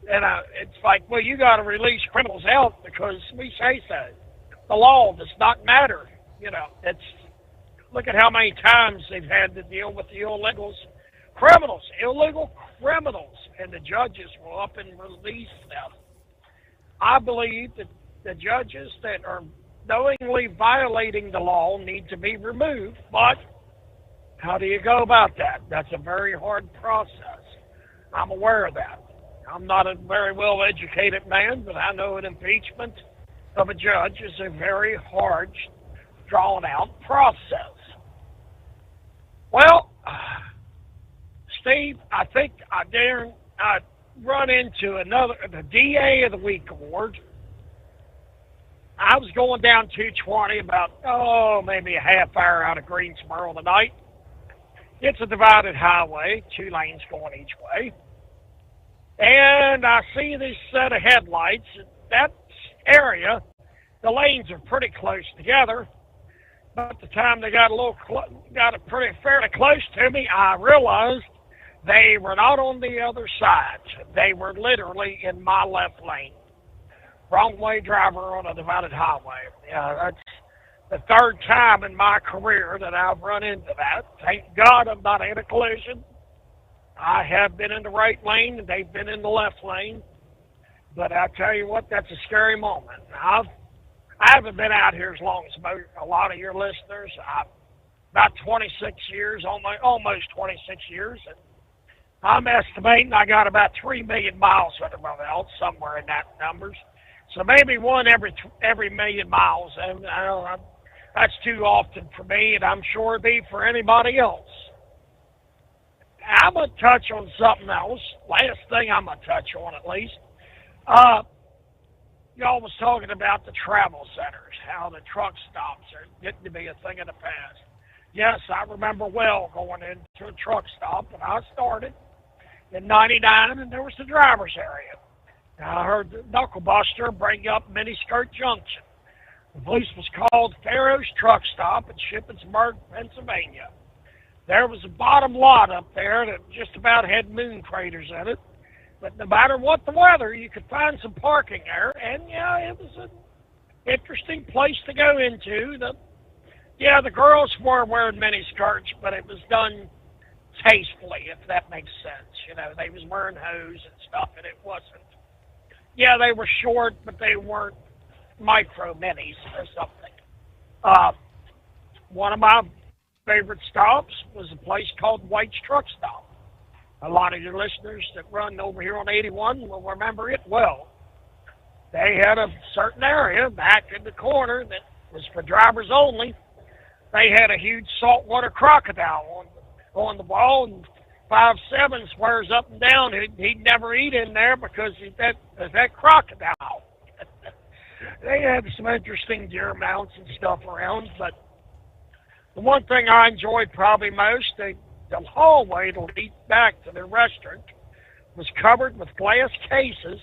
And it's like, well, you got to release criminals out because we say so. The law does not matter. Look at how many times they've had to deal with the illegal criminals, and the judges will up and release them. I believe that the judges that are knowingly violating the law need to be removed, but how do you go about that? That's a very hard process. I'm aware of that. I'm not a very well-educated man, but I know an impeachment of a judge is a very hard, drawn-out process. Well, Steve, I think I run into the DA of the Week award. I was going down 220 about, maybe a half hour out of Greensboro tonight. It's a divided highway, 2 lanes going each way. And I see this set of headlights. That area, the lanes are pretty close together. But the time they got it pretty fairly close to me, I realized they were not on the other side. They were literally in my left lane. Wrong way driver on a divided highway. That's the 3rd time in my career that I've run into that. Thank God I'm not in a collision. I have been in the right lane and they've been in the left lane. But I tell you what, that's a scary moment. I haven't been out here as long as a lot of your listeners. About 26 years, almost 26 years. And I'm estimating I got about 3 million miles under my belt, somewhere in that numbers. So maybe one every million miles. And that's too often for me, and I'm sure it'd be for anybody else. I'm going to touch on something else. Last thing I'm going to touch on, at least. Y'all was talking about the travel centers, how the truck stops are getting to be a thing of the past. Yes, I remember well going into a truck stop when I started in 99, and there was the driver's area. I heard the knuckle buster bring up Miniskirt Junction. The place was called Pharaoh's Truck Stop in Shippensburg, Pennsylvania. There was a bottom lot up there that just about had moon craters in it. But no matter what the weather, you could find some parking there. And, it was an interesting place to go into. The girls were wearing miniskirts, but it was done tastefully, if that makes sense. They was wearing hose and stuff, and it wasn't. Yeah, they were short, but they weren't micro minis or something. One of my favorite stops was a place called White's Truck Stop. A lot of your listeners that run over here on 81 will remember it well. They had a certain area back in the corner that was for drivers only. They had a huge saltwater crocodile on the wall, and 5'7" swears up and down he'd never eat in there because that crocodile. They had some interesting deer mounts and stuff around, but the one thing I enjoyed probably most, the hallway to lead back to the restaurant was covered with glass cases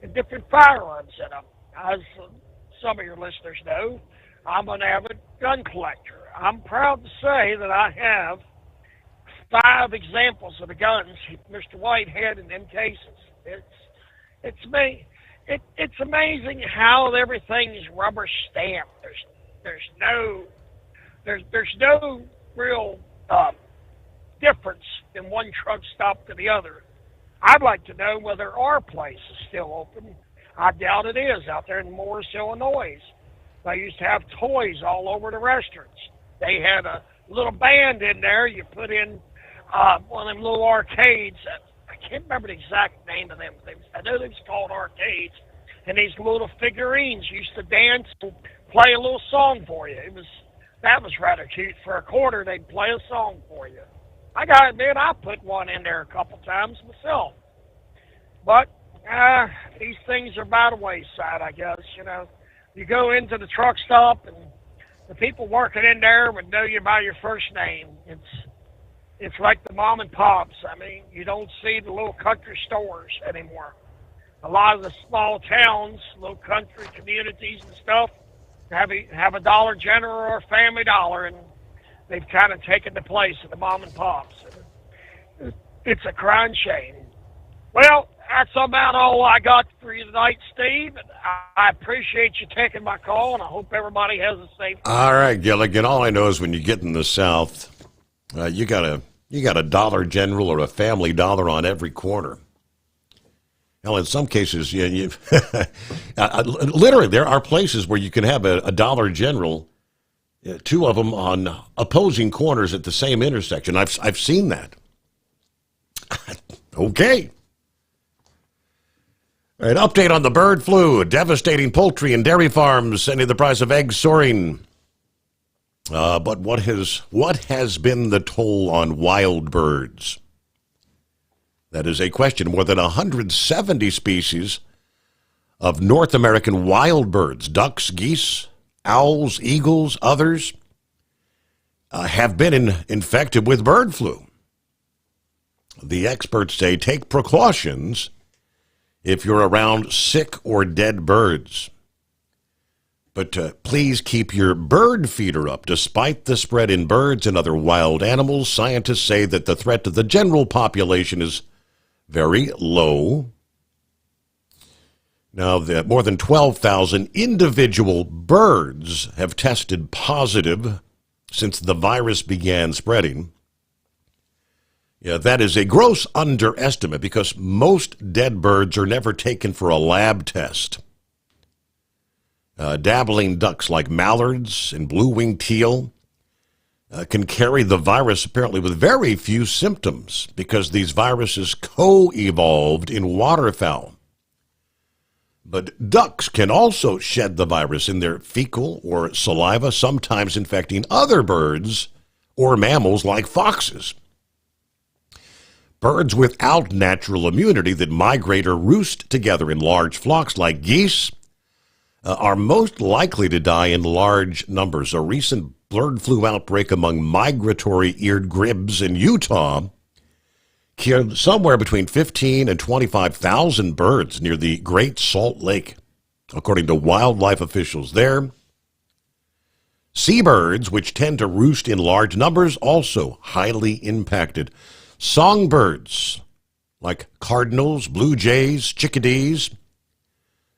and different firearms in them. As some of your listeners know, I'm an avid gun collector. I'm proud to say that I have 5 examples of the guns Mr. White had in them cases. It's amazing how everything is rubber stamped. There's no real difference in one truck stop to the other. I'd like to know whether our place is still open. I doubt it is out there in Morris, Illinois. They used to have toys all over the restaurants. They had a little band in there. You put in one of them little arcades. I can't remember the exact name of them things. I know they was called arcades. And these little figurines used to dance and play a little song for you. That was rather cute. For a quarter, they'd play a song for you. I gotta admit, I put one in there a couple times myself. But these things are by the wayside, I guess. You know, you go into the truck stop and the people working in there would know you by your first name. It's like the mom and pops. I mean, you don't see the little country stores anymore. A lot of the small towns, little country communities and stuff, have a Dollar General or a Family Dollar, and they've kind of taken the place of the mom and pops. It's a crying shame. Well, that's about all I got for you tonight, Steve. I appreciate you taking my call, and I hope everybody has a safe day. All right, Gilligan. All I know is when you get in the South, you got a Dollar General or a Family Dollar on every corner. Well, in some cases, literally, there are places where you can have a Dollar General, two of them on opposing corners at the same intersection. I've seen that. Okay. All right, update on the bird flu, devastating poultry and dairy farms, sending the price of eggs soaring. But what has been the toll on wild birds? That is a question. More than 170 species of North American wild birds, ducks, geese, owls, eagles, others, have been infected with bird flu. The experts say take precautions if you're around sick or dead birds. But please keep your bird feeder up. Despite the spread in birds and other wild animals, scientists say that the threat to the general population is very low. Now, more than 12,000 individual birds have tested positive since the virus began spreading. Yeah, that is a gross underestimate because most dead birds are never taken for a lab test. Dabbling ducks like mallards and blue-winged teal can carry the virus apparently with very few symptoms because these viruses co-evolved in waterfowl. But ducks can also shed the virus in their fecal or saliva, sometimes infecting other birds or mammals like foxes. Birds without natural immunity that migrate or roost together in large flocks like geese are most likely to die in large numbers. A recent bird flu outbreak among migratory eared grebes in Utah killed somewhere between 15 and 25,000 birds near the Great Salt Lake, according to wildlife officials there. Seabirds, which tend to roost in large numbers, also highly impacted. Songbirds, like cardinals, blue jays, chickadees,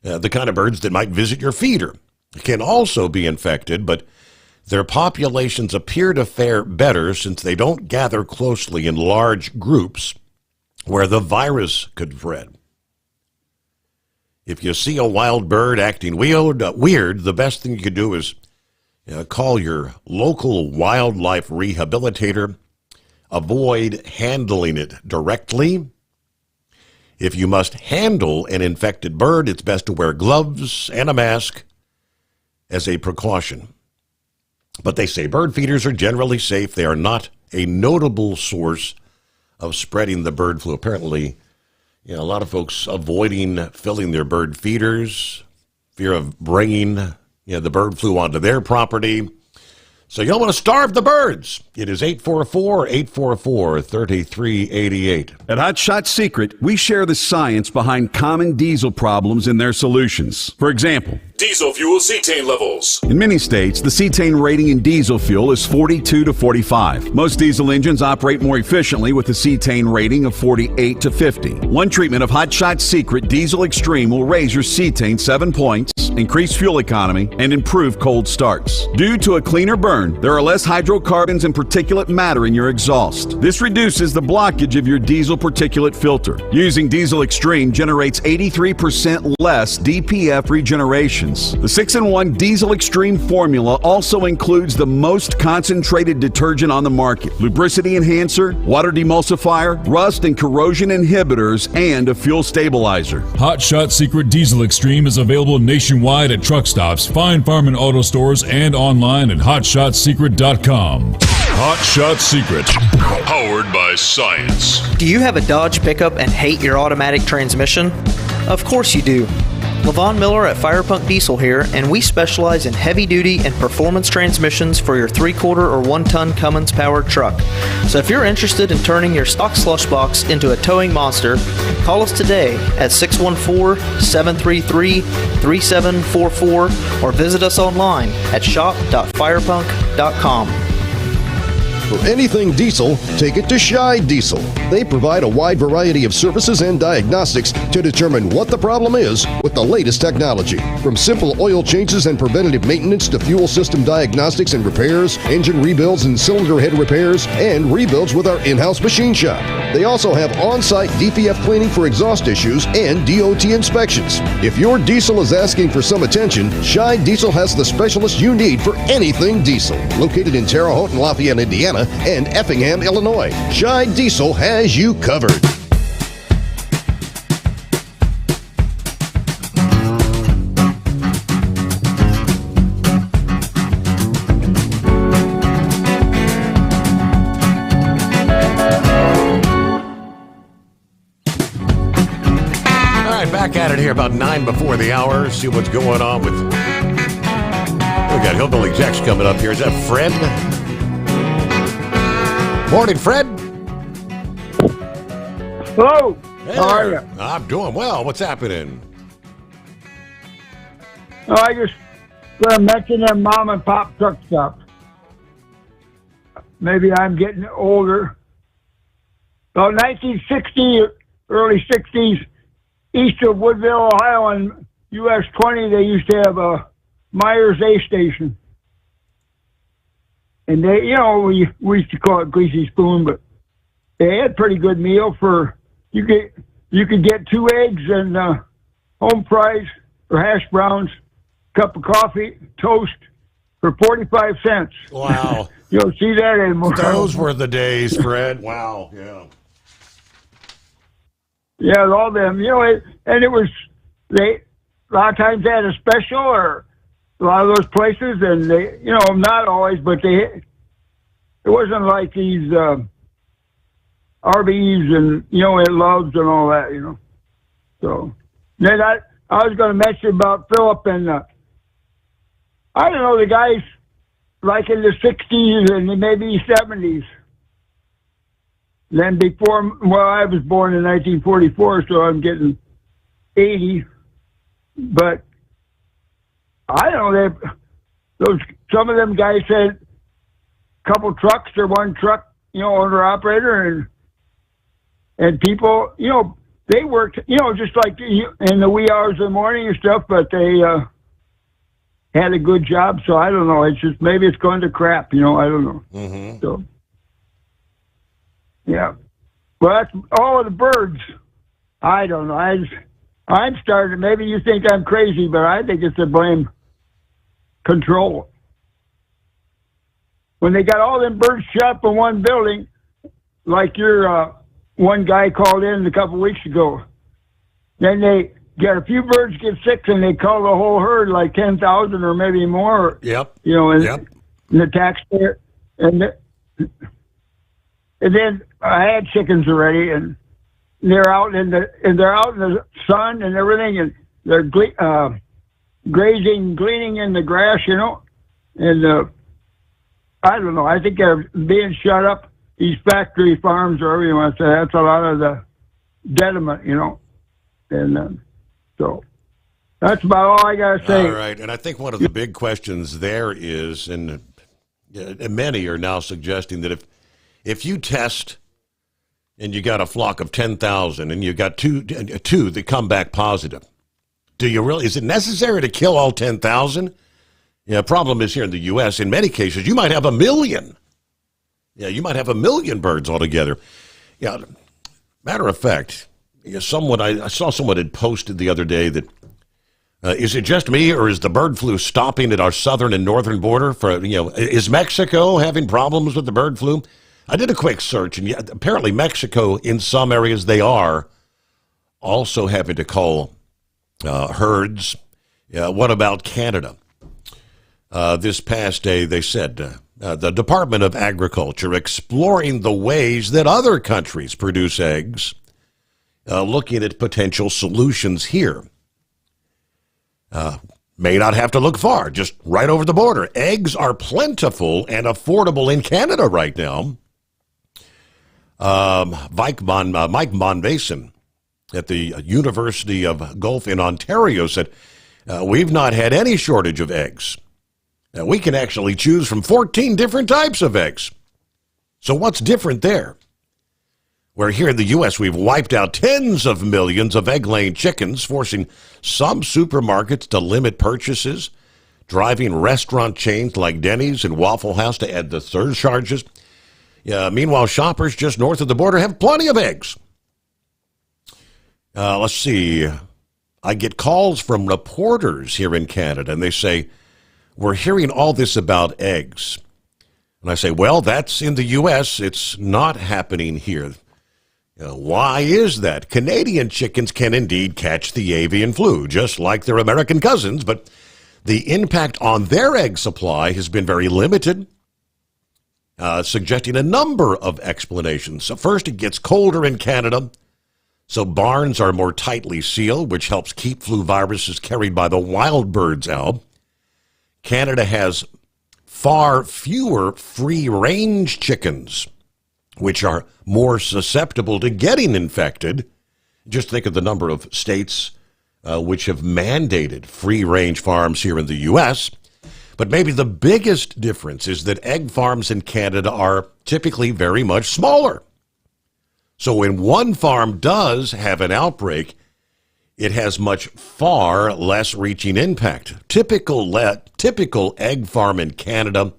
the kind of birds that might visit your feeder, can also be infected, but their populations appear to fare better since they don't gather closely in large groups where the virus could spread. If you see a wild bird acting weird, the best thing you can do is call your local wildlife rehabilitator. Avoid handling it directly. If you must handle an infected bird, it's best to wear gloves and a mask as a precaution. But they say bird feeders are generally safe. They are not a notable source of spreading the bird flu. Apparently, a lot of folks avoiding filling their bird feeders, fear of bringing the bird flu onto their property. So you don't want to starve the birds. It is 844-844-3388. At Hot Shot Secret, we share the science behind common diesel problems and their solutions. For example, diesel fuel cetane levels. In many states, the cetane rating in diesel fuel is 42 to 45. Most diesel engines operate more efficiently with a cetane rating of 48 to 50. One treatment of Hot Shot Secret Diesel Extreme will raise your cetane 7 points, increase fuel economy, and improve cold starts. Due to a cleaner burn, there are less hydrocarbons and particulate matter in your exhaust. This reduces the blockage of your diesel particulate filter. Using Diesel Extreme generates 83% less DPF regeneration. emissions. The 6-in-1 Diesel Extreme formula also includes the most concentrated detergent on the market, lubricity enhancer, water demulsifier, rust and corrosion inhibitors, and a fuel stabilizer. Hot Shot Secret Diesel Extreme is available nationwide at truck stops, fine farm and auto stores, and online at hotshotsecret.com. Hot Shot Secret, powered by science. Do you have a Dodge pickup and hate your automatic transmission? Of course you do. Levon Miller at Firepunk Diesel here, and we specialize in heavy-duty and performance transmissions for your 3-quarter or 1-ton Cummins-powered truck. So if you're interested in turning your stock slush box into a towing monster, call us today at 614-733-3744 or visit us online at shop.firepunk.com. For anything diesel, take it to Scheid Diesel. They provide a wide variety of services and diagnostics to determine what the problem is with the latest technology. From simple oil changes and preventative maintenance to fuel system diagnostics and repairs, engine rebuilds and cylinder head repairs, and rebuilds with our in-house machine shop. They also have on-site DPF cleaning for exhaust issues and DOT inspections. If your diesel is asking for some attention, Scheid Diesel has the specialist you need for anything diesel. Located in Terre Haute and Lafayette, Indiana, and Effingham, Illinois, Scheid Diesel has you covered. All right, back at it here about 9 before the hour. See what's going on with... We got Hillbilly Jacks coming up here. Is that Fred? Morning, Fred. Hello. Hey How are there. you? I'm doing well. What's happening? Oh, I just going to mention them mom and pop truck stops. Maybe I'm getting older. About 1960, early 60s, east of Woodville, Ohio, on US 20, they used to have a Myers A station. And they, we used to call it Greasy Spoon, but they had pretty good meal for, you could get 2 eggs and home fries or hash browns, cup of coffee, toast for 45 cents. Wow. You don't see that anymore. Those were the days, Fred. Wow. Yeah. Yeah, all them, and it was, a lot of times they had a special or a lot of those places, and they, not always, but it wasn't like these RBs and, it Loves and all that, So, then I was going to mention about Philip and, I don't know, the guys like in the 60s and maybe 70s. Then before, I was born in 1944, so I'm getting 80. But I don't know, some of them guys had a couple trucks or one truck, owner operator, and people, they worked, just like in the wee hours of the morning and stuff, but they had a good job. So I don't know. It's just maybe it's going to crap, I don't know. Mm-hmm. So yeah, well, that's all of the birds. I don't know. I'm starting. Maybe you think I'm crazy, but I think it's the blame control. When they got all them birds shot up in one building, like your one guy called in a couple weeks ago, then they get a few birds get sick and they call the whole herd like 10,000 or maybe more. Yep. And the taxpayer and then I had chickens already, and they're out in the sun and everything, and they're grazing, gleaning in the grass, and I don't know. I think they're being shut up. These factory farms, or whatever you want to say, that's a lot of the detriment, and so that's about all I got to say. All right, and I think one of the big questions there is, and many are now suggesting that if you test and you got a flock of 10,000 and you got two that come back positive, is it necessary to kill all 10,000? Yeah, problem is here in the U.S., in many cases, you might have 1 million. Yeah, you might have 1 million birds altogether. Yeah, matter of fact, I saw someone had posted the other day that Is it just me, or is the bird flu stopping at our southern and northern border? Is Mexico having problems with the bird flu? I did a quick search, and apparently Mexico, in some areas, they are also having to cull herds. What about Canada? This past day, they said the Department of Agriculture exploring the ways that other countries produce eggs, looking at potential solutions here. May not have to look far, just right over the border. Eggs are plentiful and affordable in Canada right now. Mike Monvason at the University of Guelph in Ontario said, we've not had any shortage of eggs. We can actually choose from 14 different types of eggs. So what's different there? Where here in the U.S. we've wiped out tens of millions of egg-laying chickens, forcing some supermarkets to limit purchases, driving restaurant chains like Denny's and Waffle House to add the surcharges. Meanwhile, shoppers just north of the border have plenty of eggs. Let's see. I get calls from reporters here in Canada, and they say, we're hearing all this about eggs. And I say, well, that's in the U.S. It's not happening here. Why is that? Canadian chickens can indeed catch the avian flu, just like their American cousins, but the impact on their egg supply has been very limited, suggesting a number of explanations. So first, it gets colder in Canada, so barns are more tightly sealed, which helps keep flu viruses carried by the wild birds out. Canada has far fewer free-range chickens, which are more susceptible to getting infected. Just think of the number of states which have mandated free-range farms here in the U.S. But maybe the biggest difference is that egg farms in Canada are typically very much smaller. So when one farm does have an outbreak, it has much far less reaching impact. Typical egg farm in Canada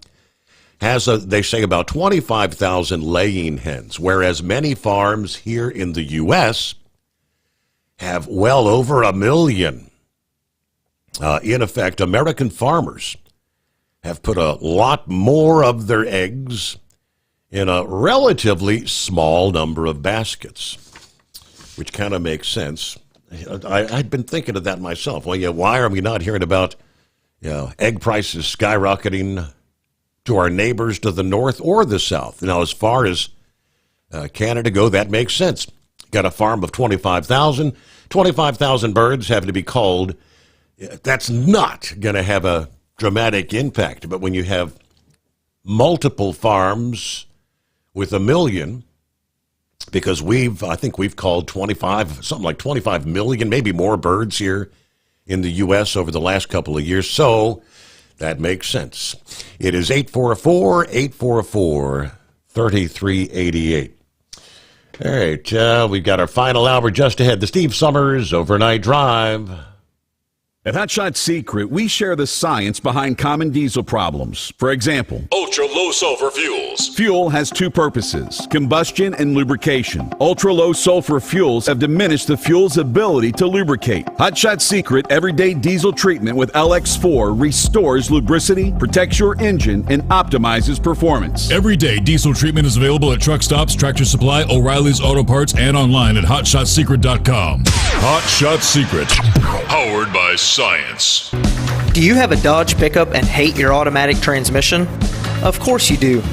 has, they say, about 25,000 laying hens, whereas many farms here in the U.S. have well over 1 million. In effect, American farmers have put a lot more of their eggs in a relatively small number of baskets, which kind of makes sense. I'd been thinking of that myself. Well, why are we not hearing about egg prices skyrocketing to our neighbors to the north or the south? Now, as far as Canada go, that makes sense. Got a farm of 25,000 birds having to be culled. That's not going to have a dramatic impact. But when you have multiple farms with 1 million, because I think we've culled something like 25 million, maybe more birds here in the U.S. over the last couple of years. So that makes sense. It is 844-844-3388. All right, we've got our final hour just ahead. The Steve Sommers Overnight Drive. At Hot Shot Secret, we share the science behind common diesel problems. For example, ultra-low sulfur fuels. Fuel has two purposes, combustion and lubrication. Ultra-low sulfur fuels have diminished the fuel's ability to lubricate. Hot Shot Secret Everyday Diesel Treatment with LX4 restores lubricity, protects your engine, and optimizes performance. Everyday diesel treatment is available at truck stops, Tractor Supply, O'Reilly's Auto Parts, and online at HotShotSecret.com. Hot Shot Secret, powered by science. Do you have a Dodge pickup and hate your automatic transmission? Of course you do.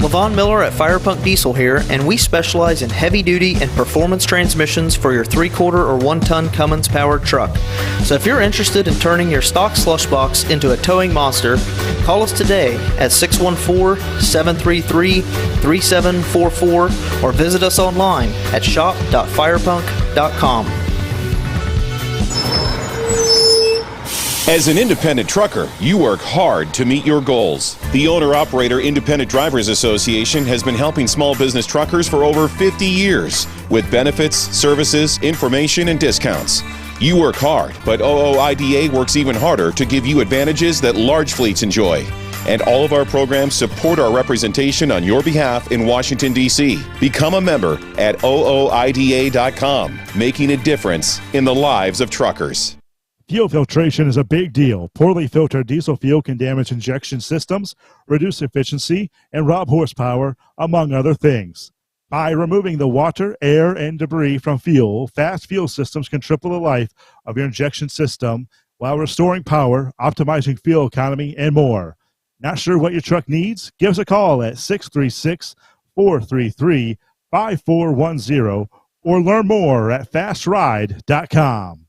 Levon Miller at Firepunk Diesel here, and we specialize in heavy-duty and performance transmissions for your 3/4 or 1-ton Cummins-powered truck. So if you're interested in turning your stock slush box into a towing monster, call us today at 614-733-3744 or visit us online at shop.firepunk.com. As an independent trucker, you work hard to meet your goals. The Owner-Operator Independent Drivers Association has been helping small business truckers for over 50 years with benefits, services, information, and discounts. You work hard, but OOIDA works even harder to give you advantages that large fleets enjoy. And all of our programs support our representation on your behalf in Washington, D.C. Become a member at OOIDA.com, making a difference in the lives of truckers. Fuel filtration is a big deal. Poorly filtered diesel fuel can damage injection systems, reduce efficiency, and rob horsepower, among other things. By removing the water, air, and debris from fuel, fast fuel systems can triple the life of your injection system while restoring power, optimizing fuel economy, and more. Not sure what your truck needs? Give us a call at 636-433-5410 or learn more at fastride.com.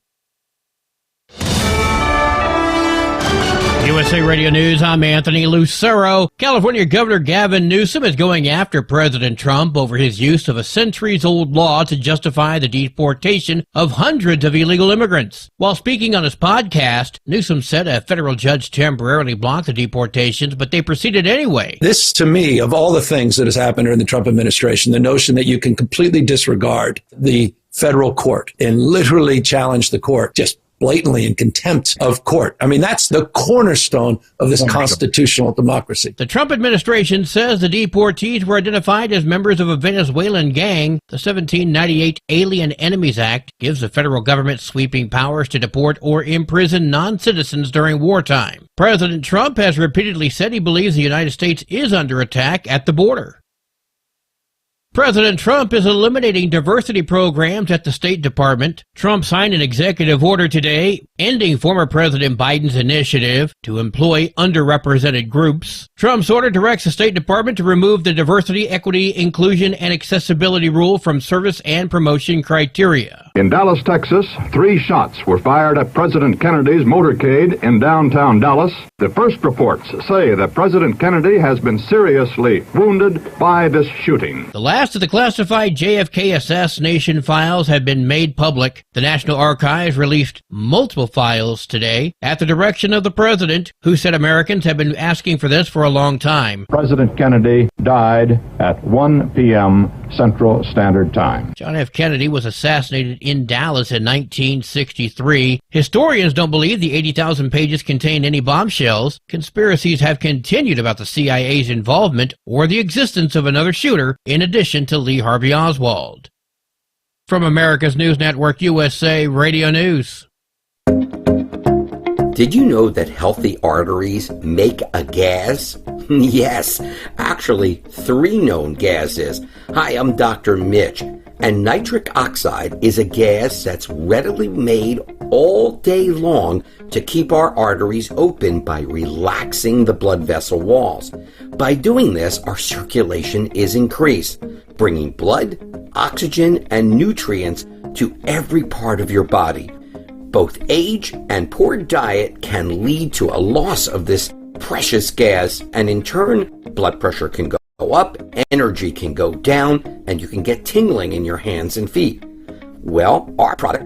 USA Radio News, I'm Anthony Lucero. California Governor Gavin Newsom is going after President Trump over his use of a centuries-old law to justify the deportation of hundreds of illegal immigrants. While speaking on his podcast, Newsom said a federal judge temporarily blocked the deportations, but they proceeded anyway. This, to me, of all the things that has happened during the Trump administration, the notion that you can completely disregard the federal court and literally challenge the court just blatantly in contempt of court. I mean, that's the cornerstone of this constitutional democracy. The Trump administration says the deportees were identified as members of a Venezuelan gang. The 1798 Alien Enemies Act gives the federal government sweeping powers to deport or imprison non-citizens during wartime. President Trump has repeatedly said he believes the United States is under attack at the border. President Trump is eliminating diversity programs at the State Department. Trump signed an executive order today ending former President Biden's initiative to employ underrepresented groups. Trump's order directs the State Department to remove the diversity, equity, inclusion, and accessibility rule from service and promotion criteria. In Dallas, Texas, 3 shots were fired at President Kennedy's motorcade in downtown Dallas. The first reports say that President Kennedy has been seriously wounded by this shooting. The last of the classified JFK assassination files have been made public. The National Archives released multiple files today at the direction of the president, who said Americans have been asking for this for a long time. President Kennedy died at 1 p.m. Central Standard Time. John F. Kennedy was assassinated in Dallas in 1963. Historians don't believe the 80,000 pages contained any bombshells. Conspiracies have continued about the CIA's involvement or the existence of another shooter in addition to Lee Harvey Oswald. From America's News Network, USA Radio News. Did you know that healthy arteries make a gas? Yes, actually 3 known gases. Hi, I'm Dr. Mitch, and nitric oxide is a gas that's readily made all day long to keep our arteries open by relaxing the blood vessel walls. By doing this, our circulation is increased, bringing blood, oxygen, and nutrients to every part of your body. Both age and poor diet can lead to a loss of this precious gas, and in turn, blood pressure can go up, energy can go down, and you can get tingling in your hands and feet. Well, our product,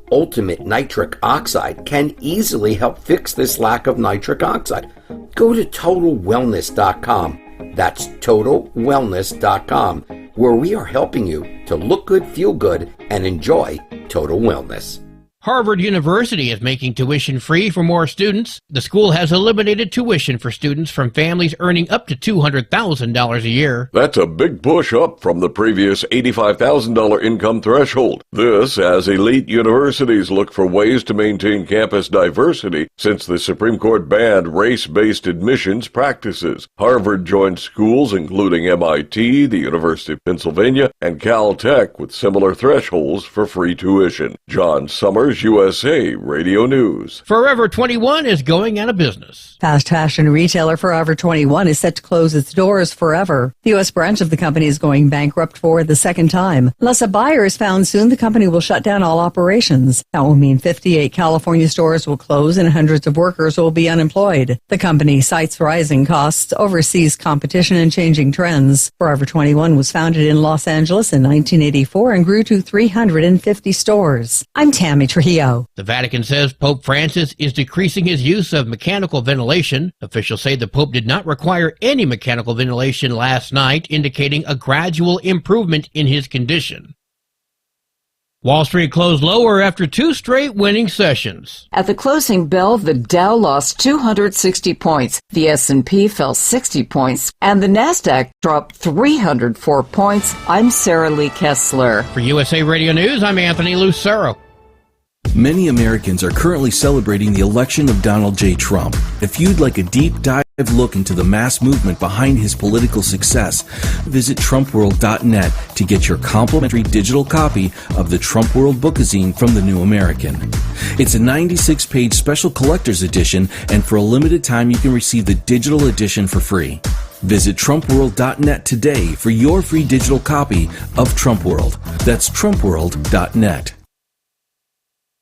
Ultimate Nitric Oxide, can easily help fix this lack of nitric oxide. Go to TotalWellness.com. That's TotalWellness.com, where we are helping you to look good, feel good, and enjoy total wellness. Harvard University is making tuition free for more students. The school has eliminated tuition for students from families earning up to $200,000 a year. That's a big push up from the previous $85,000 income threshold. This as elite universities look for ways to maintain campus diversity since the Supreme Court banned race-based admissions practices. Harvard joined schools including MIT, the University of Pennsylvania, and Caltech with similar thresholds for free tuition. John Sommers, USA Radio News. Forever 21 is going out of business. Fast fashion retailer Forever 21 is set to close its doors forever. The U.S. branch of the company is going bankrupt for the second time. Unless a buyer is found soon, the company will shut down all operations. That will mean 58 California stores will close and hundreds of workers will be unemployed. The company cites rising costs, oversees competition, and changing trends. Forever 21 was founded in Los Angeles in 1984 and grew to 350 stores. I'm Tammy Trujillo. The Vatican says Pope Francis is decreasing his use of mechanical ventilation. Officials say the Pope did not require any mechanical ventilation last night, indicating a gradual improvement in his condition. Wall Street closed lower after 2 straight winning sessions. At the closing bell, the Dow lost 260 points, the S&P fell 60 points, and the NASDAQ dropped 304 points. I'm Sarah Lee Kessler. For USA Radio News, I'm Anthony Lucero. Many Americans are currently celebrating the election of Donald J. Trump. If you'd like a deep dive look into the mass movement behind his political success, visit TrumpWorld.net to get your complimentary digital copy of the Trump World Bookazine from The New American. It's a 96-page special collector's edition, and for a limited time you can receive the digital edition for free. Visit TrumpWorld.net today for your free digital copy of Trump World. That's TrumpWorld.net.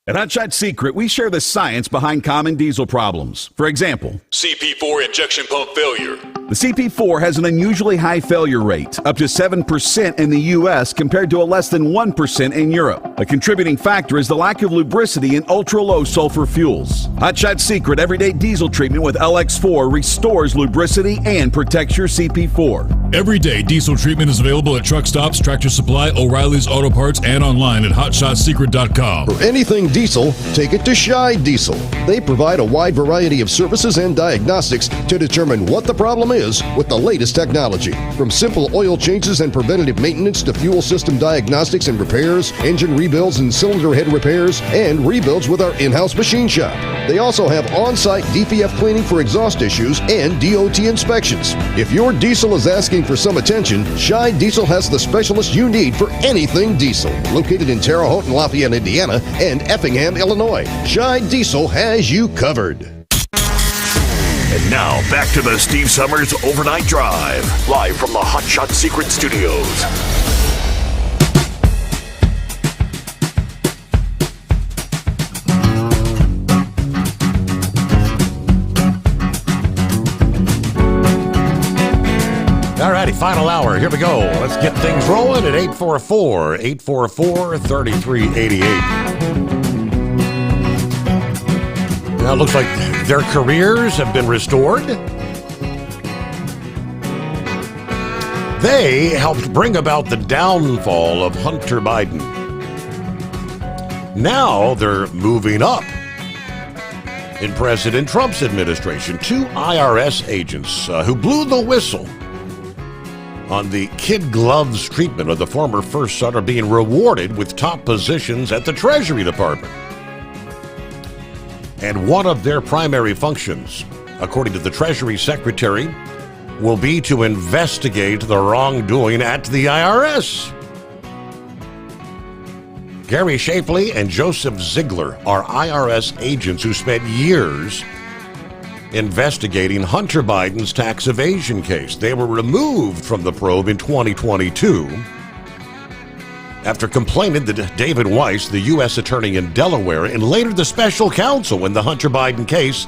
At Hot Shot Secret, we share the science behind common diesel problems. For example, CP4 injection pump failure. the CP4 has an unusually high failure rate, up to 7% in the U.S. compared to a less than 1% in Europe. A contributing factor is the lack of lubricity in ultra-low sulfur fuels. Hot Shot Secret Everyday Diesel Treatment with LX4 restores lubricity and protects your CP4. Everyday diesel treatment is available at truck stops, Tractor Supply, O'Reilly's Auto Parts, and online at HotShotSecret.com. For anything diesel, take it to Scheid Diesel. They provide a wide variety of services and diagnostics to determine what the problem is with the latest technology. From simple oil changes and preventative maintenance to fuel system diagnostics and repairs, engine rebuilds and cylinder head repairs, and rebuilds with our in-house machine shop. They also have on-site DPF cleaning for exhaust issues and DOT inspections. If your diesel is asking for some attention, Scheid Diesel has the specialist you need for anything diesel. Located in Terre Haute and Lafayette, Indiana, and Effingham, Illinois, Scheid Diesel has you covered. And now, back to the Steve Sommers Overnight Drive, live from the Hot Shot Secret Studios. All righty, final hour. Here we go. Let's get things rolling at 844-844-3388. Now, it looks like their careers have been restored. They helped bring about the downfall of Hunter Biden. Now they're moving up in President Trump's administration. 2 IRS agents who blew the whistle on the kid gloves treatment of the former first son are being rewarded with top positions at the Treasury Department. And one of their primary functions, according to the Treasury Secretary, will be to investigate the wrongdoing at the IRS. Gary Shapley and Joseph Ziegler are IRS agents who spent years investigating Hunter Biden's tax evasion case. They were removed from the probe in 2022 after complaining that David Weiss, the U.S. attorney in Delaware, and later the special counsel in the Hunter Biden case,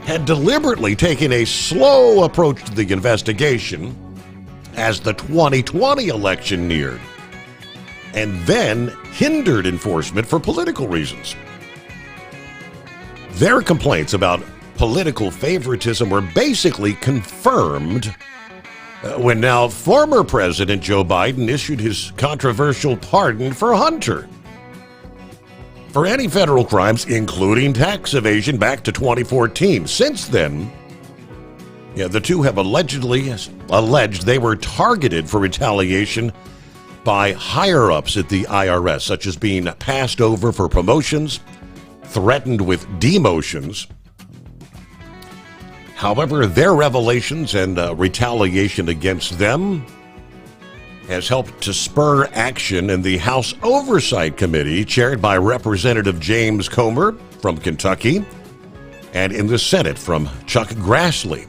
had deliberately taken a slow approach to the investigation as the 2020 election neared, and then hindered enforcement for political reasons. Their complaints about political favoritism were basically confirmed when now former President Joe Biden issued his controversial pardon for Hunter for any federal crimes, including tax evasion, back to 2014. Since then, the two have alleged they were targeted for retaliation by higher-ups at the IRS, such as being passed over for promotions, threatened with demotions. However, their revelations and retaliation against them has helped to spur action in the House Oversight Committee, chaired by Representative James Comer from Kentucky, and in the Senate from Chuck Grassley,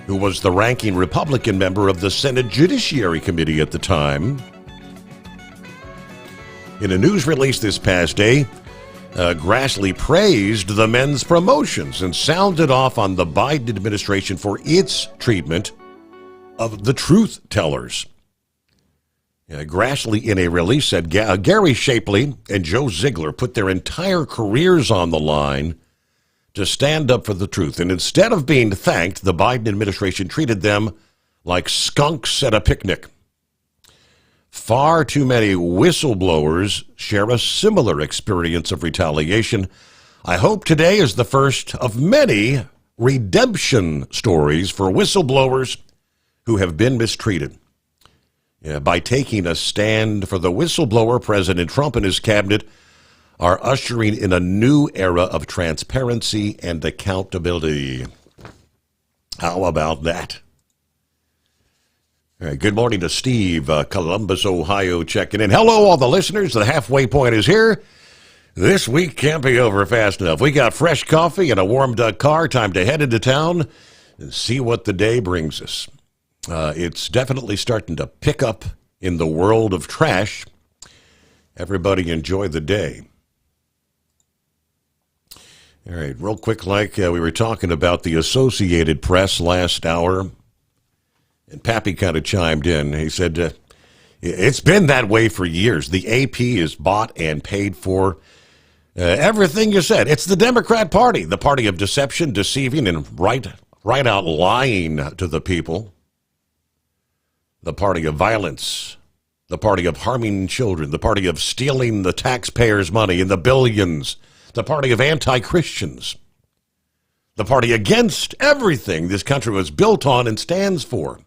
who was the ranking Republican member of the Senate Judiciary Committee at the time. In a news release this past day, Grassley praised the men's promotions and sounded off on the Biden administration for its treatment of the truth tellers. Grassley, in a release, said Gary Shapley and Joe Ziegler put their entire careers on the line to stand up for the truth. And instead of being thanked, the Biden administration treated them like skunks at a picnic. Far too many whistleblowers share a similar experience of retaliation. I hope today is the first of many redemption stories for whistleblowers who have been mistreated. By taking a stand for the whistleblower, President Trump and his cabinet are ushering in a new era of transparency and accountability. How about that? All right, good morning to Steve, Columbus, Ohio, checking in. Hello, all the listeners. The halfway point is here. This week can't be over fast enough. We got fresh coffee and a warmed-up car. Time to head into town and see what the day brings us. It's definitely starting to pick up in the world of trash. Everybody enjoy the day. All right, real quick, we were talking about the Associated Press last hour, and Pappy kind of chimed in. He said, it's been that way for years. The AP is bought and paid for. Everything you said. It's the Democrat Party, the party of deception, deceiving, and right out lying to the people. The party of violence, the party of harming children, the party of stealing the taxpayers' money in the billions, the party of anti-Christians, the party against everything this country was built on and stands for.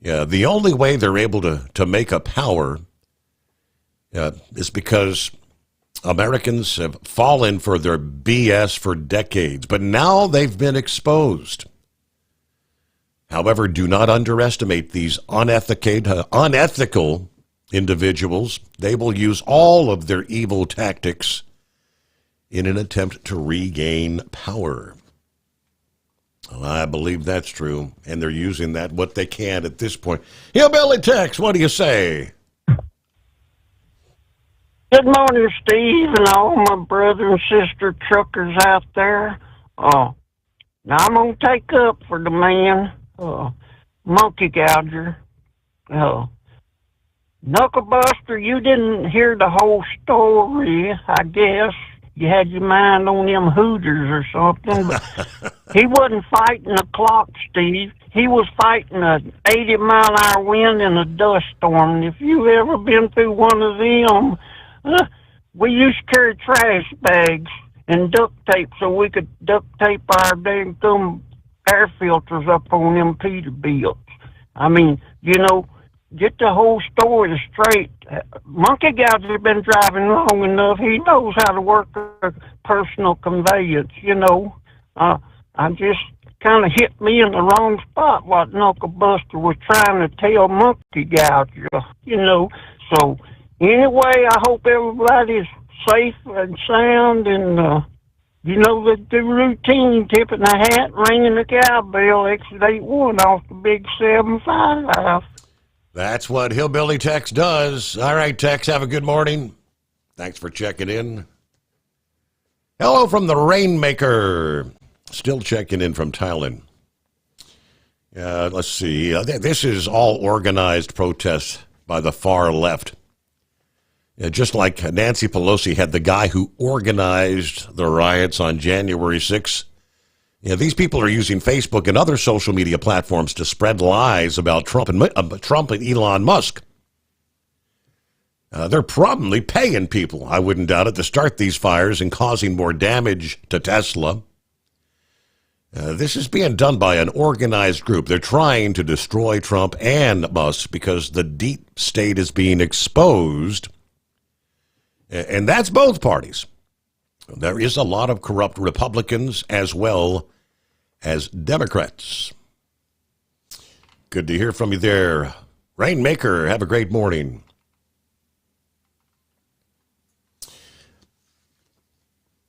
Yeah, the only way they're able to make a power is because Americans have fallen for their BS for decades, but now they've been exposed. However, do not underestimate these unethical individuals. They will use all of their evil tactics in an attempt to regain power. Well, I believe that's true, and they're using that what they can at this point. Hillbilly Tex, what do you say? Good morning, Steve, and all my brother and sister truckers out there. Now I'm going to take up for the man, Monkey Gouger. Knucklebuster, you didn't hear the whole story, I guess. You had your mind on them Hooters or something. But he wasn't fighting a clock, Steve. He was fighting an 80-mile-an-hour wind and a dust storm. And if you've ever been through one of them, we used to carry trash bags and duct tape so we could duct tape our dang thumb air filters up on them Peterbilts. I mean, get the whole story straight. Monkey Gouger's been driving long enough. He knows how to work a personal conveyance, I just kind of hit me in the wrong spot what Knucklebuster was trying to tell Monkey Gouger, So, anyway, I hope everybody's safe and sound and, the routine, tipping the hat, ringing the cowbell, exit 81 off the big 755. That's what Hillbilly Tex does. All right, Tex, have a good morning. Thanks for checking in. Hello from the Rainmaker. Still checking in from Thailand. Let's see. This is all organized protest by the far left. Just like Nancy Pelosi had the guy who organized the riots on January 6th. These people are using Facebook and other social media platforms to spread lies about Trump and Elon Musk. They're probably paying people, I wouldn't doubt it, to start these fires and causing more damage to Tesla. This is being done by an organized group. They're trying to destroy Trump and Musk because the deep state is being exposed. And that's both parties. There is a lot of corrupt Republicans as well as Democrats. Good to hear from you there. Rainmaker, have a great morning.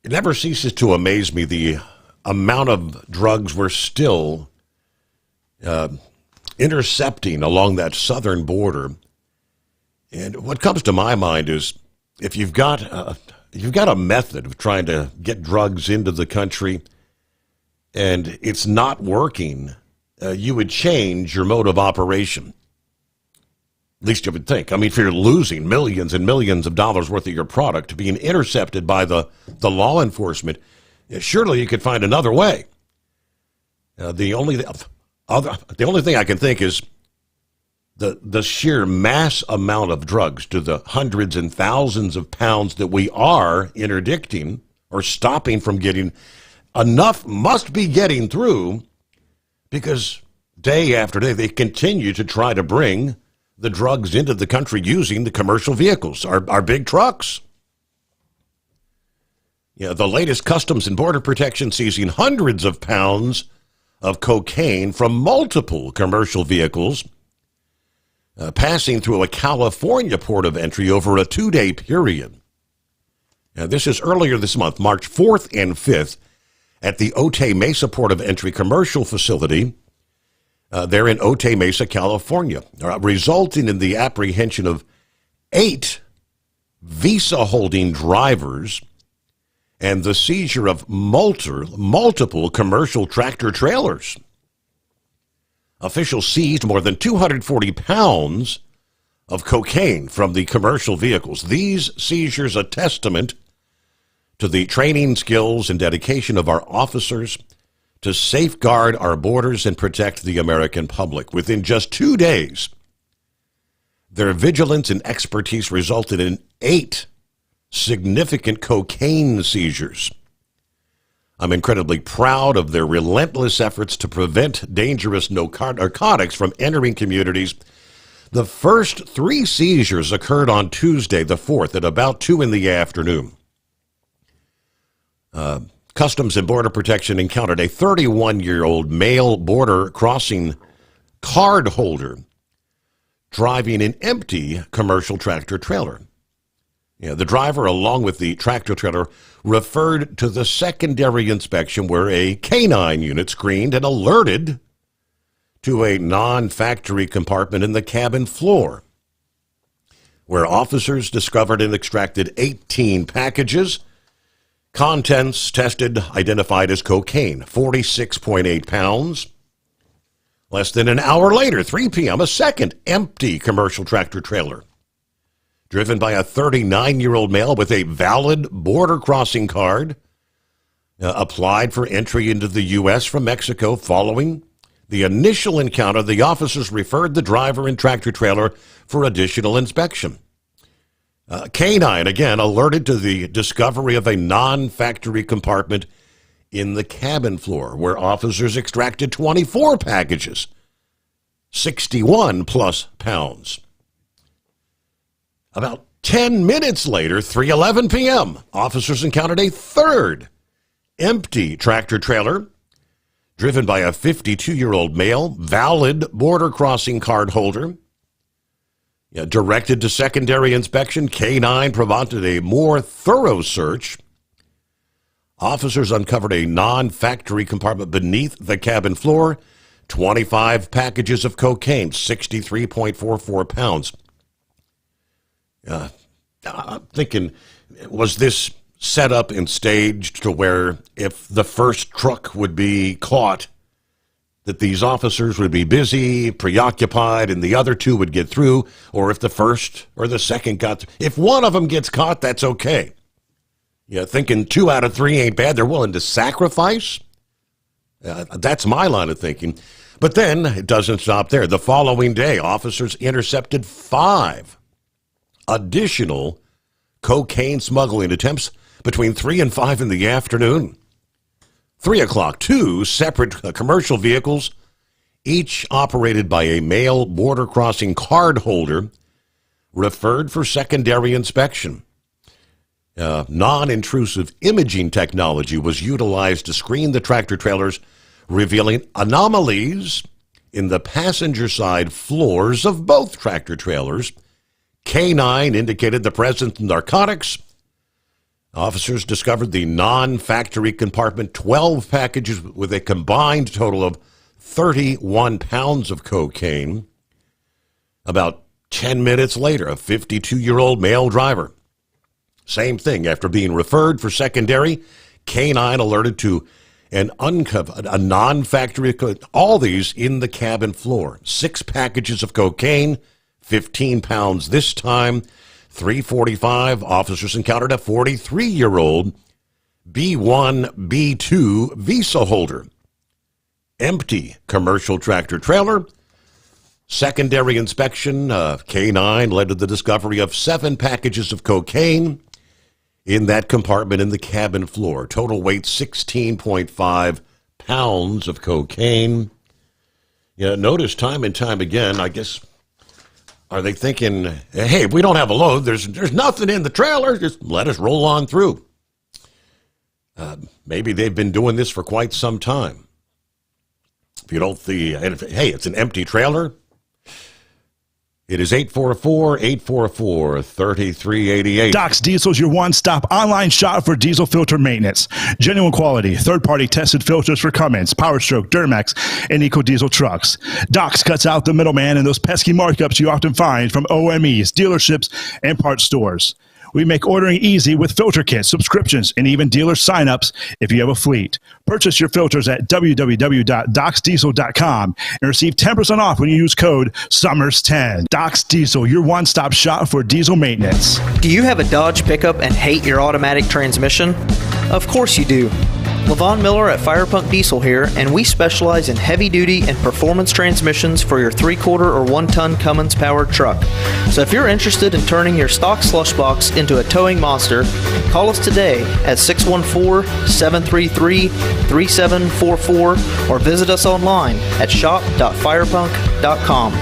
It never ceases to amaze me the amount of drugs we're still intercepting along that southern border. And what comes to my mind is if you've got a method of trying to get drugs into the country and it's not working, you would change your mode of operation. At least you would think. I mean, if you're losing millions and millions of dollars worth of your product being intercepted by the law enforcement, surely you could find another way. The only thing I can think is the sheer mass amount of drugs, to the hundreds and thousands of pounds that we are interdicting or stopping from getting. Enough must be getting through because day after day they continue to try to bring the drugs into the country using the commercial vehicles, our big trucks. The latest Customs and Border Protection seizing hundreds of pounds of cocaine from multiple commercial vehicles passing through a California port of entry over a 2-day period. Now, this is earlier this month, March 4th and 5th, at the Otay Mesa port of entry commercial facility there in Otay Mesa, California, resulting in the apprehension of 8 visa-holding drivers and the seizure of multiple commercial tractor trailers. Officials seized more than 240 pounds of cocaine from the commercial vehicles. These seizures a testament to the training, skills, and dedication of our officers to safeguard our borders and protect the American public. Within just 2 days, their vigilance and expertise resulted in 8 significant cocaine seizures. I'm incredibly proud of their relentless efforts to prevent dangerous narcotics from entering communities. The first 3 seizures occurred on Tuesday, the 4th, at about 2 in the afternoon. Customs and Border Protection encountered a 31-year-old male border crossing card holder driving an empty commercial tractor trailer. The driver, along with the tractor trailer, referred to the secondary inspection where a canine unit screened and alerted to a non-factory compartment in the cabin floor, where officers discovered and extracted 18 packages. Contents tested identified as cocaine, 46.8 pounds. Less than an hour later, 3 p.m., a second empty commercial tractor trailer, driven by a 39-year-old male with a valid border crossing card, applied for entry into the U.S. from Mexico. Following the initial encounter, the officers referred the driver and tractor trailer for additional inspection. Canine, again, alerted to the discovery of a non-factory compartment in the cabin floor, where officers extracted 24 packages, 61 plus pounds. About 10 minutes later, 3:11 p.m., officers encountered a third empty tractor trailer driven by a 52-year-old male, valid border crossing card holder. Directed to secondary inspection, K9 provided a more thorough search. Officers uncovered a non-factory compartment beneath the cabin floor, 25 packages of cocaine, 63.44 pounds. I'm thinking, was this set up and staged to where if the first truck would be caught, that these officers would be busy, preoccupied, and the other 2 would get through, or if the first or the second got through? If one of them gets caught, that's okay. Thinking 2 out of 3 ain't bad. They're willing to sacrifice. That's my line of thinking. But then it doesn't stop there. The following day, officers intercepted 5 additional cocaine smuggling attempts between 3 and 5 in the afternoon. 3 o'clock, 2 separate commercial vehicles, each operated by a male border crossing card holder, referred for secondary inspection. Non-intrusive imaging technology was utilized to screen the tractor trailers, revealing anomalies in the passenger side floors of both tractor trailers. K9 indicated the presence of narcotics. Officers discovered the non-factory compartment, 12 packages with a combined total of 31 pounds of cocaine. About 10 minutes later, a 52-year-old male driver. Same thing. After being referred for secondary, K9 alerted to a non-factory, all these in the cabin floor. 6 packages of cocaine, 15 pounds this time. 3:45, officers encountered a 43-year-old B1, B2 visa holder. Empty commercial tractor trailer. Secondary inspection, K9 led to the discovery of 7 packages of cocaine in that compartment in the cabin floor. Total weight 16.5 pounds of cocaine. Notice time and time again, I guess, are they thinking, hey, if we don't have a load, there's nothing in the trailer, just let us roll on through. Maybe they've been doing this for quite some time. If you don't hey, it's an empty trailer. It is 844-844-3388. Doc's Diesel is your one-stop online shop for diesel filter maintenance. Genuine quality, third-party tested filters for Cummins, PowerStroke, Duramax, and EcoDiesel trucks. Doc's cuts out the middleman and those pesky markups you often find from OMEs, dealerships, and parts stores. We make ordering easy with filter kits, subscriptions, and even dealer sign-ups if you have a fleet. Purchase your filters at www.docsdiesel.com and receive 10% off when you use code SOMMERS10. Doc's Diesel, your one-stop shop for diesel maintenance. Do you have a Dodge pickup and hate your automatic transmission? Of course you do. Levon Miller at Firepunk Diesel here, and we specialize in heavy-duty and performance transmissions for your 3-quarter or 1-ton Cummins powered truck. So if you're interested in turning your stock slush box into a towing monster, call us today at 614-733-3744 or visit us online at shop.firepunk.com.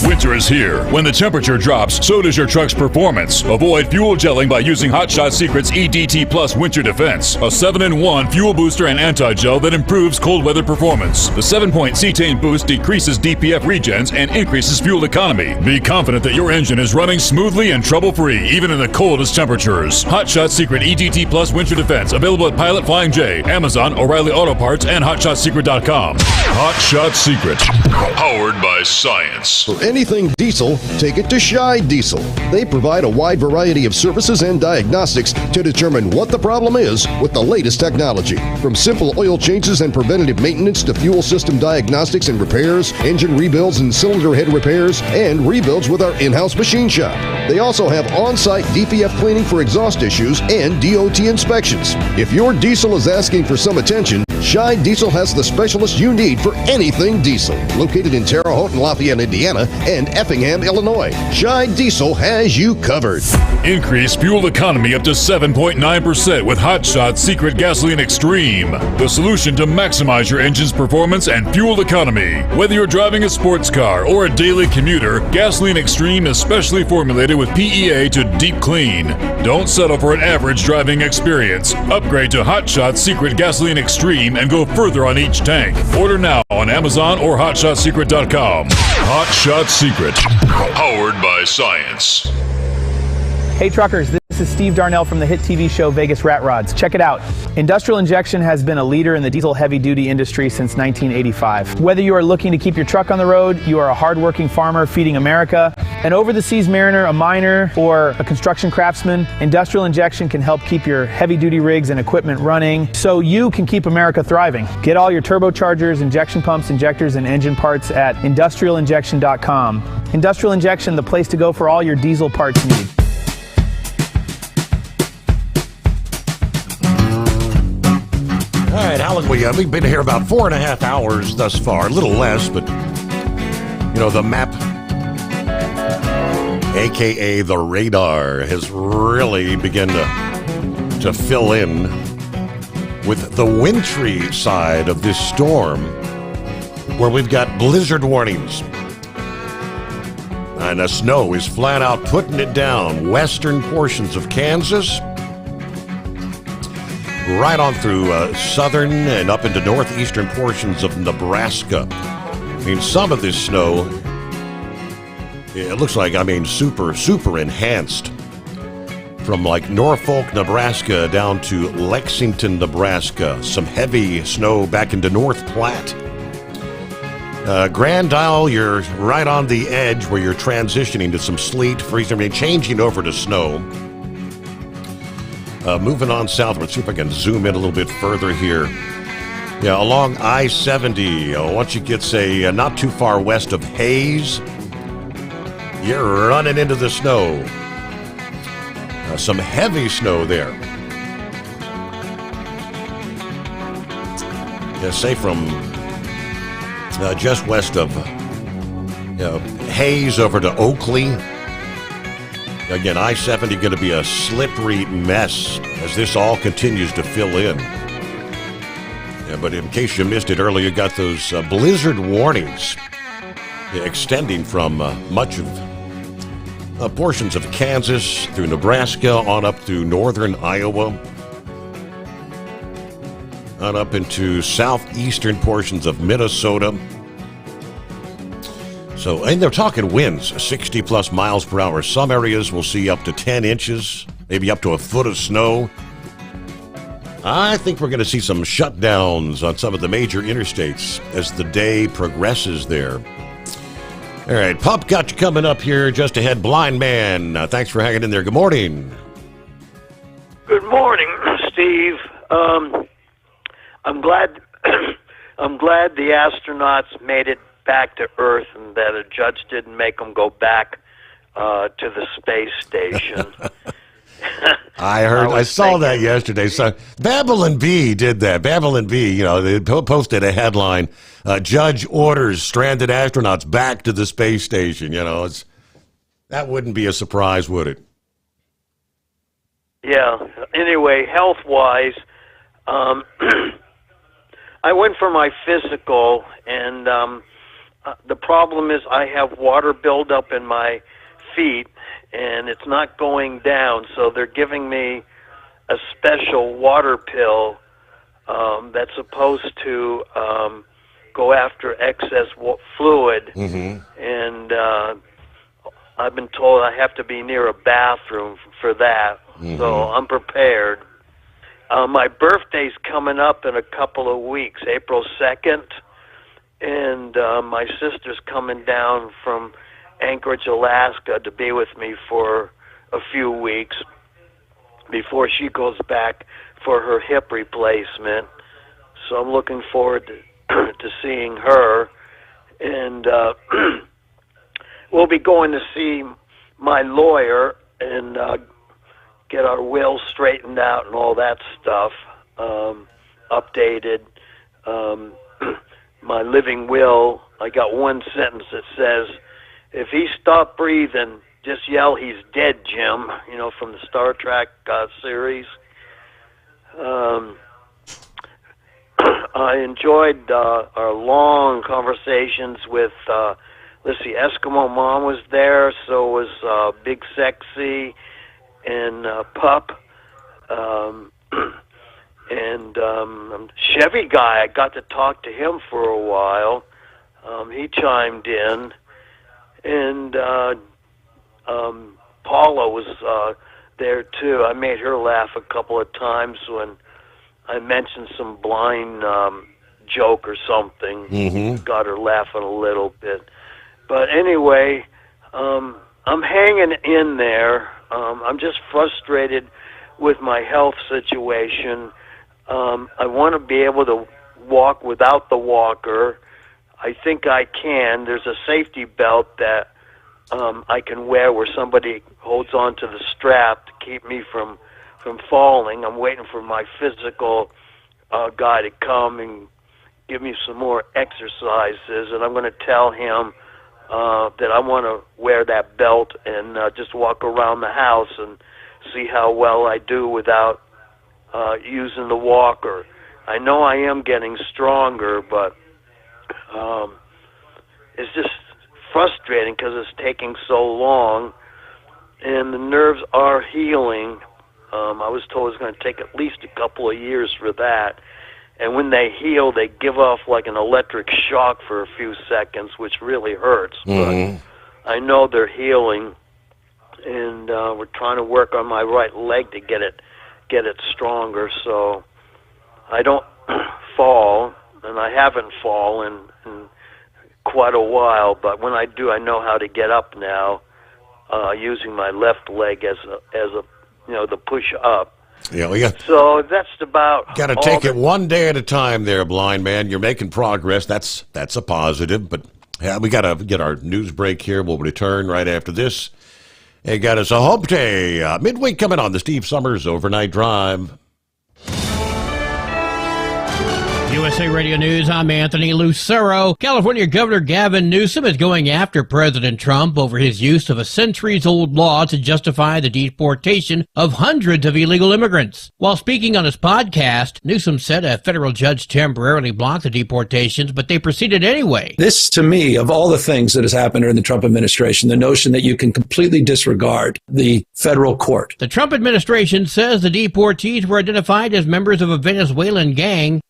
Winter is here. When the temperature drops, so does your truck's performance. Avoid fuel gelling by using Hot Shot Secret's EDT Plus Winter Defense, a 7-in-1 fuel booster and anti-gel that improves cold weather performance. The 7-point cetane boost decreases DPF regens and increases fuel economy. Be confident that your engine is running smoothly and trouble-free, even in the coldest temperatures. Hot Shot Secret EDT Plus Winter Defense, available at Pilot Flying J, Amazon, O'Reilly Auto Parts, and HotShotSecret.com. Hot Shot Secret, powered by science. For anything diesel, take it to Shy Diesel. They provide a wide variety of services and diagnostics to determine what the problem is with the latest technology. From simple oil changes and preventative maintenance to fuel system diagnostics and repairs, engine rebuilds and cylinder head repairs, and rebuilds with our in-house machine shop. They also have on-site DPF cleaning for exhaust issues and DOT inspections. If your diesel is asking for some attention, Shy Diesel has the specialist you need for anything diesel. Located in Terre Haute and Lafayette, Indiana, and Effingham, Illinois, Shy Diesel has you covered. Increase fuel economy up to 7.9% with Hot Shot Secret Gasoline Extreme, the solution to maximize your engine's performance and fuel economy. Whether you're driving a sports car or a daily commuter, Gasoline Extreme is specially formulated with PEA to deep clean. Don't settle for an average driving experience. Upgrade to Hot Shot Secret Gasoline Extreme and go further on each tank. Order now on Amazon or HotShotSecret.com. Hot Shot Secret, powered by science. Hey truckers, this is Steve Darnell from the hit TV show Vegas Rat Rods. Check it out. Industrial Injection has been a leader in the diesel heavy-duty industry since 1985. Whether you are looking to keep your truck on the road, you are a hard-working farmer feeding America, an over-the-seas mariner, a miner, or a construction craftsman, Industrial Injection can help keep your heavy-duty rigs and equipment running so you can keep America thriving. Get all your turbochargers, injection pumps, injectors, and engine parts at industrialinjection.com. Industrial Injection, the place to go for all your diesel parts needs. All right, how long we've been here about 4.5 hours thus far, a little less, but you know, the map, aka the radar, has really begun to fill in with the wintry side of this storm, where we've got blizzard warnings. And the snow is flat out putting it down western portions of Kansas, right on through southern and up into northeastern portions of Nebraska. I mean, some of this snow, it looks like, super enhanced. From like Norfolk, Nebraska down to Lexington, Nebraska. Some heavy snow back into North Platte. Grand Isle, you're right on the edge where you're transitioning to some sleet, freezing, changing over to snow. Moving on southward, see if I can zoom in a little bit further here. Yeah, along I-70, once you get, say, not too far west of Hayes, you're running into the snow. Some heavy snow there. Yeah, say from just west of Hayes over to Oakley. Again, I-70 going to be a slippery mess as this all continues to fill in. Yeah, but in case you missed it earlier, you got those blizzard warnings extending from much of portions of Kansas through Nebraska on up through northern Iowa. on up into southeastern portions of Minnesota. So, and they're talking winds, 60-plus miles per hour. Some areas will see up to 10 inches, maybe up to a foot of snow. I think we're going to see some shutdowns on some of the major interstates as the day progresses there. All right, Pop got you coming up here just ahead. Blind Man, thanks for hanging in there. Good morning. Good morning, Steve. I'm glad the astronauts made it back to Earth and that a judge didn't make them go back to the space station. I saw that yesterday. So Babylon Bee did that. Babylon Bee, they posted a headline, Judge orders stranded astronauts back to the space station. That wouldn't be a surprise, would it? Yeah. Anyway, health-wise, I went for my physical, and the problem is I have water buildup in my feet, and it's not going down, so they're giving me a special water pill that's supposed to go after excess fluid, and I've been told I have to be near a bathroom for that, so I'm prepared. My birthday's coming up in a couple of weeks, April 2nd, and my sister's coming down from Anchorage, Alaska to be with me for a few weeks before she goes back for her hip replacement. So I'm looking forward to seeing her. And we'll be going to see my lawyer and get our will straightened out and all that stuff, updated. My living will, I got one sentence that says, if he stopped breathing, just yell, he's dead, Jim, from the Star Trek series. I enjoyed our long conversations with, Eskimo Mom was there, so was Big Sexy and Pup. And Chevy guy, I got to talk to him for a while. He chimed in. And Paula was there, too. I made her laugh a couple of times when I mentioned some blind joke or something. Got her laughing a little bit. But anyway, I'm hanging in there. I'm just frustrated with my health situation. I want to be able to walk without the walker. I think I can. There's a safety belt that I can wear where somebody holds on to the strap to keep me from falling. I'm waiting for my physical guy to come and give me some more exercises, and I'm going to tell him that I want to wear that belt and just walk around the house and see how well I do without using the walker. I know I am getting stronger, but it's just frustrating because it's taking so long, and the nerves are healing. I was told it's going to take at least a couple of years for that, and when they heal, they give off like an electric shock for a few seconds, which really hurts. But I know they're healing, and we're trying to work on my right leg to get it stronger, so I don't fall, and I haven't fallen in quite a while. But when I do, I know how to get up now, using my left leg as a the push up. Yeah, so that's about. Got to take it one day at a time, there, blind man. You're making progress. That's a positive. But yeah, we got to get our news break here. We'll return right after this. Hey, got us a hump day. Midweek coming on the Steve Sommers Overnight Drive. USA Radio News, I'm Anthony Lucero. California Governor Gavin Newsom is going after President Trump over his use of a centuries-old law to justify the deportation of hundreds of illegal immigrants. While speaking on his podcast, Newsom said a federal judge temporarily blocked the deportations, but they proceeded anyway. This, to me, of all the things that has happened during the Trump administration, the notion that you can completely disregard the federal court. The Trump administration says the deportees were identified as members of a Venezuelan gang.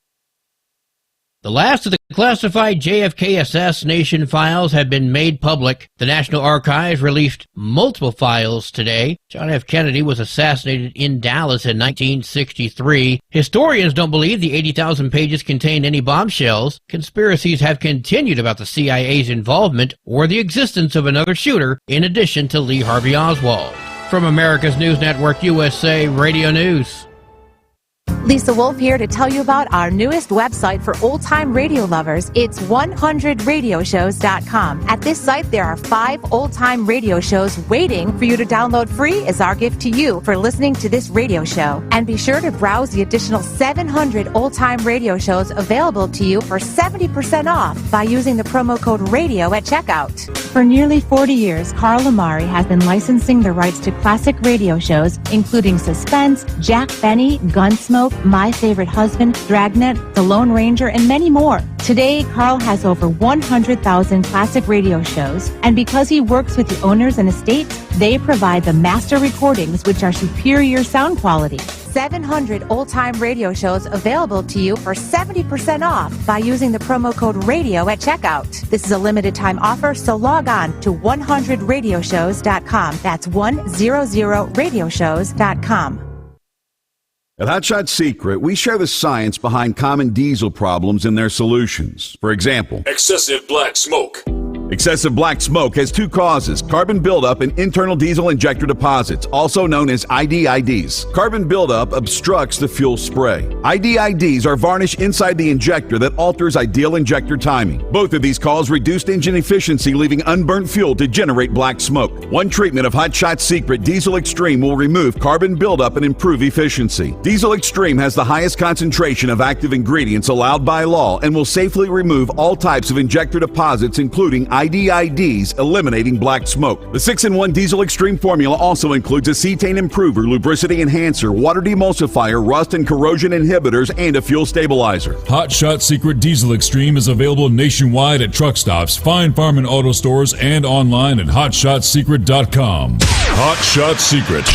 The last of the classified JFK assassination files have been made public. The National Archives released multiple files today. John F. Kennedy was assassinated in Dallas in 1963. Historians don't believe the 80,000 pages contain any bombshells. Conspiracies have continued about the CIA's involvement or the existence of another shooter in addition to Lee Harvey Oswald. From America's News Network, USA Radio News. Lisa Wolf here to tell you about our newest website for old-time radio lovers. It's 100radioshows.com. At this site, there are 5 old-time radio shows waiting for you to download free as our gift to you for listening to this radio show. And be sure to browse the additional 700 old-time radio shows available to you for 70% off by using the promo code RADIO at checkout. For nearly 40 years, Carl Amari has been licensing the rights to classic radio shows, including Suspense, Jack Benny, Gunsmoke, My Favorite Husband, Dragnet, The Lone Ranger, and many more. Today, Carl has over 100,000 classic radio shows, and because he works with the owners and estates, they provide the master recordings, which are superior sound quality. 700 old-time radio shows available to you for 70% off by using the promo code RADIO at checkout. This is a limited-time offer, so log on to 100radioshows.com. That's 100radioshows.com. At Hotshot Secret, we share the science behind common diesel problems and their solutions. For example, excessive black smoke. Excessive black smoke has 2 causes: carbon buildup and internal diesel injector deposits, also known as IDIDs. Carbon buildup obstructs the fuel spray. IDIDs are varnish inside the injector that alters ideal injector timing. Both of these cause reduced engine efficiency, leaving unburnt fuel to generate black smoke. One treatment of Hotshot Secret Diesel Extreme will remove carbon buildup and improve efficiency. Diesel Extreme has the highest concentration of active ingredients allowed by law and will safely remove all types of injector deposits, including IDIDs, eliminating black smoke. The 6-in-1 Diesel Extreme formula also includes a cetane improver, lubricity enhancer, water demulsifier, rust and corrosion inhibitors, and a fuel stabilizer. Hotshot Secret Diesel Extreme is available nationwide at truck stops, fine farm and auto stores, and online at hotshotsecret.com. Hotshot Secret,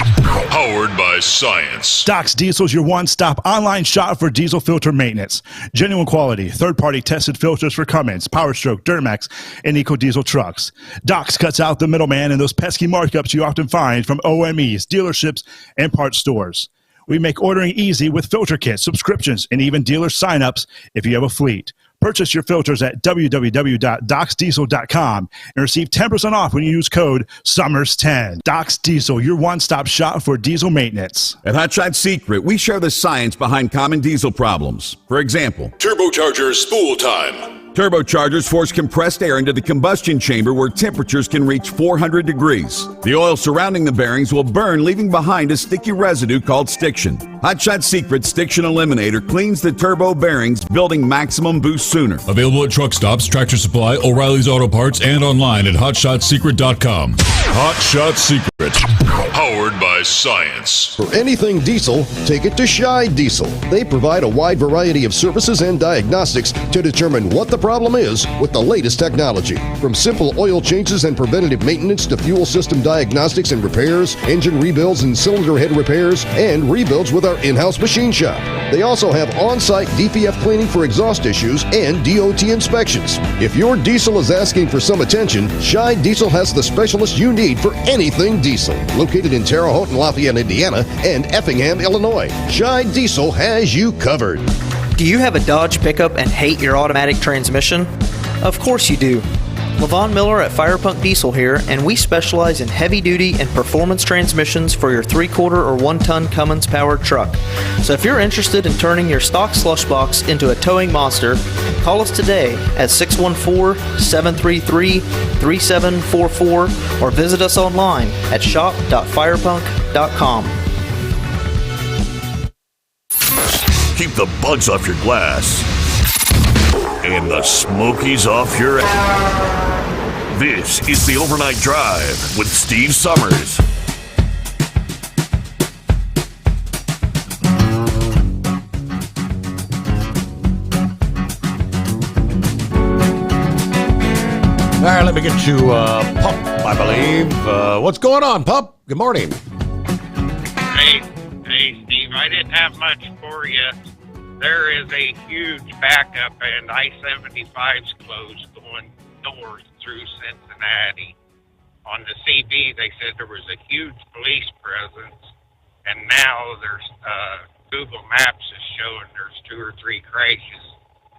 powered by science. Doc's Diesel is your one-stop online shop for diesel filter maintenance. Genuine quality, third-party tested filters for Cummins, Powerstroke, Duramax, and EcoDiesel trucks. Doc's cuts out the middleman and those pesky markups you often find from OMEs, dealerships, and parts stores. We make ordering easy with filter kits, subscriptions, and even dealer sign-ups if you have a fleet. Purchase your filters at www.docsdiesel.com and receive 10% off when you use code SOMMERS10. Doc's Diesel, your one-stop shop for diesel maintenance. At Hotshot Secret, we share the science behind common diesel problems. For example, turbocharger spool time. Turbochargers force compressed air into the combustion chamber where temperatures can reach 400 degrees. The oil surrounding the bearings will burn, leaving behind a sticky residue called stiction. Hotshot Secret Stiction Eliminator cleans the turbo bearings, building maximum boost sooner. Available at truck stops, Tractor Supply, O'Reilly's Auto Parts, and online at hotshotsecret.com. Hotshot Secret, powered by science. For anything diesel, take it to Shy Diesel. They provide a wide variety of services and diagnostics to determine what the problem is with the latest technology. From simple oil changes and preventative maintenance to fuel system diagnostics and repairs, engine rebuilds and cylinder head repairs, and rebuilds with our in-house machine shop. They also have on-site DPF cleaning for exhaust issues and DOT inspections. If your diesel is asking for some attention, Shy Diesel has the specialist you need for anything diesel. Located in Terre Haute and Lafayette, Indiana, and Effingham, Illinois, Shy Diesel has you covered. Do you have a Dodge pickup and hate your automatic transmission? Of course you do. Levon Miller at Firepunk Diesel here, and we specialize in heavy-duty and performance transmissions for your 3/4 or 1-ton Cummins-powered truck. So if you're interested in turning your stock slush box into a towing monster, call us today at 614-733-3744 or visit us online at shop.firepunk.com. Keep the bugs off your glass and the Smokies off your ass. This is the Overnight Drive with Steve Sommers. All right, let me get to Pup, I believe. What's going on, Pup? Good morning. Hey, Steve, I didn't have much for you. There is a huge backup, and I-75's closed going north through Cincinnati. On the CB, they said there was a huge police presence, and now there's Google Maps is showing there's 2 or 3 crashes.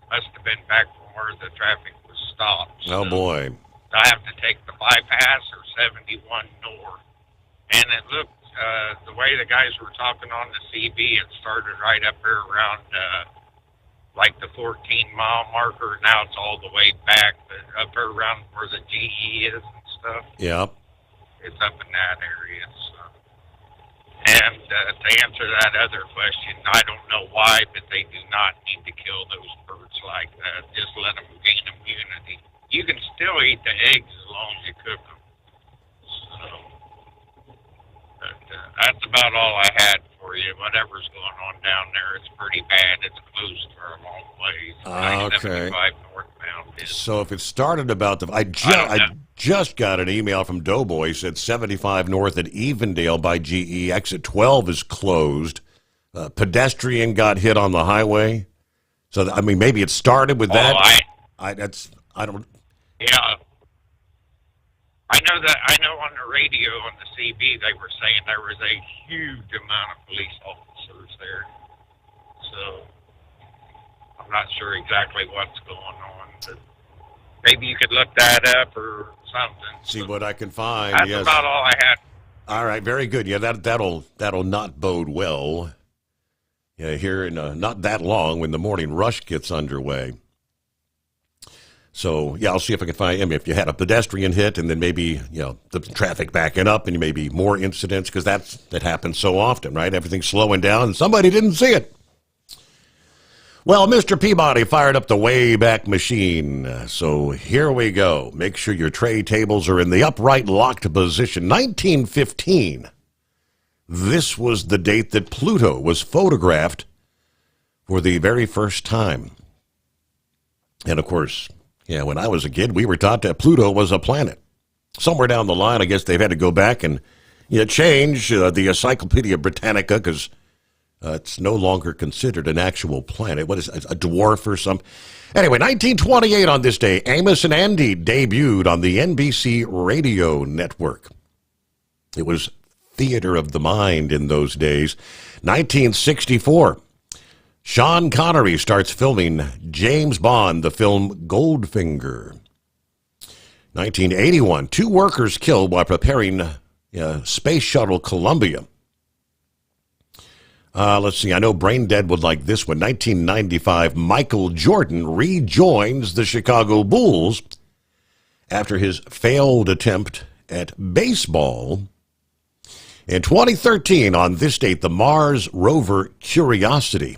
Must have been back from where the traffic was stopped. Oh, boy. I have to take the bypass or 71 north. And it looked, the way the guys were talking on the CB, it started right up here around like the 14-mile marker. Now it's all the way back, up here around where the GE is and stuff. Yeah. It's up in that area. So. And to answer that other question, I don't know why, but they do not need to kill those birds like that. Just let them gain immunity. You can still eat the eggs as long as you cook them. So, but that's about all I had for you. Whatever's going on down there, it's pretty bad. It's closed for a long ways. Okay. 95 northbound is. So if it started about the... I just got an email from Doughboy, said 75 north at Evendale by GE. Exit 12 is closed. Pedestrian got hit on the highway. So, I mean, maybe it started with that. I don't... Yeah. I know on the radio on the CB they were saying there was a huge amount of police officers there. So I'm not sure exactly what's going on, but maybe you could look that up or something. See what I can find. That's yes. about all I had. All right, very good. Yeah, that'll not bode well. Yeah, here in not that long when the morning rush gets underway. So, yeah, I'll see if I can find him. If you had a pedestrian hit and then maybe, the traffic backing up and maybe more incidents, because that happens so often, right? Everything's slowing down and somebody didn't see it. Well, Mr. Peabody fired up the Wayback Machine. So here we go. Make sure your tray tables are in the upright locked position. 1915. This was the date that Pluto was photographed for the very first time. And, of course... yeah, when I was a kid, we were taught that Pluto was a planet. Somewhere down the line, I guess they've had to go back and change the Encyclopedia Britannica because it's no longer considered an actual planet. What is it, a dwarf or something? Anyway, 1928 on this day, Amos and Andy debuted on the NBC radio network. It was theater of the mind in those days. 1964. Sean Connery starts filming James Bond, the film Goldfinger. 1981, 2 workers killed while preparing Space Shuttle Columbia. Let's see, I know Brain Dead would like this one. 1995, Michael Jordan rejoins the Chicago Bulls after his failed attempt at baseball. In 2013, on this date, the Mars rover Curiosity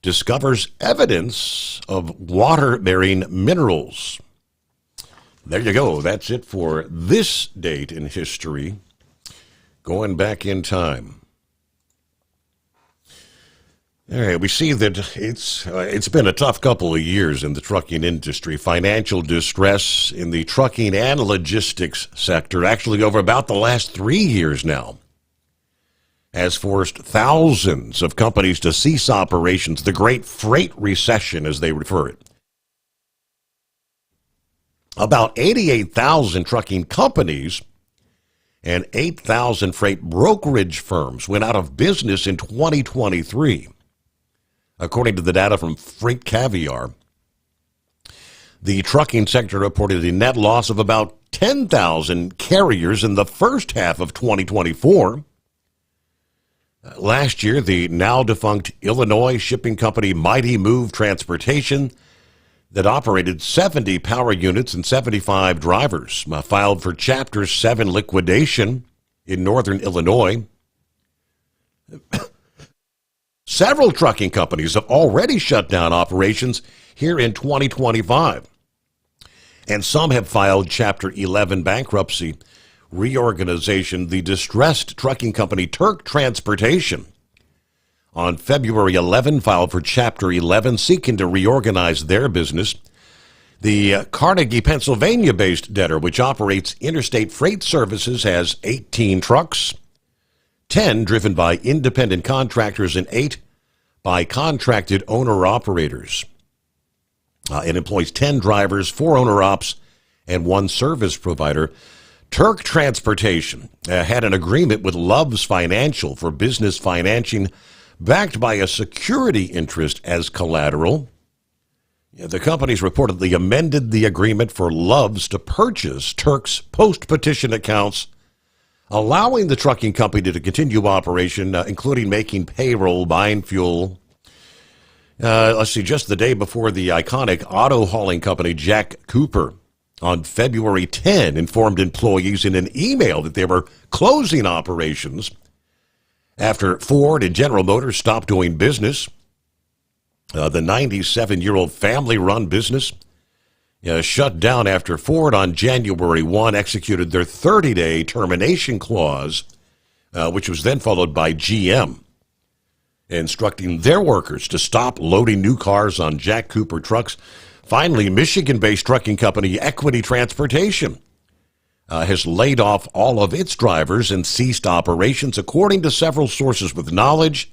discovers evidence of water-bearing minerals. There you go. That's it for this date in history, going back in time. All right, we see that it's been a tough couple of years in the trucking industry. Financial distress in the trucking and logistics sector, actually over about the last 3 years now, has forced thousands of companies to cease operations, the Great Freight Recession, as they refer it. About 88,000 trucking companies and 8,000 freight brokerage firms went out of business in 2023, according to the data from Freight Caviar. The trucking sector reported a net loss of about 10,000 carriers in the first half of 2024. Last year, the now-defunct Illinois shipping company Mighty Move Transportation that operated 70 power units and 75 drivers filed for Chapter 7 liquidation in northern Illinois. Several trucking companies have already shut down operations here in 2025. And some have filed Chapter 11 bankruptcy reorganization. The distressed trucking company Turk Transportation on February 11 filed for Chapter 11, seeking to reorganize their business. The Carnegie, Pennsylvania-based debtor, which operates interstate freight services, has 18 trucks, 10 driven by independent contractors and 8 by contracted owner-operators. It employs 10 drivers, 4 owner-ops, and 1 service provider. Turk Transportation had an agreement with Love's Financial for business financing backed by a security interest as collateral. The companies reportedly amended the agreement for Love's to purchase Turk's post-petition accounts, allowing the trucking company to continue operation, including making payroll, buying fuel. Just the day before, the iconic auto hauling company Jack Cooper on February 10 informed employees in an email that they were closing operations after Ford and General Motors stopped doing business. The 97-year-old family-run business shut down after Ford on January 1 executed their 30-day termination clause, which was then followed by GM, instructing their workers to stop loading new cars on Jack Cooper trucks. Finally, Michigan-based trucking company Equity Transportation has laid off all of its drivers and ceased operations, according to several sources with knowledge.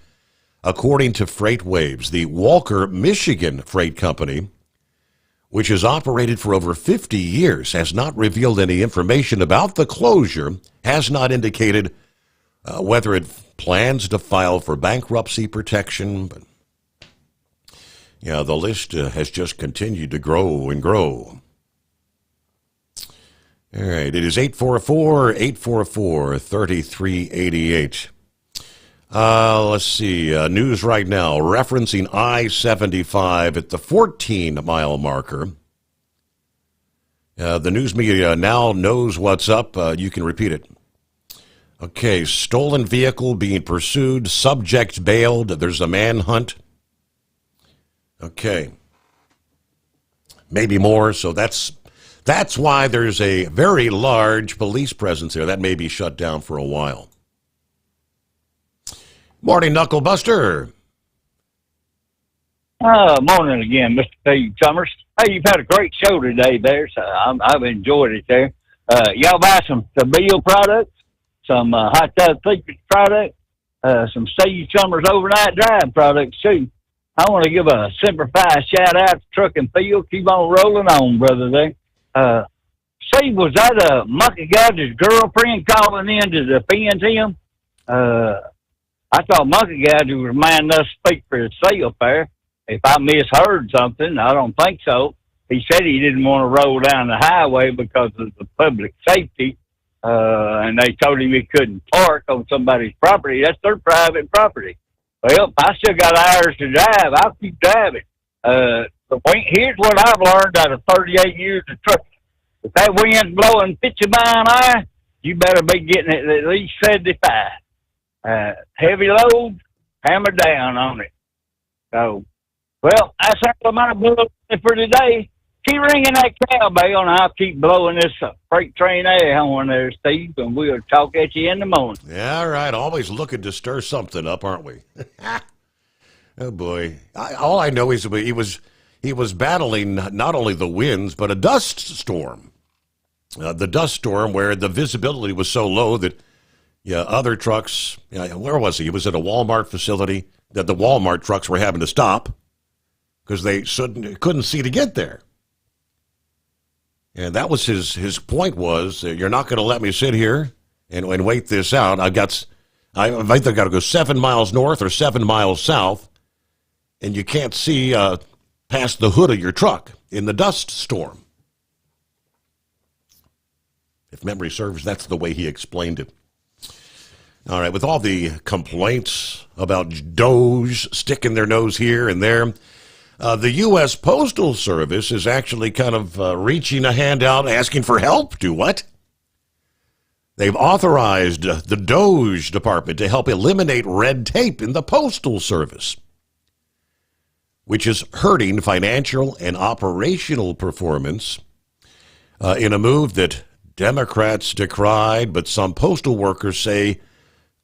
According to Freight Waves, the Walker, Michigan freight company, which has operated for over 50 years, has not revealed any information about the closure, has not indicated whether it plans to file for bankruptcy protection. But the list has just continued to grow and grow. All right, it is 844-844-3388. Let's see, news right now referencing I-75 at the 14-mile marker. The news media now knows what's up. You can repeat it. Okay, stolen vehicle being pursued, subject bailed, there's a manhunt. Okay. Maybe more, so that's why there's a very large police presence there. That may be shut down for a while. Morning, Knucklebuster. Morning again, Mr. P. Sommers. Hey, you've had a great show today there, so I've enjoyed it there. Y'all buy some Bill products, some Hot Tub Secrets products, some Steve Sommers Overnight Drive products, too. I want to give a simplified shout-out to Truck and Field. Keep on rolling on, brother, there. Steve, was that Monkey Gouger's girlfriend calling in to defend him? I thought Monkey Gouger was reminding us to speak for himself there. If I misheard something, I don't think so. He said he didn't want to roll down the highway because of the public safety, and they told him he couldn't park on somebody's property. That's their private property. Well, I still got hours to drive. I'll keep driving. Here's what I've learned out of 38 years of trucking. If that wind's blowing 50 miles an hour, you better be getting it at least 75. Heavy load, hammer down on it. So, well, that's all my bullet for today. Keep ringing that cowbell, and I'll keep blowing this freight train air horn there, Steve, and we'll talk at you in the morning. Yeah, all right. Always looking to stir something up, aren't we? Oh, boy. All I know is he was battling not only the winds, but a dust storm. The dust storm where the visibility was so low that other trucks, where was he? He was at a Walmart facility that the Walmart trucks were having to stop because they couldn't see to get there. And that was his point was, you're not going to let me sit here and wait this out. I've either got to go 7 miles north or 7 miles south, and you can't see past the hood of your truck in the dust storm. If memory serves, that's the way he explained it. All right, with all the complaints about Doge sticking their nose here and there, the U.S. Postal Service is actually kind of reaching a hand out, asking for help. Do what? They've authorized the Doge Department to help eliminate red tape in the Postal Service. which is hurting financial and operational performance in a move that Democrats decried, but some postal workers say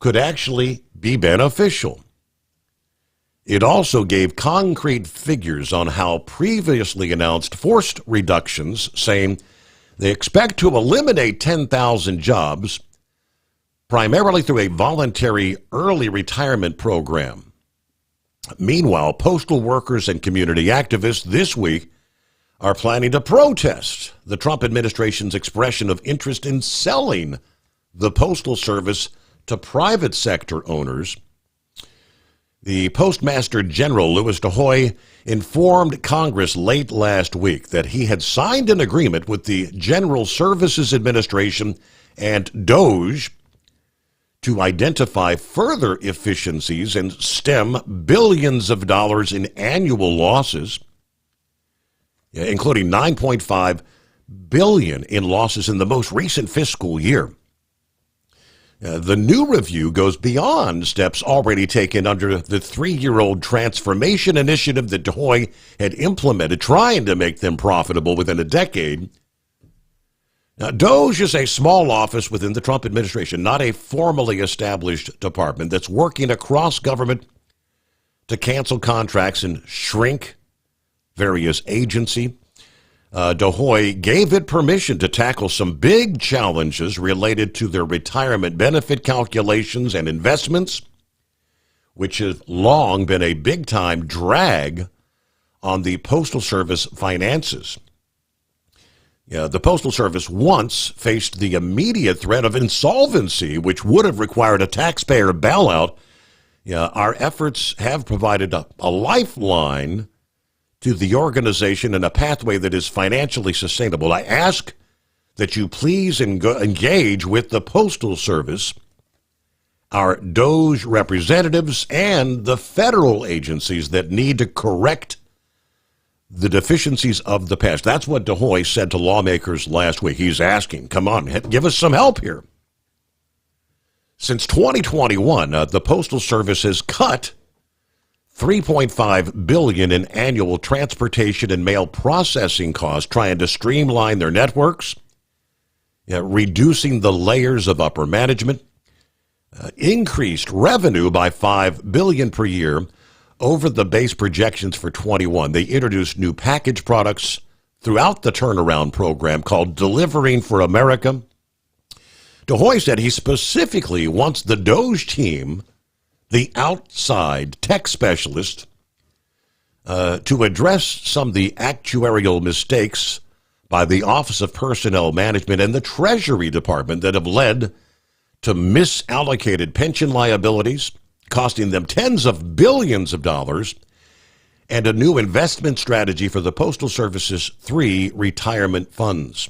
could actually be beneficial. It also gave concrete figures on how previously announced forced reductions, saying they expect to eliminate 10,000 jobs, primarily through a voluntary early retirement program. Meanwhile, postal workers and community activists this week are planning to protest the Trump administration's expression of interest in selling the Postal Service to private sector owners. The Postmaster General, Louis DeHoy, informed Congress late last week that he had signed an agreement with the General Services Administration and DOGE to identify further efficiencies and stem billions of dollars in annual losses, including $9.5 billion in losses in the most recent fiscal year. The new review goes beyond steps already taken under the 3-year-old transformation initiative that DeHoy had implemented, trying to make them profitable within a decade. Now, DOGE is a small office within the Trump administration, not a formally established department that's working across government to cancel contracts and shrink various agencies. DeHoy gave it permission to tackle some big challenges related to their retirement benefit calculations and investments, which has long been a big-time drag on the Postal Service finances. The Postal Service once faced the immediate threat of insolvency, which would have required a taxpayer bailout. Our efforts have provided a lifeline to the organization and a pathway that is financially sustainable. I ask that you please engage with the Postal Service, our DOGE representatives, and the federal agencies that need to correct the deficiencies of the past. That's what DeHoy said to lawmakers last week. He's asking, come on, give us some help here. Since 2021, the Postal Service has cut $3.5 billion in annual transportation and mail processing costs, trying to streamline their networks, reducing the layers of upper management, increased revenue by $5 billion per year over the base projections for 21. They introduced new package products throughout the turnaround program called Delivering for America. DeHoy said he specifically wants the DOGE team, the outside tech specialist, to address some of the actuarial mistakes by the Office of Personnel Management and the Treasury Department that have led to misallocated pension liabilities, costing them tens of billions of dollars, and a new investment strategy for the Postal Service's 3 retirement funds.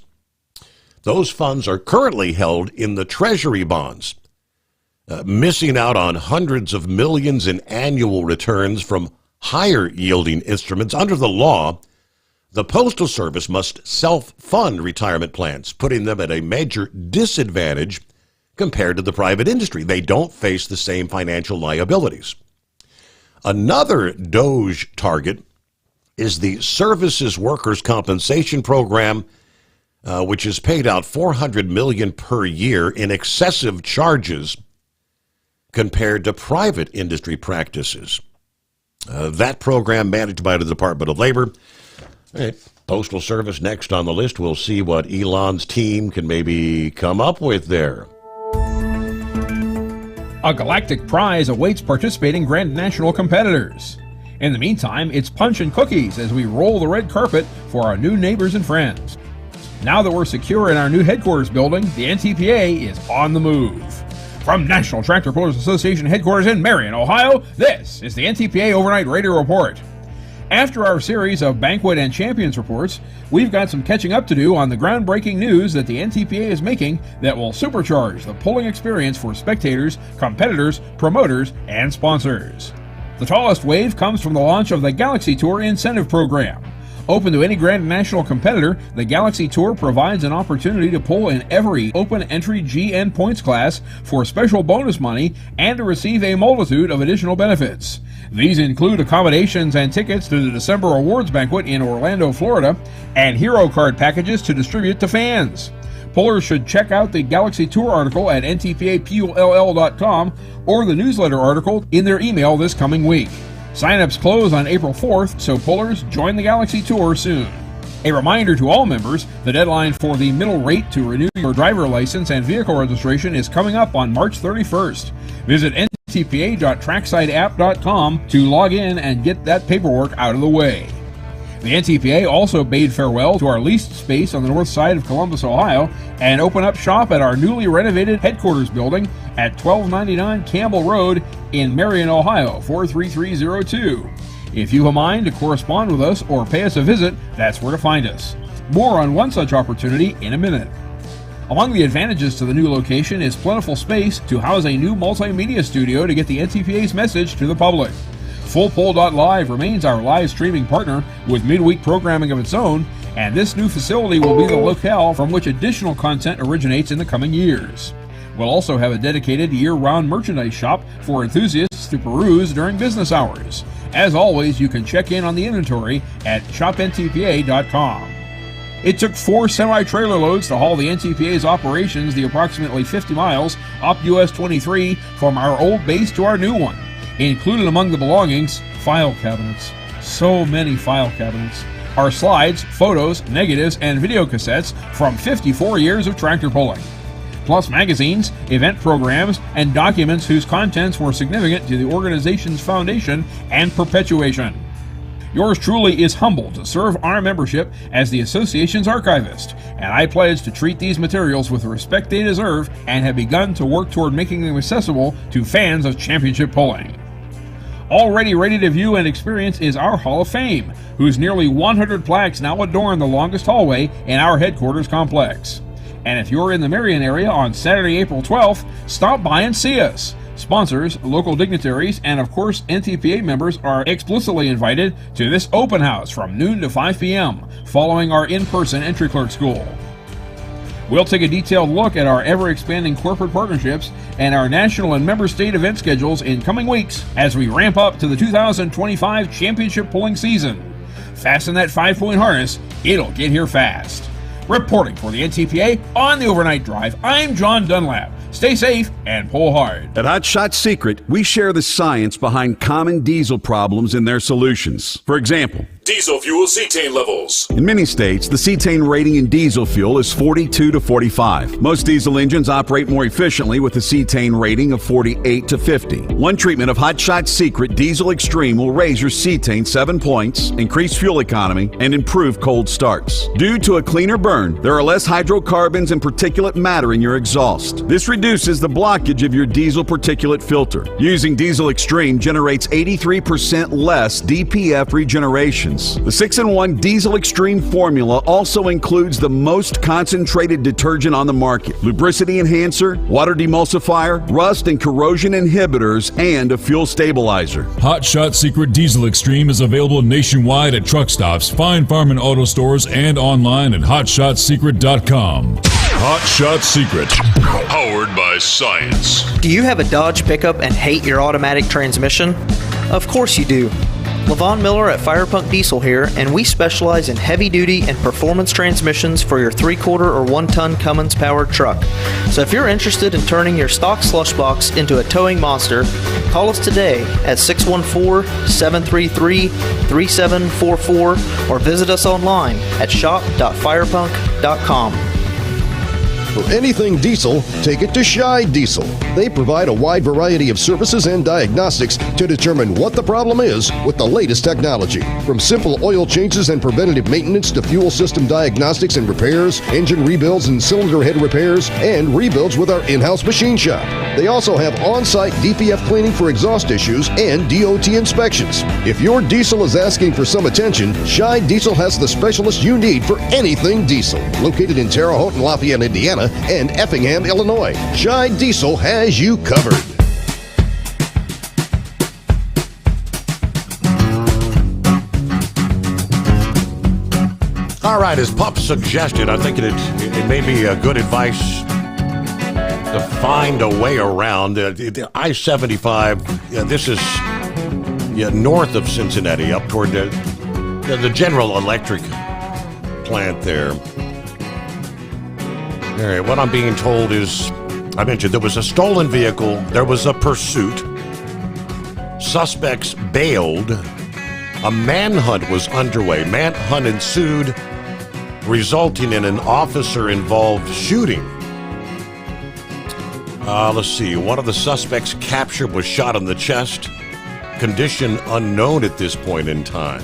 Those funds are currently held in the Treasury bonds, missing out on hundreds of millions in annual returns from higher yielding instruments. Under the law, the Postal Service must self-fund retirement plans, putting them at a major disadvantage compared to the private industry. They don't face the same financial liabilities. Another DOGE target is the Services Workers' Compensation Program, which has paid out $400 million per year in excessive charges compared to private industry practices. That program managed by the Department of Labor. Postal Service next on the list. We'll see what Elon's team can maybe come up with there. A galactic prize awaits participating Grand National competitors. In the meantime, it's punch and cookies as we roll the red carpet for our new neighbors and friends. Now that we're secure in our new headquarters building, the NTPA is on the move. From National Tractor Pullers Association headquarters in Marion, Ohio, this is the NTPA Overnight Radio Report. After our series of Banquet and Champions reports, we've got some catching up to do on the groundbreaking news that the NTPA is making that will supercharge the pulling experience for spectators, competitors, promoters, and sponsors. The tallest wave comes from the launch of the Galaxy Tour incentive program. Open to any Grand National competitor, the Galaxy Tour provides an opportunity to pull in every open entry GN points class for special bonus money and to receive a multitude of additional benefits. These include accommodations and tickets to the December awards banquet in Orlando, Florida, and hero card packages to distribute to fans. Pullers should check out the Galaxy Tour article at ntpapull.com or the newsletter article in their email this coming week. Sign-ups close on April 4th, so pullers join the Galaxy Tour soon. A reminder to all members, the deadline for the middle rate to renew your driver license and vehicle registration is coming up on March 31st. Visit ntpa.tracksideapp.com to log in and get that paperwork out of the way. The NTPA also bade farewell to our leased space on the north side of Columbus, Ohio, and opened up shop at our newly renovated headquarters building at 1299 Campbell Road in Marion, Ohio, 43302. If you have a mind to correspond with us or pay us a visit, that's where to find us. More on one such opportunity in a minute. Among the advantages to the new location is plentiful space to house a new multimedia studio to get the NTPA's message to the public. FullPoll.live remains our live streaming partner with midweek programming of its own, and this new facility will be the locale from which additional content originates in the coming years. We'll also have a dedicated year-round merchandise shop for enthusiasts to peruse during business hours. As always, you can check in on the inventory at shopntpa.com. It took 4 semi-trailer loads to haul the NTPA's operations the approximately 50 miles up US 23 from our old base to our new one. Included among the belongings, file cabinets. So many file cabinets. Our slides, photos, negatives, and video cassettes from 54 years of tractor pulling. Plus magazines, event programs, and documents whose contents were significant to the organization's foundation and perpetuation. Yours truly is humbled to serve our membership as the association's archivist, and I pledge to treat these materials with the respect they deserve and have begun to work toward making them accessible to fans of championship pulling. Already ready to view and experience is our Hall of Fame, whose nearly 100 plaques now adorn the longest hallway in our headquarters complex. And if you're in the Marion area on Saturday, April 12th, stop by and see us. Sponsors, local dignitaries, and of course NTPA members are explicitly invited to this open house from noon to 5 p.m. following our in-person entry clerk school. We'll take a detailed look at our ever-expanding corporate partnerships and our national and member state event schedules in coming weeks as we ramp up to the 2025 championship pulling season. Fasten that 5-point harness, it'll get here fast. Reporting for the NTPA on the Overnight Drive, I'm John Dunlap. Stay safe and pull hard. At Hot Shot Secret, we share the science behind common diesel problems and their solutions. For example, diesel fuel cetane levels. In many states, the cetane rating in diesel fuel is 42 to 45. Most diesel engines operate more efficiently with a cetane rating of 48 to 50. One treatment of Hot Shot Secret Diesel Extreme will raise your cetane 7 points, increase fuel economy, and improve cold starts. Due to a cleaner burn, there are less hydrocarbons and particulate matter in your exhaust. This reduces the blockage of your diesel particulate filter. Using Diesel Extreme generates 83% less DPF regeneration. The 6-in-1 Diesel Extreme formula also includes the most concentrated detergent on the market, lubricity enhancer, water demulsifier, rust and corrosion inhibitors, and a fuel stabilizer. Hot Shot Secret Diesel Extreme is available nationwide at truck stops, fine farm and auto stores, and online at hotshotsecret.com. Hot Shot Secret, powered by science. Do you have a Dodge pickup and hate your automatic transmission? Of course you do. Levon Miller at Firepunk Diesel here, and we specialize in heavy-duty and performance transmissions for your 3-quarter or 1-ton Cummins powered truck. So if you're interested in turning your stock slush box into a towing monster, call us today at 614-733-3744 or visit us online at shop.firepunk.com. For anything diesel, take it to Scheid Diesel. They provide a wide variety of services and diagnostics to determine what the problem is with the latest technology. From simple oil changes and preventative maintenance to fuel system diagnostics and repairs, engine rebuilds and cylinder head repairs, and rebuilds with our in-house machine shop. They also have on-site DPF cleaning for exhaust issues and DOT inspections. If your diesel is asking for some attention, Scheid Diesel has the specialist you need for anything diesel. Located in Terre Haute and Lafayette, Indiana, and Effingham, Illinois, Scheid Diesel has you covered. All right, as Pup suggested, I think it may be a good advice to find a way around the I-75. This is north of Cincinnati, up toward the General Electric plant there. All right, what I'm being told is, I mentioned there was a stolen vehicle, there was a pursuit, suspects bailed, a manhunt was underway. Manhunt ensued, resulting in an officer-involved shooting. Let's see, one of the suspects captured was shot in the chest, condition unknown at this point in time.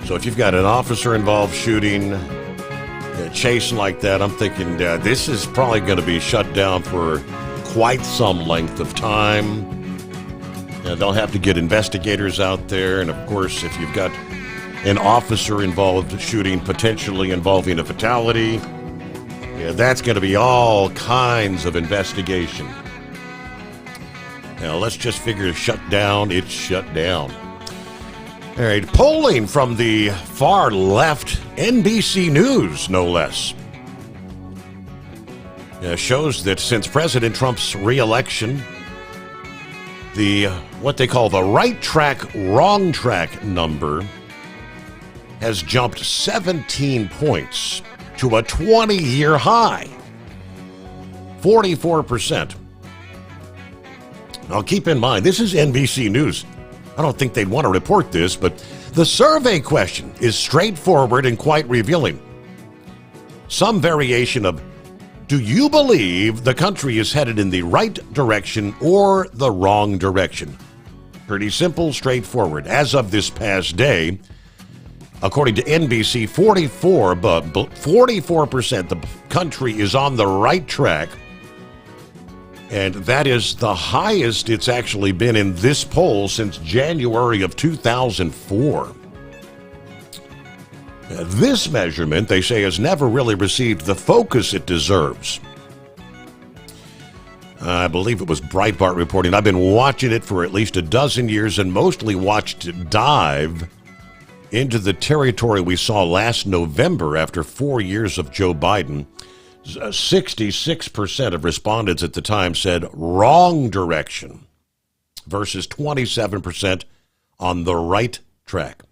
So if you've got an officer-involved shooting, a chase like that, I'm thinking this is probably going to be shut down for quite some length of time. They'll have to get investigators out there, and of course, if you've got an officer-involved shooting potentially involving a fatality, that's going to be all kinds of investigation. Now, let's just figure it's shut down. It's shut down. All right, polling from the far left, NBC News, no less, shows that since President Trump's re-election, the what they call the right track, wrong track number has jumped 17 points to a 20-year high, 44%. Now, keep in mind, this is NBC News. I don't think they'd want to report this, but the survey question is straightforward and quite revealing. Some variation of, do you believe the country is headed in the right direction or the wrong direction? Pretty simple, straightforward. As of this past day, according to NBC, 44% the country is on the right track, and that is the highest it's actually been in this poll since January of 2004. This measurement, they say, has never really received the focus it deserves. I believe it was Breitbart reporting. I've been watching it for at least a dozen years and mostly watched it dive into the territory we saw last November after 4 years of Joe Biden. 66% of respondents at the time said wrong direction versus 27% on the right track.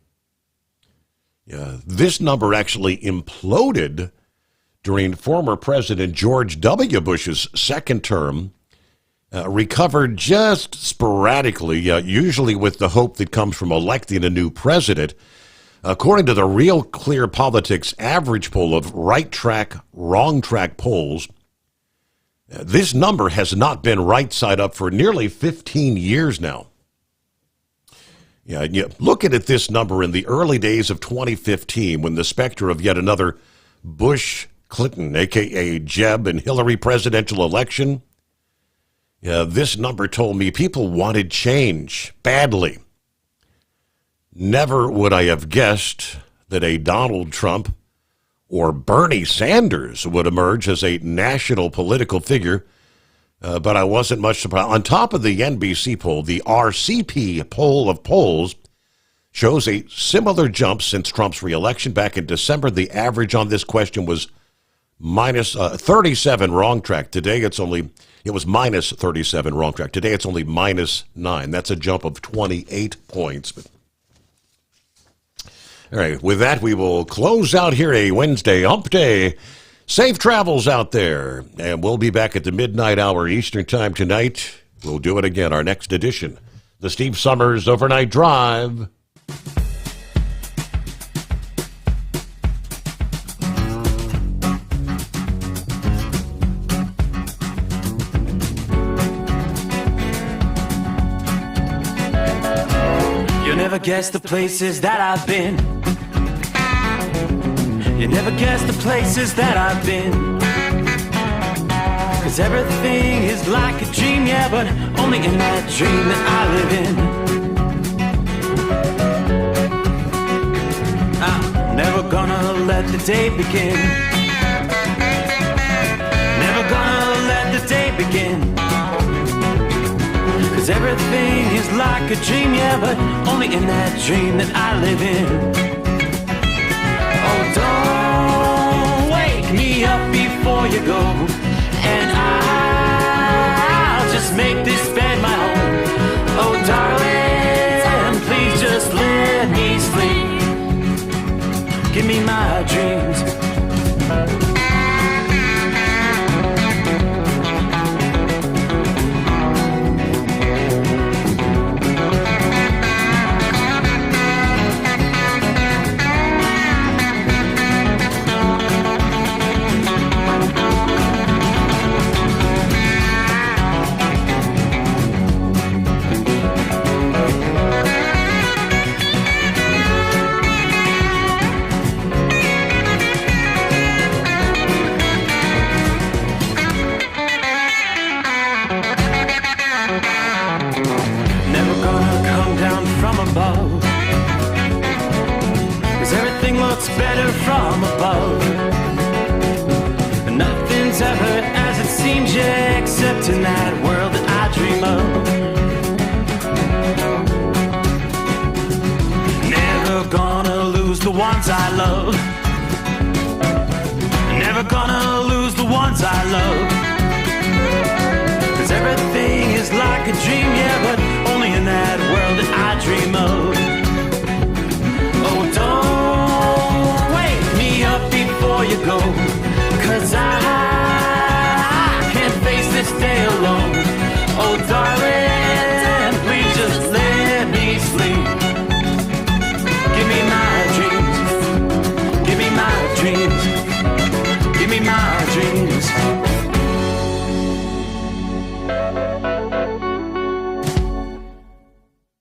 This number actually imploded during former President George W. Bush's second term, recovered just sporadically, usually with the hope that comes from electing a new president. According to the Real Clear Politics average poll of right track, wrong track polls, this number has not been right side up for nearly 15 years now. Looking at this number in the early days of 2015, when the specter of yet another Bush-Clinton, a.k.a. Jeb and Hillary presidential election, this number told me people wanted change badly. Never would I have guessed that a Donald Trump or Bernie Sanders would emerge as a national political figure, but I wasn't much surprised. On top of the NBC poll, the RCP poll of polls shows a similar jump since Trump's reelection. Back in December, the average on this question was minus 37 wrong track. Today it was minus 37 wrong track. Today it's only minus 9. That's a jump of 28 points. All right, with that, we will close out here a Wednesday hump day. Safe travels out there, and we'll be back at the midnight hour Eastern time tonight. We'll do it again, our next edition, the Steve Sommers Overnight Drive. You'll never guess the places that I've been. You never guess the places that I've been. 'Cause everything is like a dream, yeah, but only in that dream that I live in. I'm never gonna let the day begin. Never gonna let the day begin. 'Cause everything is like a dream, yeah, but only in that dream that I live in. Oh, don't wake me up before you go, and I'll just make this bed my home. Oh, darling, my dreams. Better from above. Nothing's ever as it seems, yeah, except in that world that I dream of. Never gonna lose the ones I love. Never gonna lose the ones I love. 'Cause everything is like a dream, yeah, but only in that world that I dream of. Oh, don't up before you go.